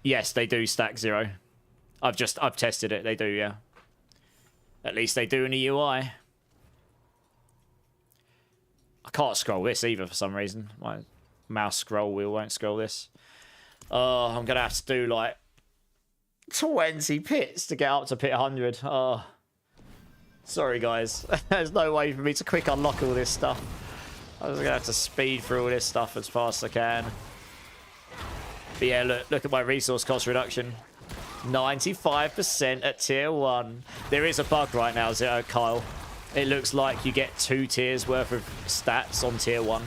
Yes, they do stack 0. I've tested it. They do, yeah. At least they do in the UI. I can't scroll this either for some reason. My mouse scroll wheel won't scroll this. Oh, I'm going to have to do like 20 pits to get up to pit 100. Oh, sorry guys. There's no way for me to quick unlock all this stuff. I'm just going to have to speed through all this stuff as fast as I can. But yeah, look at my resource cost reduction. 95% at tier 1. There is a bug right now, Kyle. It looks like you get 2 tiers worth of stats on tier 1.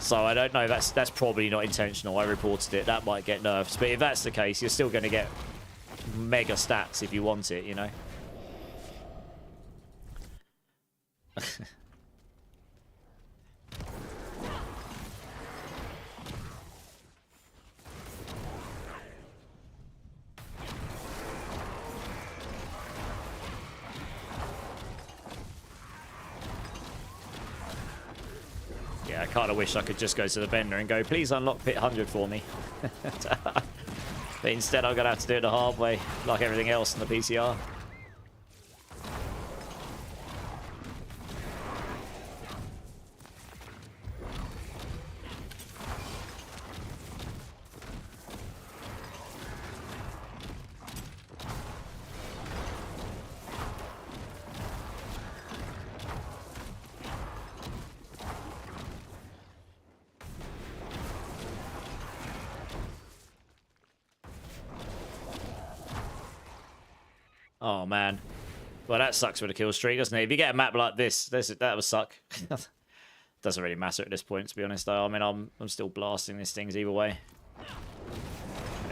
So I don't know, that's probably not intentional. I reported it. That might get nerfed. But if that's the case, you're still going to get mega stats if you want it, you know? Yeah, I kind of wish I could just go to the vendor and go, please unlock pit 100 for me. But instead I'm going to have to do it the hard way, like everything else in the PCR. Oh, man. Well, that sucks with a kill streak, doesn't it? If you get a map like this that would suck. Doesn't really matter at this point, to be honest, though. I mean, I'm still blasting these things either way. There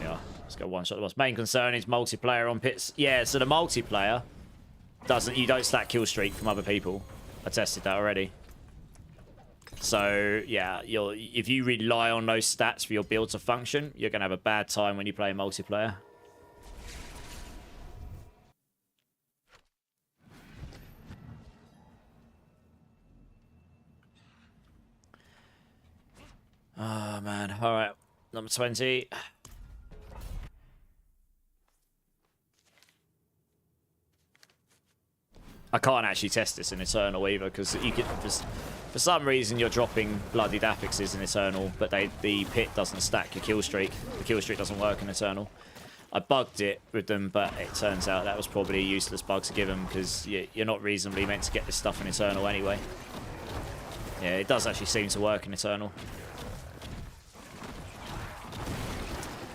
we are. Let's go one-shot the boss. Main concern is multiplayer on pits. Yeah, so the multiplayer You don't stack kill streak from other people. I tested that already. So yeah, if you rely on those stats for your build to function, you're gonna have a bad time when you play multiplayer. Oh man, all right, number 20. I can't actually test this in Eternal either, because you could just, for some reason you're dropping bloodied affixes in Eternal, but the pit doesn't stack your kill streak. The kill streak doesn't work in Eternal. I bugged it with them, but it turns out that was probably a useless bug to give them, because you're not reasonably meant to get this stuff in Eternal anyway. Yeah, it does actually seem to work in Eternal.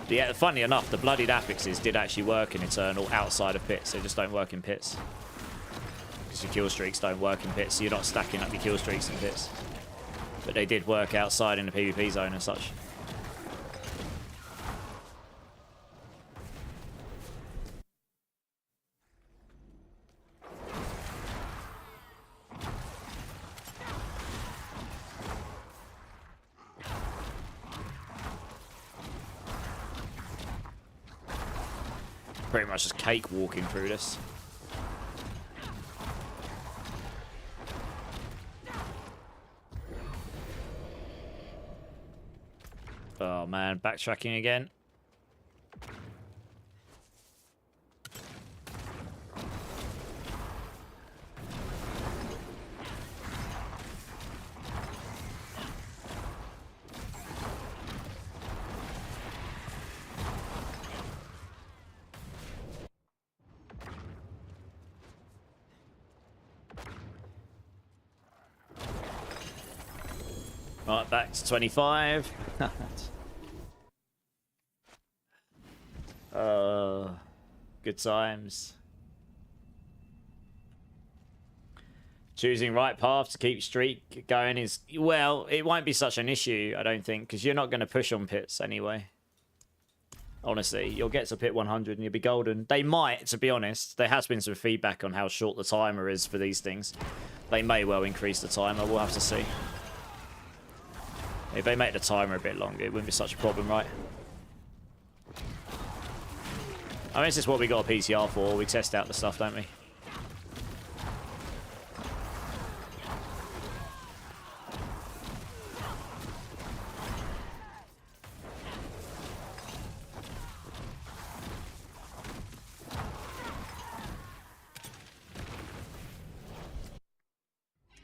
But yeah, funny enough, the bloodied affixes did actually work in Eternal outside of pits. They just don't work in pits. Because your kill streaks don't work in pits, so you're not stacking up your kill streaks in pits. But they did work outside in the PvP zone and such. Pretty much just cake walking through this. Oh man, backtracking again. Right, back to 25. Good times. Choosing right path to keep streak going is, well, it won't be such an issue, I don't think, because you're not going to push on pits anyway. Honestly, you'll get to pit 100 and you'll be golden. They might, to be honest. There has been some feedback on how short the timer is for these things. They may well increase the timer. We'll have to see. If they make the timer a bit longer, it wouldn't be such a problem, right? I mean, this is what we got a PTR for. We test out the stuff, don't we?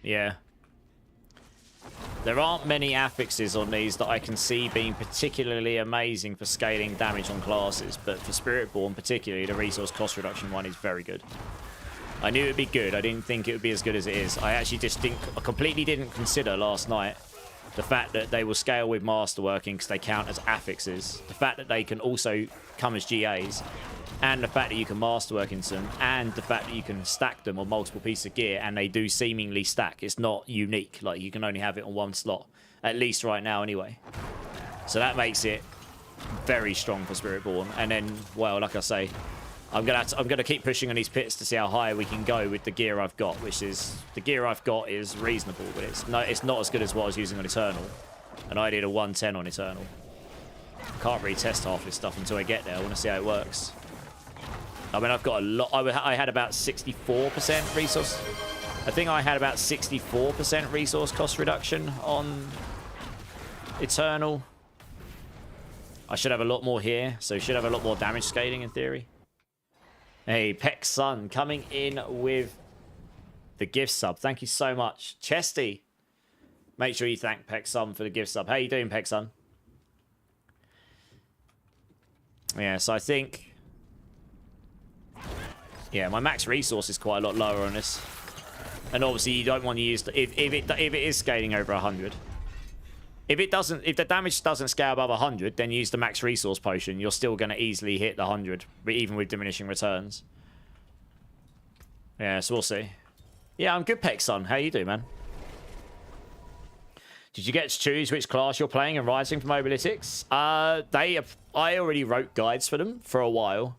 Yeah. There aren't many affixes on these that I can see being particularly amazing for scaling damage on classes, but for Spiritborn particularly, the resource cost reduction one is very good. I knew it would be good. I didn't think it would be as good as it is. I actually just I completely didn't consider last night the fact that they will scale with masterworking because they count as affixes, the fact that they can also come as GAs, and the fact that you can masterwork into them, and the fact that you can stack them on multiple pieces of gear, and they do seemingly stack. It's not unique. Like, you can only have it on one slot, at least right now anyway. So that makes it very strong for Spiritborn. And then, well, like I say, I'm gonna keep pushing on these pits to see how high we can go with the gear I've got, which is, the gear I've got is reasonable, but it's not as good as what I was using on Eternal. And I did a 110 on Eternal. I can't really test half this stuff until I get there. I want to see how it works. I mean, I've got a lot. I had about 64% resource. I think I had about 64% resource cost reduction on Eternal. I should have a lot more here, so should have a lot more damage scaling in theory. Hey, Peck Sun coming in with the gift sub. Thank you so much. Chesty, make sure you thank Peck Sun for the gift sub. How you doing, Peck Sun? Yeah, so I think... yeah, my max resource is quite a lot lower on this. And obviously you don't want to use... if it is scaling over 100. If the damage doesn't scale above 100, then use the max resource potion. You're still going to easily hit the 100, even with diminishing returns. Yeah, so we'll see. Yeah, I'm good, Peck Sun. How you doing, man? Did you get to choose which class you're playing and Rising for Mobalytics? I already wrote guides for them for a while.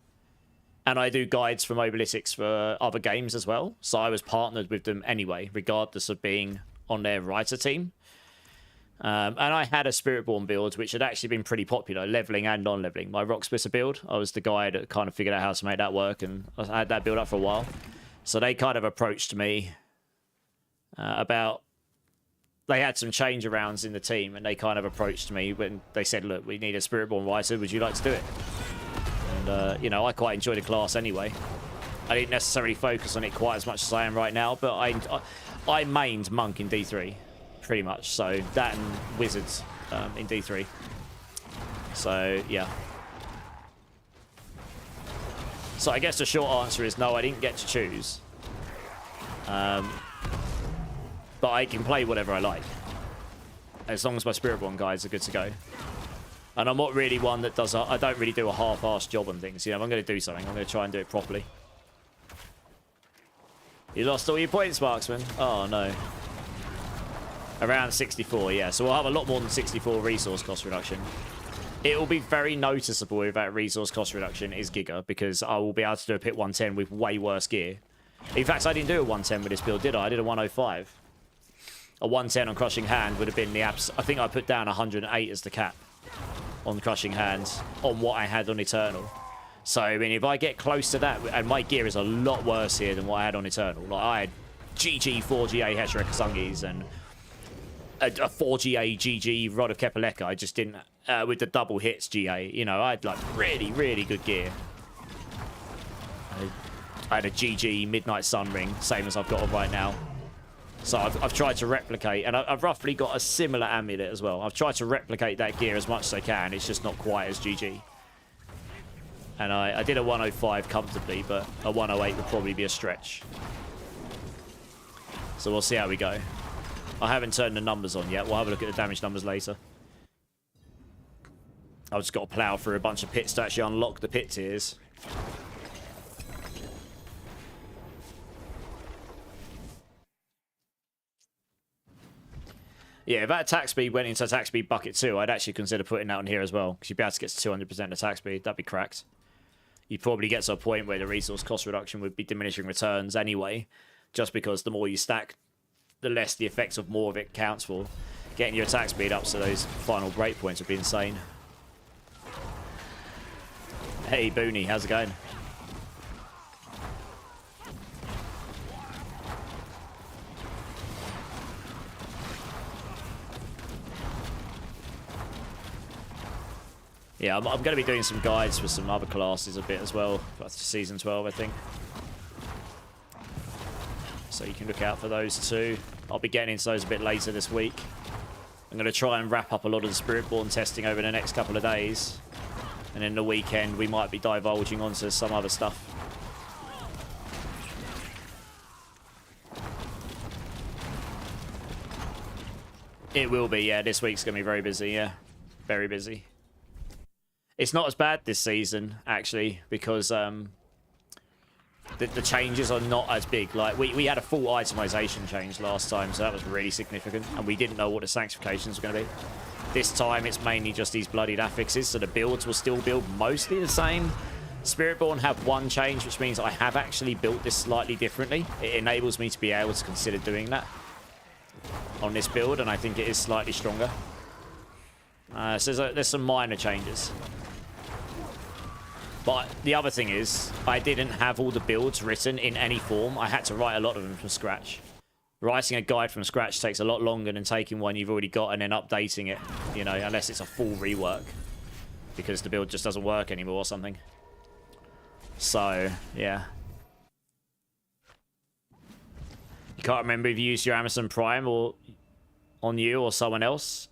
And I do guides from Obalytics for other games as well. So I was partnered with them anyway, regardless of being on their writer team. And I had a Spiritborn build, which had actually been pretty popular, leveling and non-leveling. My Rock Splitter build, I was the guy that kind of figured out how to make that work, and I had that build up for a while. So they kind of approached me about... They had some change arounds in the team, and they kind of approached me when they said, look, we need a Spiritborn writer, would you like to do it? And, you know, I quite enjoy the class anyway. I didn't necessarily focus on it quite as much as I am right now, but I mained Monk in D3. Pretty much, so that and Wizards in D3. So yeah. So I guess the short answer is no, I didn't get to choose. But I can play whatever I like, as long as my Spiritborn guides are good to go. And I'm not really one that does. I don't really do a half-assed job on things. You know, if I'm going to do something, I'm going to try and do it properly. You lost all your points, Marksman. Oh no. Around 64, yeah. So we'll have a lot more than 64 resource cost reduction. It will be very noticeable if that resource cost reduction is Giga, because I will be able to do a pit 110 with way worse gear. In fact, I didn't do a 110 with this build, did I? I did a 105. A 110 on Crushing Hand would have been the abs... I think I put down 108 as the cap on Crushing Hands on what I had on Eternal. So, I mean, if I get close to that... And my gear is a lot worse here than what I had on Eternal. Like, I had GG 4GA Heshra Kasungis and... a 4GA GG Rod of Kepaleka. I just didn't with the double hits GA. You know, I had like really, really good gear. I had a GG Midnight Sun ring, same as I've got on right now. So I've tried to replicate, and I've roughly got a similar amulet as well. I've tried to replicate that gear as much as I can. It's just not quite as GG. And I did a 105 comfortably, but a 108 would probably be a stretch. So we'll see how we go. I haven't turned the numbers on yet. We'll have a look at the damage numbers later. I've just got to plow through a bunch of pits to actually unlock the pit tiers. Yeah, if that attack speed went into attack speed bucket 2, I'd actually consider putting that on here as well, because you'd be able to get to 200% attack speed. That'd be cracked. You'd probably get to a point where the resource cost reduction would be diminishing returns anyway, just because the more you stack, the less the effects of more of it counts for. Getting your attack speed up so those final breakpoints would be insane. Hey, Booney, how's it going? Yeah, I'm going to be doing some guides for some other classes a bit as well. That's Season 12, I think. So you can look out for those too. I'll be getting into those a bit later this week. I'm going to try and wrap up a lot of the Spiritborn testing over the next couple of days. And then the weekend we might be divulging onto some other stuff. It will be, yeah. This week's going to be very busy, yeah. Very busy. It's not as bad this season, actually, because the changes are not as big. Like, we had a full itemization change last time, so that was really significant, and we didn't know what the sanctifications were going to be. This time, it's mainly just these bloodied affixes, so the builds will still build mostly the same. Spiritborn have one change, which means I have actually built this slightly differently. It enables me to be able to consider doing that on this build, and I think it is slightly stronger. So there's some minor changes. But the other thing is, I didn't have all the builds written in any form. I had to write a lot of them from scratch. Writing a guide from scratch takes a lot longer than taking one you've already got and then updating it, you know, unless it's a full rework. Because the build just doesn't work anymore or something. So, yeah. You can't remember if you used your Amazon Prime or on you or someone else?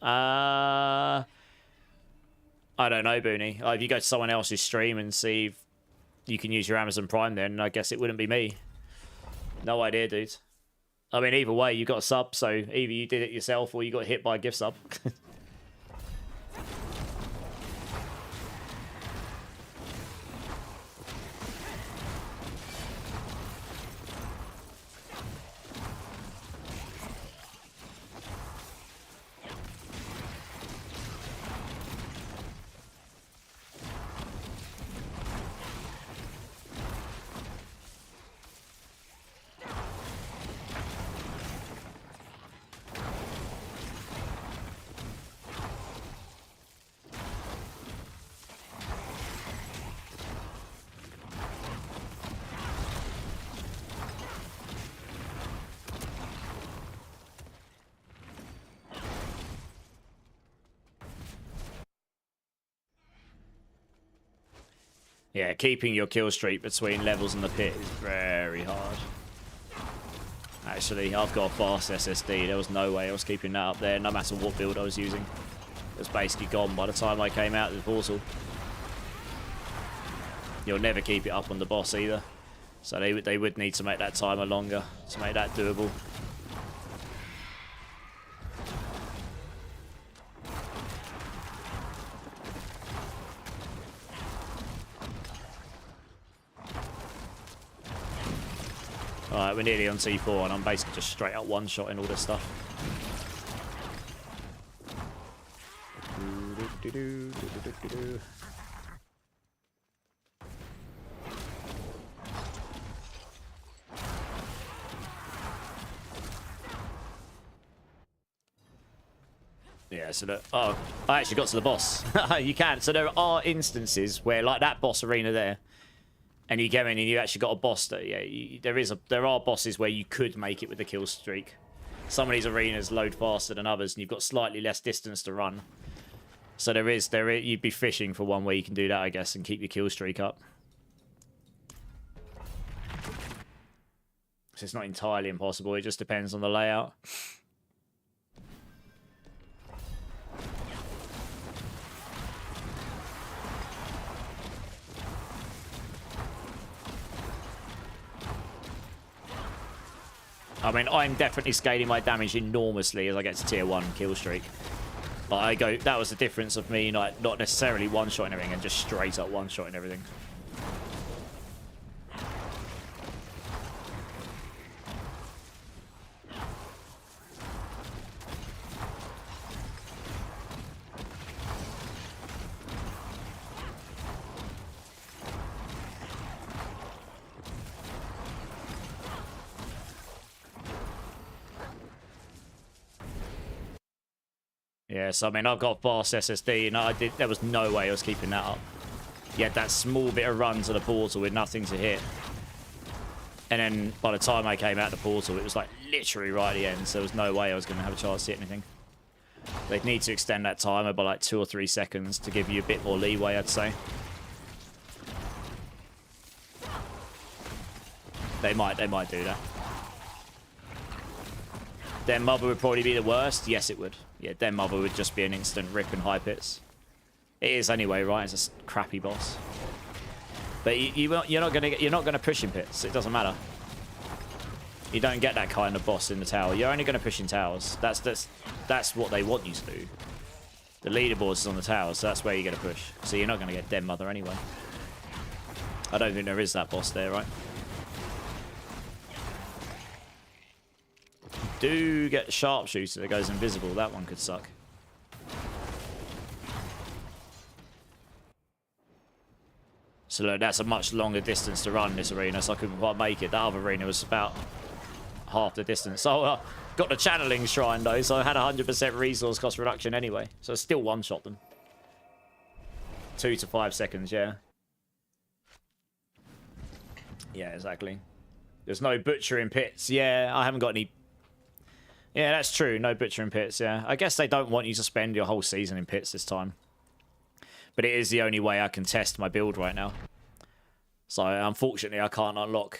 I don't know, Booney. If you go to someone else's stream and see if you can use your Amazon Prime, then I guess it wouldn't be me. No idea, dude. I mean, either way, you got a sub, so either you did it yourself or you got hit by a gift sub. Yeah, keeping your kill streak between levels in the pit is very hard. Actually, I've got a fast SSD. There was no way I was keeping that up there, no matter what build I was using. It was basically gone by the time I came out of the portal. You'll never keep it up on the boss either. So they would need to make that timer longer to make that doable. Alright, we're nearly on T4 and I'm basically just straight up one-shotting all this stuff. Yeah, so that... Oh, I actually got to the boss. You can. So there are instances where, like that boss arena there, and you go in and you actually got a boss that, yeah, there are bosses where you could make it with the kill streak. Some of these arenas load faster than others, and you've got slightly less distance to run. So you'd be fishing for one where you can do that, I guess, and keep your kill streak up. So it's not entirely impossible, it just depends on the layout. I mean, I'm definitely scaling my damage enormously as I get to tier 1 kill streak. Like, that was the difference of me not necessarily one-shotting everything and just straight up one-shotting everything. Yeah, so I mean, I've got fast SSD, and there was no way I was keeping that up. You had that small bit of run to the portal with nothing to hit. And then by the time I came out the portal, it was like literally right at the end, so there was no way I was going to have a chance to hit anything. They'd need to extend that timer by like 2 or 3 seconds to give you a bit more leeway, I'd say. They might do that. Their mother would probably be the worst. Yes, it would. Yeah, their mother would just be an instant rip and high pits. It is anyway, right? It's a crappy boss. But you're not gonna push in pits. It doesn't matter. You don't get that kind of boss in the tower. You're only gonna push in towers. That's what they want you to do. The leaderboard is on the towers, so that's where you're gonna push. So you're not gonna get dead mother anyway. I don't think there is that boss there, right? Do get the sharpshooter that goes invisible. That one could suck. So look, that's a much longer distance to run this arena, so I couldn't quite make it. That other arena was about half the distance. So got the channeling shrine though, so I had 100% resource cost reduction anyway. So I still one-shot them. 2 to 5 seconds, yeah. Yeah, exactly. There's no butchering pits. Yeah, I haven't got any... Yeah, that's true. No butchering pits, yeah. I guess they don't want you to spend your whole season in pits this time. But it is the only way I can test my build right now. So, unfortunately, I can't unlock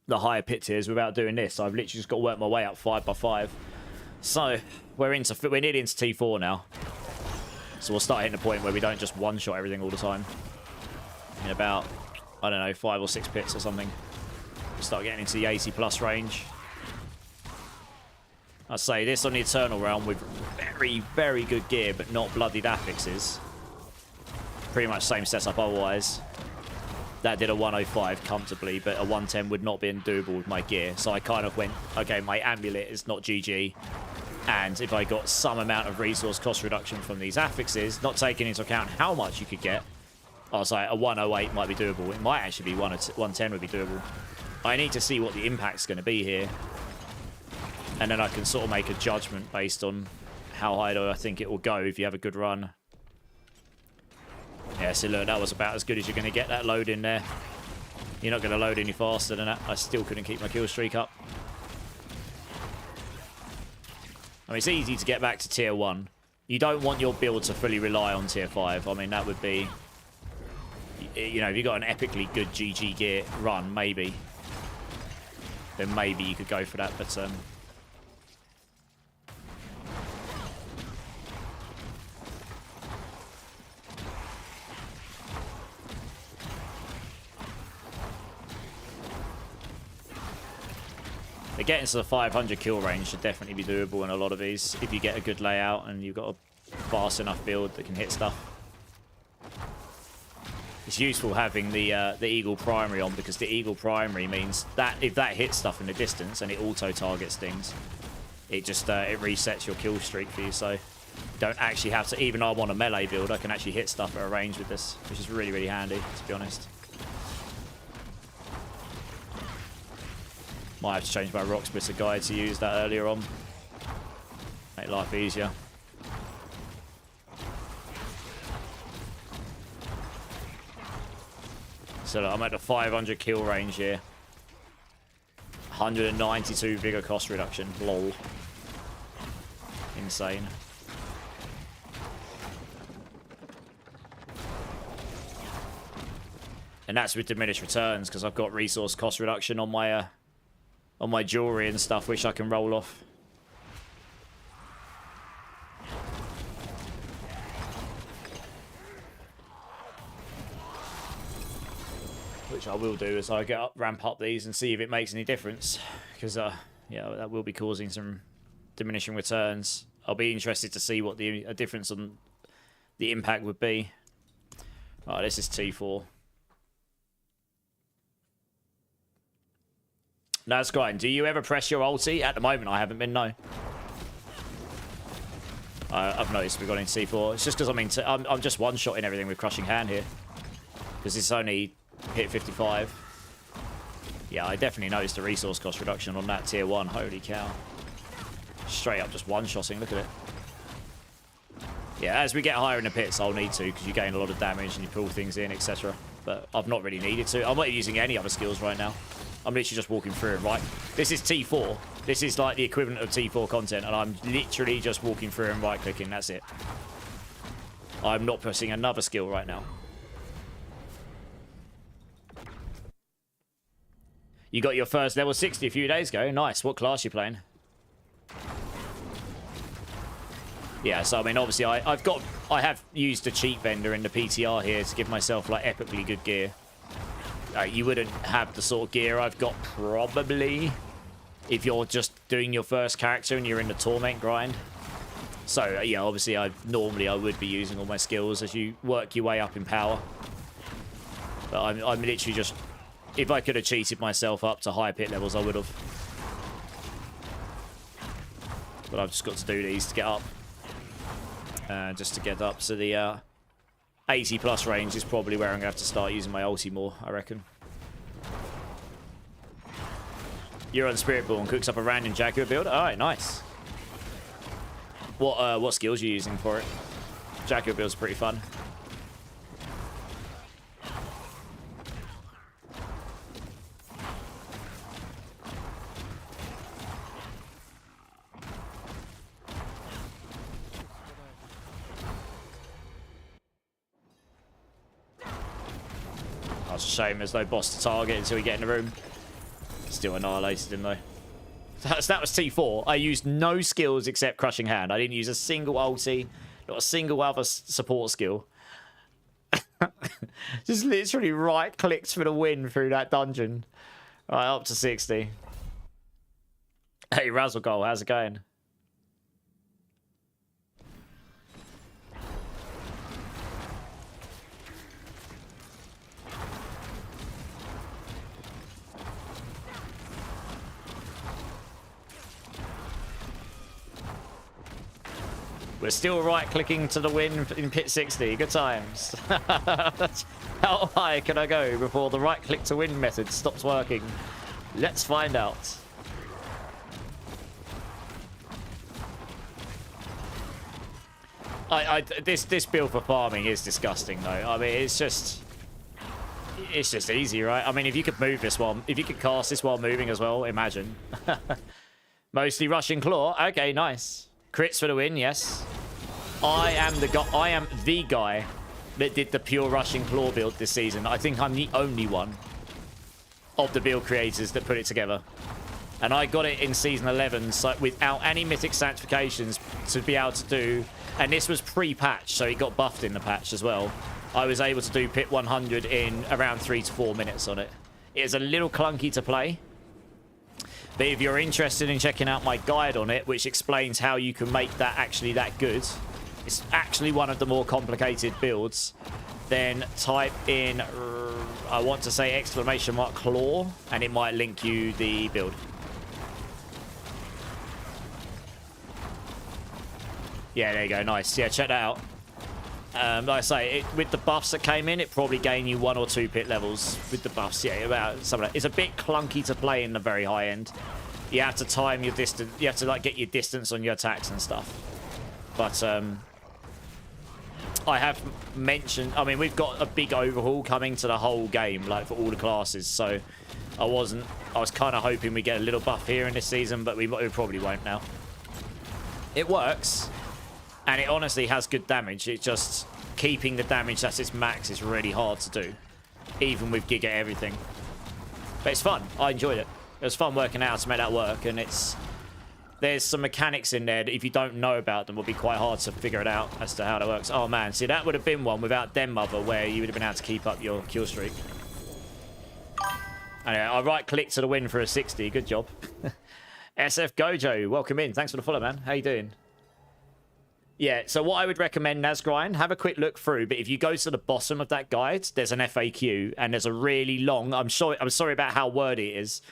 the higher pit tiers without doing this. So I've literally just got to work my way up 5 by 5. So, we're nearly into T4 now. So we'll start hitting the point where we don't just one-shot everything all the time. In about, I don't know, 5 or 6 pits or something. We'll start getting into the 80+ range. I'd say this on the Eternal Realm with very, very good gear, but not bloodied affixes. Pretty much same setup otherwise. That did a 105 comfortably, but a 110 would not be doable with my gear. So I kind of went, okay, my amulet is not GG. And if I got some amount of resource cost reduction from these affixes, not taking into account how much you could get, I was like, a 108 might be doable. It might actually be 110 would be doable. I need to see what the impact's going to be here. And then I can sort of make a judgment based on how high do I think it will go if you have a good run. Yeah, so look, that was about as good as you're going to get that load in there. You're not going to load any faster than that. I still couldn't keep my kill streak up. I mean, it's easy to get back to tier 1. You don't want your build to fully rely on tier 5. I mean, that would be... you know, if you got an epically good GG gear run, maybe, then maybe you could go for that. But getting to the 500 kill range should definitely be doable in a lot of these if you get a good layout and you've got a fast enough build that can hit stuff. It's useful having the Eagle Primary on, because the Eagle Primary means that if that hits stuff in the distance and it auto targets things, it just it resets your kill streak for you. So you don't actually have to, even though I'm on a melee build, I can actually hit stuff at a range with this, which is really, really handy, to be honest. Might have to change my Rock Splitter guide to use that earlier on. Make life easier. So look, I'm at the 500 kill range here. 192 vigor cost reduction. Lol. Insane. And that's with diminished returns, because I've got resource cost reduction on my jewelry and stuff, which I can roll off. Which I will do as I ramp up these and see if it makes any difference, because yeah, that will be causing some diminishing returns. I'll be interested to see what the difference on the impact would be. Alright, this is T4. No, that's great. Do you ever press your ulti? At the moment, I haven't been, no. I've noticed we've got in C4. It's just because I'm just one-shotting everything with Crushing Hand here, because it's only hit 55. Yeah, I definitely noticed the resource cost reduction on that tier 1. Holy cow. Straight up just one-shotting. Look at it. Yeah, as we get higher in the pits, I'll need to, because you gain a lot of damage and you pull things in, etc. But I've not really needed to. I'm not using any other skills right now. I'm literally just walking through it, right? This is T4. This is like the equivalent of T4 content, and I'm literally just walking through and right-clicking. That's it. I'm not pressing another skill right now. You got your first level 60 a few days ago. Nice. What class you playing? Yeah, so I mean, obviously, I have used a cheat vendor in the PTR here to give myself like epically good gear. You wouldn't have the sort of gear I've got probably if you're just doing your first character and you're in the torment grind. So yeah, obviously, normally I would be using all my skills as you work your way up in power. But I'm literally just, if I could have cheated myself up to high pit levels, I would have. But I've just got to do these to get up. Just to get up to the 80 plus range is probably where I'm going to have to start using my ulti more, I reckon. You're on Spiritborn, cooks up a random Jaguar build. Alright, nice. What skills are you using for it? Jaguar build's pretty fun. That's a shame there's no boss to target until we get in the room. Still annihilated him though. That was T4. I used no skills except Crushing Hand. I didn't use a single ulti, not a single other support skill. Just literally right-clicked for the win through that dungeon. Right, up to 60. Hey, Razzlegoal, how's it going? We're still right-clicking to the win in pit 60. Good times. How high can I go before the right-click to win method stops working? Let's find out. This build for farming is disgusting, though. I mean, it's just easy, right? I mean, if you could move this while, if you could cast this while moving as well, imagine. Mostly Russian Claw. Okay, nice. Crits for the win, yes. I am the guy that did the pure Rushing Claw build this season. I think I'm the only one of the build creators that put it together. And I got it in Season 11 so without any Mythic Sanctifications to be able to do... And this was pre-patch, so it got buffed in the patch as well. I was able to do Pit 100 in around 3 to 4 minutes on it. It is a little clunky to play. But if you're interested in checking out my guide on it, which explains how you can make that actually that good, it's actually one of the more complicated builds, then type in, I want to say ! claw, and it might link you the build. Yeah, there you go. Nice. Yeah, check that out. Like I say, with the buffs that came in, it probably gained you 1 or 2 pit levels with the buffs. Yeah, about some of that. It's a bit clunky to play in the very high end. You have to time your distance. You have to like get your distance on your attacks and stuff. But I have mentioned. I mean, we've got a big overhaul coming to the whole game, like for all the classes. So I was kind of hoping we get a little buff here in this season, but we probably won't now. It works. And it honestly has good damage. It's just keeping the damage at its max is really hard to do. Even with Giga everything. But it's fun. I enjoyed it. It was fun working out to make that work. And there's some mechanics in there that if you don't know about them, will be quite hard to figure it out as to how that works. Oh man, see that would have been one without Den Mother where you would have been able to keep up your kill streak. Anyway, I right click to the win for a 60. Good job. SF Gojo, welcome in. Thanks for the follow, man. How you doing? Yeah, so what I would recommend, Nazgrind, have a quick look through, but if you go to the bottom of that guide, there's an FAQ, and there's a really long... I'm sorry about how wordy it is.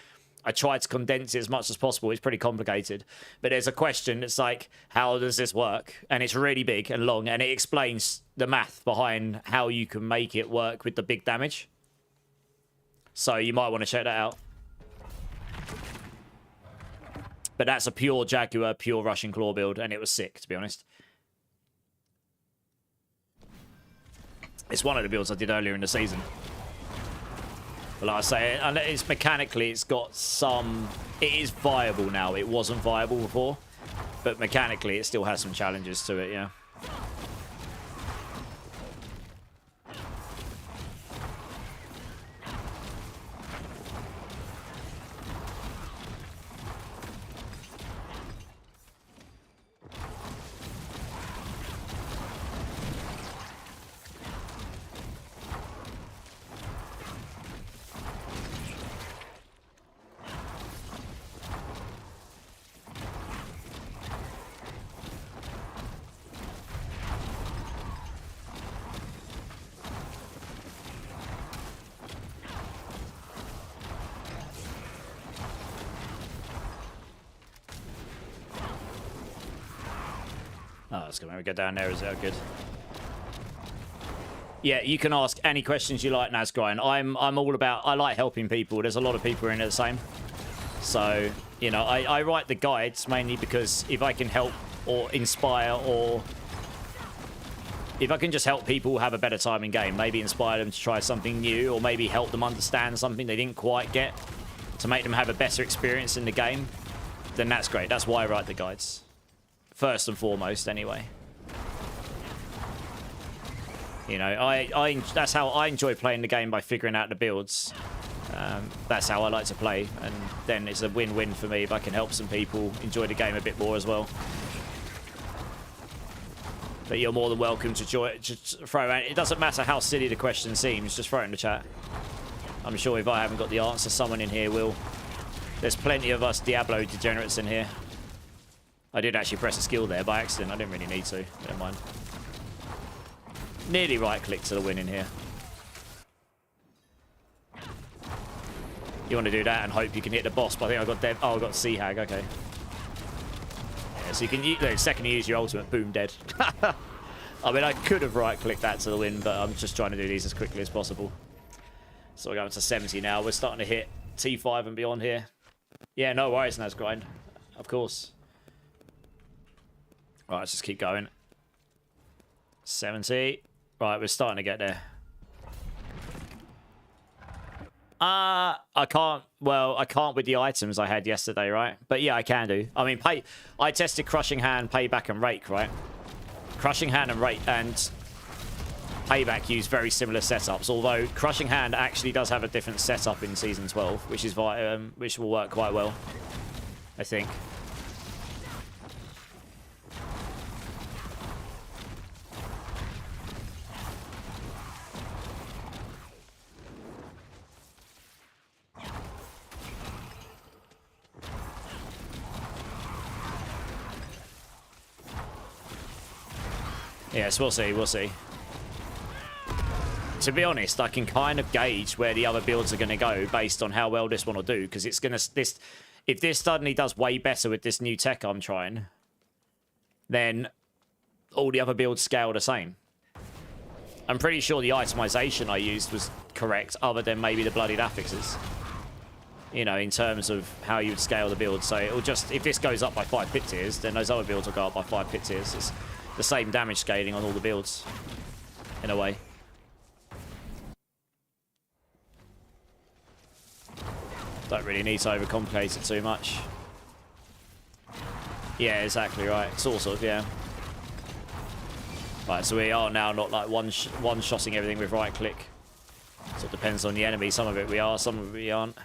I tried to condense it as much as possible. It's pretty complicated. But there's a question that's like, how does this work? And it's really big and long, and it explains the math behind how you can make it work with the big damage. So you might want to check that out. But that's a pure Jaguar, pure Rushing Claw build, and it was sick, to be honest. It's one of the builds I did earlier in the season. But like I say, and it's mechanically, it's got some... It is viable now. It wasn't viable before. But mechanically, it still has some challenges to it, yeah. Oh, that's good. When we go down there, is that good? Yeah, you can ask any questions you like, Nazgrind. I'm all about... I like helping people. There's a lot of people in there the same. So, you know, I write the guides mainly because if I can help or inspire or... If I can just help people have a better time in game, maybe inspire them to try something new or maybe help them understand something they didn't quite get to make them have a better experience in the game, then that's great. That's why I write the guides. First and foremost, anyway. You know, that's how I enjoy playing the game, by figuring out the builds. That's how I like to play, and then it's a win-win for me if I can help some people enjoy the game a bit more as well. But you're more than welcome to just throw out. It doesn't matter how silly the question seems, just throw it in the chat. I'm sure if I haven't got the answer, someone in here will. There's plenty of us Diablo degenerates in here. I did actually press a skill there by accident. I didn't really need to. Never mind. Nearly right-click to the win in here. You want to do that and hope you can hit the boss, but I think I got dead. Oh, I got Sea Hag. Okay. Yeah, so you can use the second you use your ultimate, boom, dead. I mean, I could have right-clicked that to the win, but I'm just trying to do these as quickly as possible. So we're going to 70 now. We're starting to hit T5 and beyond here. Yeah, no worries, Nazgrind. Of course. Right, let's just keep going. 70. Right, we're starting to get there. I can't. Well, I can't with the items I had yesterday, right? But yeah, I can do. I mean, I tested Crushing Hand, Payback, and Rake, right? Crushing Hand and Rake, and Payback use very similar setups, although Crushing Hand actually does have a different setup in Season 12, which will work quite well, I think. Yes, we'll see, we'll see. To be honest, I can kind of gauge where the other builds are going to go based on how well this one will do, because it's going to... If this suddenly does way better with this new tech I'm trying, then all the other builds scale the same. I'm pretty sure the itemization I used was correct, other than maybe the bloodied affixes. You know, in terms of how you would scale the build. So it'll just... If this goes up by 5 pit tiers, then those other builds will go up by 5 pit tiers. It's the same damage scaling on all the builds, in a way. Don't really need to overcomplicate it too much. Yeah, exactly right. Sort of, yeah. Right, so we are now not like one-shotting everything with right-click. So it depends on the enemy. Some of it we are, some of it we aren't.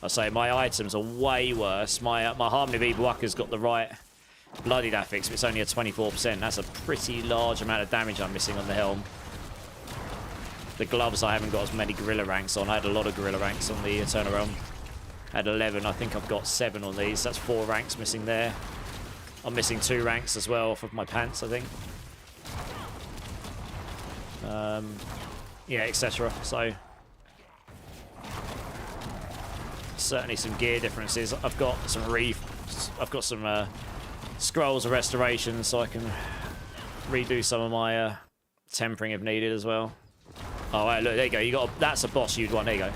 I say my items are way worse. My Harmony Bead Walker's got the right bloodied affix, but it's only a 24%. That's a pretty large amount of damage I'm missing on the helm. The gloves, I haven't got as many gorilla ranks on. I had a lot of gorilla ranks on the Eternal Realm. I had 11. I think I've got 7 on these. That's 4 ranks missing there. I'm missing 2 ranks as well off of my pants, I think. Yeah, etc. So certainly some gear differences. I've got some scrolls of restoration, so I can redo some of my tempering if needed as well. Oh, right, look, there you go. That's a boss you'd want. There you go.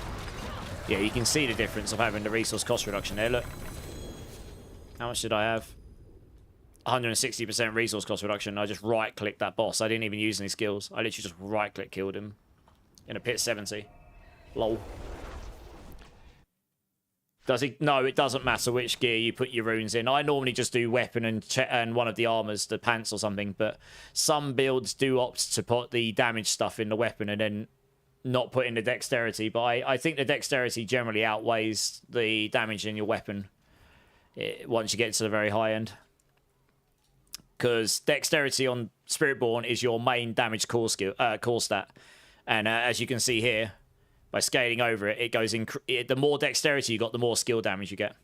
Yeah, you can see the difference of having the resource cost reduction there. Look. How much did I have? 160% resource cost reduction. I just right-clicked that boss. I didn't even use any skills. I literally just right-click killed him in a pit 70. Lol. Does he? No, it doesn't matter which gear you put your runes in. I normally just do weapon and one of the armors, the pants or something, but some builds do opt to put the damage stuff in the weapon and then not put in the dexterity. But I think the dexterity generally outweighs the damage in your weapon once you get to the very high end. Because dexterity on Spiritborn is your main damage core stat. And as you can see here, by scaling over it, it goes in. The more dexterity you got, the more skill damage you get.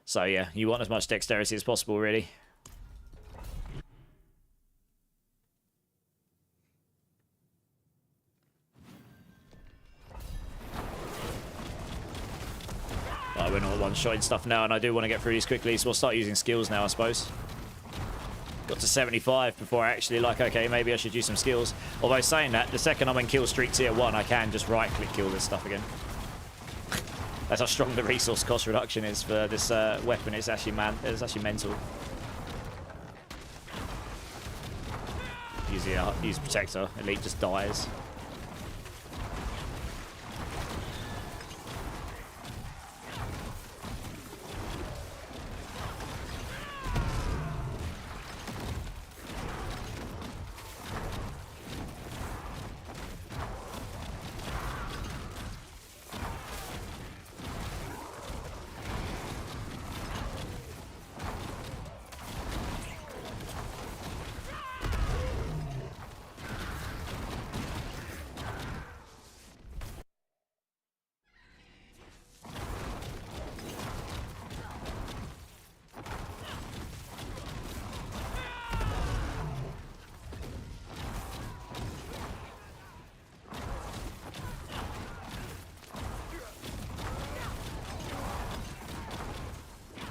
So yeah, you want as much dexterity as possible, really. Right, we're not one-shotting stuff now, and I do want to get through these quickly, so we'll start using skills now, I suppose. Got to 75 before I actually like, okay, maybe I should use some skills. Although saying that, the second I'm in kill streak tier 1, I can just right-click kill this stuff again. That's how strong the resource cost reduction is for this weapon. It's actually mental. Use Protector. Elite just dies.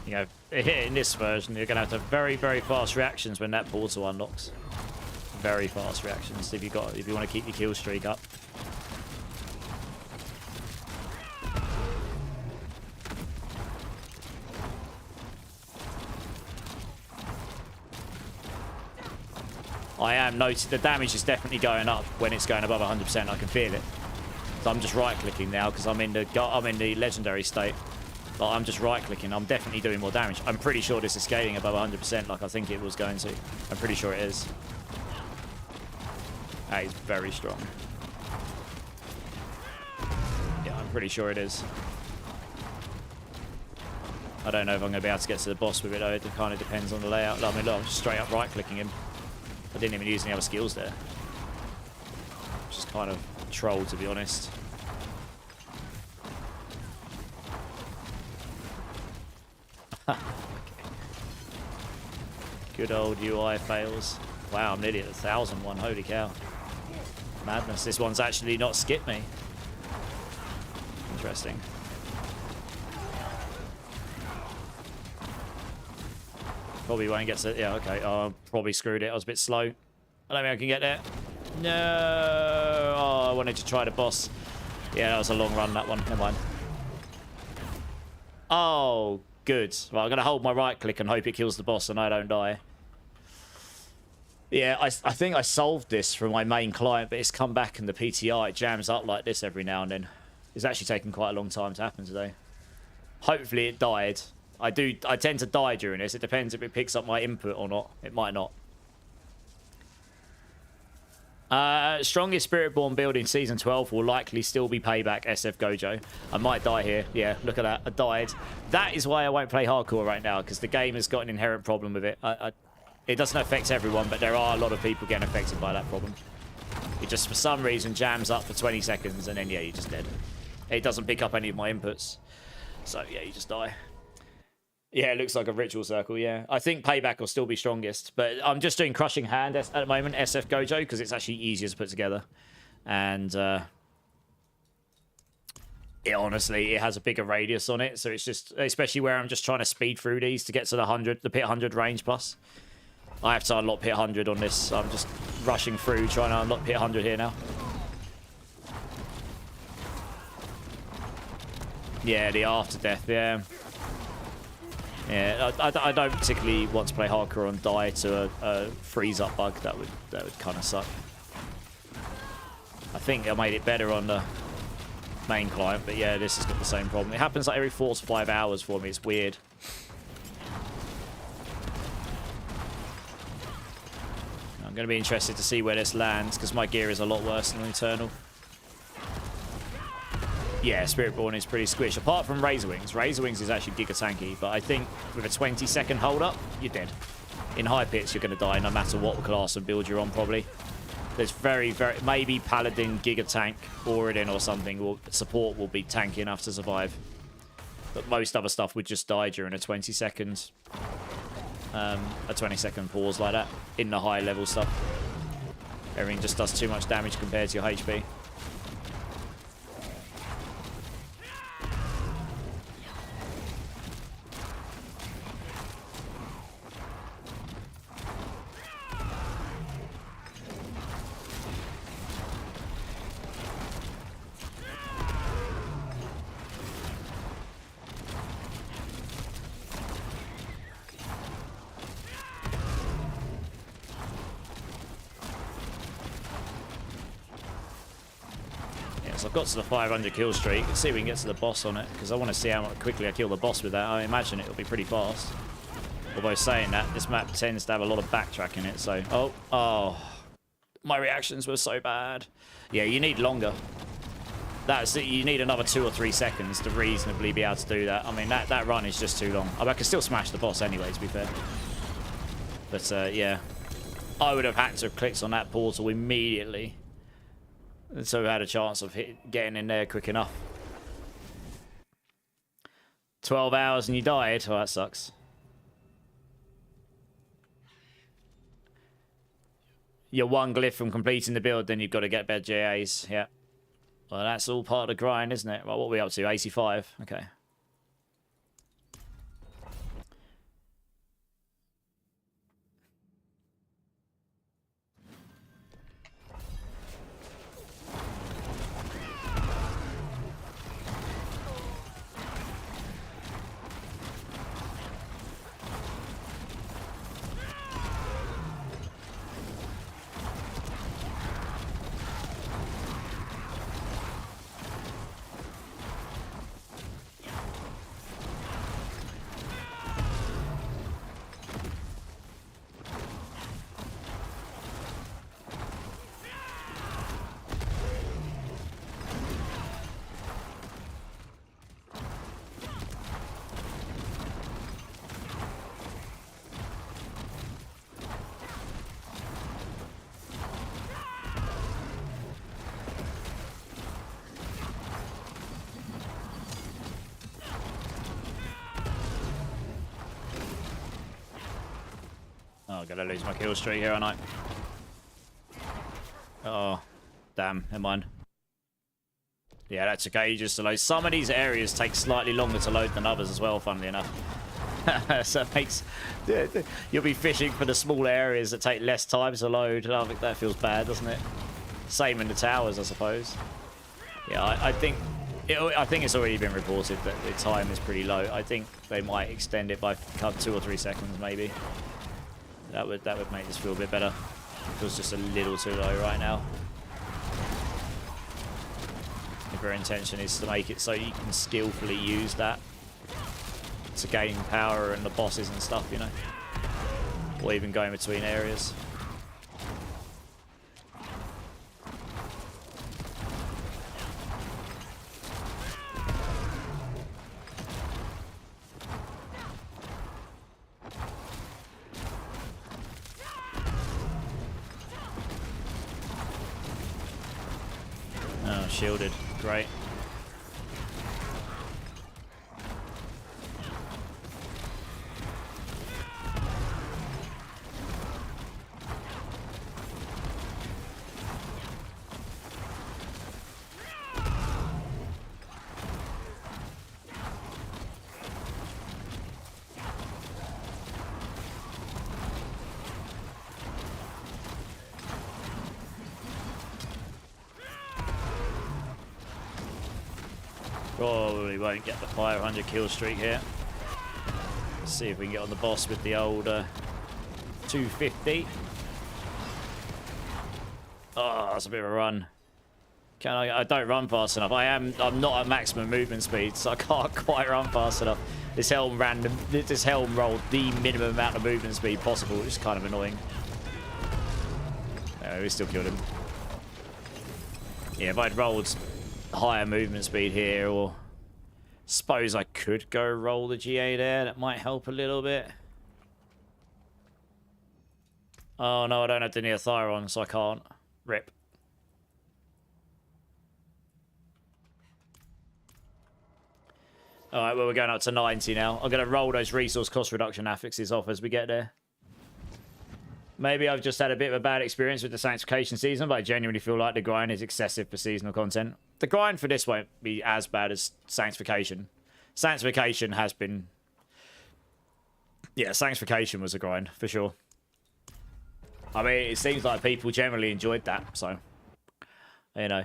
You know, in this version, you're going to have very, very fast reactions when that portal unlocks. Very fast reactions if you want to keep your kill streak up. I am noticing the damage is definitely going up when it's going above 100%. I can feel it. So I'm just right-clicking now because I'm in the legendary state. Like, I'm just right-clicking. I'm definitely doing more damage. I'm pretty sure this is scaling above 100% like I think it was going to. I'm pretty sure it is. That is very strong. Yeah, I'm pretty sure it is. I don't know if I'm going to be able to get to the boss with it, though. It kind of depends on the layout. I mean, look, I'm just straight up right-clicking him. I didn't even use any other skills there. Just kind of troll, to be honest. Okay. Good old UI fails. Wow, I'm nearly at 1,001. Holy cow. Madness. This one's actually not skipped me. Interesting. Probably won't get to... Yeah, okay. Oh, I probably screwed it. I was a bit slow. I don't think I can get there. No. Oh, I wanted to try the boss. Yeah, that was a long run, that one. Never mind. Oh, good. Right, I'm going to hold my right click and hope it kills the boss and I don't die. Yeah, I think I solved this from my main client, but it's come back and the PTR, it jams up like this every now and then. It's actually taken quite a long time to happen today. Hopefully it died. I tend to die during this. It depends if it picks up my input or not. It might not. Strongest Spiritborn build in Season 12 will likely still be Payback SF Gojo. I might die here. Yeah, look at that. I died. That is why I won't play hardcore right now, because the game has got an inherent problem with it. It doesn't affect everyone, but there are a lot of people getting affected by that problem. It just, for some reason, jams up for 20 seconds, and then, yeah, you're just dead. It doesn't pick up any of my inputs. So, yeah, you just die. Yeah, it looks like a ritual circle, yeah. I think Payback will still be strongest, but I'm just doing Crushing Hand at the moment, SF Gojo, because it's actually easier to put together. And, honestly, it has a bigger radius on it, so it's just, especially where I'm just trying to speed through these to get to the pit 100 range plus. I have to unlock pit 100 on this, so I'm just rushing through, trying to unlock pit 100 here now. Yeah, the after death, yeah. Yeah, I don't particularly want to play hardcore on die to a freeze up bug. That would kind of suck. I think I made it better on the main client, but yeah, this has got the same problem. It happens like every 4 to 5 hours for me. It's weird. I'm going to be interested to see where this lands because my gear is a lot worse than Eternal. Yeah, Spiritborn is pretty squish. Apart from Razor Wings. Razor Wings is actually giga tanky, but I think with a 20-second hold-up, you're dead. In high pits, you're going to die no matter what class and build you're on, probably. There's very... Maybe Paladin, giga tank, Oridin or something. Support will be tanky enough to survive. But most other stuff would just die during a 20-second... a 20-second pause like that. In the high-level stuff. Everything just does too much damage compared to your HP. I've got to the 500 kill streak. Let's see if we can get to the boss on it, because I want to see how quickly I kill the boss with that. I imagine it'll be pretty fast. Although saying that, this map tends to have a lot of backtrack in it, so... Oh. My reactions were so bad. Yeah, you need longer. You need another 2 or 3 seconds to reasonably be able to do that. I mean, that run is just too long. I mean, I can still smash the boss anyway, to be fair. But, yeah. I would have had to have clicked on that portal immediately. And so we had a chance of getting in there quick enough. 12 hours and you died. Oh, that sucks. You're one glyph from completing the build, then you've got to get better JAs. Yeah. Well, that's all part of the grind, isn't it? Well, what are we up to? 85? Okay. gonna lose my kill streak here, aren't I? Oh, damn, never mind. Yeah, that took ages to load. Some of these areas take slightly longer to load than others as well, funnily enough. So it makes... You'll be fishing for the small areas that take less time to load. I think that feels bad, doesn't it? Same in the towers, I suppose. Yeah, I think it's already been reported that the time is pretty low. I think they might extend it by 2 or 3 seconds, maybe. That would make this feel a bit better. It feels just a little too low right now. If your intention is to make it so you can skillfully use that to gain power and the bosses and stuff, you know, or even going between areas. Oh, shielded. Great. Probably won't get the 500 kill streak here. Let's see if we can get on the boss with the old 250. Oh, that's a bit of a run. I don't run fast enough. I'm not at maximum movement speed, so I can't quite run fast enough. This helm rolled the minimum amount of movement speed possible, which is kind of annoying. No, we still killed him. Yeah, if I'd rolled higher movement speed here, or suppose I could go roll the GA there, that might help a little bit. Oh no, I don't have the Neothyron, so I can't. Rip. Alright, well, we're going up to 90 now. I'm going to roll those resource cost reduction affixes off as we get there. Maybe I've just had a bit of a bad experience with the Sanctification season, but I genuinely feel like the grind is excessive for seasonal content. The grind for this won't be as bad as Sanctification. Sanctification has been... Yeah, Sanctification was a grind, for sure. I mean, it seems like people generally enjoyed that, so... You know.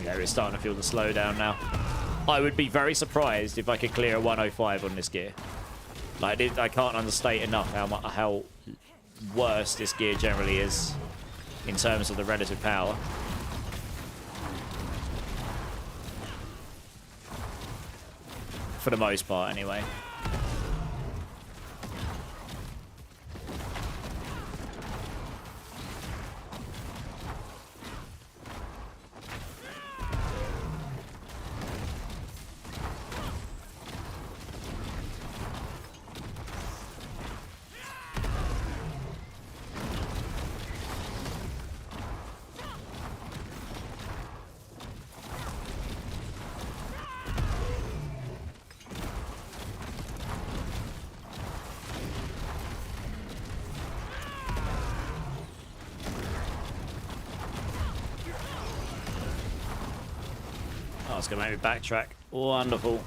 Yeah, it's starting to feel the slowdown now. I would be very surprised if I could clear a 105 on this gear. Like, I can't understate enough how worse this gear generally is in terms of the relative power. For the most part, anyway. Oh, it's going to make me backtrack. Wonderful.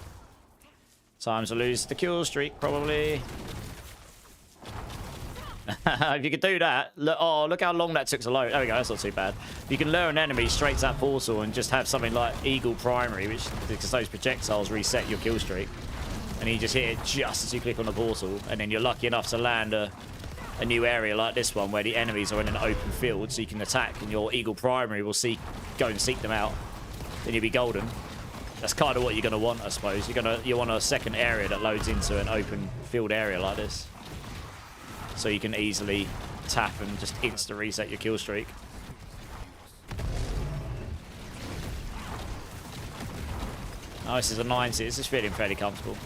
Time to lose the kill streak, probably. If you could do that... look how long that took to load. There we go, that's not too bad. You can lure an enemy straight to that portal and just have something like Eagle Primary, which, because those projectiles reset your kill streak. And you just hit it just as you click on the portal. And then you're lucky enough to land a new area like this one, where the enemies are in an open field, so you can attack, and your Eagle Primary will go and seek them out. Then you'll be golden. That's kind of what you're going to want, I suppose. You want a second area that loads into an open field area like this, so you can easily tap and just insta reset your kill streak. Oh, this is a 90. This is feeling fairly comfortable,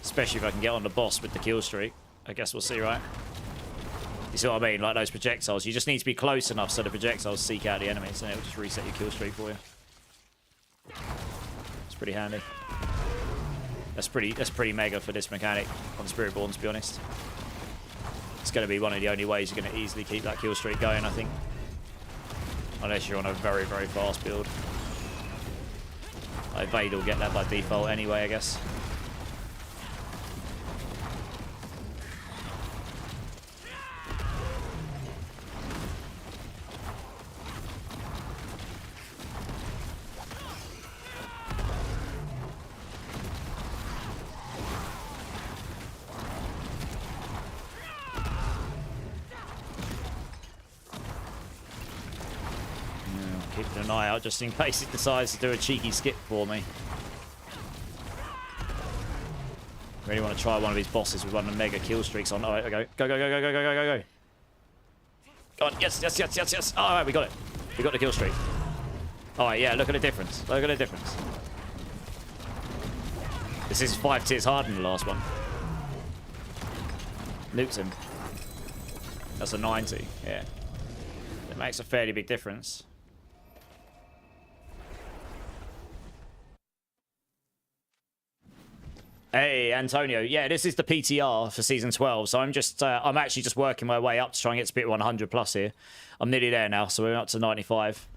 especially if I can get on the boss with the kill streak. I guess we'll see, right? You see what I mean? Like those projectiles. You just need to be close enough so the projectiles seek out the enemies, and it'll just reset your kill streak for you. It's pretty handy. That's pretty mega for this mechanic on Spiritborn, to be honest. It's going to be one of the only ways you're going to easily keep that kill streak going, I think. Unless you're on a very, very fast build. Like Vade will get that by default anyway, I guess. Keeping an eye out just in case it decides to do a cheeky skip for me. Really want to try one of these bosses with one of the mega kill streaks on. Alright, go. Go, go, go, go, go, go, go, go. Go on, yes, yes, yes, yes, yes. Alright, we got it. We got the kill streak. Alright, yeah, look at the difference. Look at the difference. This is 5 tiers harder than the last one. Nukes him. That's a 90, yeah. It makes a fairly big difference. Hey, Antonio. Yeah, this is the PTR for Season 12, so I'm actually just working my way up to try and get Spirit 100 plus here. I'm nearly there now, so we're up to 95.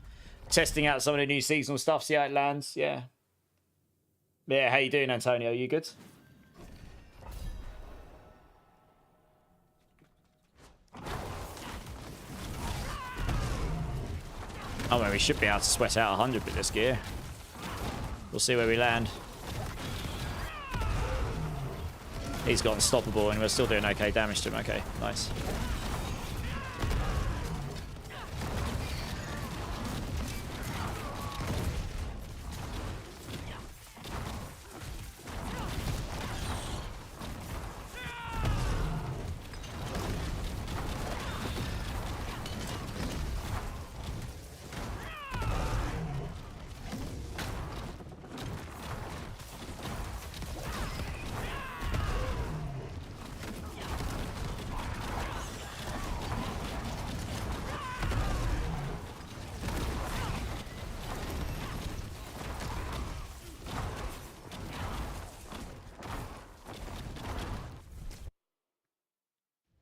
Testing out some of the new seasonal stuff, see how it lands, yeah. Yeah, how you doing, Antonio? You good? Oh, well, we should be able to sweat out 100 with this gear. We'll see where we land. He's got unstoppable and we're still doing okay damage to him. Okay, nice.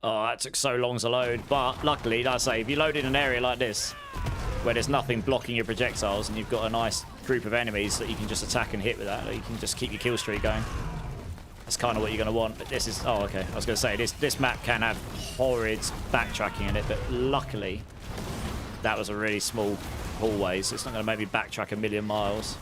Oh, that took so long to load. But luckily, like I say, if you load in an area like this, where there's nothing blocking your projectiles, and you've got a nice group of enemies that you can just attack and hit with that, you can just keep your kill streak going. That's kind of what you're going to want. But this is... Oh, okay. I was going to say, this map can have horrid backtracking in it, but luckily, that was a really small hallway, so it's not going to make me backtrack a million miles.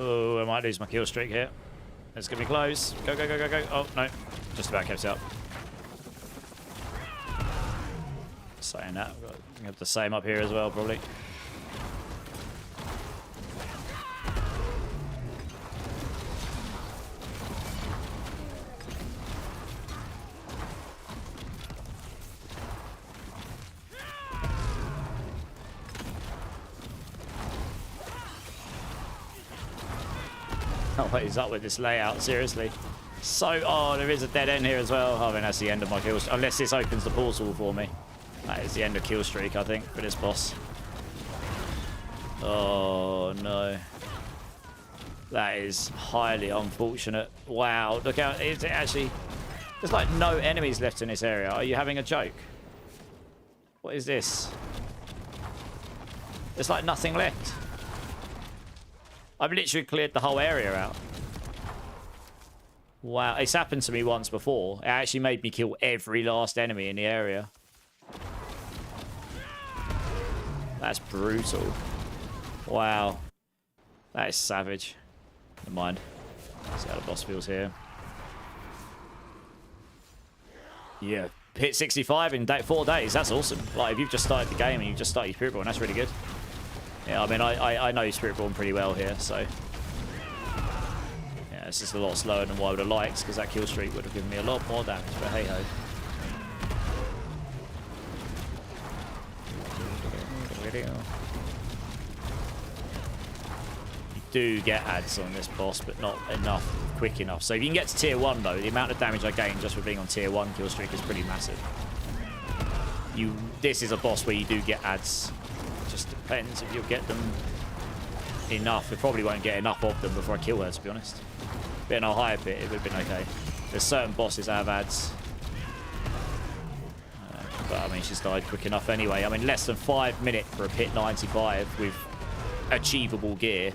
Oh, I might lose my kill streak here. It's going to be close. Go, go, go, go, go. Oh, no. Just about kept it up. Saying that, we have the same up here as well, probably. What is up with this layout? Seriously. So, oh, there is a dead end here as well. I mean, that's the end of my kill streak. Unless this opens the portal for me. That is the end of kill streak, I think, for this boss. Oh, no. That is highly unfortunate. Wow, look how... Is it actually... There's like no enemies left in this area. Are you having a joke? What is this? There's like nothing left. I've literally cleared the whole area out. Wow, it's happened to me once before. It actually made me kill every last enemy in the area. That's brutal. Wow. That is savage. Never mind. See how the boss feels here. Yeah. Hit 65 in 4 days. That's awesome. Like, if you've just started the game and you've just started your Spiritborn, that's really good. Yeah, I mean, I know Spiritborn pretty well here, so... Yeah, this is a lot slower than what I would have liked, because that kill streak would have given me a lot more damage, but hey-ho. You do get adds on this boss, but not enough, quick enough. So if you can get to tier 1, though, the amount of damage I gain just for being on tier 1 kill streak is pretty massive. This is a boss where you do get adds. It just depends if you'll get them enough. We probably won't get enough of them before I kill her, to be honest. But in a higher pit, it would have been okay. There's certain bosses that have adds. But, I mean, she's died quick enough anyway. I mean, less than 5 minutes for a pit 95 with achievable gear.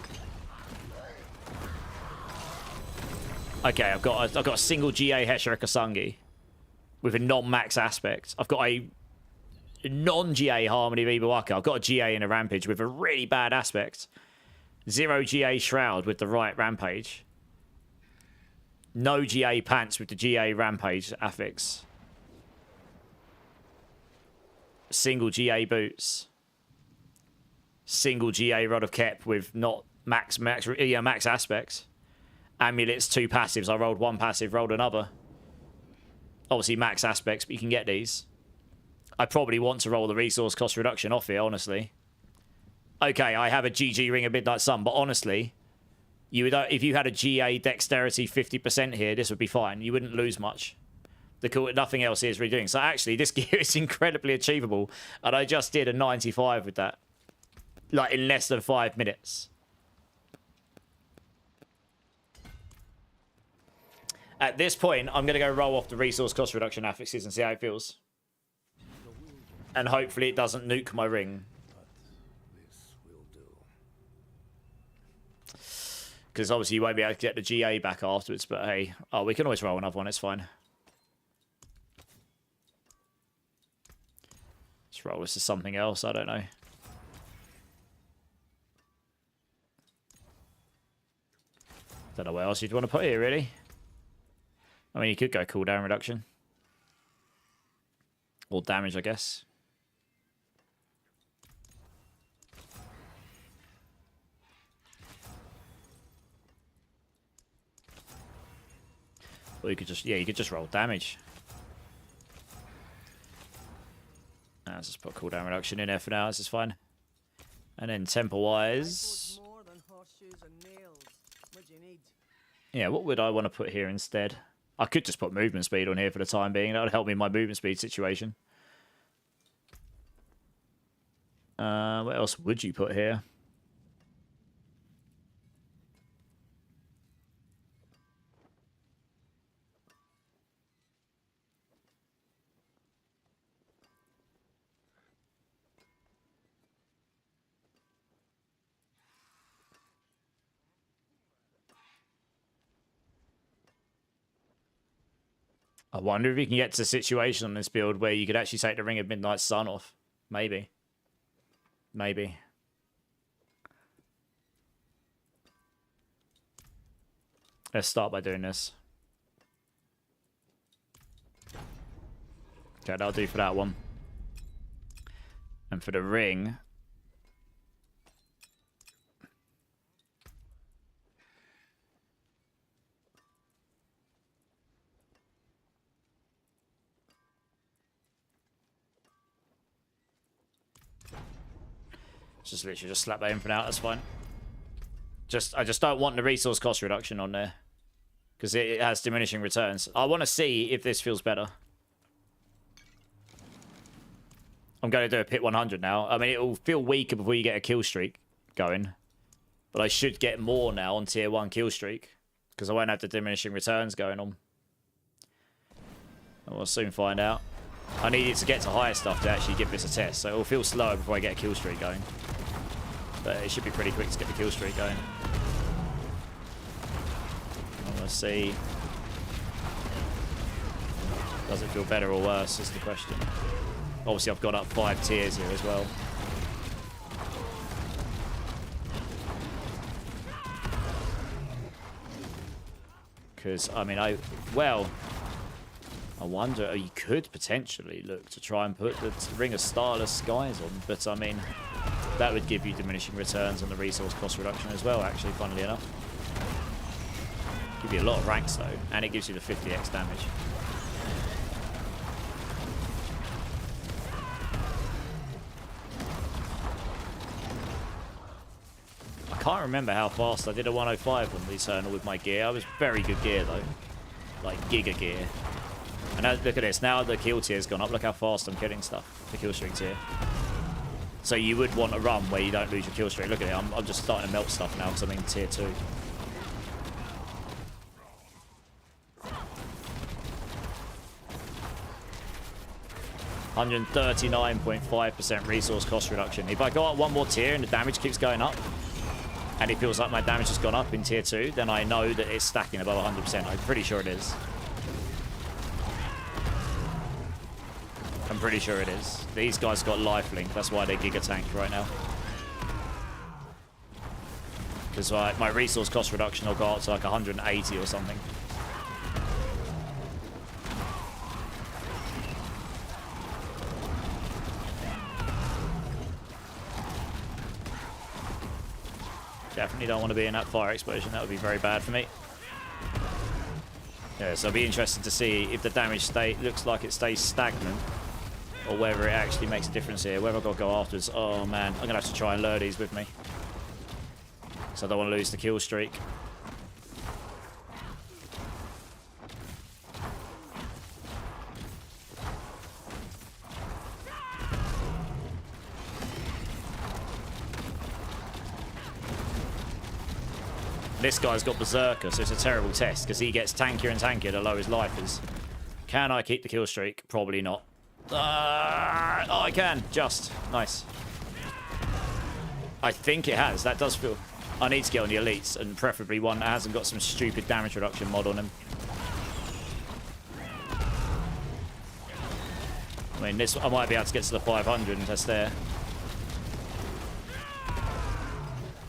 Okay, I've got a single GA Heshira Kasungi with a non-max aspect. I've got a non-GA Harmony Bibawaka. I've got a GA in a Rampage with a really bad aspect. 0 GA Shroud with the right Rampage. No GA Pants with the GA Rampage affix. Single GA Boots. Single GA Rod of Kep with not max aspects. Amulets, 2 passives. I rolled 1 passive, rolled another. Obviously max aspects, but you can get these. I probably want to roll the resource cost reduction off here, honestly. Okay, I have a GG Ring of Midnight Sun, but honestly, you would, if you had a GA Dexterity 50% here, this would be fine. You wouldn't lose much. Nothing else here is really doing. So actually, this gear is incredibly achievable, and I just did a 95 with that. Like, in less than 5 minutes. At this point, I'm going to go roll off the resource cost reduction affixes and see how it feels. And hopefully it doesn't nuke my ring. Because obviously you won't be able to get the GA back afterwards, but hey. Oh, we can always roll another one, it's fine. Let's roll this to something else, I don't know. Don't know what else you'd want to put here, really. I mean, you could go cooldown reduction. Or damage, I guess. Or you could just, yeah, you could just roll damage. Let's just put cooldown reduction in there for now, this is fine. And then tempo-wise... Yeah, what would I want to put here instead? I could just put movement speed on here for the time being. That would help me in my movement speed situation. What else would you put here? I wonder if you can get to a situation on this build where you could actually take the Ring of Midnight Sun off. Maybe. Maybe. Let's start by doing this. Okay, that'll do for that one. And for the ring... Just literally just slap that in for now, that's fine. I just don't want the resource cost reduction on there. Because it has diminishing returns. I want to see if this feels better. I'm going to do a pit 100 now. I mean, it will feel weaker before you get a kill streak going. But I should get more now on tier 1 kill streak. Because I won't have the diminishing returns going on. And we'll soon find out. I needed to get to higher stuff to actually give this a test. So it will feel slower before I get a kill streak going. But it should be pretty quick to get the kill streak going. Let's see. Does it feel better or worse is the question. Obviously, I've got up 5 tiers here as well. Because, I mean, I wonder, you could potentially look to try and put the Ring of Starless Skies on, but I mean, that would give you diminishing returns on the resource cost reduction as well, actually, funnily enough. Give you a lot of ranks, though, and it gives you the 50x damage. I can't remember how fast I did a 105 on the Eternal with my gear. I was very good gear, though. Like, giga gear. And now, look at this. Now the kill tier's gone up. Look how fast I'm killing stuff. The kill streak tier. So you would want a run where you don't lose your kill streak. Look at it. I'm just starting to melt stuff now because I'm in tier 2. $139.5% resource cost reduction. If I go up one more tier and the damage keeps going up, and it feels like my damage has gone up in tier 2, then I know that it's stacking above 100%. I'm pretty sure it is. I'm pretty sure it is. These guys got lifelink. That's why they're giga tanked right now. Because my resource cost reduction will go up to like 180 or something. Definitely don't want to be in that fire explosion. That would be very bad for me. Yeah, so I'll be interested to see if the damage looks like it stays stagnant, or whether it actually makes a difference here. Whether I've got to go afterwards. Oh man, I'm going to have to try and lure these with me. So I don't want to lose the kill streak. This guy's got Berserker, so it's a terrible test because he gets tankier and tankier the lower his life is. Can I keep the kill streak? Probably not. Oh, I can. Just. Nice. I think it has. That does feel... I need to get on the elites, and preferably one that hasn't got some stupid damage reduction mod on him. I mean, this I might be able to get to the 500 and test there.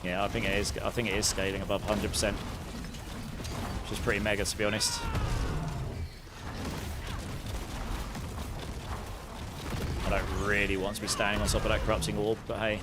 Yeah, I think it is. I think it is scaling above 100%, which is pretty mega, to be honest. I don't really want to be standing on top of that corrupting orb, but hey.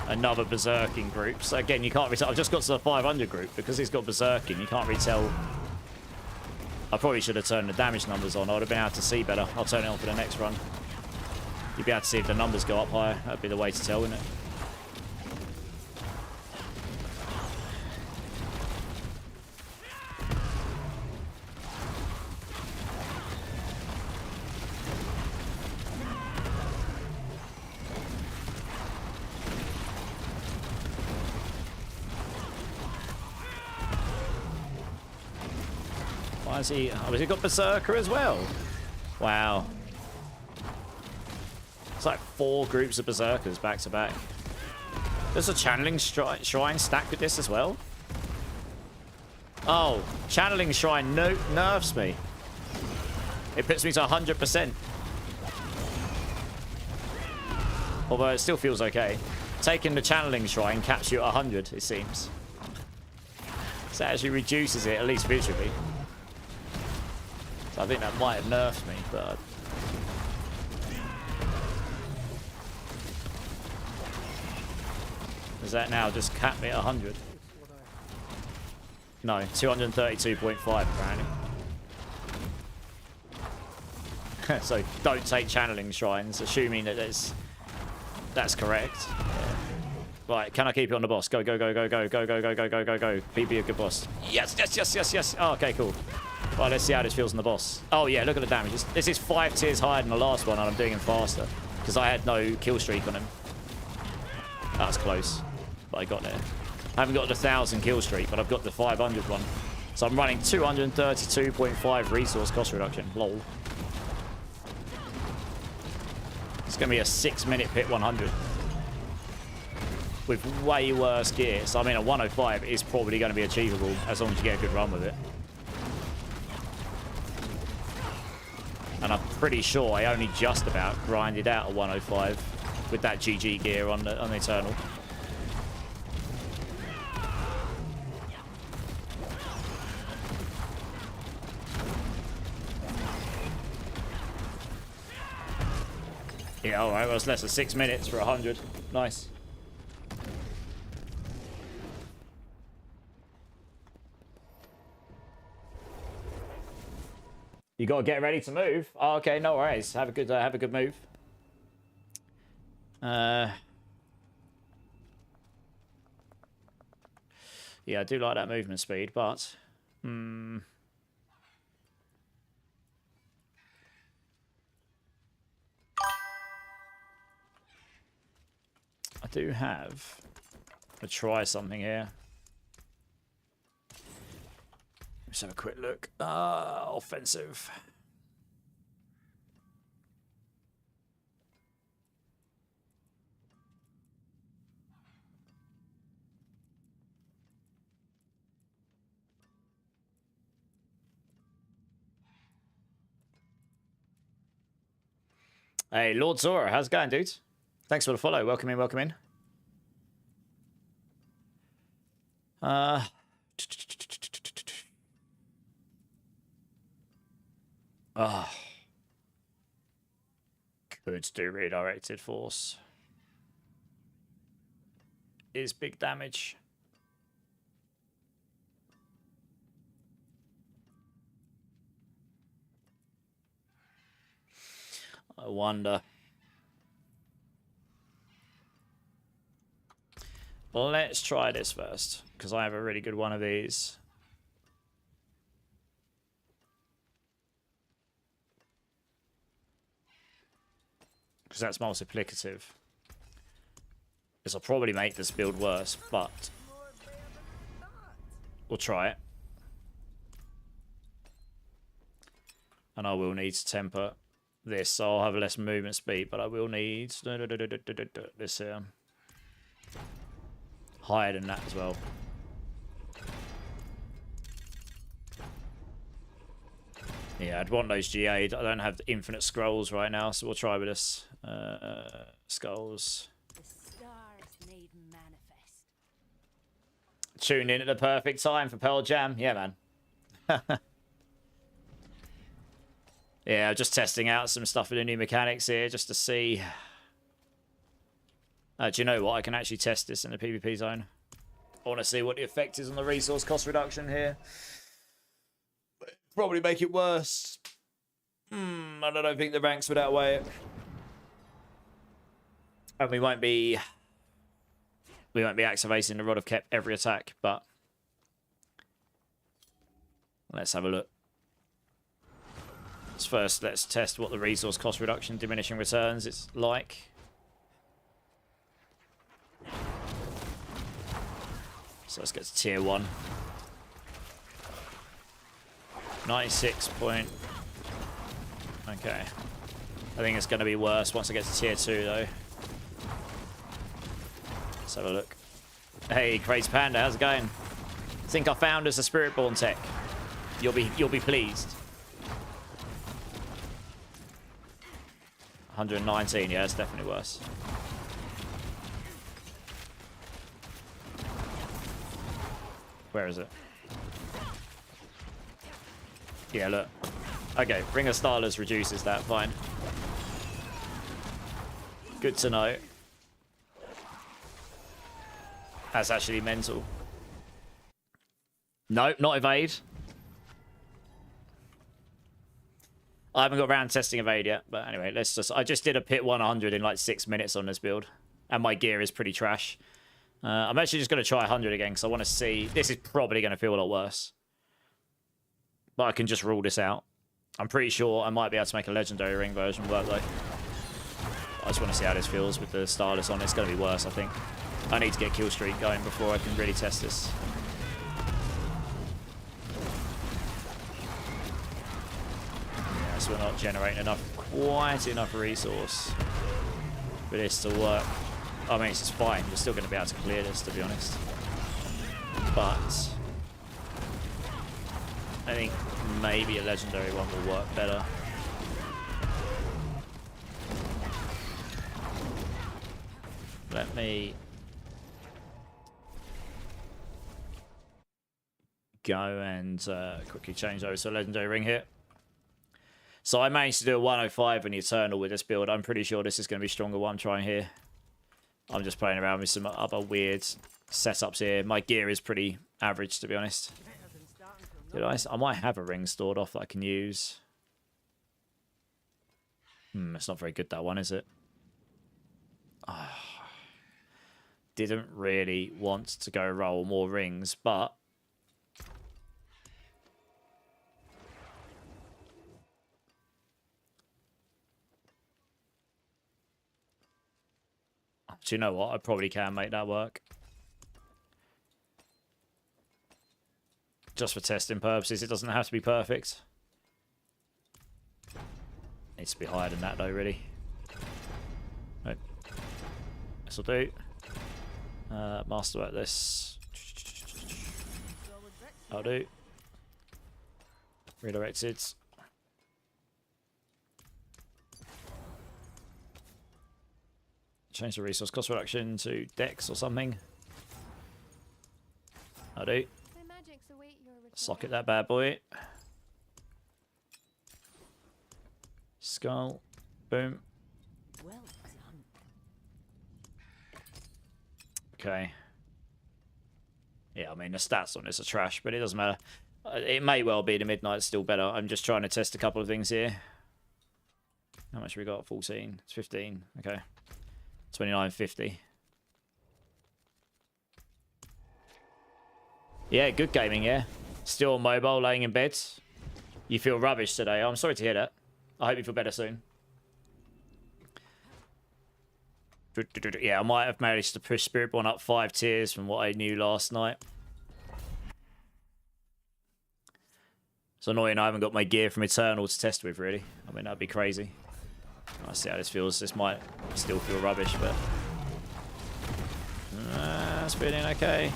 Another berserking group. So again, you can't really tell. I've just got to the 500 group because he's got berserking. You can't really tell. I probably should have turned the damage numbers on. I would have been able to see better. I'll turn it on for the next run. You'd be able to see if the numbers go up higher. That'd be the way to tell, wouldn't it? Has he? Oh, has he got Berserker as well? Wow. It's like 4 groups of Berserkers back to back. There's a Channeling Shrine stacked with this as well? Oh, Channeling Shrine nerfs me. It puts me to 100%. Although it still feels okay. Taking the Channeling Shrine caps you at 100, it seems. So it actually reduces it, at least visually. I think that might have nerfed me, but... Does that now just cap me at 100? No, 232.5 apparently. So don't take Channeling Shrines, assuming that that's correct. Yeah. Right, can I keep it on the boss? Go, go, go, go, go, go, go, go, go, go, go, go. Be a good boss. Yes, yes, yes, yes, yes. Oh, okay, cool. Right, let's see how this feels on the boss. Oh, yeah, look at the damage. This is 5 tiers higher than the last one, and I'm doing him faster. because I had no kill streak on him. That was close, but I got there. I haven't got the 1,000 kill streak, but I've got the 500 one. So I'm running 232.5 resource cost reduction. Lol. It's going to be a 6-minute pit 100. With way worse gear. So I mean, a 105 is probably going to be achievable as long as you get a good run with it. And I'm pretty sure I only just about grinded out a 105 with that GG gear on the Eternal. Yeah, alright, well, it's less than 6 minutes for 100. Nice. You gotta get ready to move. Oh, okay, no worries. Have a good move. Yeah, I do like that movement speed, but I do have to try something here. Let's have a quick look. Offensive. Hey, Lord Zora, how's it going, dude? Thanks for the follow. Welcome in, welcome in. Could do redirected force. Is big damage. I wonder. Let's try this first, because I have a really good one of these. Because that's multiplicative. This will probably make this build worse, but we'll try it. And I will need to temper this, so I'll have less movement speed, but I will need this here. Higher than that as well. Yeah, I'd want those GA. I don't have infinite scrolls right now, so we'll try with this. Skulls. The stars made manifest. Tune in at the perfect time for Pearl Jam. Yeah, man. Yeah, just testing out some stuff with the new mechanics here, just to see. Do you know what? I can actually test this in the PvP zone. I want to see what the effect is on the resource cost reduction here. Probably make it worse. I don't think the ranks would outweigh it. And we won't be activating the Rod of Kep every attack, but let's have a look. First, let's test what the resource cost reduction diminishing returns is like. So let's get to tier 1. 96 point. Okay. I think it's going to be worse once I get to tier 2 though. Let's have a look. Hey, Crazy Panda, how's it going? I think I found us a Spiritborn tech. You'll be pleased. 119, yeah, it's definitely worse. Where is it? Yeah, look. Okay, Ring of Starless reduces that, fine. Good to know. That's actually mental. Nope, not evade. I haven't got around testing evade yet, but anyway, let's just... I just did a pit 100 in like 6 minutes on this build, and my gear is pretty trash. I'm actually just going to try 100 again, because I want to see... This is probably going to feel a lot worse. But I can just rule this out. I'm pretty sure I might be able to make a legendary ring version work, though. I just want to see how this feels with the stylus on. It's going to be worse, I think. I need to get kill streak going before I can really test this. Yeah, so we're not generating quite enough resource for this to work. I mean, it's just fine. We're still going to be able to clear this, to be honest. But I think maybe a legendary one will work better. Let me go and quickly change over to a legendary ring here. So I managed to do a 105 in the Eternal with this build. I'm pretty sure this is going to be stronger what I'm trying here. I'm just playing around with some other weird setups here. My gear is pretty average, to be honest. I might have a ring stored off that I can use. It's not very good, that one, is it? Didn't really want to go roll more rings, but do you know what? I probably can make that work. Just for testing purposes, it doesn't have to be perfect. Needs to be higher than that though, really. Nope. This'll do. Masterwork this. I'll do. Redirected. Change the resource cost reduction to Dex or something. I'll do. Socket that bad boy. Skull. Boom. Well done. Okay. Yeah, I mean, the stats on this are trash, but it doesn't matter. It may well be the Midnight's still better. I'm just trying to test a couple of things here. How much have we got? 14. It's 15. Okay. 29.50. Yeah, good gaming, yeah. Still on mobile, laying in bed. You feel rubbish today. I'm sorry to hear that. I hope you feel better soon. Yeah, I might have managed to push Spiritborn up 5 tiers from what I knew last night. It's annoying I haven't got my gear from Eternal to test with, really. I mean, that'd be crazy. I'll see how this feels. This might still feel rubbish, but... that's feeling okay.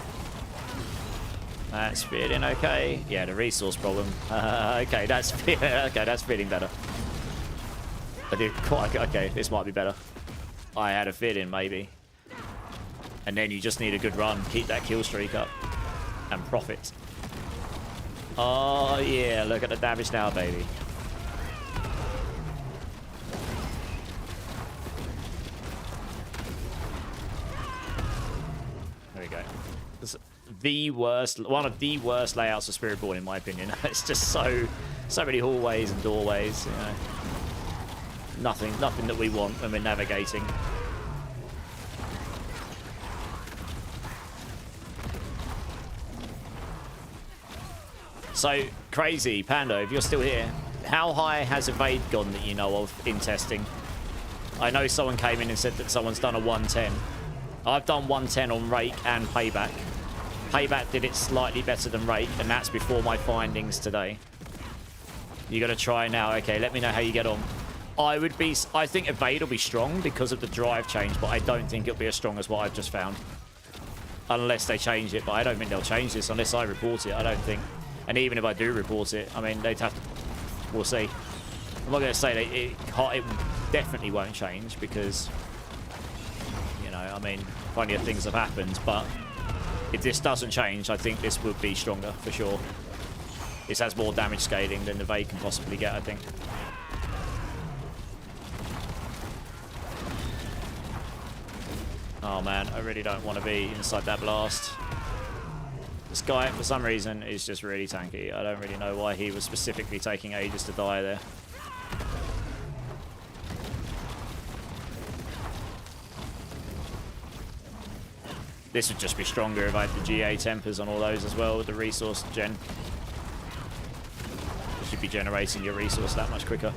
That's feeling okay. Yeah, the resource problem. Okay, that's feeling better. I did quite... Okay, this might be better. I had a feeling, maybe. And then you just need a good run. Keep that kill streak up. And profit. Oh, yeah. Look at the damage now, baby. There we go. It's the worst... One of the worst layouts of Spiritborn, in my opinion. It's just so many hallways and doorways, you know. Nothing that we want when we're navigating. So, crazy, Pando, if you're still here, how high has evade gone that you know of in testing? I know someone came in and said that someone's done a 110. I've done 110 on Rake and Payback. Payback did it slightly better than Rake, and that's before my findings today. You got to try now. Okay, let me know how you get on. I think evade will be strong because of the drive change, but I don't think it'll be as strong as what I've just found. Unless they change it, but I don't think they'll change this unless I report it, I don't think. And even if I do report it, I mean, they'd have to... We'll see. I'm not going to say that it definitely won't change because, you know, I mean, plenty of things have happened, but if this doesn't change, I think this would be stronger for sure. This has more damage scaling than the evade can possibly get, I think. Oh man, I really don't want to be inside that blast. This guy, for some reason, is just really tanky. I don't really know why he was specifically taking ages to die there. This would just be stronger if I had the GA tempers on all those as well with the resource gen. You should be generating your resource that much quicker.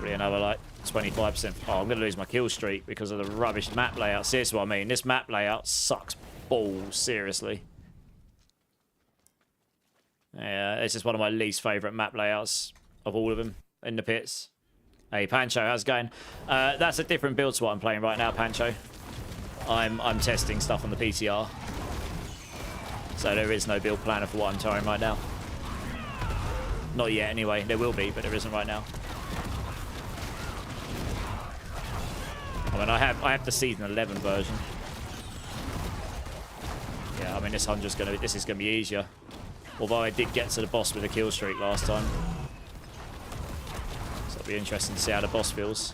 probably another like 25%. Oh, I'm going to lose my kill streak because of the rubbish map layout. See, this is what I mean. This map layout sucks balls, seriously. Yeah, it's just one of my least favourite map layouts of all of them in the pits. Hey, Pancho, how's it going? That's a different build to what I'm playing right now, Pancho. I'm testing stuff on the PTR. So there is no build planner for what I'm trying right now. Not yet, anyway. There will be, but there isn't right now. I mean, I have the season 11 version. Yeah, I mean, this is gonna be easier. Although I did get to the boss with a kill streak last time. So it'll be interesting to see how the boss feels.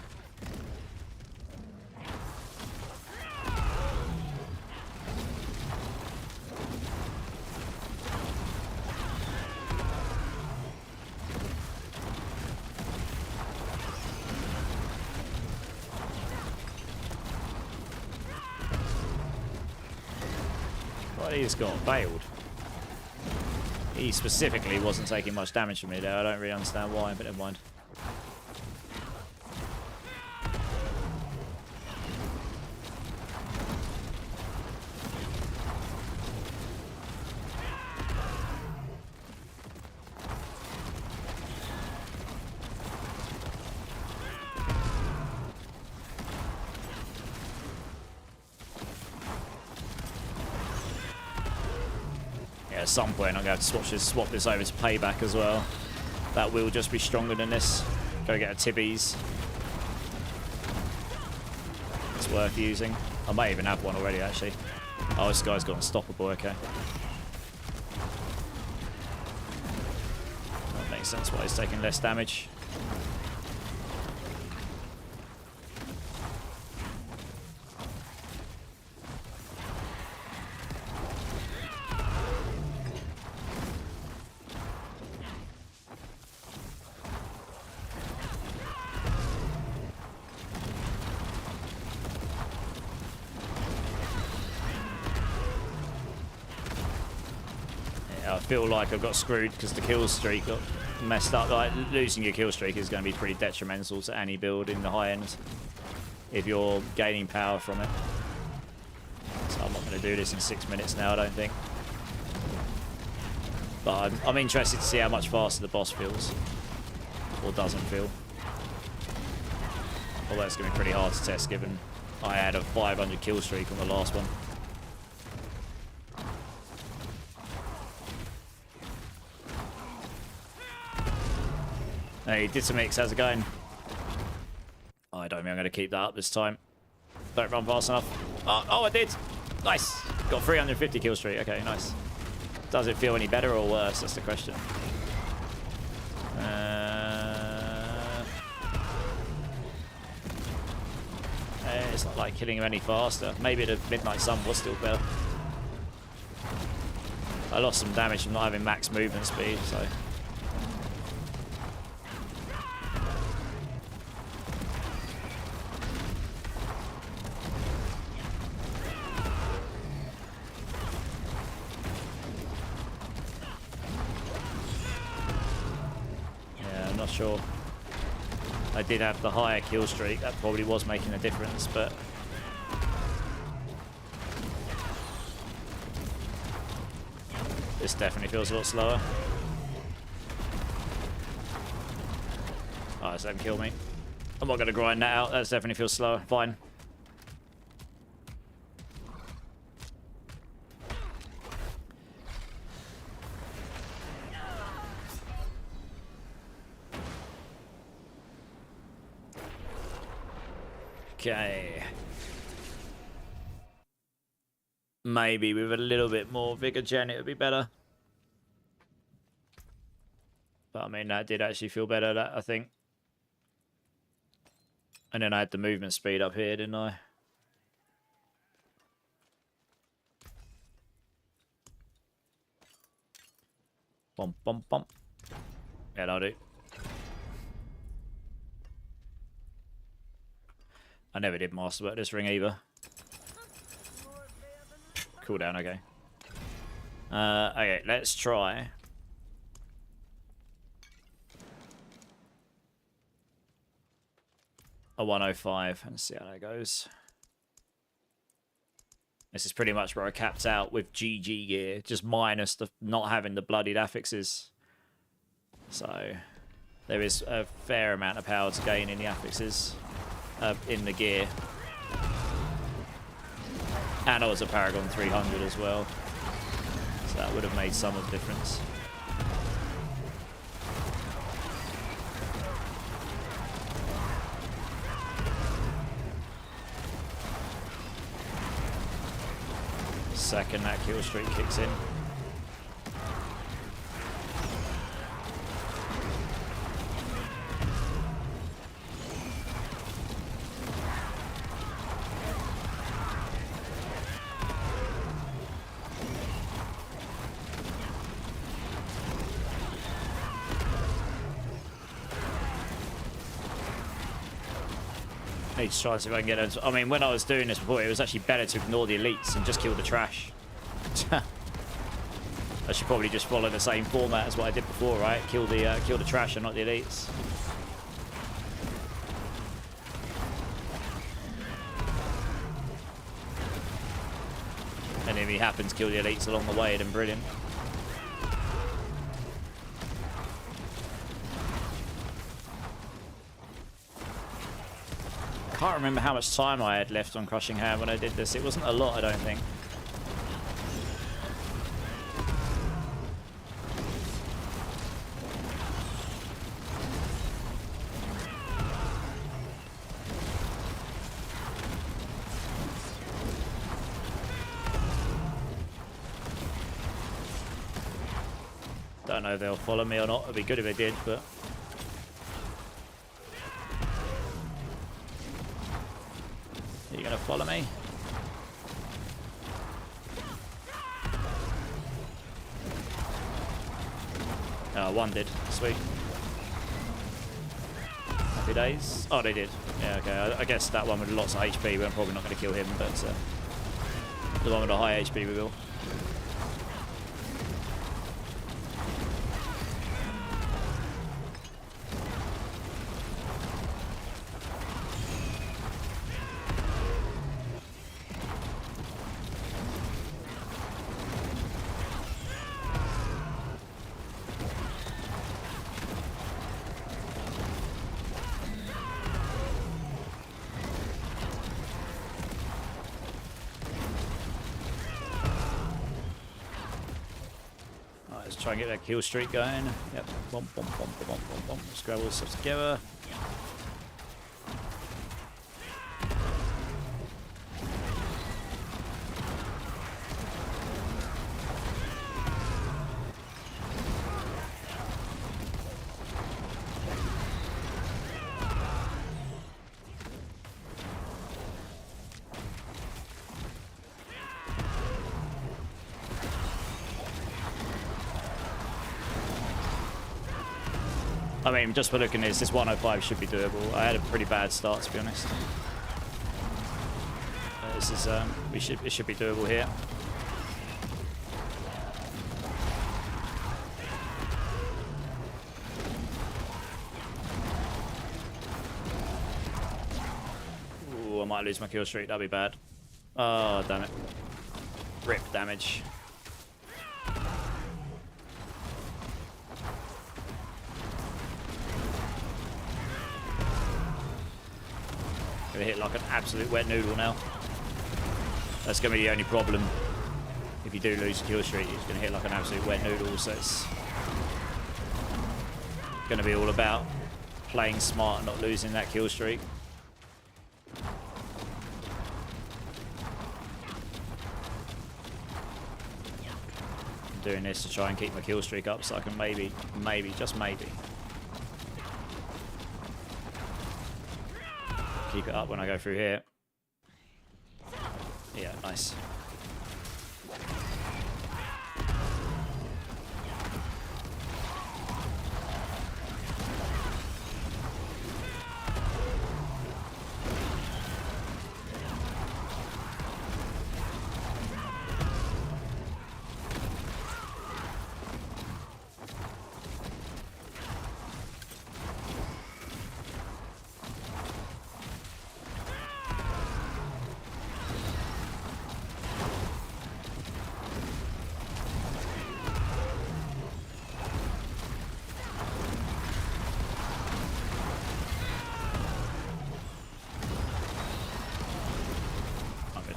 What he's got failed. He specifically wasn't taking much damage from me there. I don't really understand why, but never mind. At some point I'm going to have to swap this over to payback as well. That will just be stronger than this. Go get a Tibbies. It's worth using. I may even have one already actually. Oh, this guy's got unstoppable, okay. That makes sense why he's taking less damage. I feel like I got screwed because the kill streak got messed up. Like, losing your kill streak is going to be pretty detrimental to any build in the high end if you're gaining power from it. So I'm not going to do this in 6 minutes now, I don't think. But I'm interested to see how much faster the boss feels. Or doesn't feel. Although it's going to be pretty hard to test given I had a 500 kill streak on the last one. Hey, Ttesting, how's it going? Oh, I don't think I'm going to keep that up this time. Don't run fast enough. Oh, I did! Nice! Got 350 kill streak. Okay, nice. Does it feel any better or worse? That's the question. It's not like killing him any faster. Maybe the Midnight Sun was still better. I lost some damage from not having max movement speed, so... Sure. I did have the higher kill streak. That probably was making a difference, but... This definitely feels a lot slower. Oh, it's let him kill me. I'm not going to grind that out. That definitely feels slower. Fine. Okay. Maybe with a little bit more vigor gen it would be better. But I mean, that did actually feel better, that I think. And then I had the movement speed up here, didn't I? Bump, bump, bump. Yeah, that'll do. I never did masterwork this ring either. Cooldown, okay. Okay, let's try. a 105 and see how that goes. This is pretty much where I capped out with GG gear, just minus the not having the bloodied affixes. So there is a fair amount of power to gain in the affixes, in the gear. And I was a Paragon 300 as well, so that would have made some of the difference. Second that kill streak kicks in. Need to try and see if I can get it. I mean, when I was doing this before, it was actually better to ignore the elites and just kill the trash. I should probably just follow the same format as what I did before, right? Kill the trash and not the elites. And if he happens to kill the elites along the way, then brilliant. Can't remember how much time I had left on Crushing Hand when I did this. It wasn't a lot, I don't think. Don't know if they'll follow me or not. It'd be good if they did, but... Are you going to follow me? Oh, one did. Sweet. Happy days. Oh, they did. Yeah, okay. I guess that one with lots of HP, we're probably not going to kill him, but the one with the high HP we will. Try and get that kill streak going. Yep. Bump, bump, bump, bump, bump, bump. Let's grab all this stuff together. I mean, just for looking at this 105 should be doable. I had a pretty bad start, to be honest. This is it should be doable here. Ooh, I might lose my kill streak. That'd be bad. Oh, damn it. Rip damage. Gonna hit like an absolute wet noodle now. That's gonna be the only problem. If you do lose a kill streak, it's gonna hit like an absolute wet noodle, so it's gonna be all about playing smart and not losing that kill streak. I'm doing this to try and keep my kill streak up so I can maybe, just maybe keep it up when I go through here. Yeah, nice.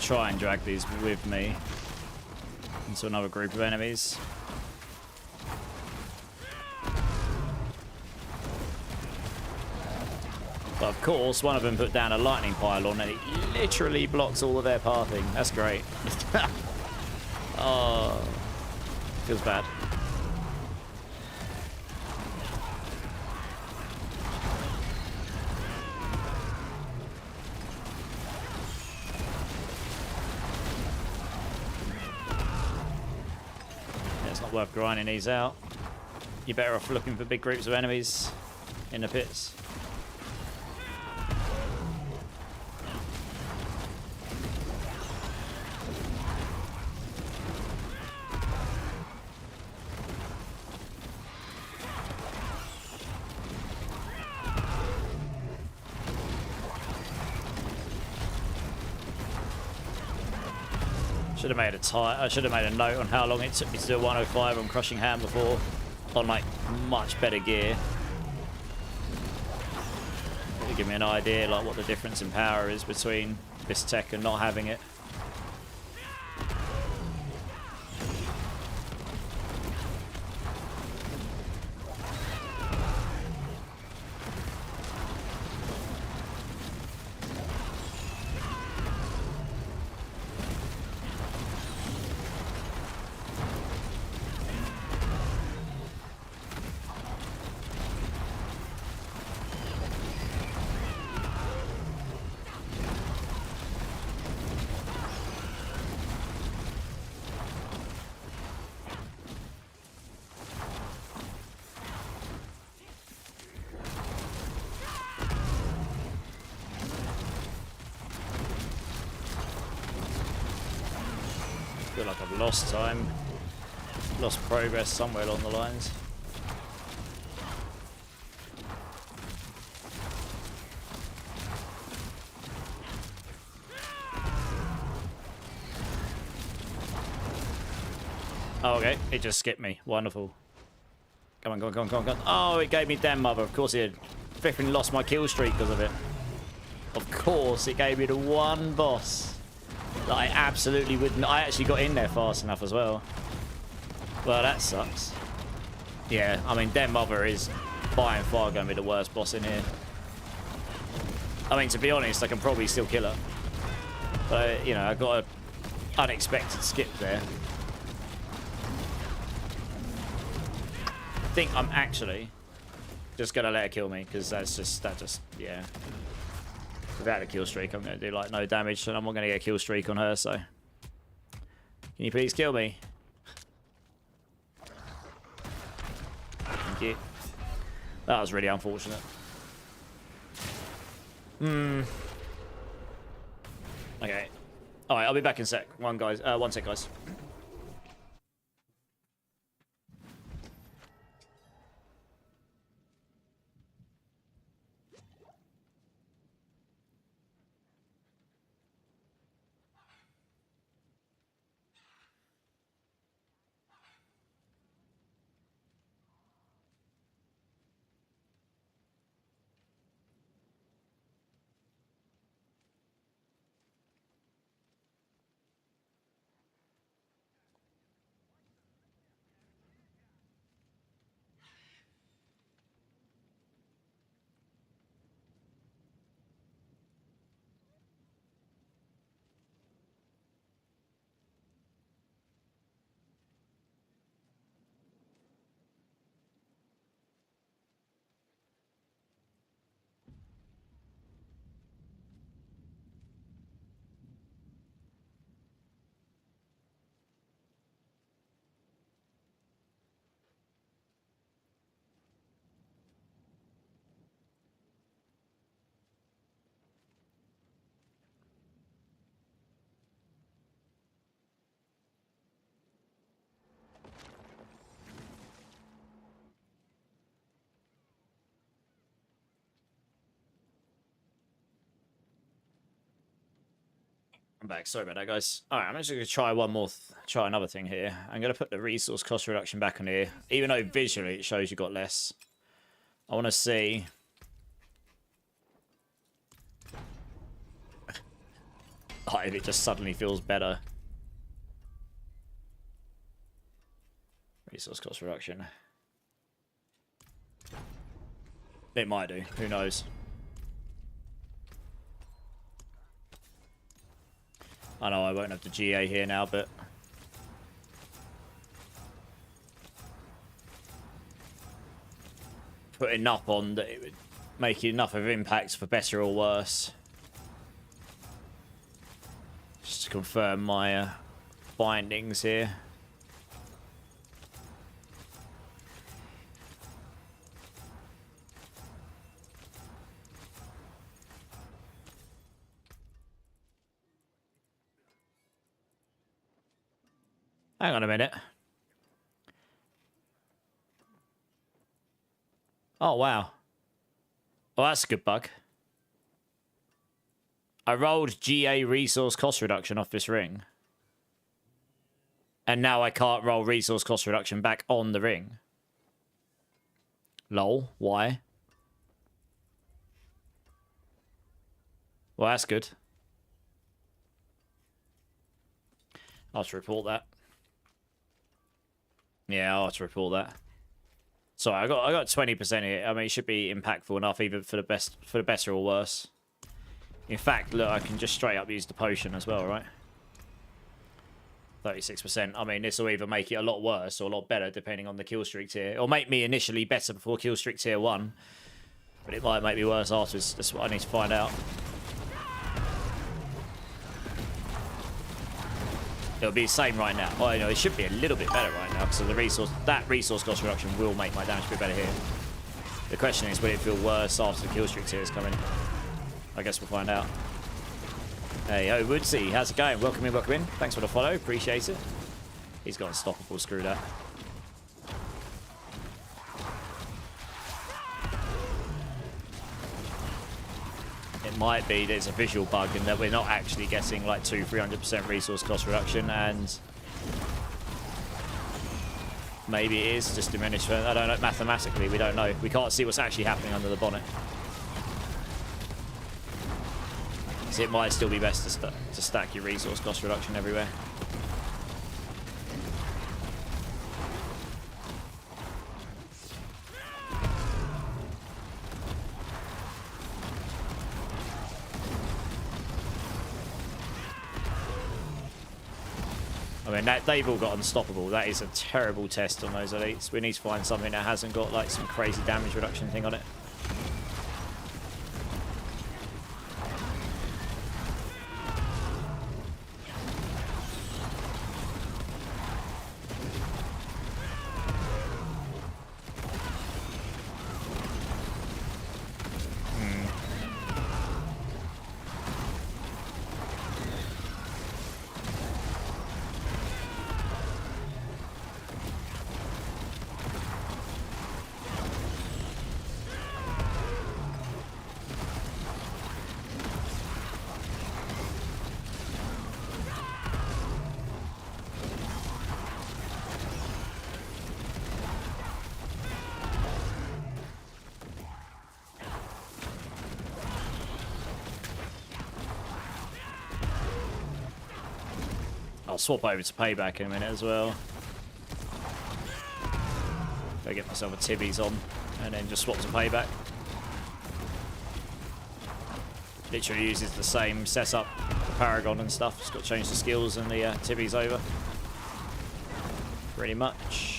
try and drag these with me into another group of enemies. But of course, one of them put down a lightning pylon and it literally blocks all of their pathing. That's great. Oh, feels bad. Yeah, it's not worth grinding these out. You're better off looking for big groups of enemies in the pits. I should have made a note on how long it took me to do a 105 on Crushing Hand before, on like much better gear. To give me an idea like what the difference in power is between this tech and not having it. I feel like I've lost time, lost progress somewhere along the lines. Oh, okay, it just skipped me. Wonderful. Come on, come on, come on, come on, come on. Oh, it gave me damn mother. Of course it flipping lost my kill streak because of it. Of course, it gave me the one boss that I absolutely wouldn't. I actually got in there fast enough as well. Well, that sucks. Yeah, I mean, Den Mother is by and far going to be the worst boss in here. I mean, to be honest, I can probably still kill her. But, you know, I got an unexpected skip there. I think I'm actually just going to let her kill me, because that just, yeah. Without a kill streak, I'm going to do like no damage, and I'm not going to get a kill streak on her, so. Can you please kill me? Thank you. That was really unfortunate. Okay. Alright, I'll be back in a sec. One sec, guys. I'm back. Sorry about that, guys. All right, I'm actually going to try try another thing here. I'm going to put the resource cost reduction back on here, even though visually it shows you got less. I want to see. Like, if it just suddenly feels better. Resource cost reduction. It might do. Who knows? I know I won't have the GA here now, but... putting up on that it would make enough of impact for better or worse. Just to confirm my findings here. Hang on a minute. Oh, wow. Well, that's a good bug. I rolled GA resource cost reduction off this ring. And now I can't roll resource cost reduction back on the ring. Lol. Why? Well, that's good. I'll have to report that. Yeah, I'll have to report that. Sorry, I got 20% here. I mean, it should be impactful enough, either for the better or worse. In fact, look, I can just straight up use the potion as well, right? 36%. I mean, this will either make it a lot worse or a lot better, depending on the kill streak tier. It'll make me initially better before kill streak tier 1, but it might make me worse afterwards. That's what I need to find out. It'll be the same right now. Oh, no, it should be a little bit better right now because of the resource cost reduction will make my damage be better here. The question is, will it feel worse after the kill streak tier is coming? I guess we'll find out. Hey, oh, Woodsy, how's it going? Welcome in, welcome in. Thanks for the follow, appreciate it. He's got unstoppable, screw that. It might be there's a visual bug in that we're not actually getting like 300% resource cost reduction, and maybe it is just diminished. I don't know, mathematically we don't know. We can't see what's actually happening under the bonnet. So it might still be best to stack your resource cost reduction everywhere. I mean, they've all got unstoppable. That is a terrible test on those elites. We need to find something that hasn't got like some crazy damage reduction thing on it. I'll swap over to payback in a minute as well. Go get myself a Tibbies on and then just swap to payback. Literally uses the same setup, the Paragon and stuff. Just got to change the skills and the Tibbies over. Pretty much.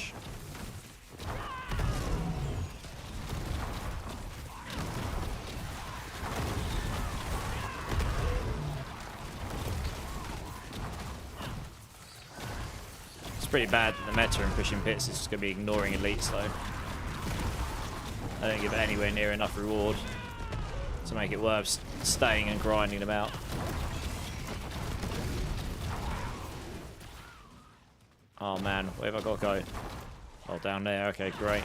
Pretty bad that the meta in pushing pits is just going to be ignoring elites though. I don't give it anywhere near enough reward to make it worth staying and grinding them out. Oh man, where have I got to go? Oh, down there, okay, great.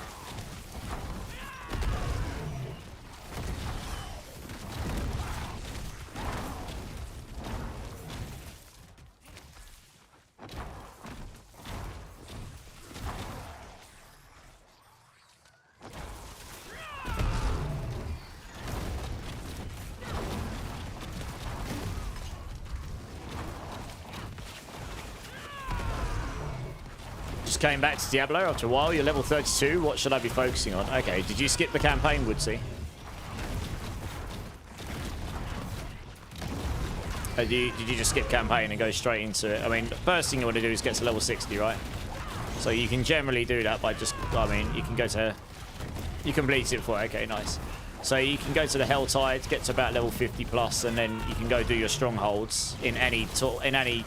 came back to Diablo after a while. You're level 32. What should I be focusing on? Okay, did you skip the campaign, Woodsy? Did you just skip campaign and go straight into it? I mean, the first thing you want to do is get to level 60, right? So you can generally do that by just, I mean, you can go to, you complete it for, okay, nice. So you can go to the Hell Tide, get to about level 50 plus, and then you can go do your strongholds in any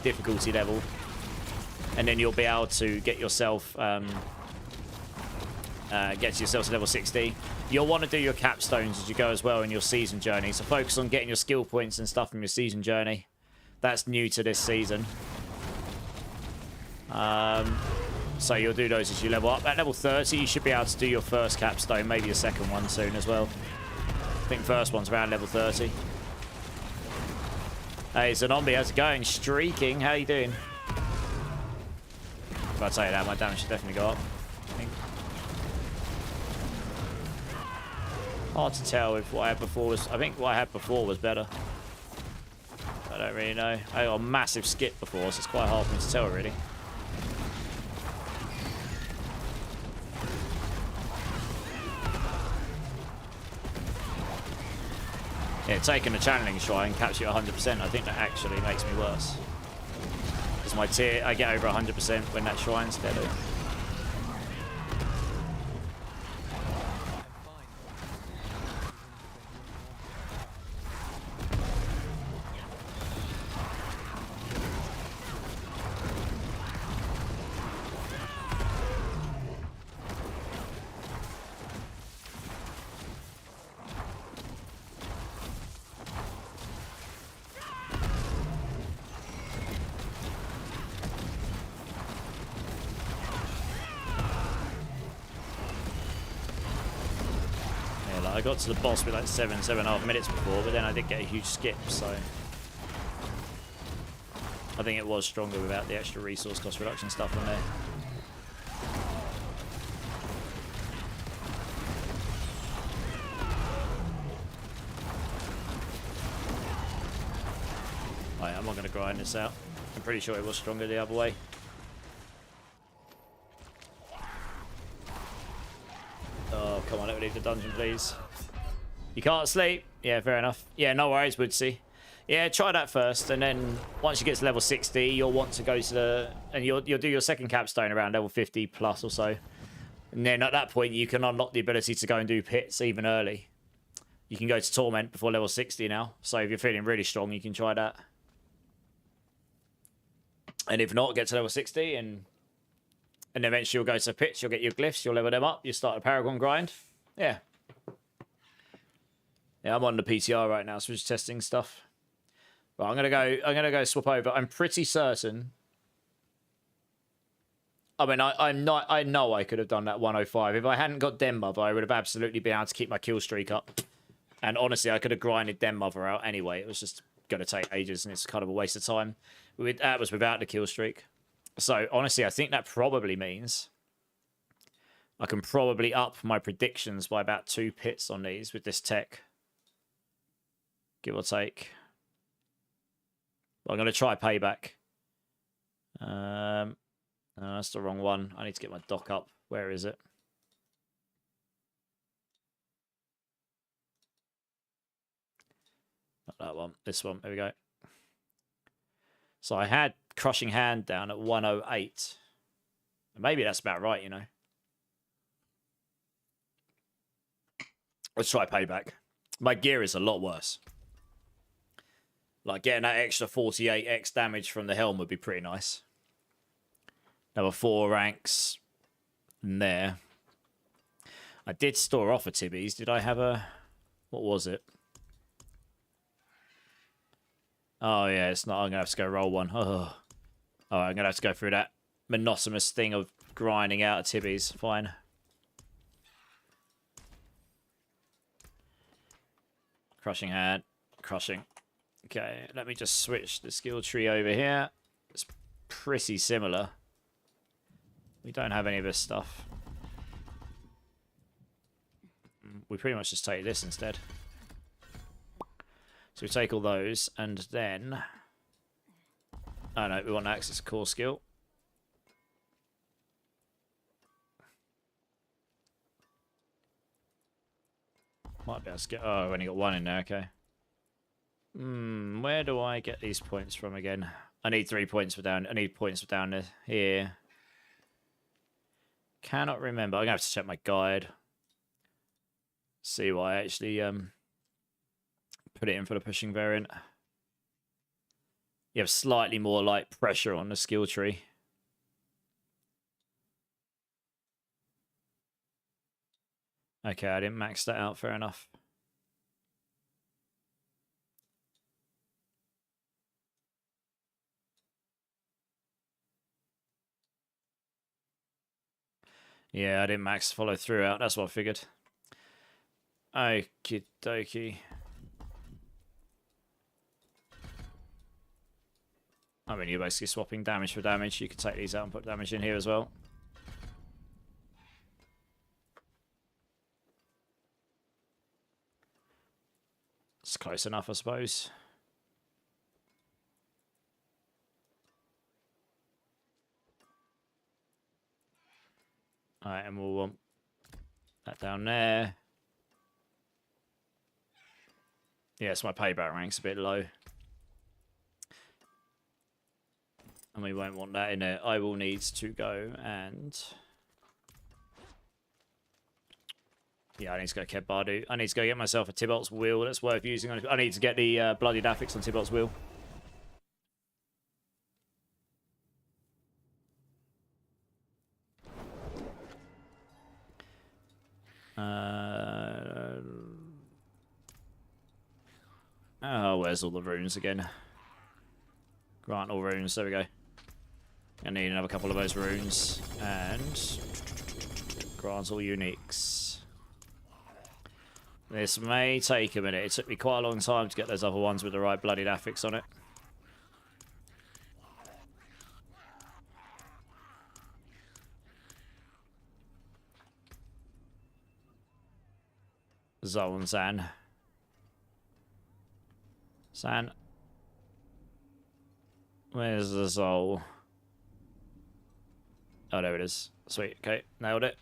difficulty level. And then you'll be able to get yourself to level 60. You'll want to do your capstones as you go as well in your season journey. So focus on getting your skill points and stuff from your season journey. That's new to this season. So you'll do those as you level up. At level 30, you should be able to do your first capstone, maybe your second one soon as well. I think first one's around level 30. Hey, Zombie, how's it going? Streaking, how you doing? If I tell you that, my damage should definitely go up, I think. Hard to tell if what I had before was... I think what I had before was better. I don't really know. I got a massive skip before, so it's quite hard for me to tell, really. Yeah, taking the channeling shrine, capture you 100%, I think that actually makes me worse. Because my tier, I get over 100% when that shrine's dead. I got to the boss with like 7.5 minutes before, but then I did get a huge skip, so I think it was stronger without the extra resource cost reduction stuff on there. Oh yeah, I'm not going to grind this out. I'm pretty sure it was stronger the other way. Oh, come on, let me leave the dungeon, please. You can't sleep? Yeah, fair enough. Yeah, no worries, Woodsy. Yeah, try that first, and then once you get to level 60, you'll want to go to the... And you'll do your second capstone around level 50 plus or so. And then at that point, you can unlock the ability to go and do pits even early. You can go to Torment before level 60 now. So if you're feeling really strong, you can try that. And if not, get to level 60, and eventually you'll go to pits, you'll get your glyphs, you'll level them up, you start a Paragon grind. Yeah. Yeah, I'm on the PTR right now, so we're just testing stuff. Right, I'm gonna go swap over. I'm pretty certain. I mean, I know I could have done that 105. If I hadn't got Den Mother, I would have absolutely been able to keep my kill streak up. And honestly, I could have grinded Den Mother out anyway. It was just gonna take ages, and it's kind of a waste of time. That was without the kill streak. So honestly, I think that probably means I can probably up my predictions by about 2 pits on these with this tech. Give or take. Well, I'm going to try payback. No, that's the wrong one. I need to get my dock up. Where is it? Not that one. This one. There we go. So I had Crushing Hand down at 108. Maybe that's about right, you know. Let's try payback. My gear is a lot worse. Like, getting that extra 48x damage from the helm would be pretty nice. There were 4 ranks in there. I did store off a Tibbies. Did I have a... What was it? Oh, yeah, it's not. I'm going to have to go roll one. Oh, I'm going to have to go through that monotonous thing of grinding out a Tibbies. Fine. Crushing Hand. Crushing. Okay, let me just switch the skill tree over here. It's pretty similar. We don't have any of this stuff. We pretty much just take this instead. So we take all those, and then... Oh no, we want to access core skill. Might be able to get... Oh, I've only got one in there, okay. Where do I get these points from again? I need 3 points for down... I need points for down here. Cannot remember. I'm going to have to check my guide. See what I actually put it in for the pushing variant. You have slightly more like pressure on the skill tree. Okay, I didn't max that out, fair enough. Yeah, I didn't max follow through out, that's what I figured. Okie dokie. I mean, you're basically swapping damage for damage. You could take these out and put damage in here as well. It's close enough, I suppose. Alright, and we'll want that down there. Yes, my payback rank's a bit low. And we won't want that in there. I will need to go and... Yeah, I need to go Keb Bardu. I need to go get myself a Tybalt's Wheel that's worth using. I need to get the Bloodied Affix on Tybalt's Wheel. Oh, where's all the runes again? Grant all runes, there we go. I need another couple of those runes. And grant all uniques. This may take a minute. It took me quite a long time to get those other ones with the right Bloodied Affix on it. Zol and Zan. Zan. Where's the Zol? Oh, there it is. Sweet. Okay, nailed it.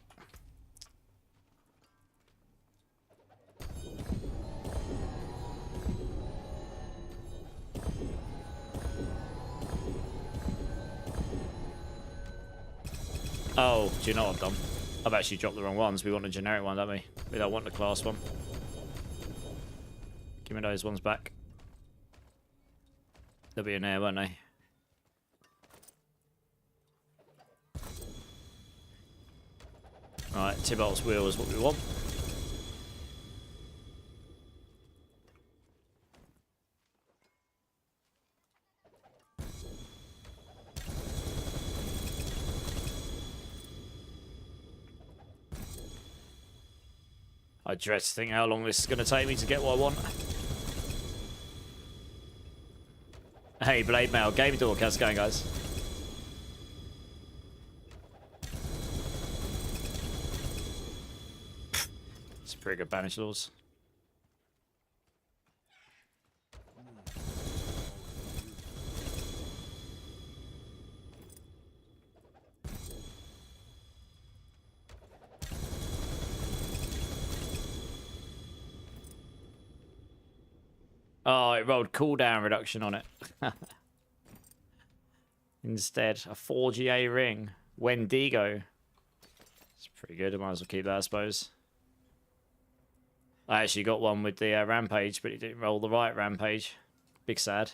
Oh, do you know what I've done? I've actually dropped the wrong ones. We want a generic one, don't we? We don't want the class one. Give me those ones back. They'll be in there, won't they? Alright, Tybalt's Wheel is what we want. I dread to think how long this is going to take me to get what I want. Hey, Blade Mail, Game Dork, how's it going, guys? It's pretty good banish laws. Oh, it rolled cooldown reduction on it. Instead, a 4GA ring. Wendigo. It's pretty good. I might as well keep that, I suppose. I actually got one with the Rampage, but it didn't roll the right Rampage. Big sad.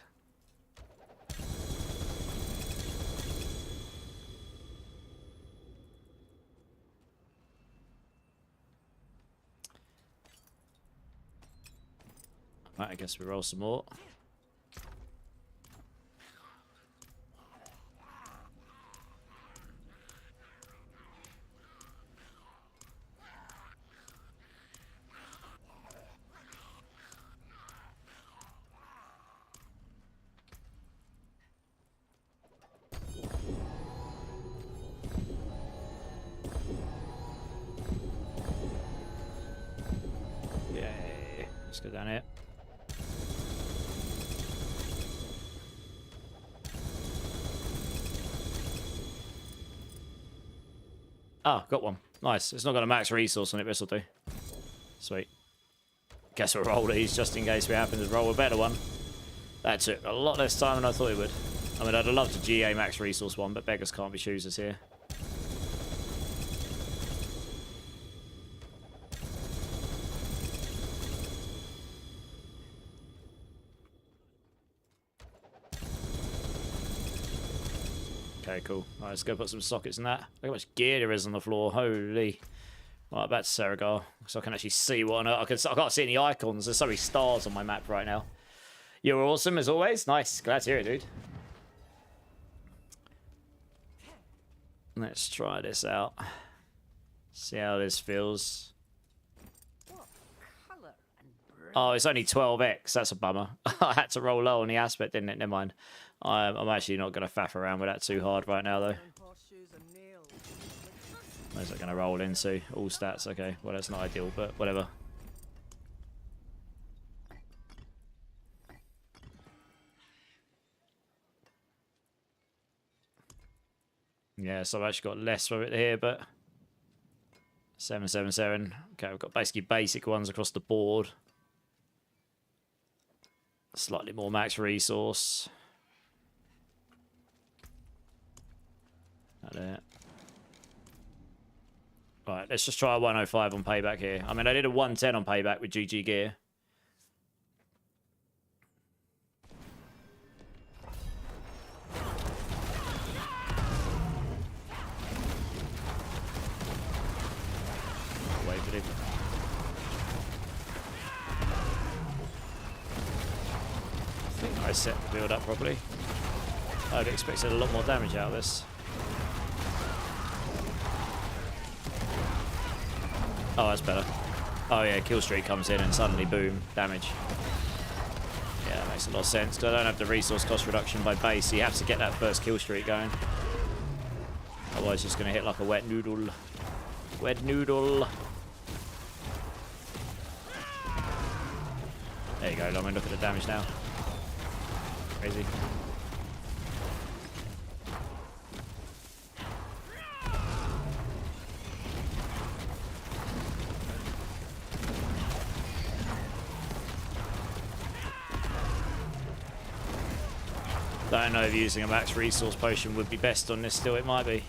Right, I guess we roll some more. Yay. Let's go down here. Ah, got one. Nice. It's not got a max resource on it, but this will do. Sweet. Guess we'll roll these just in case we happen to roll a better one. That took a lot less time than I thought it would. I mean, I'd have loved to GA max resource one, but beggars can't be choosers here. Okay, cool. Alright, let's go put some sockets in that. Look how much gear there is on the floor. Holy. Right, back to Saragar. So I can actually see what on earth. I can't see any icons. There's so many stars on my map right now. You're awesome as always. Nice. Glad to hear it, dude. Let's try this out. See how this feels. Oh, it's only 12x. That's a bummer. I had to roll low on the aspect, didn't it? Never mind. I'm actually not going to faff around with that too hard right now, though. Where's it going to roll into? All stats. Okay, well, that's not ideal, but whatever. Yeah, so I've actually got less for it here, but 777. Okay, we've got basically basic ones across the board. Slightly more max resource. Not it. Right, let's just try a 105 on payback here. I mean, I did a 110 on payback with GG gear. Wait for him. I think I set the build up properly. I'd expected a lot more damage out of this. Oh, that's better. Oh yeah, kill streak comes in and suddenly boom, damage. Yeah, that makes a lot of sense. Because I don't have the resource cost reduction by base, so you have to get that first kill streak going. Otherwise, it's just going to hit like a wet noodle. Wet noodle. There you go, Lomin, look at the damage now. Crazy. Don't know if using a max resource potion would be best on this, still it might be.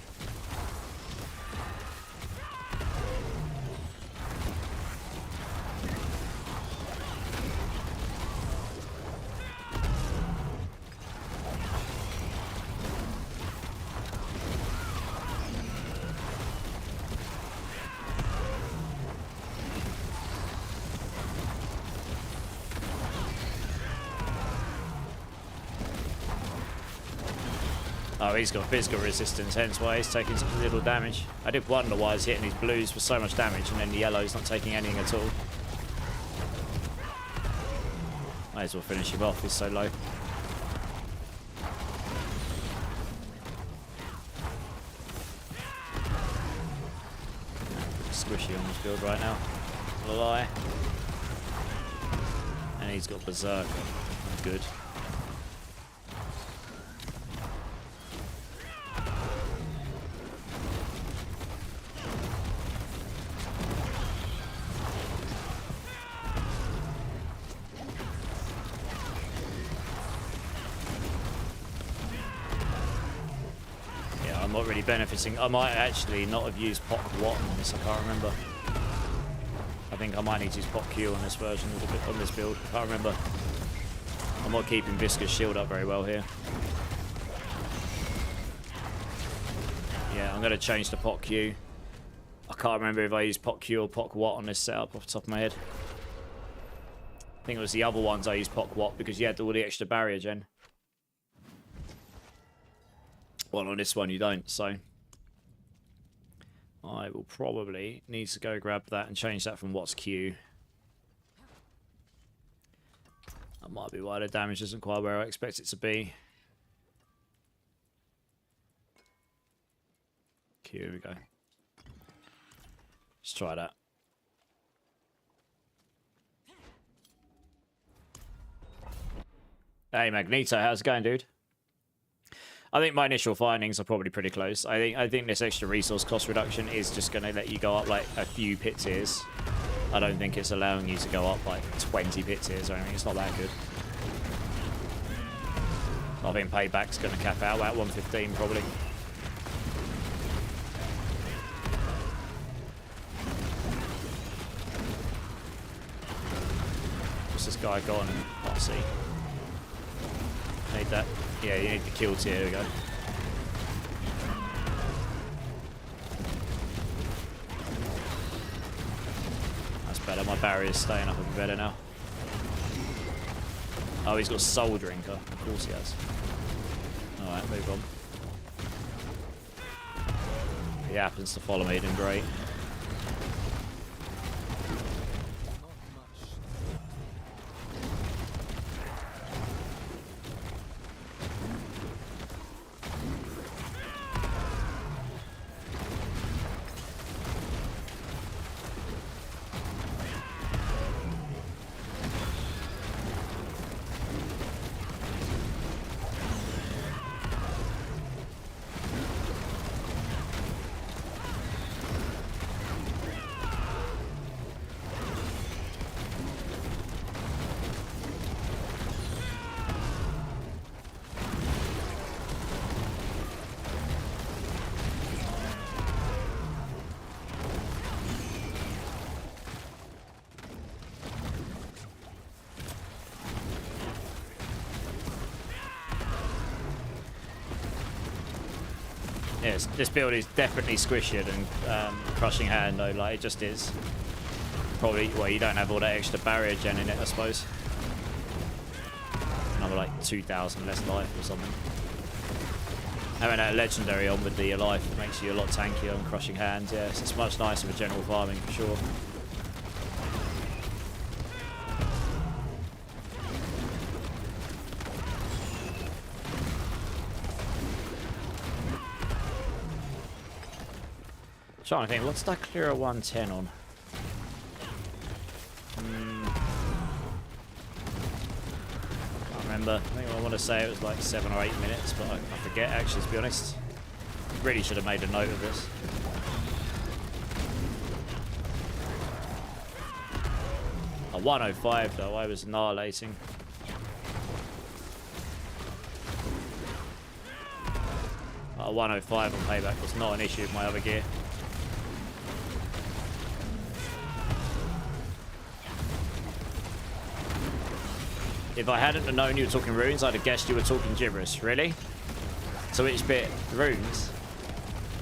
Oh, he's got physical resistance, hence why he's taking such little damage. I did wonder why he's hitting these blues for so much damage and then the yellow's not taking anything at all. Might as well finish him off, he's so low. Squishy on this build right now. Not a lie. And he's got Berserker. Good. I'm not really benefiting. I might actually not have used Pop Watt on this, I can't remember. I think I might need to use Pop Q on this version of the, on this build. I can't remember. I'm not keeping Visca's shield up very well here. Yeah, I'm going to change to Pop Q. I can't remember if I used Pop Q or Pop Watt on this setup off the top of my head. I think it was the other ones I used Pop Watt because you had all the extra barrier gen. Well, on this one you don't, so I will probably need to go grab that and change that from What's Q. That might be why the damage isn't quite where I expect it to be. Q, here we go. Let's try that. Hey Magneto, how's it going, dude? I think my initial findings are probably pretty close. I think this extra resource cost reduction is just going to let you go up like a few pit tiers. I don't think it's allowing you to go up like 20 pit tiers or anything. It's not that good. I think Payback's going to cap out at 115 probably. What's this guy gone? I see. Need that. Yeah, you need the kill tier. Here we go. That's better. My barrier's staying up a bit better now. Oh, he's got Soul Drinker. Of course he has. Alright, move on. He happens to follow me, then great. Yes, this build is definitely squishier than Crushing Hand though, like it just is. Probably, well, you don't have all that extra barrier gen in it, I suppose. Another like 2,000 less life or something. Having that legendary on with the life makes you a lot tankier on Crushing Hands, yeah, so it's much nicer for general farming for sure. Trying to think, what's that clear at 110 on? Can't remember. I think I want to say it was like 7 or 8 minutes, but I forget actually, to be honest. Really should have made a note of this. A 105 though, I was annihilating. A 105 on Payback was not an issue with my other gear. If I hadn't known you were talking runes, I'd have guessed you were talking gibberish. Really? So which bit? Runes?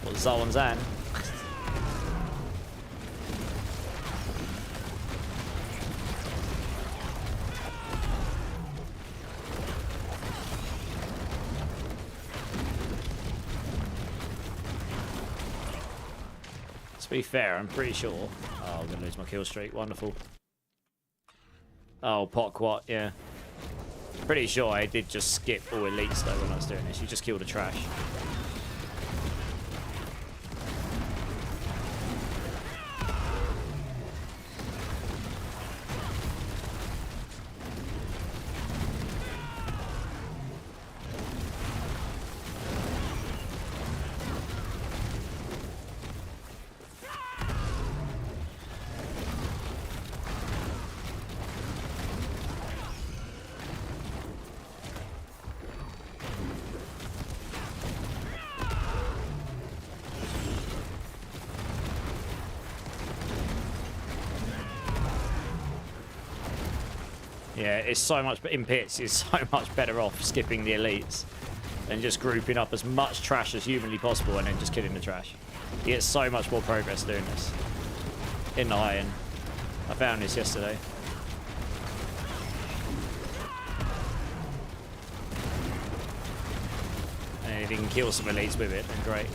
What, Zoan Zan? To be fair, I'm pretty sure... Oh, I'm going to lose my kill streak. Wonderful. Oh, Potquat, yeah. Pretty sure I did just skip all elites though when I was doing this. You just kill the trash. Yeah, it's so much, in pits, it's so much better off skipping the elites and just grouping up as much trash as humanly possible and then just killing the trash. You get so much more progress doing this. In the high end. I found this yesterday. And if you can kill some elites with it, then great.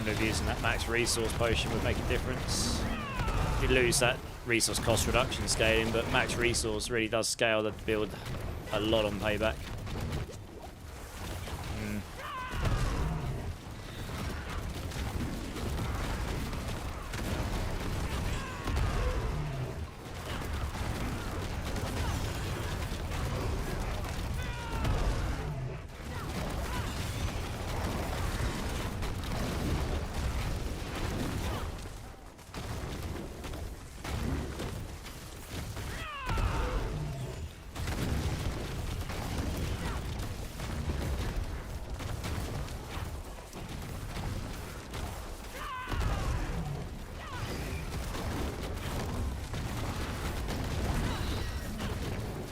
wonder if using that max resource potion would make a difference. You lose that resource cost reduction scaling, but max resource really does scale the build a lot on payback.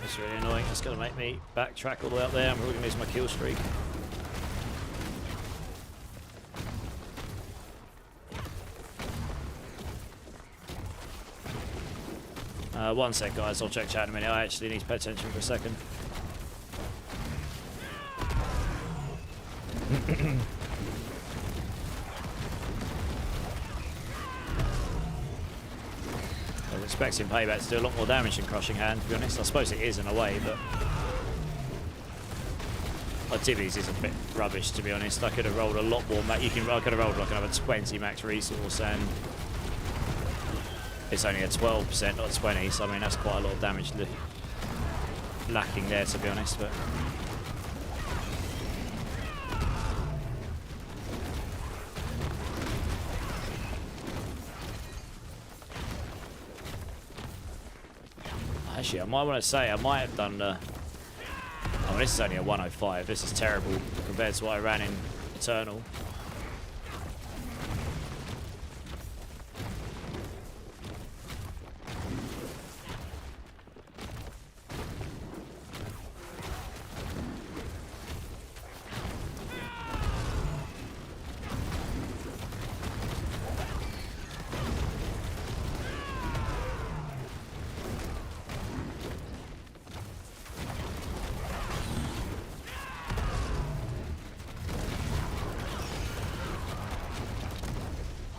It's really annoying. It's going to make me backtrack all the way up there. I'm probably going to lose my kill streak. One sec, guys. I'll check chat in a minute. I actually need to pay attention for a second. I was expecting Payback to do a lot more damage than Crushing Hand, to be honest. I suppose it is in a way, but... Tibby's is a bit rubbish, to be honest. I could have rolled a lot more. I could have rolled like another 20 max resource, and it's only a 12%, not 20. So I mean, that's quite a lot of damage lacking there, to be honest. But actually, I might want to say I might have done the. Oh, this is only a 105. This is terrible compared to what I ran in Eternal.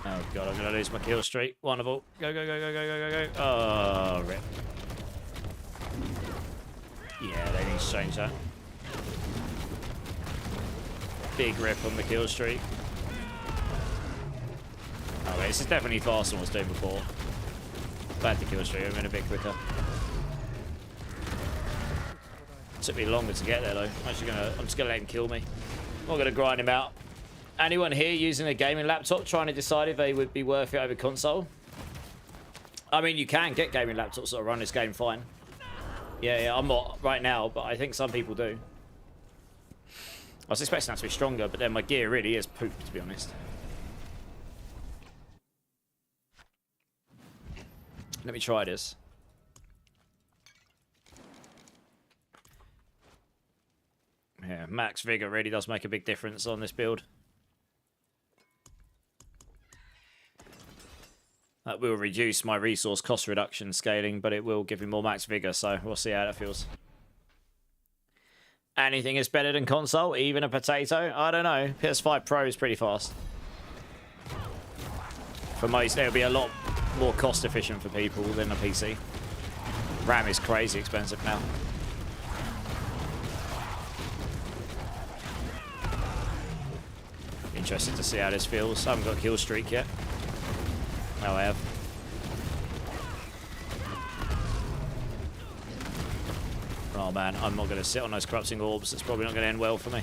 Oh god, I'm gonna lose my kill streak. Wonderful. Go, go, go, go, go, go, go, go. Oh, rip. Yeah, they need to change that. Big rip on the kill streak. Oh, wait, this is definitely faster than I was doing before. Bad the kill streak, I'm in a bit quicker. Took me longer to get there though. I'm just gonna let him kill me. I'm not gonna grind him out. Anyone here using a gaming laptop trying to decide if they would be worth it over console? I mean, you can get gaming laptops that run this game fine. Yeah, I'm not right now, but I think some people do. I was expecting that to be stronger, but then my gear really is poop, to be honest. Let me try this. Yeah, max vigor really does make a big difference on this build. That will reduce my resource cost reduction scaling, but it will give me more max vigor, so we'll see how that feels. Anything is better than console, even a potato? I don't know. PS5 Pro is pretty fast. For most, it'll be a lot more cost efficient for people than a PC. RAM is crazy expensive now. Interested to see how this feels. I haven't got a kill streak yet. No, I have. Oh man, I'm not going to sit on those corrupting orbs. It's probably not going to end well for me.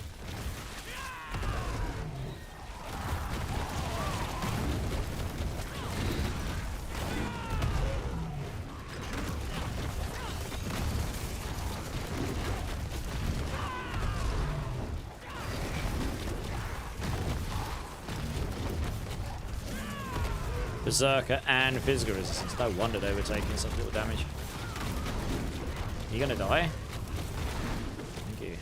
Berserker and physical resistance. No wonder they were taking such little damage. You gonna die? Thank you.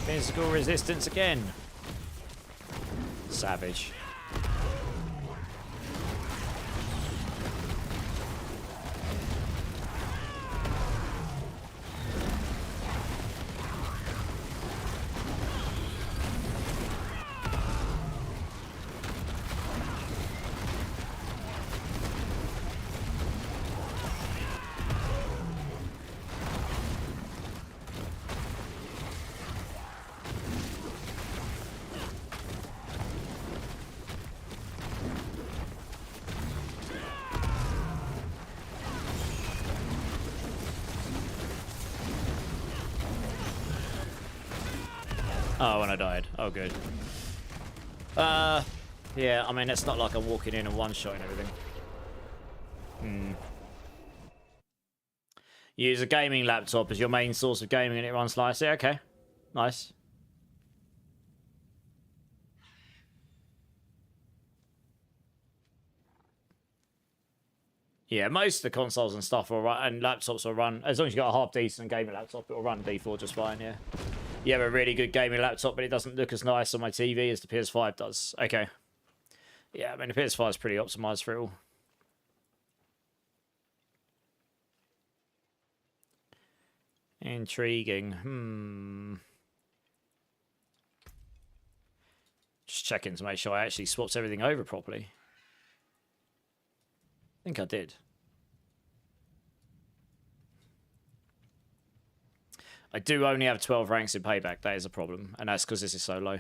Physical resistance again. Savage. Oh, when I died. Oh, good. Yeah, I mean, it's not like I'm walking in and one-shotting everything. Use a gaming laptop as your main source of gaming and it runs nicely. Okay. Nice. Yeah, most of the consoles and stuff will run, and laptops will run, as long as you've got a half-decent gaming laptop, it'll run D4 just fine, yeah. You have a really good gaming laptop, but it doesn't look as nice on my TV as the PS5 does. Okay. Yeah, I mean, the PS5 is pretty optimized for it all. Intriguing. Just checking to make sure I actually swapped everything over properly. I think I did. I do only have 12 ranks in Payback. That is a problem. And that's because this is so low.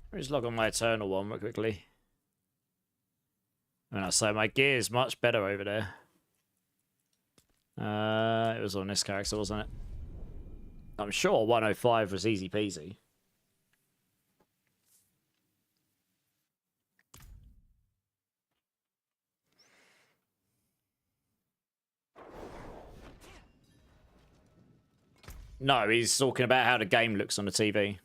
Let me just log on my Eternal one real quickly. And I say my gear is much better over there. It was on this character, wasn't it? I'm sure 105 was easy peasy. No, he's talking about how the game looks on the TV.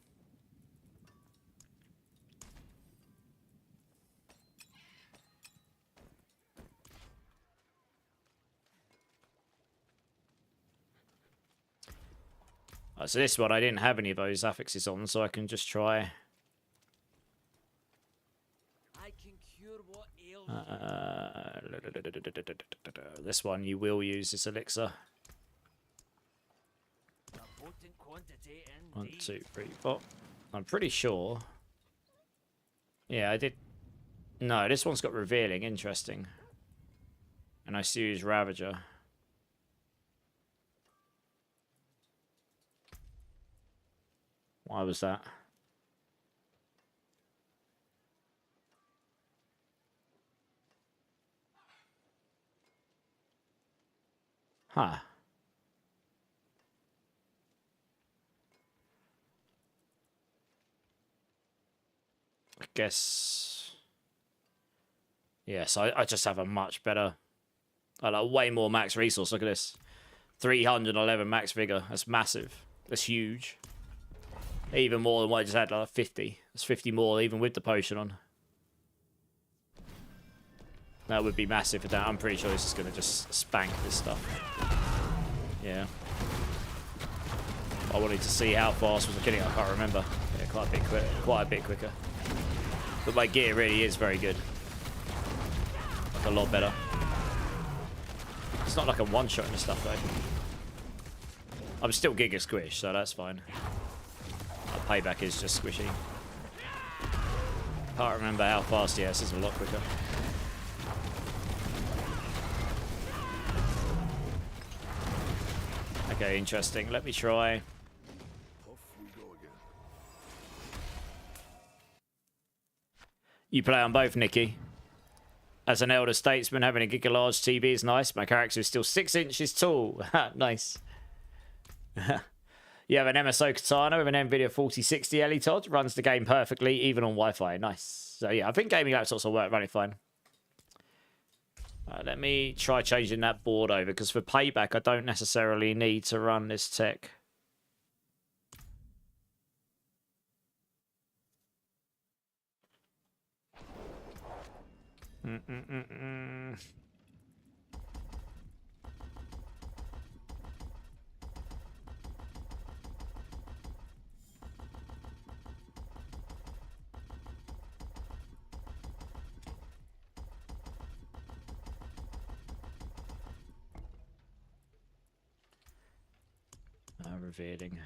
So this one, I didn't have any of those affixes on, so I can just try. This one, you will use this elixir. 1, 2, 3, 4. I'm pretty sure. Yeah, I did. No, this one's got revealing. Interesting. And I still use Ravager. Why was that? Huh. I guess. Yes, I just have a much better. I like way more max resource. Look at this. 311 max vigor. That's massive. That's huge. Even more than what I just had, like 50. That's 50 more even with the potion on. That would be massive for that. I'm pretty sure this is going to just spank this stuff. Yeah. I wanted to see how fast was I getting. I can't remember. Yeah, quite a bit quicker. But my gear really is very good. Like a lot better. It's not like I'm one-shotting this stuff though. I'm still Giga Squish, so that's fine. Payback is just squishy. Can't remember how fast. Yeah, this is a lot quicker. Okay, interesting. Let me try. You play on both, Nikki. As an elder statesman, having a giga large TV is nice. My character is still 6 inches tall. Nice. You have an MSO Katana with an NVIDIA 4060 Elitod. Runs the game perfectly, even on Wi-Fi. Nice. So yeah, I think gaming laptops will work running fine. Let me try changing that board over, because for Payback, I don't necessarily need to run this tech. Revealing.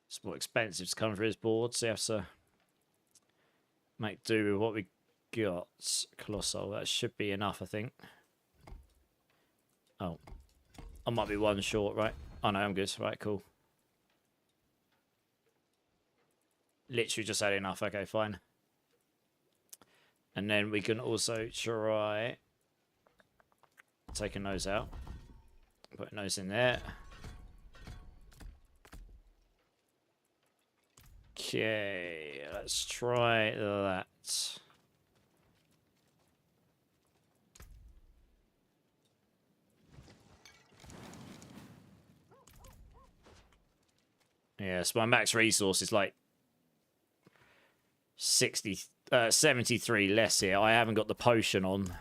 It's more expensive to come for his board, so you have to make do with what we got. Colossal, that should be enough, I think. Oh. I might be one short, right? Oh no, I'm good. Right, cool. Literally just had enough. Okay, fine. And then we can also try taking those out. Putting those in there. Okay, let's try that. Yeah, so my max resource is like 73 less here. I haven't got the potion on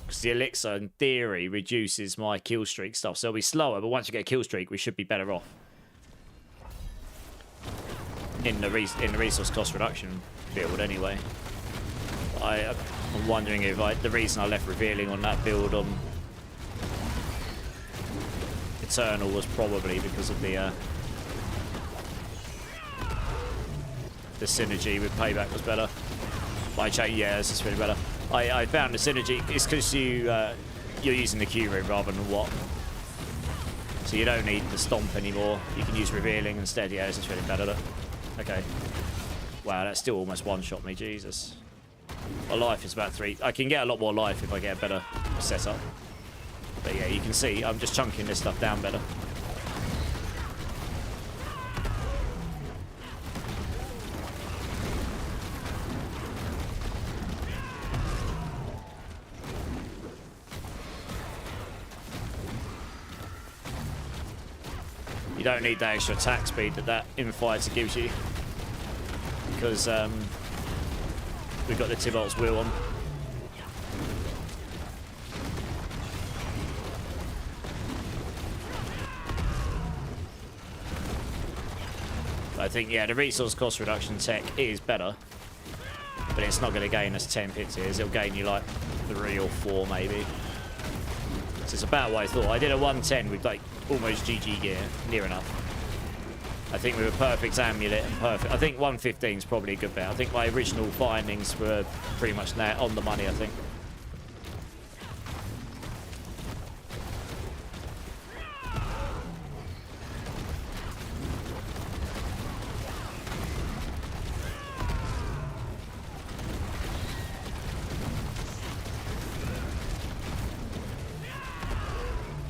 because the elixir in theory reduces my kill streak stuff, so it'll be slower, but once you get a kill streak we should be better off in the resource cost reduction build anyway. I'm wondering if the reason I left revealing on that build on Eternal was probably because of the synergy with Payback was better. Yeah, this is really better. I found the synergy, it's because you're using the Q room rather than what. So you don't need the stomp anymore. You can use revealing instead. Yeah, this is really better. Look. Okay. Wow, that still almost one-shot me, Jesus. My life is about 3. I can get a lot more life if I get a better setup. But yeah, you can see I'm just chunking this stuff down better. You don't need that extra attack speed that infighter gives you, because we've got the Tybalt's wheel on. But I think, yeah, the resource cost reduction tech is better, but it's not going to gain us 10 pit tiers. It'll gain you like 3 or 4 maybe. So it's about what I thought. I did a 110 with like almost GG gear, near enough. I think with a perfect amulet and perfect. I think 115 is probably a good bet. I think my original findings were pretty much on the money, I think.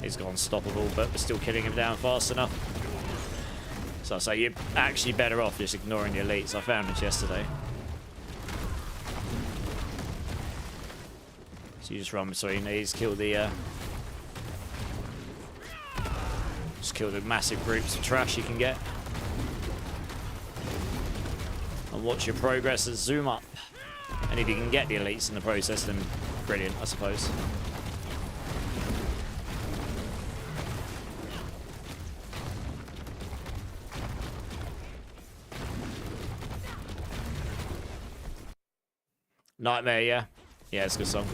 He's gone unstoppable, but we're still killing him down fast enough. So I say you're actually better off just ignoring the elites. I found this yesterday. So you just run between these, kill the just kill the massive groups of trash you can get. And watch your progress as zoom up. And if you can get the elites in the process, then brilliant, I suppose. Nightmare, yeah? Yeah, it's a good song.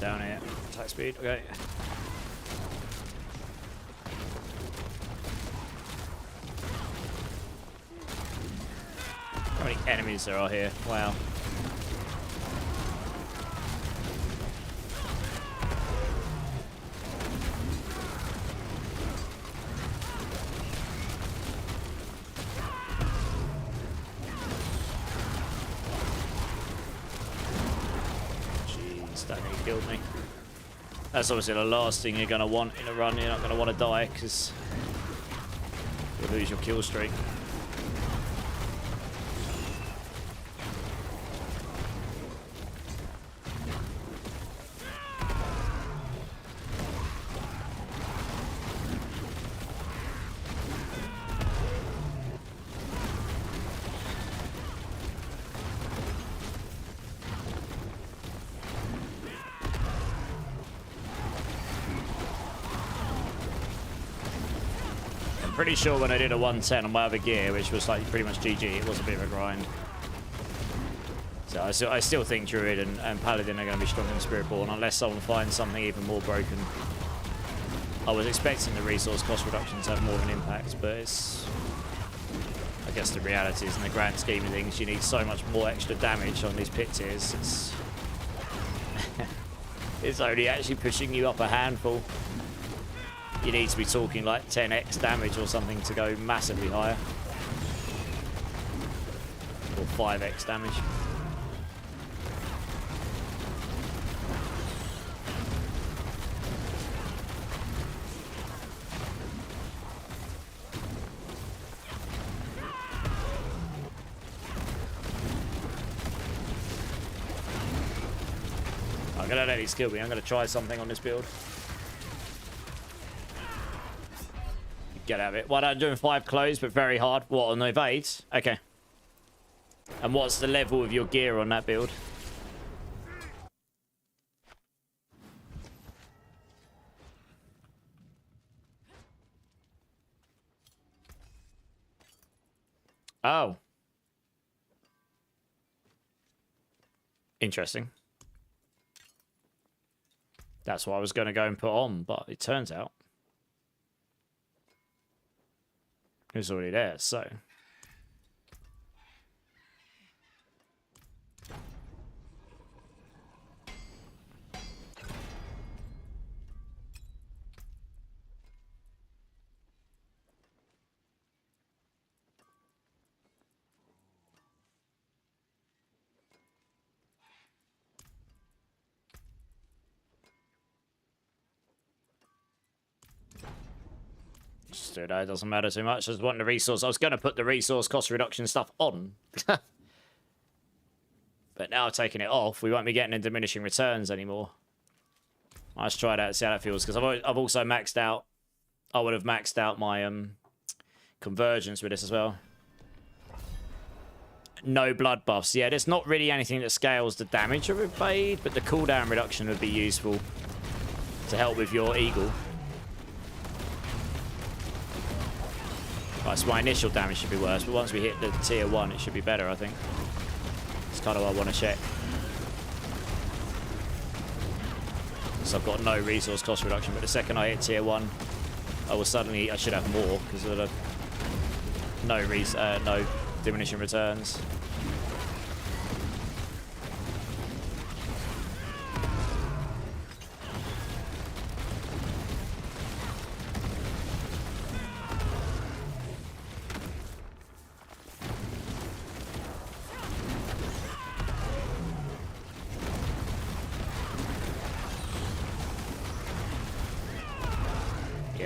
Down here, attack speed, okay. How many enemies there are here? Wow. Killed me. That's obviously the last thing you're going to want in a run. You're not going to want to die because you'll lose your kill streak. Pretty sure when I did a 110 on my other gear, which was like pretty much GG, it was a bit of a grind. So I still think Druid and Paladin are going to be stronger than Spiritborn unless someone finds something even more broken. I was expecting the resource cost reduction to have more of an impact, but it's... I guess the reality is, in the grand scheme of things, you need so much more extra damage on these pit tiers. It's... it's only actually pushing you up a handful. You need to be talking like 10x damage or something to go massively higher. Or 5x damage. I'm gonna let these kill me. I'm gonna try something on this build. Get out of it. Well, I'm doing 5 close, but very hard. What, on the evades? Okay. And what's the level of your gear on that build? Oh. Interesting. That's what I was going to go and put on, but it turns out it was already there, so... Dude, that doesn't matter too much. I just want the resource. I was going to put the resource cost reduction stuff on. But now I've taken it off. We won't be getting in diminishing returns anymore. Let's try that, see how that feels. Because I've also maxed out... I would have maxed out my conversions with this as well. No blood buffs. Yeah, there's not really anything that scales the damage of evade, but the cooldown reduction would be useful to help with your eagle. Right, so my initial damage should be worse, but once we hit the tier 1, it should be better, I think. It's kind of what I want to check. So I've got no resource cost reduction, but the second I hit tier 1, I should have more, because of the no diminishing returns.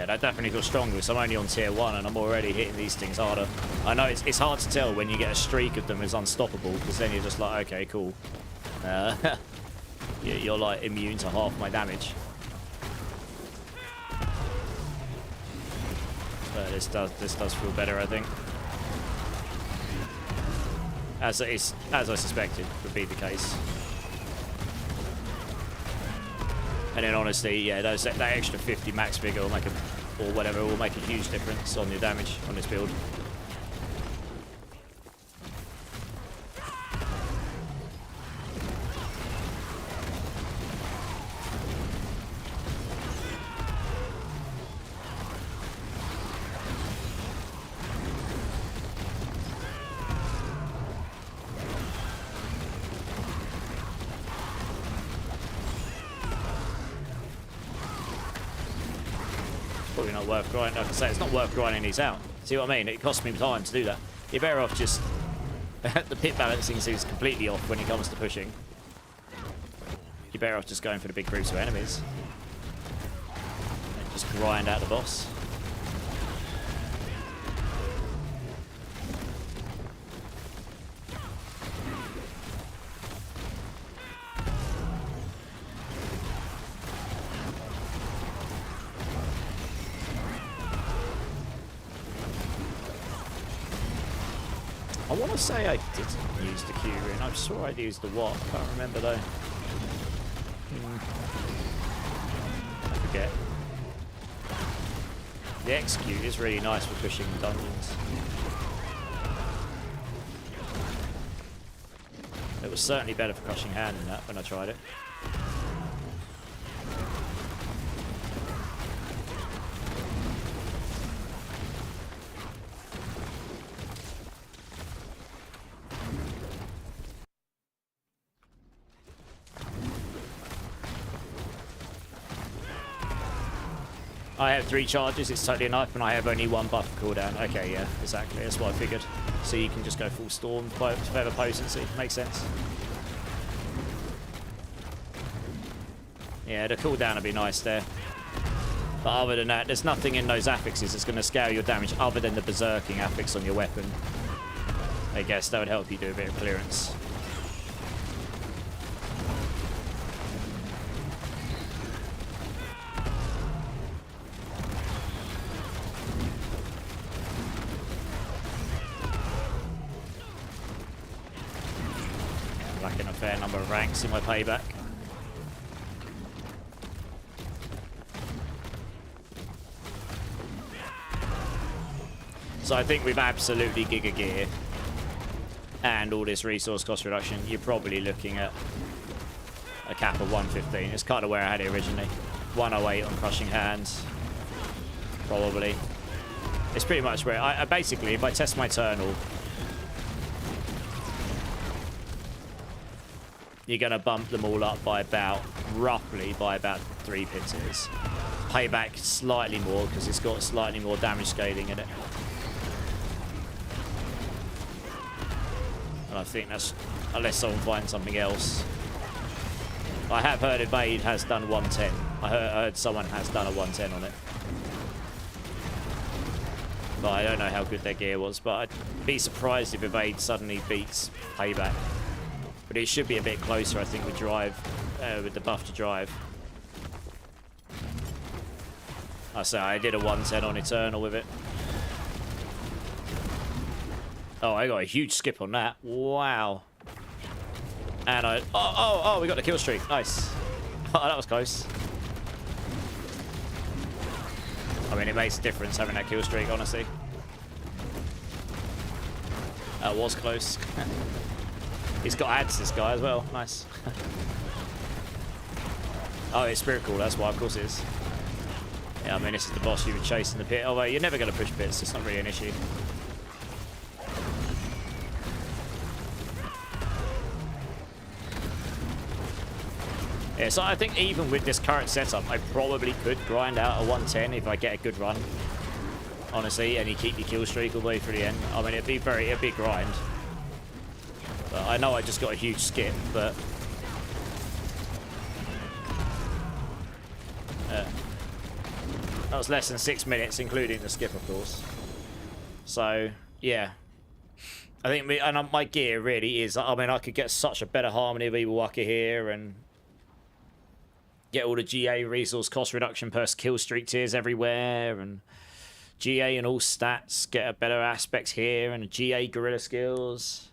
I definitely feel stronger because I'm only on tier 1 and I'm already hitting these things harder. I know it's hard to tell when you get a streak of them as unstoppable, because then you're just like, okay, cool. You're like immune to half my damage. But this does feel better, I think. As I suspected would be the case. And then honestly, yeah, that extra 50 max figure will make or whatever will make a huge difference on your damage on this build. Probably not worth grinding. Like I say, it's not worth grinding these out. See what I mean? It costs me time to do that. You're better off just... the pit balancing seems completely off when it comes to pushing. You're better off just going for the big groups of enemies. And just grind out the boss. I want to say I didn't use the Q ring. I'm sure I'd used the what. I can't remember though. I forget. The execute is really nice for pushing dungeons. It was certainly better for crushing hand than that when I tried it. I have 3 charges, it's totally enough, and I have only 1 buff cooldown. Okay, yeah, exactly, that's what I figured. So you can just go full storm, further potency, makes sense. Yeah, the cooldown would be nice there. But other than that, there's nothing in those affixes that's going to scale your damage other than the berserking affix on your weapon. I guess that would help you do a bit of clearance. Lacking a fair number of ranks in my payback. So I think with absolutely Giga Gear and all this resource cost reduction, you're probably looking at a cap of 115. It's kind of where I had it originally. 108 on crushing hands, probably. It's pretty much where I basically, if I test my Eternal, you're going to bump them all up by roughly by about 3 pitters. Payback slightly more because it's got slightly more damage scaling in it. And I think that's, unless someone finds something else. I have heard Evade has done 110. I heard someone has done a 110 on it. But I don't know how good their gear was, but I'd be surprised if Evade suddenly beats Payback. But it should be a bit closer, I think, with drive, with the buff to drive. I say I did a 110 on Eternal with it. Oh, I got a huge skip on that. Wow. And oh, we got the kill streak. Nice. Oh, that was close. I mean, it makes a difference having that kill streak, honestly. That was close. He's got ads, this guy, as well. Nice. Oh, it's Spiritborn, that's why, of course it is. Yeah, I mean, this is the boss you would chase in the pit. Although, you're never going to push pits, it's not really an issue. Yeah, so I think even with this current setup, I probably could grind out a 110 if I get a good run. Honestly, and you keep your kill streak all the way through the end. I mean, it'd be a grind. But I know I just got a huge skip, but... that was less than 6 minutes, including the skip, of course. So, yeah. I think my gear really is... I mean, I could get such a better harmony of Evil Walker here, and... get all the GA resource cost reduction per kill streak tiers everywhere, and... GA and all stats, get a better aspects here, and GA guerrilla skills...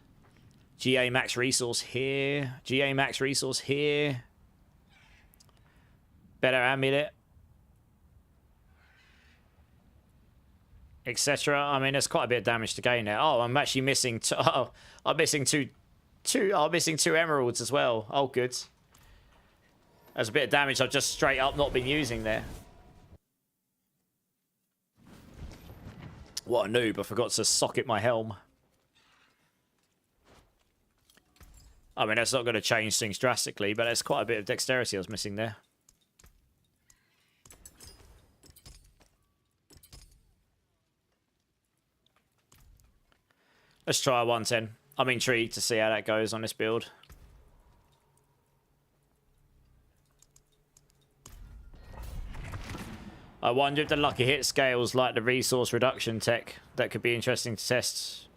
GA max resource here. GA max resource here. Better amulet. Etc. I mean, there's quite a bit of damage to gain there. Oh, I'm actually missing... I'm missing I'm missing 2 emeralds as well. Oh, good. That's a bit of damage I've just straight up not been using there. What a noob. I forgot to socket my helm. I mean, that's not going to change things drastically, but there's quite a bit of dexterity I was missing there. Let's try a 110. I'm intrigued to see how that goes on this build. I wonder if the lucky hit scales like the resource reduction tech. That could be interesting to test.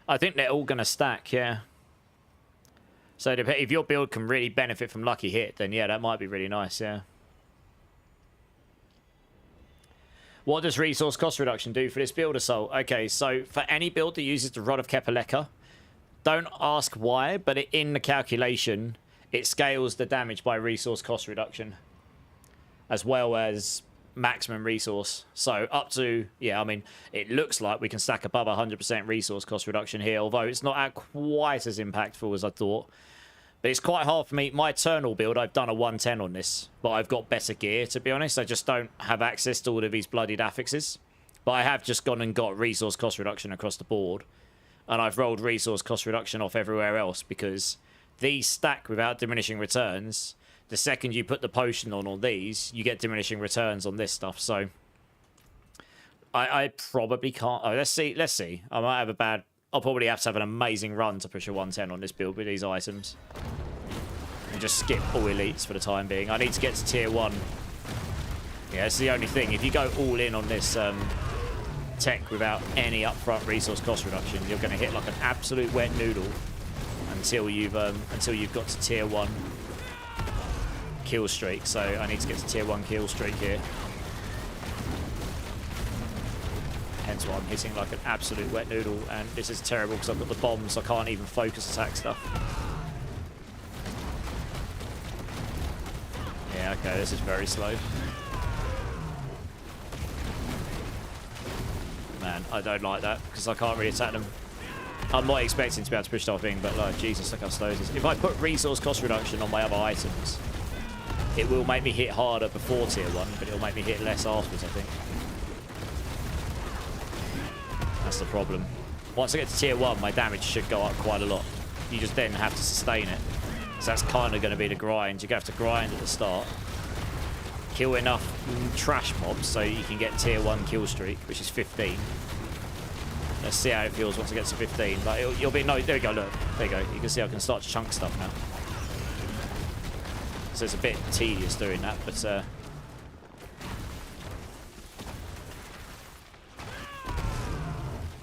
I think they're all going to stack, yeah. So if your build can really benefit from lucky hit, then yeah, that might be really nice, yeah. What does resource cost reduction do for this build, Assault? Okay, so for any build that uses the Rod of Kepaleka, don't ask why, but in the calculation, it scales the damage by resource cost reduction. As well as maximum resource. So up to, yeah, I mean, it looks like we can stack above 100% resource cost reduction here, although it's not quite as impactful as I thought. But it's quite hard for me. My Eternal build, I've done a 110 on this, but I've got better gear, to be honest. I just don't have access to all of these bloodied affixes. But I have just gone and got resource cost reduction across the board. And I've rolled resource cost reduction off everywhere else because these stack without diminishing returns. The second you put the potion on these, you get diminishing returns on this stuff. So I probably can't. Oh, let's see. I might have a bad. I'll probably have to have an amazing run to push a 110 on this build with these items. And just skip all elites for the time being. I need to get to tier 1. Yeah, it's the only thing. If you go all in on this tech without any upfront resource cost reduction, you're going to hit like an absolute wet noodle until you've got to tier 1 kill streak. So I need to get to tier 1 kill streak here. Hence why I'm hitting like an absolute wet noodle, and this is terrible because I've got the bombs, so I can't even focus attack stuff. Yeah, okay, this is very slow. Man, I don't like that because I can't really attack them. I'm not expecting to be able to push the whole thing, but like, Jesus, look how slow this is. If I put resource cost reduction on my other items, it will make me hit harder before tier 1, but it'll make me hit less afterwards, I think. That's the problem. Once I get to tier 1, my damage should go up quite a lot. You just then have to sustain it. So that's kind of going to be the grind. You're going to have to grind at the start. Kill enough trash mobs so you can get tier 1 kill streak, which is 15. Let's see how it feels once it gets to 15. Like you'll be, no, there we go, look. There you go. You can see I can start to chunk stuff now. So it's a bit tedious doing that, but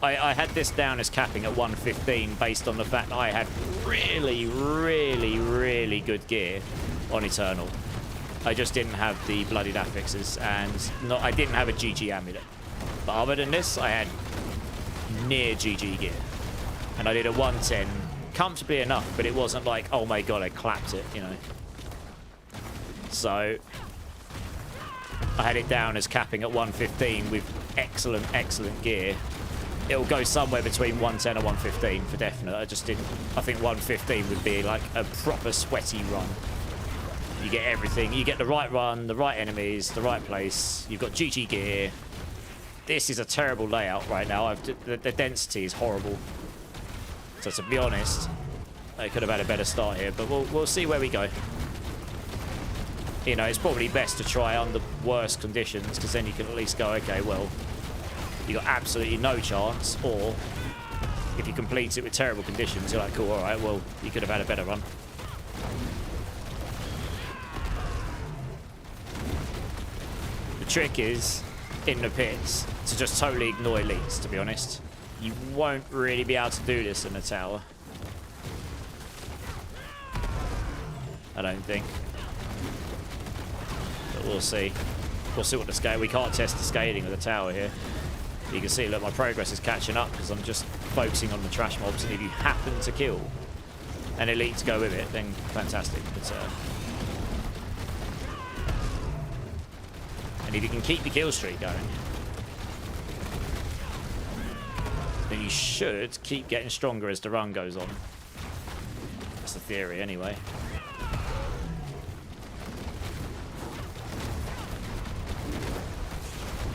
I had this down as capping at 115 based on the fact that I had really, really, really good gear on Eternal. I just didn't have the bloodied affixes, and I didn't have a GG amulet. But other than this, I had near GG gear. And I did a 110 comfortably enough, but it wasn't like, oh my god, I clapped it, you know. So I had it down as capping at 115 with excellent, excellent gear. It'll go somewhere between 110 and 115 for definite. I think 115 would be like a proper sweaty run. You get everything. You get the right run, the right enemies, the right place. You've got GG gear. This is a terrible layout right now. The density is horrible. So to be honest, I could have had a better start here, but we'll see where we go. You know, it's probably best to try under worse conditions, because then you can at least go, okay, well, you got absolutely no chance, or if you complete it with terrible conditions, you're like, cool, all right, well, you could have had a better run. The trick is, in the pits, to just totally ignore elites, to be honest. You won't really be able to do this in the tower. I don't think. But we'll see. We'll see what the scale... We can't test the scaling of the tower here. You can see, look, my progress is catching up because I'm just focusing on the trash mobs, and if you happen to kill an elite to go with it, then fantastic. But, and if you can keep the kill streak going, then you should keep getting stronger as the run goes on. That's the theory, anyway.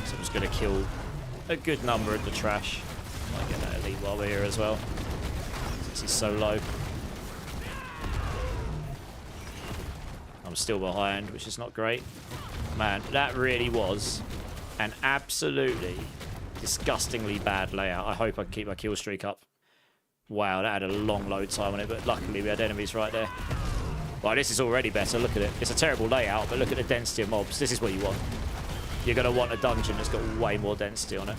So I'm just going to kill a good number of the trash. Might get that elite while we're here as well. This is so low. I'm still behind, which is not great. Man, that really was an absolutely disgustingly bad layout. I hope I can keep my kill streak up. Wow, that had a long load time on it, but luckily we had enemies right there. Well, this is already better. Look at it. It's a terrible layout, but look at the density of mobs. This is what you want. You're going to want a dungeon that's got way more density on it.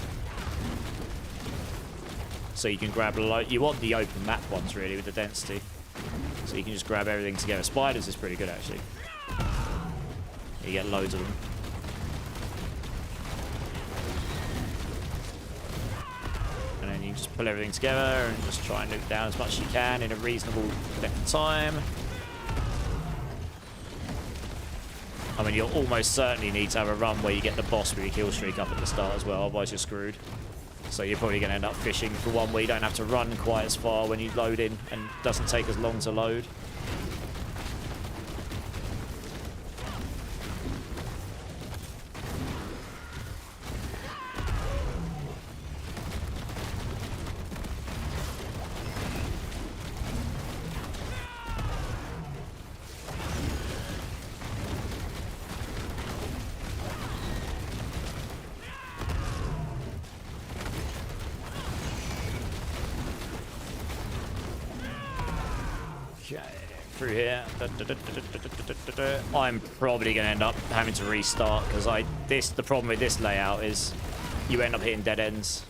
So you can grab a lot. You want the open map ones, really, with the density. So you can just grab everything together. Spiders is pretty good, actually. You get loads of them. And then you just pull everything together and just try and nuke down as much as you can in a reasonable length of time. I and you'll almost certainly need to have a run where you get the boss with your kill streak up at the start as well, otherwise you're screwed. So you're probably going to end up fishing for one where you don't have to run quite as far when you load in, and it doesn't take as long to load. Through here. I'm probably going to end up having to restart because the problem with this layout is you end up hitting dead ends.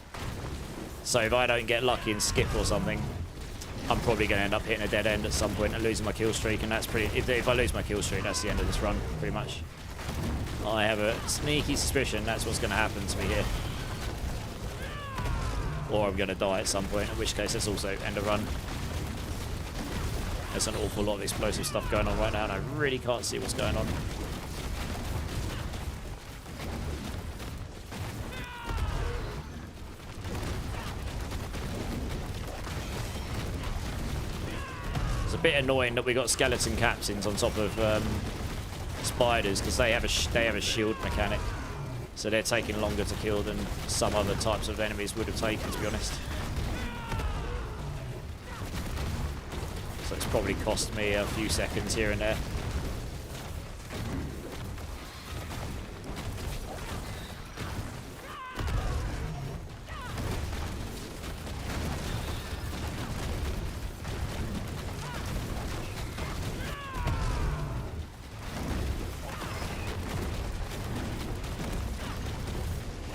So if I don't get lucky and skip or something, I'm probably going to end up hitting a dead end at some point and losing my kill streak, and that's pretty... If I lose my kill streak, that's the end of this run, pretty much. I have a sneaky suspicion that's what's going to happen to me here. Or I'm going to die at some point, in which case that's also end of run. There's an awful lot of explosive stuff going on right now, and I really can't see what's going on. It's a bit annoying that we got skeleton captains on top of spiders, because they have a shield mechanic, so they're taking longer to kill than some other types of enemies would have taken, to be honest. So it's probably cost me a few seconds here and there.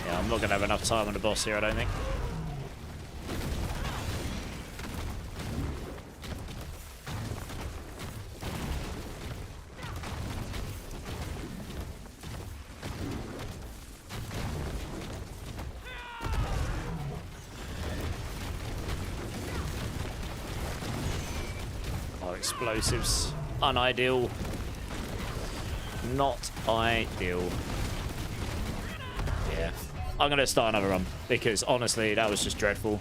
Yeah, I'm not going to have enough time on the boss here, I don't think. Explosives. Unideal. Not ideal. Yeah. I'm going to start another run because honestly that was just dreadful.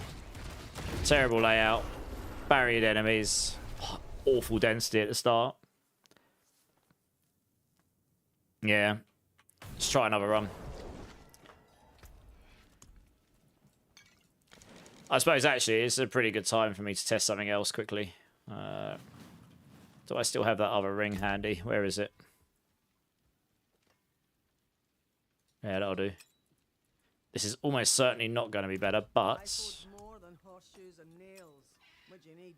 Terrible layout. Barriered enemies. Awful density at the start. Yeah. Let's try another run. I suppose actually it's a pretty good time for me to test something else quickly. Do I still have that other ring handy? Where is it? Yeah, that'll do. This is almost certainly not going to be better, but... more than horseshoes and nails. What do you need?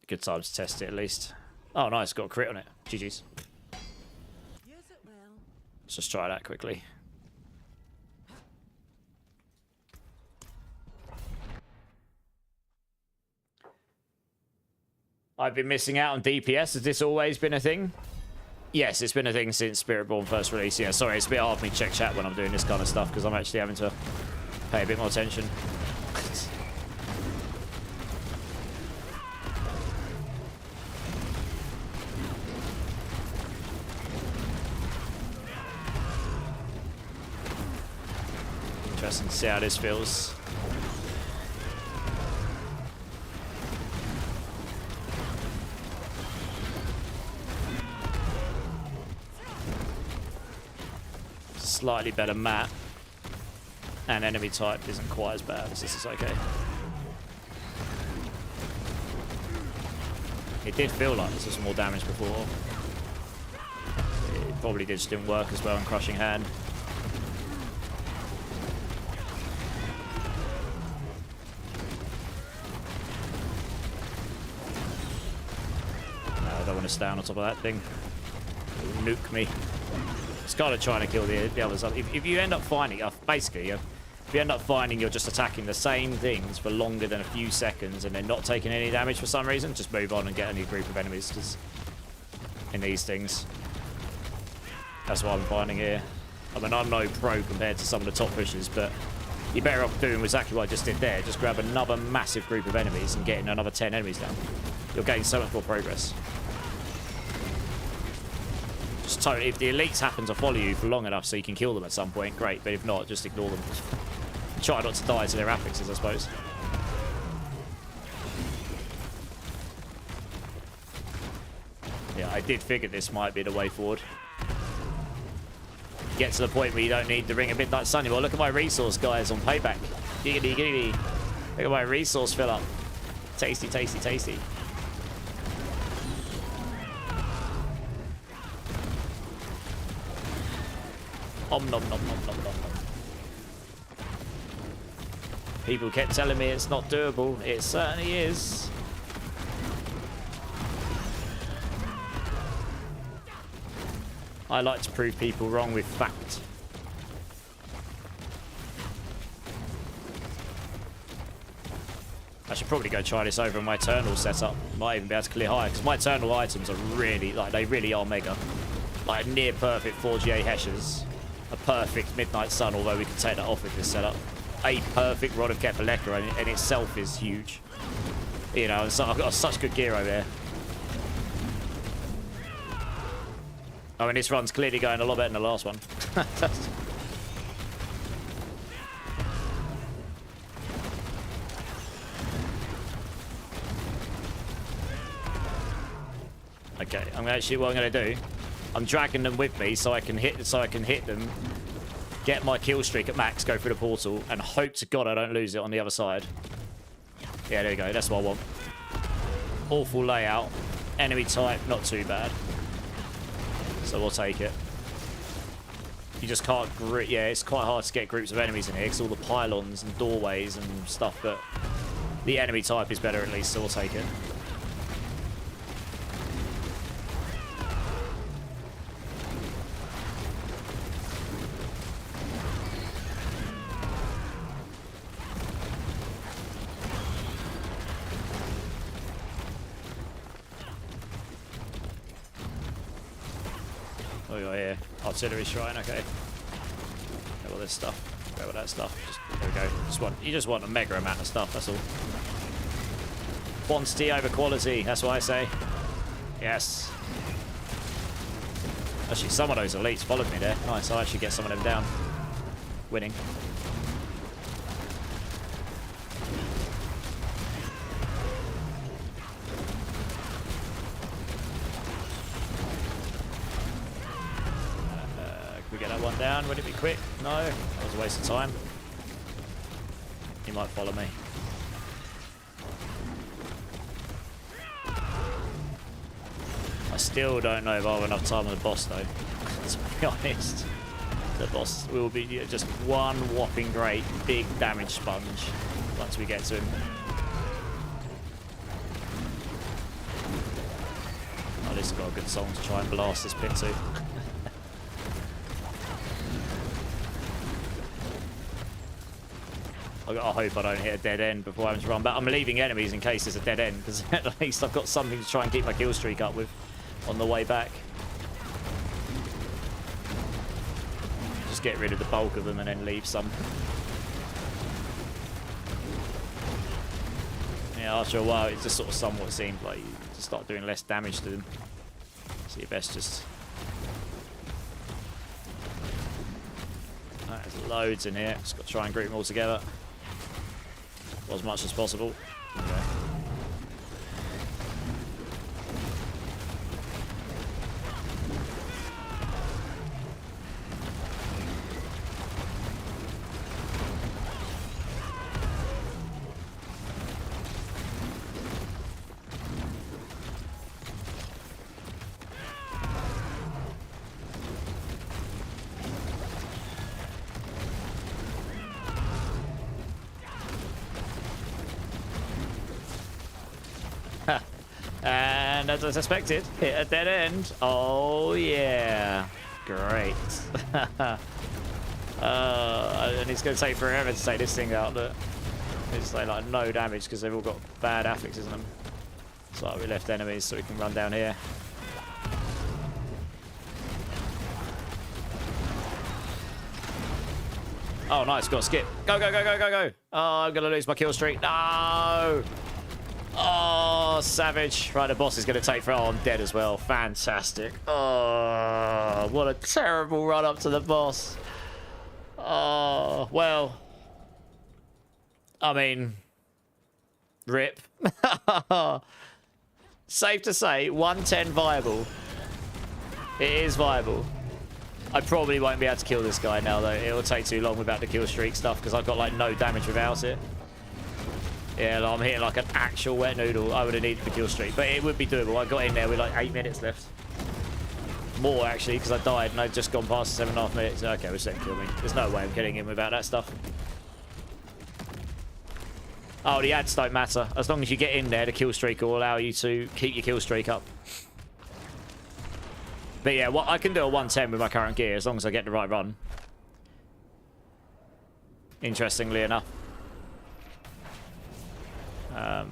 Good time to test it, at least. Oh, nice. Got a crit on it. GG's. Use it well. Let's just try that quickly. I've been missing out on DPS. Has this always been a thing? Yes, it's been a thing since Spiritborn first release. Yeah, sorry, it's a bit hard for me to check chat when I'm doing this kind of stuff because I'm actually having to pay a bit more attention. Interesting to see how this feels. Slightly better map, and enemy type isn't quite as bad as this is okay. It did feel like this was more damage before. It probably just didn't work as well in Crushing Hand. No, I don't want to stay on top of that thing. It'll nuke me. It's kind of trying to kill the others. If you end up finding, basically, if you end up finding you're just attacking the same things for longer than a few seconds and then not taking any damage for some reason, just move on and get a new group of enemies. Because in these things, that's what I'm finding here. I mean, I'm no pro compared to some of the top pushers, but you're better off doing exactly what I just did there. Just grab another massive group of enemies and getting another 10 enemies down. You're getting so much more progress. Just totally, if the elites happen to follow you for long enough so you can kill them at some point, great. But if not, just ignore them. Try not to die to their affixes, I suppose. Yeah, I did figure this might be the way forward. Get to the point where you don't need the Ring of Midnight Sun anymore. Look at my resource, guys, on payback. Giggity, giggity. Look at my resource fill up. Tasty, tasty, tasty. Om nom nom nom nom nom. People kept telling me it's not doable. It certainly is. I like to prove people wrong with fact. I should probably go try this over on my Eternal setup. Might even be able to clear higher, because my Eternal items are really, like, they really are mega. Like, near perfect 4GA Heshers. A perfect Midnight Sun, although we can take that off with this setup. A perfect Rod of Kephaleka in itself is huge. You know, so I've got such good gear over there. I mean, this run's clearly going a lot better than the last one. Okay, what I'm gonna do. I'm dragging them with me so I can hit them, get my kill streak at max, go through the portal, and hope to God I don't lose it on the other side. Yeah, there we go. That's what I want. Awful layout. Enemy type, not too bad. So we'll take it. You just can't yeah, it's quite hard to get groups of enemies in here because all the pylons and doorways and stuff, but the enemy type is better at least, so we'll take it. Oh, you're here. Artillery shrine, okay. Get all this stuff. Grab all that stuff. There we go. You just want a mega amount of stuff, that's all. Quantity over quality, that's what I say. Yes. Actually, some of those elites followed me there. Nice, I'll actually get some of them down. Winning. We get that one down. Would it be quick? No, that was a waste of time. He might follow me. I still don't know if I'll have enough time on the boss though. To be honest, the boss will be just one whopping great big damage sponge once we get to him. Oh, this has got a good song to try and blast this pit too. I hope I don't hit a dead end before having to run back. I'm leaving enemies in case there's a dead end, because at least I've got something to try and keep my kill streak up with on the way back. Just get rid of the bulk of them and then leave some. Yeah, after a while it just sort of somewhat seems like you just start doing less damage to them. So you best just... There's loads in here. Just got to try and group them all together. As much as possible. Okay. And as I suspected, hit a dead end. Oh yeah, great. And it's going to take forever to take this thing out. Look, it's like no damage because they've all got bad affixes in them. So we left enemies so we can run down here. Oh nice, got a skip. Go, go, go, go, go, go. Oh, I'm going to lose my kill streak. No! Oh, savage. Right, the boss is going to take for... Oh, I'm dead as well. Fantastic. Oh, what a terrible run up to the boss. Oh, well. I mean... Rip. Safe to say, 110 viable. It is viable. I probably won't be able to kill this guy now, though. It will take too long without the kill streak stuff, because I've got, like, no damage without it. Yeah, like, I'm hitting like an actual wet noodle. I would have needed the kill streak, but it would be doable. I got in there with like 8 minutes left. More, actually, because I died and I'd just gone past the 7.5 minutes. Okay, we're set to kill me. There's no way I'm killing him without that stuff. Oh, the ads don't matter. As long as you get in there, the kill streak will allow you to keep your kill streak up. But yeah, well, I can do a 110 with my current gear as long as I get the right run. Interestingly enough.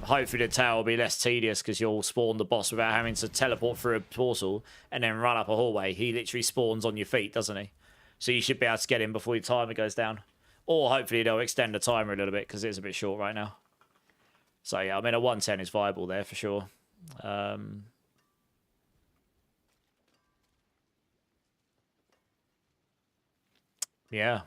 Hopefully the tower will be less tedious because you'll spawn the boss without having to teleport through a portal and then run up a hallway. He literally spawns on your feet, doesn't he? So you should be able to get him before your timer goes down. Or hopefully they'll extend the timer a little bit because it's a bit short right now. So yeah, I mean a 110 is viable there for sure. Yeah.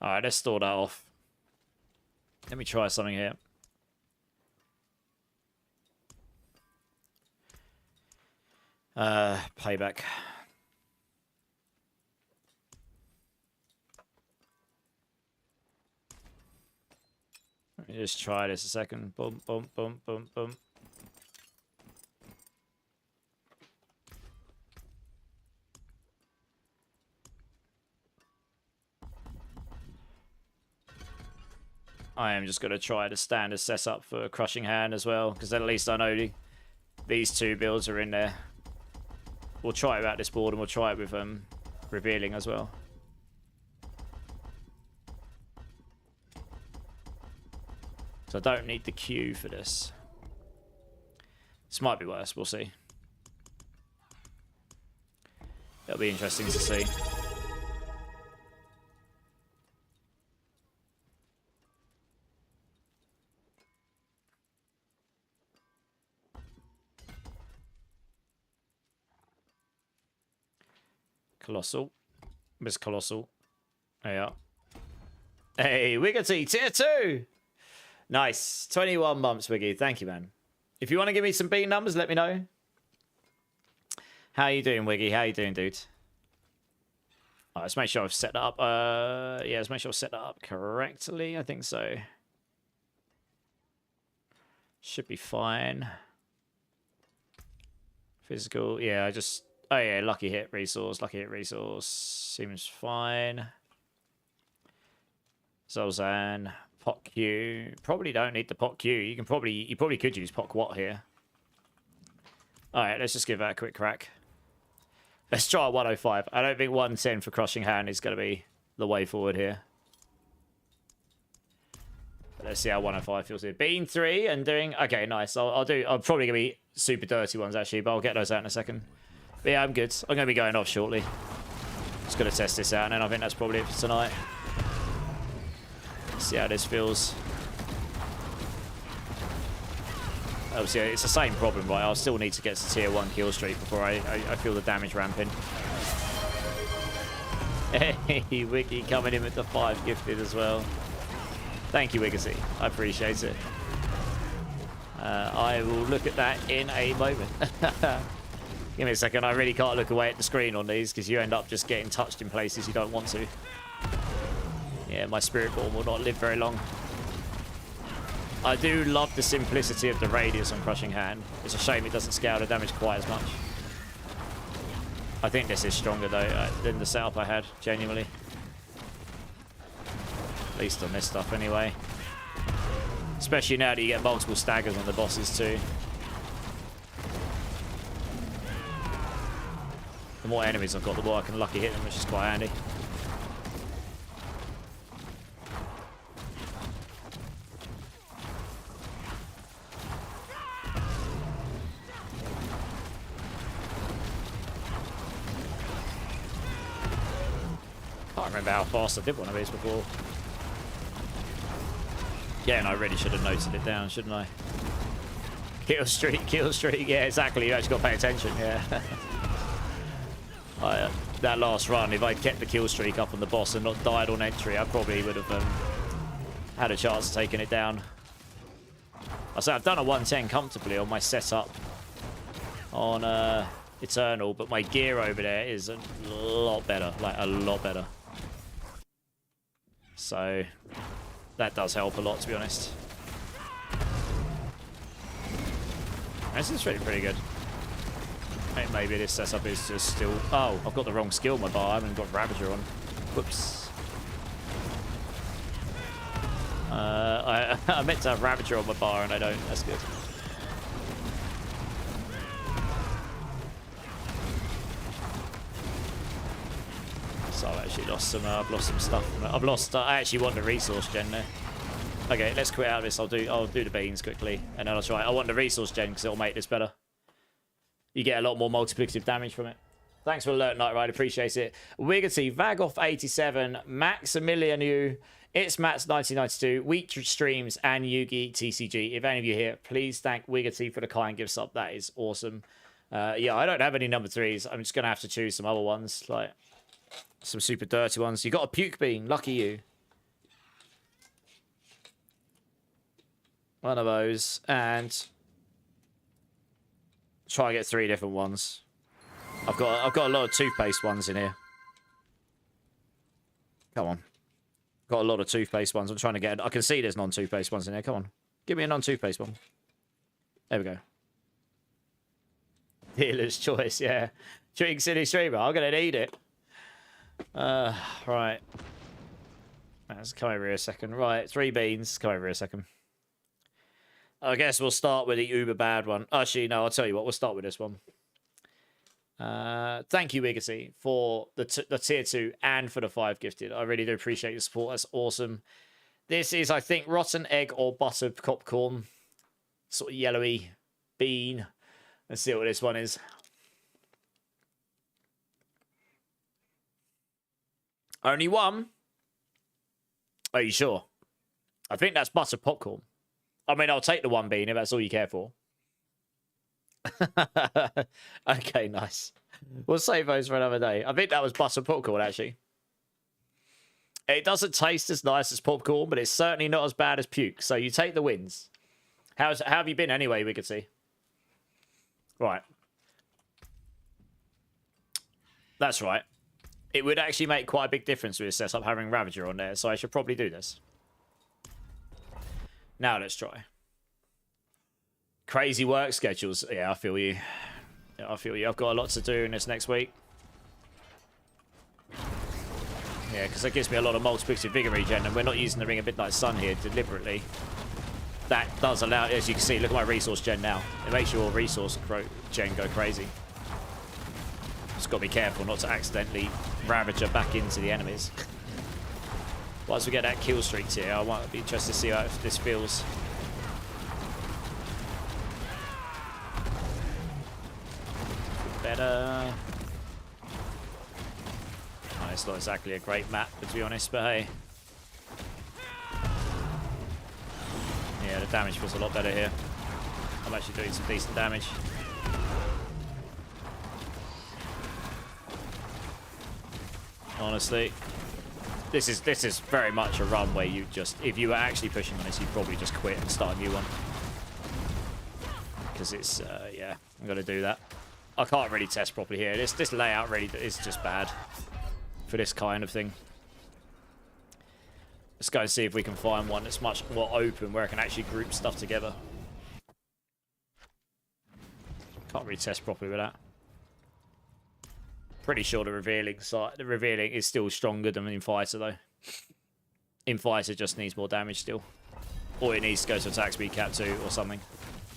Alright, let's store that off. Let me try something here. Payback. Let me just try this a second. Boom, boom, boom, boom, boom. I am just going to try the standard setup for Crushing Hand as well, because at least I know these two builds are in there. We'll try it without this board, and we'll try it with Revealing as well. So I don't need the Q for this. This might be worse, we'll see. It'll be interesting to see. Colossal. Miss Colossal. Yeah. Hey, Wiggity, tier 2! Nice. 21 months, Wiggy. Thank you, man. If you want to give me some B numbers, let me know. How you doing, Wiggy? How you doing, dude? Alright, let's make sure I've set that up. Yeah, let's make sure I've set that up correctly. I think so. Should be fine. Physical. Yeah, I just... Oh yeah, lucky hit resource, lucky hit resource. Seems fine. Zolzan, pot Q. Probably don't need the pot Q. You probably could use pot Quat here. Alright, let's just give that a quick crack. Let's try 105. I don't think 110 for Crushing Hand is gonna be the way forward here. But let's see how 105 feels here. Being 3 and doing okay, nice. I'm probably gonna be super dirty ones actually, but I'll get those out in a second. But yeah, I'm good. I'm going to be going off shortly. Just going to test this out, and then I think that's probably it for tonight. See how this feels. Obviously, it's the same problem, right? I'll still need to get to tier 1 kill streak before I feel the damage ramping. Hey, Wiki coming in with the 5 gifted as well. Thank you, Wiggity. I appreciate it. I will look at that in a moment. Give me a second, I really can't look away at the screen on these because you end up just getting touched in places you don't want to. Yeah, my Spiritborn will not live very long. I do love the simplicity of the radius on Crushing Hand. It's a shame it doesn't scale the damage quite as much. I think this is stronger though than the setup I had, genuinely. At least on this stuff anyway. Especially now that you get multiple staggers on the bosses too. The more enemies I've got, the more I can lucky hit them, which is quite handy. Can't remember how fast I did one of these before. Yeah, and I really should have noted it down, shouldn't I? Kill streak, kill streak. Yeah, exactly. You actually got to pay attention. Yeah. That last run, if I'd kept the kill streak up on the boss and not died on entry, I probably would have had a chance of taking it down. I say I've done a 110 comfortably on my setup on Eternal, but my gear over there is a lot better, like a lot better. So that does help a lot, to be honest. This is really pretty good. Maybe this setup is just still... Oh, I've got the wrong skill on my bar. I haven't got Ravager on. Whoops. I meant to have Ravager on my bar and I don't. That's good. So I've actually lost some... I've lost some stuff. I've lost... I actually want the resource gen there. Okay, let's quit out of this. I'll do the beans quickly, and then I'll try. I want the resource gen because it'll make this better. You get a lot more multiplicative damage from it. Thanks for alert, Night Ride. Appreciate it. Wiggity, Vagoff87, Maximilianu, It's Matt's 1992, Wheat Streams, and Yugi TCG. If any of you here, please thank Wiggity for the kind gift sub. That is awesome. Yeah, I don't have any number 3s. I'm just gonna have to choose some other ones, like some super dirty ones. You got a puke bean. Lucky you. One of those, and try and get 3 different ones. I've got a lot of toothpaste ones in here. Come on. Got a lot of toothpaste ones. I'm trying to get... I can see there's non-toothpaste ones in here. Come on. Give me a non-toothpaste one. There we go. Dealer's choice, yeah. Drink City Streamer. I'm going to need it. Right. Let's come over here a second. Right, 3 beans. Come over here a second. I guess we'll start with the uber bad one. Actually, no, I'll tell you what. We'll start with this one. Thank you, Wiggity, for the tier 2 and for the 5 gifted. I really do appreciate your support. That's awesome. This is, I think, rotten egg or buttered popcorn. Sort of yellowy bean. Let's see what this one is. Only one? Are you sure? I think that's buttered popcorn. I mean, I'll take the 1 bean if that's all you care for. Okay, nice. We'll save those for another day. I think that was buttered popcorn, actually. It doesn't taste as nice as popcorn, but it's certainly not as bad as puke. So you take the wins. How have you been anyway, we could see? Right. That's right. It would actually make quite a big difference with this setup having Ravager on there, so I should probably do this. Now let's try. Crazy work schedules. Yeah, I feel you. Yeah, I feel you. I've got a lot to do in this next week. Yeah, because that gives me a lot of multiplicative vigor regen, and we're not using the Ring of Midnight Sun here deliberately. That does allow, as you can see, look at my resource gen now. It makes your resource gen go crazy. Just got to be careful not to accidentally Ravager back into the enemies. Once we get that kill streak here, I might be interested to see how this feels. Better. Oh, it's not exactly a great map, to be honest, but hey. Yeah, the damage feels a lot better here. I'm actually doing some decent damage. Honestly. This is very much a run where you just, if you were actually pushing on this, you'd probably just quit and start a new one. Because it's, yeah, I'm going to do that. I can't really test properly here. This layout really is just bad for this kind of thing. Let's go and see if we can find one that's much more open where I can actually group stuff together. Can't really test properly with that. Pretty sure the revealing is still stronger than Infighter though. Infighter just needs more damage still. Or it needs to go to attack speed cap 2 or something.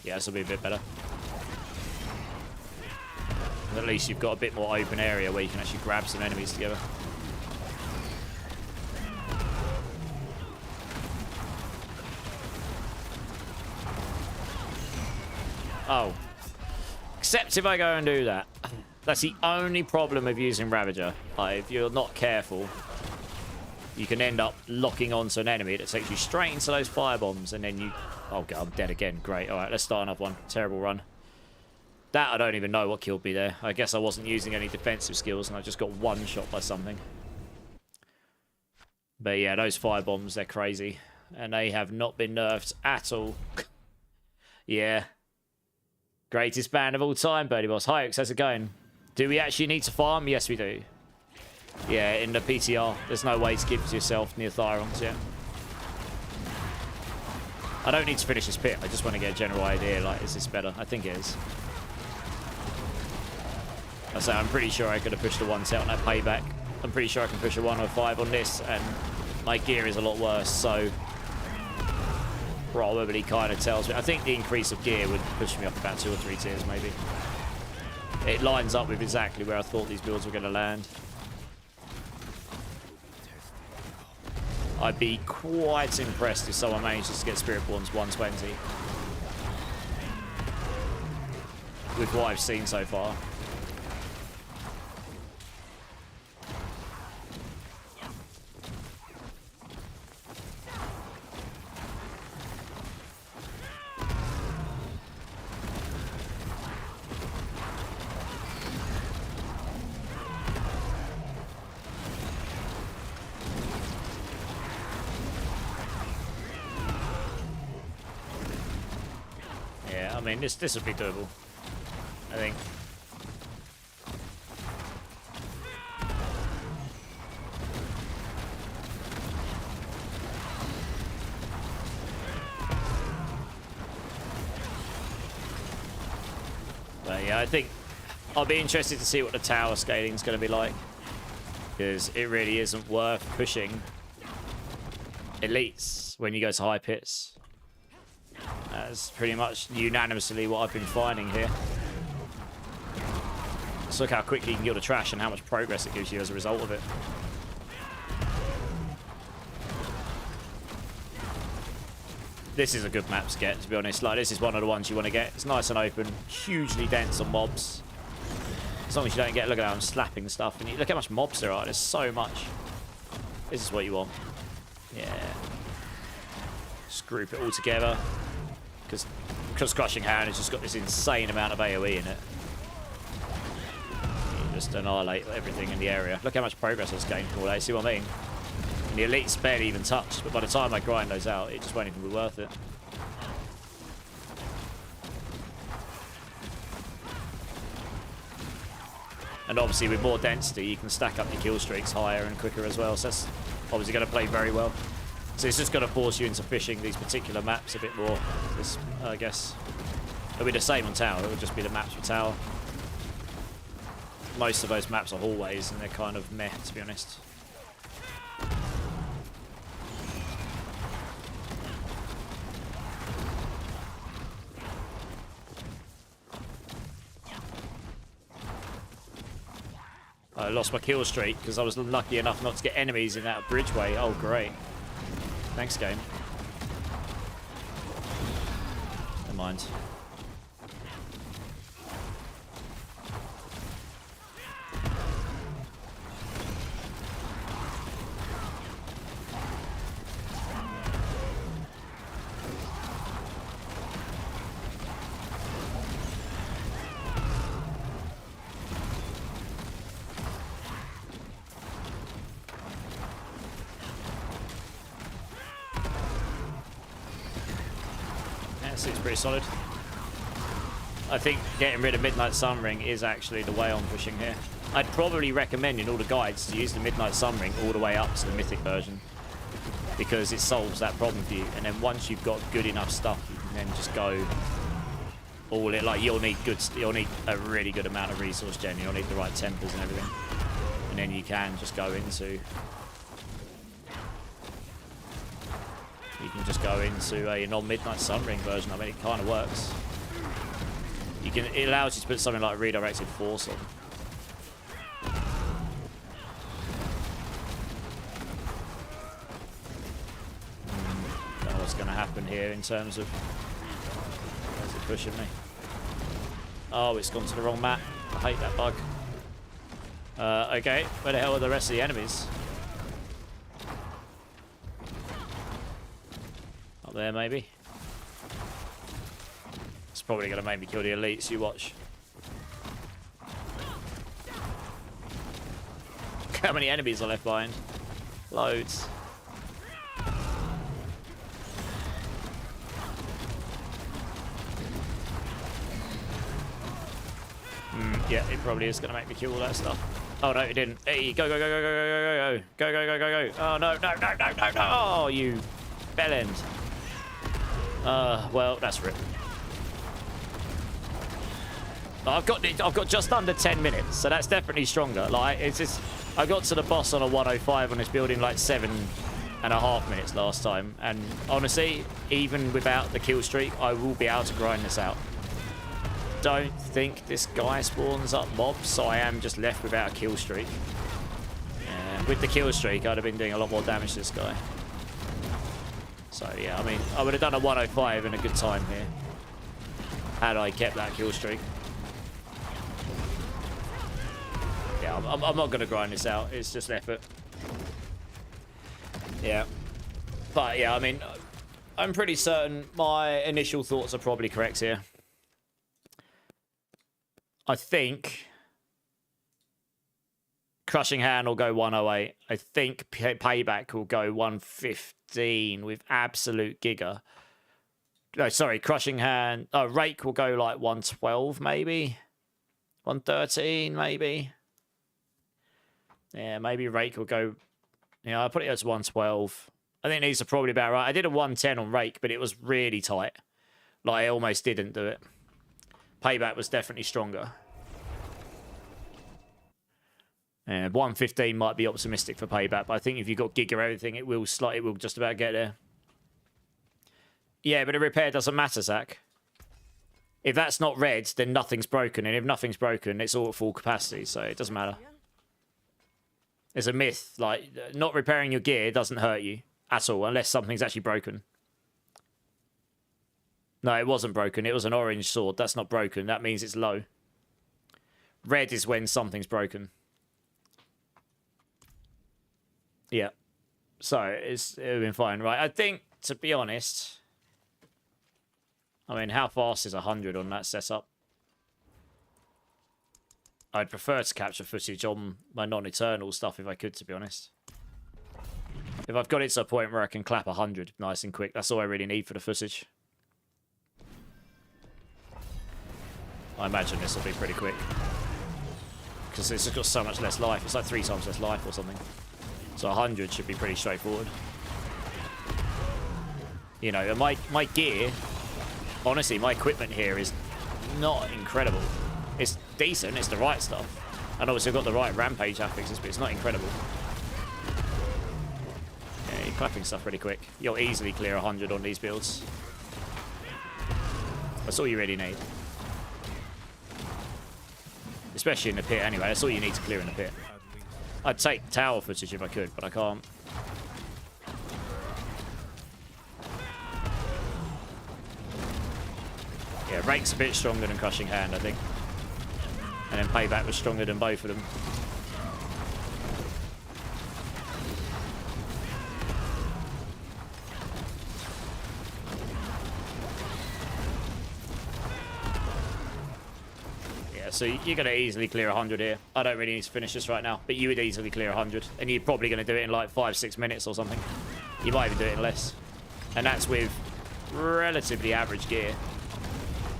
Yeah, this will be a bit better. And at least you've got a bit more open area where you can actually grab some enemies together. Oh. Except if I go and do that. That's the only problem of using Ravager. If you're not careful, you can end up locking onto an enemy that takes you straight into those firebombs, and then you... Oh, God, I'm dead again. Great. All right, let's start another one. Terrible run. That, I don't even know what killed me there. I guess I wasn't using any defensive skills, and I just got one shot by something. But yeah, those firebombs, they're crazy. And they have not been nerfed at all. Yeah. Greatest band of all time, Birdie Boss. Hi, Oaks, how's it going? Do we actually need to farm? Yes, we do. Yeah, in the PTR, there's no way to give it to yourself near Thyrons, yeah. I don't need to finish this pit. I just want to get a general idea, like, is this better? I think it is. I say, I'm pretty sure I could have pushed a 1 set on that payback. I'm pretty sure I can push a 105 on this, and my gear is a lot worse, so... Probably kind of tells me. I think the increase of gear would push me up about 2 or 3 tiers, maybe. It lines up with exactly where I thought these builds were going to land. I'd be quite impressed if someone manages to get Spiritborn's 120. With what I've seen so far. I mean, this would be doable, I think. But yeah, I think I'll be interested to see what the tower scaling is going to be like, because it really isn't worth pushing elites when you go to high pits. That's pretty much unanimously what I've been finding here. Just look how quickly you can kill the trash and how much progress it gives you as a result of it. This is a good map to get, to be honest. Like, this is one of the ones you want to get. It's nice and open, hugely dense on mobs. As long as you don't get, look at how I'm slapping stuff. And you, look how much mobs there are. There's so much. This is what you want. Yeah. Just group it all together. Because Crushing Hand has just got this insane amount of AoE in it. You just annihilate everything in the area. Look how much progress I was gained all day. See what I mean? And the elites barely even touched, but by the time I grind those out, it just won't even be worth it. And obviously with more density, you can stack up your kill streaks higher and quicker as well. So that's obviously going to play very well. So it's just going to force you into fishing these particular maps a bit more, this, I guess. It'll be the same on Tower, it'll just be the maps for Tower. Most of those maps are hallways and they're kind of meh, to be honest. I lost my kill streak because I was lucky enough not to get enemies in that bridgeway. Oh, great. Thanks, game. Never mind. Seems pretty solid. I think getting rid of Midnight Sunring is actually the way I'm pushing here. I'd probably recommend in all the guides to use the Midnight Sunring all the way up to the Mythic version, because it solves that problem for you. And then once you've got good enough stuff, you can then just go all it. Like you'll need a really good amount of resource gen. You'll need the right tempers and everything, and then you can just go into. You can just go into a non-Midnight Sunring version. I mean, it kind of works. You can. It allows you to put something like Redirected Force on. Don't know what's going to happen here in terms of. Where's it pushing me? Oh, it's gone to the wrong map. I hate that bug. Okay, where the hell are the rest of the enemies? Up there, maybe. It's probably going to make me kill the elites, you watch. Look how many enemies are left behind. Loads. Yeah, it probably is going to make me kill all that stuff. Oh, no, it didn't. Hey, go, go, go, go, go, go, go, go, go, go, go, go, go. Oh, no, no, no, no, no, no. Oh, you bellend. Well, that's rip. I've got just under 10 minutes, so that's definitely stronger. Like, it's just, I got to the boss on a 105 on this building like 7.5 minutes last time, and honestly, even without the kill streak, I will be able to grind this out. Don't think this guy spawns up mobs, so I am just left without a kill streak. And with the kill streak, I'd have been doing a lot more damage to this guy. So yeah, I mean, I would have done a 105 in a good time here had I kept that kill streak. Yeah, I'm not going to grind this out. It's just effort. Yeah. But yeah, I mean, I'm pretty certain my initial thoughts are probably correct here. I think Crushing Hand will go 108. I think Payback will go 115 with absolute Giga. No, sorry, Crushing Hand. Rake will go like 112 maybe. 113 maybe. Yeah, maybe Rake will go... Yeah, I'll put it as 112. I think these are probably about right. I did a 110 on Rake, but it was really tight. Like, I almost didn't do it. Payback was definitely stronger. And 115 might be optimistic for Payback, but I think if you've got Giga everything, it will just about get there. Yeah, but a repair doesn't matter, Zach. If that's not red, then nothing's broken. And if nothing's broken, it's all at full capacity, so it doesn't matter. It's a myth. Like, not repairing your gear doesn't hurt you at all, unless something's actually broken. No, it wasn't broken. It was an orange sword. That's not broken. That means it's low. Red is when something's broken. Yeah. So, it's been fine, right? I think, to be honest... I mean, how fast is 100 on that setup? I'd prefer to capture footage on my non-eternal stuff if I could, to be honest. If I've got it to a point where I can clap 100 nice and quick, that's all I really need for the footage. I imagine this will be pretty quick. Because it's got so much less life. It's like 3 times less life or something. So 100 should be pretty straightforward. You know, my gear... Honestly, my equipment here is not incredible. It's decent, it's the right stuff. And obviously I've got the right rampage affixes, but it's not incredible. Yeah, you're clapping stuff pretty quick. You'll easily clear 100 on these builds. That's all you really need. Especially in the pit anyway, that's all you need to clear in the pit. I'd take tower footage if I could, but I can't. Yeah, Rake's a bit stronger than Crushing Hand, I think. And then Payback was stronger than both of them. Yeah, so you're going to easily clear 100 here. I don't really need to finish this right now, but you would easily clear 100. And you're probably going to do it in like 5-6 minutes or something. You might even do it in less. And that's with relatively average gear.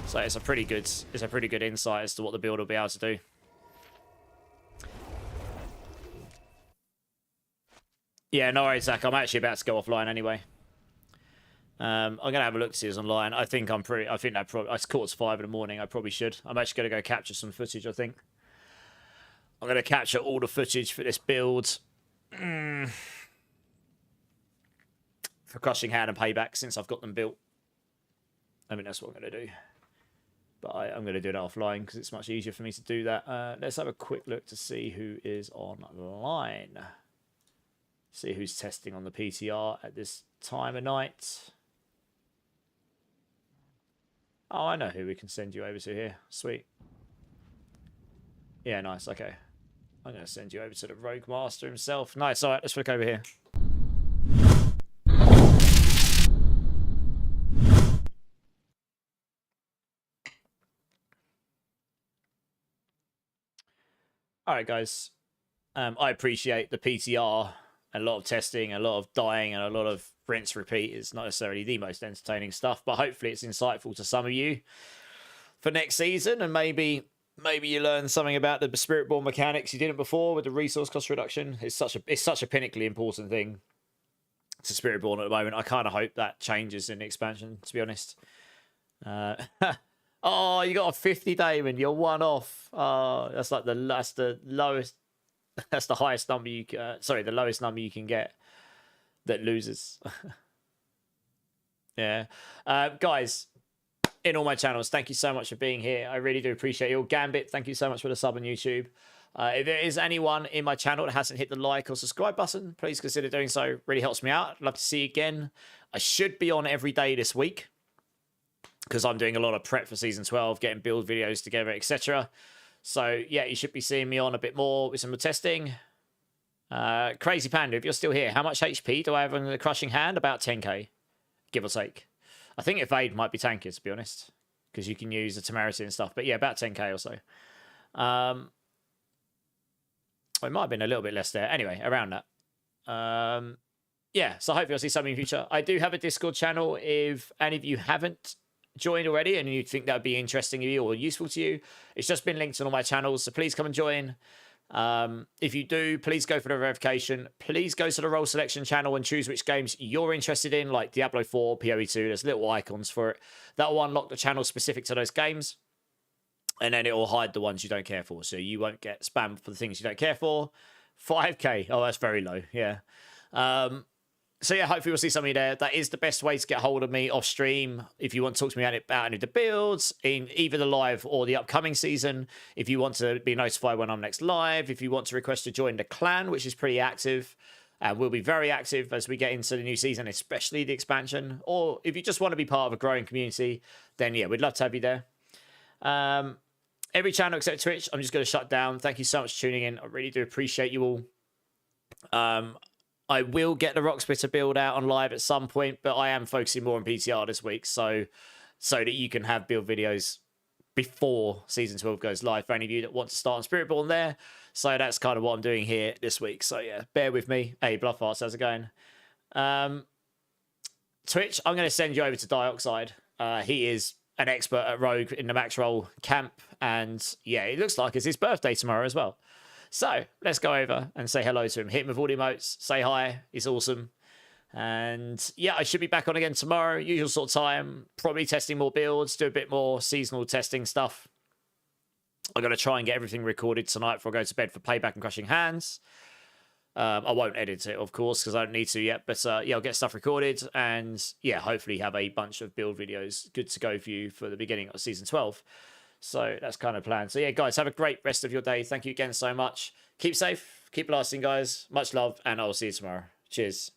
So it's a pretty good insight as to what the build will be able to do. Yeah, no worries, Zach. I'm actually about to go offline anyway. I'm gonna have a look to see who's online. I think that probably it's 4:45 in the morning. I probably should. I'm actually gonna go capture some footage. I think I'm gonna capture all the footage for this build for Crushing Hand and Payback since I've got them built. I mean, that's what I'm gonna do. But I'm going to do it offline because it's much easier for me to do that. Let's have a quick look to see who is online. See who's testing on the PTR at this time of night. Oh, I know who we can send you over to here. Sweet. Yeah, nice. Okay. I'm going to send you over to the Rogue Master himself. Nice. All right, let's look over here. All right, guys. I appreciate the PTR. A lot of testing, a lot of dying, and a lot of rinse repeat is not necessarily the most entertaining stuff, but hopefully it's insightful to some of you for next season, and maybe you learn something about the Spiritborn mechanics you didn't before with the resource cost reduction. It's such a pinnacly important thing to Spiritborn at the moment. I kind of hope that changes in the expansion, to be honest. Oh, you got a 50 Damon. You're one off. Oh, that's the lowest. That's the highest number you can. Sorry, the lowest number you can get that loses. Yeah, guys, in all my channels, thank you so much for being here. I really do appreciate you. Gambit, thank you so much for the sub on YouTube. If there is anyone in my channel that hasn't hit the like or subscribe button, please consider doing so. Really helps me out. I'd love to see you again. I should be on every day this week because I'm doing a lot of prep for season 12, getting build videos together, etc. So yeah, you should be seeing me on a bit more with some testing. Crazy Panda, if you're still here, how much HP do I have on the crushing hand? About 10k, give or take. I think Evade might be tankier, to be honest, because you can use the temerity and stuff. But yeah, about 10k or so. Well, it might have been a little bit less there. Anyway, around that. Yeah, so hopefully I'll see something in the future. I do have a Discord channel. If any of you haven't joined already and you think that would be interesting to you or useful to you, it's just been linked on all my channels, so please come and join. If you do, please go for the verification. Please go to the role selection channel and choose which games you're interested in, like Diablo 4, PoE2. There's little icons for it. That will unlock the channel specific to those games, and then it will hide the ones you don't care for, so you won't get spammed for the things you don't care for. 5k, oh, that's very low. Yeah. So yeah, hopefully we'll see something there. That is the best way to get hold of me off stream. If you want to talk to me about any of the builds in either the live or the upcoming season, if you want to be notified when I'm next live, if you want to request to join the clan, which is pretty active, and will be very active as we get into the new season, especially the expansion, or if you just want to be part of a growing community, then yeah, we'd love to have you there. Every channel except Twitch, I'm just going to shut down. Thank you so much for tuning in. I really do appreciate you all. I will get the Rock Splitter build out on live at some point, but I am focusing more on PTR this week, so that you can have build videos before Season 12 goes live for any of you that want to start on Spiritborn there. So that's kind of what I'm doing here this week. So yeah, bear with me. Hey, Bloodfarts, how's it going? Twitch, I'm going to send you over to Dioxide. He is an expert at Rogue in the Max Roll camp, and yeah, it looks like it's his birthday tomorrow as well. So let's go over and say hello to him. Hit him with all the emotes. Say hi. He's awesome. And yeah, I should be back on again tomorrow. Usual sort of time. Probably testing more builds. Do a bit more seasonal testing stuff. I'm going to try and get everything recorded tonight before I go to bed for Playback and Crushing Hands. I won't edit it, of course, because I don't need to yet. But yeah, I'll get stuff recorded. And yeah, hopefully have a bunch of build videos good to go for you for the beginning of Season 12. So that's kind of plan. So yeah, guys, have a great rest of your day. Thank you again so much. Keep safe. Keep lasting, guys. Much love. And I'll see you tomorrow. Cheers.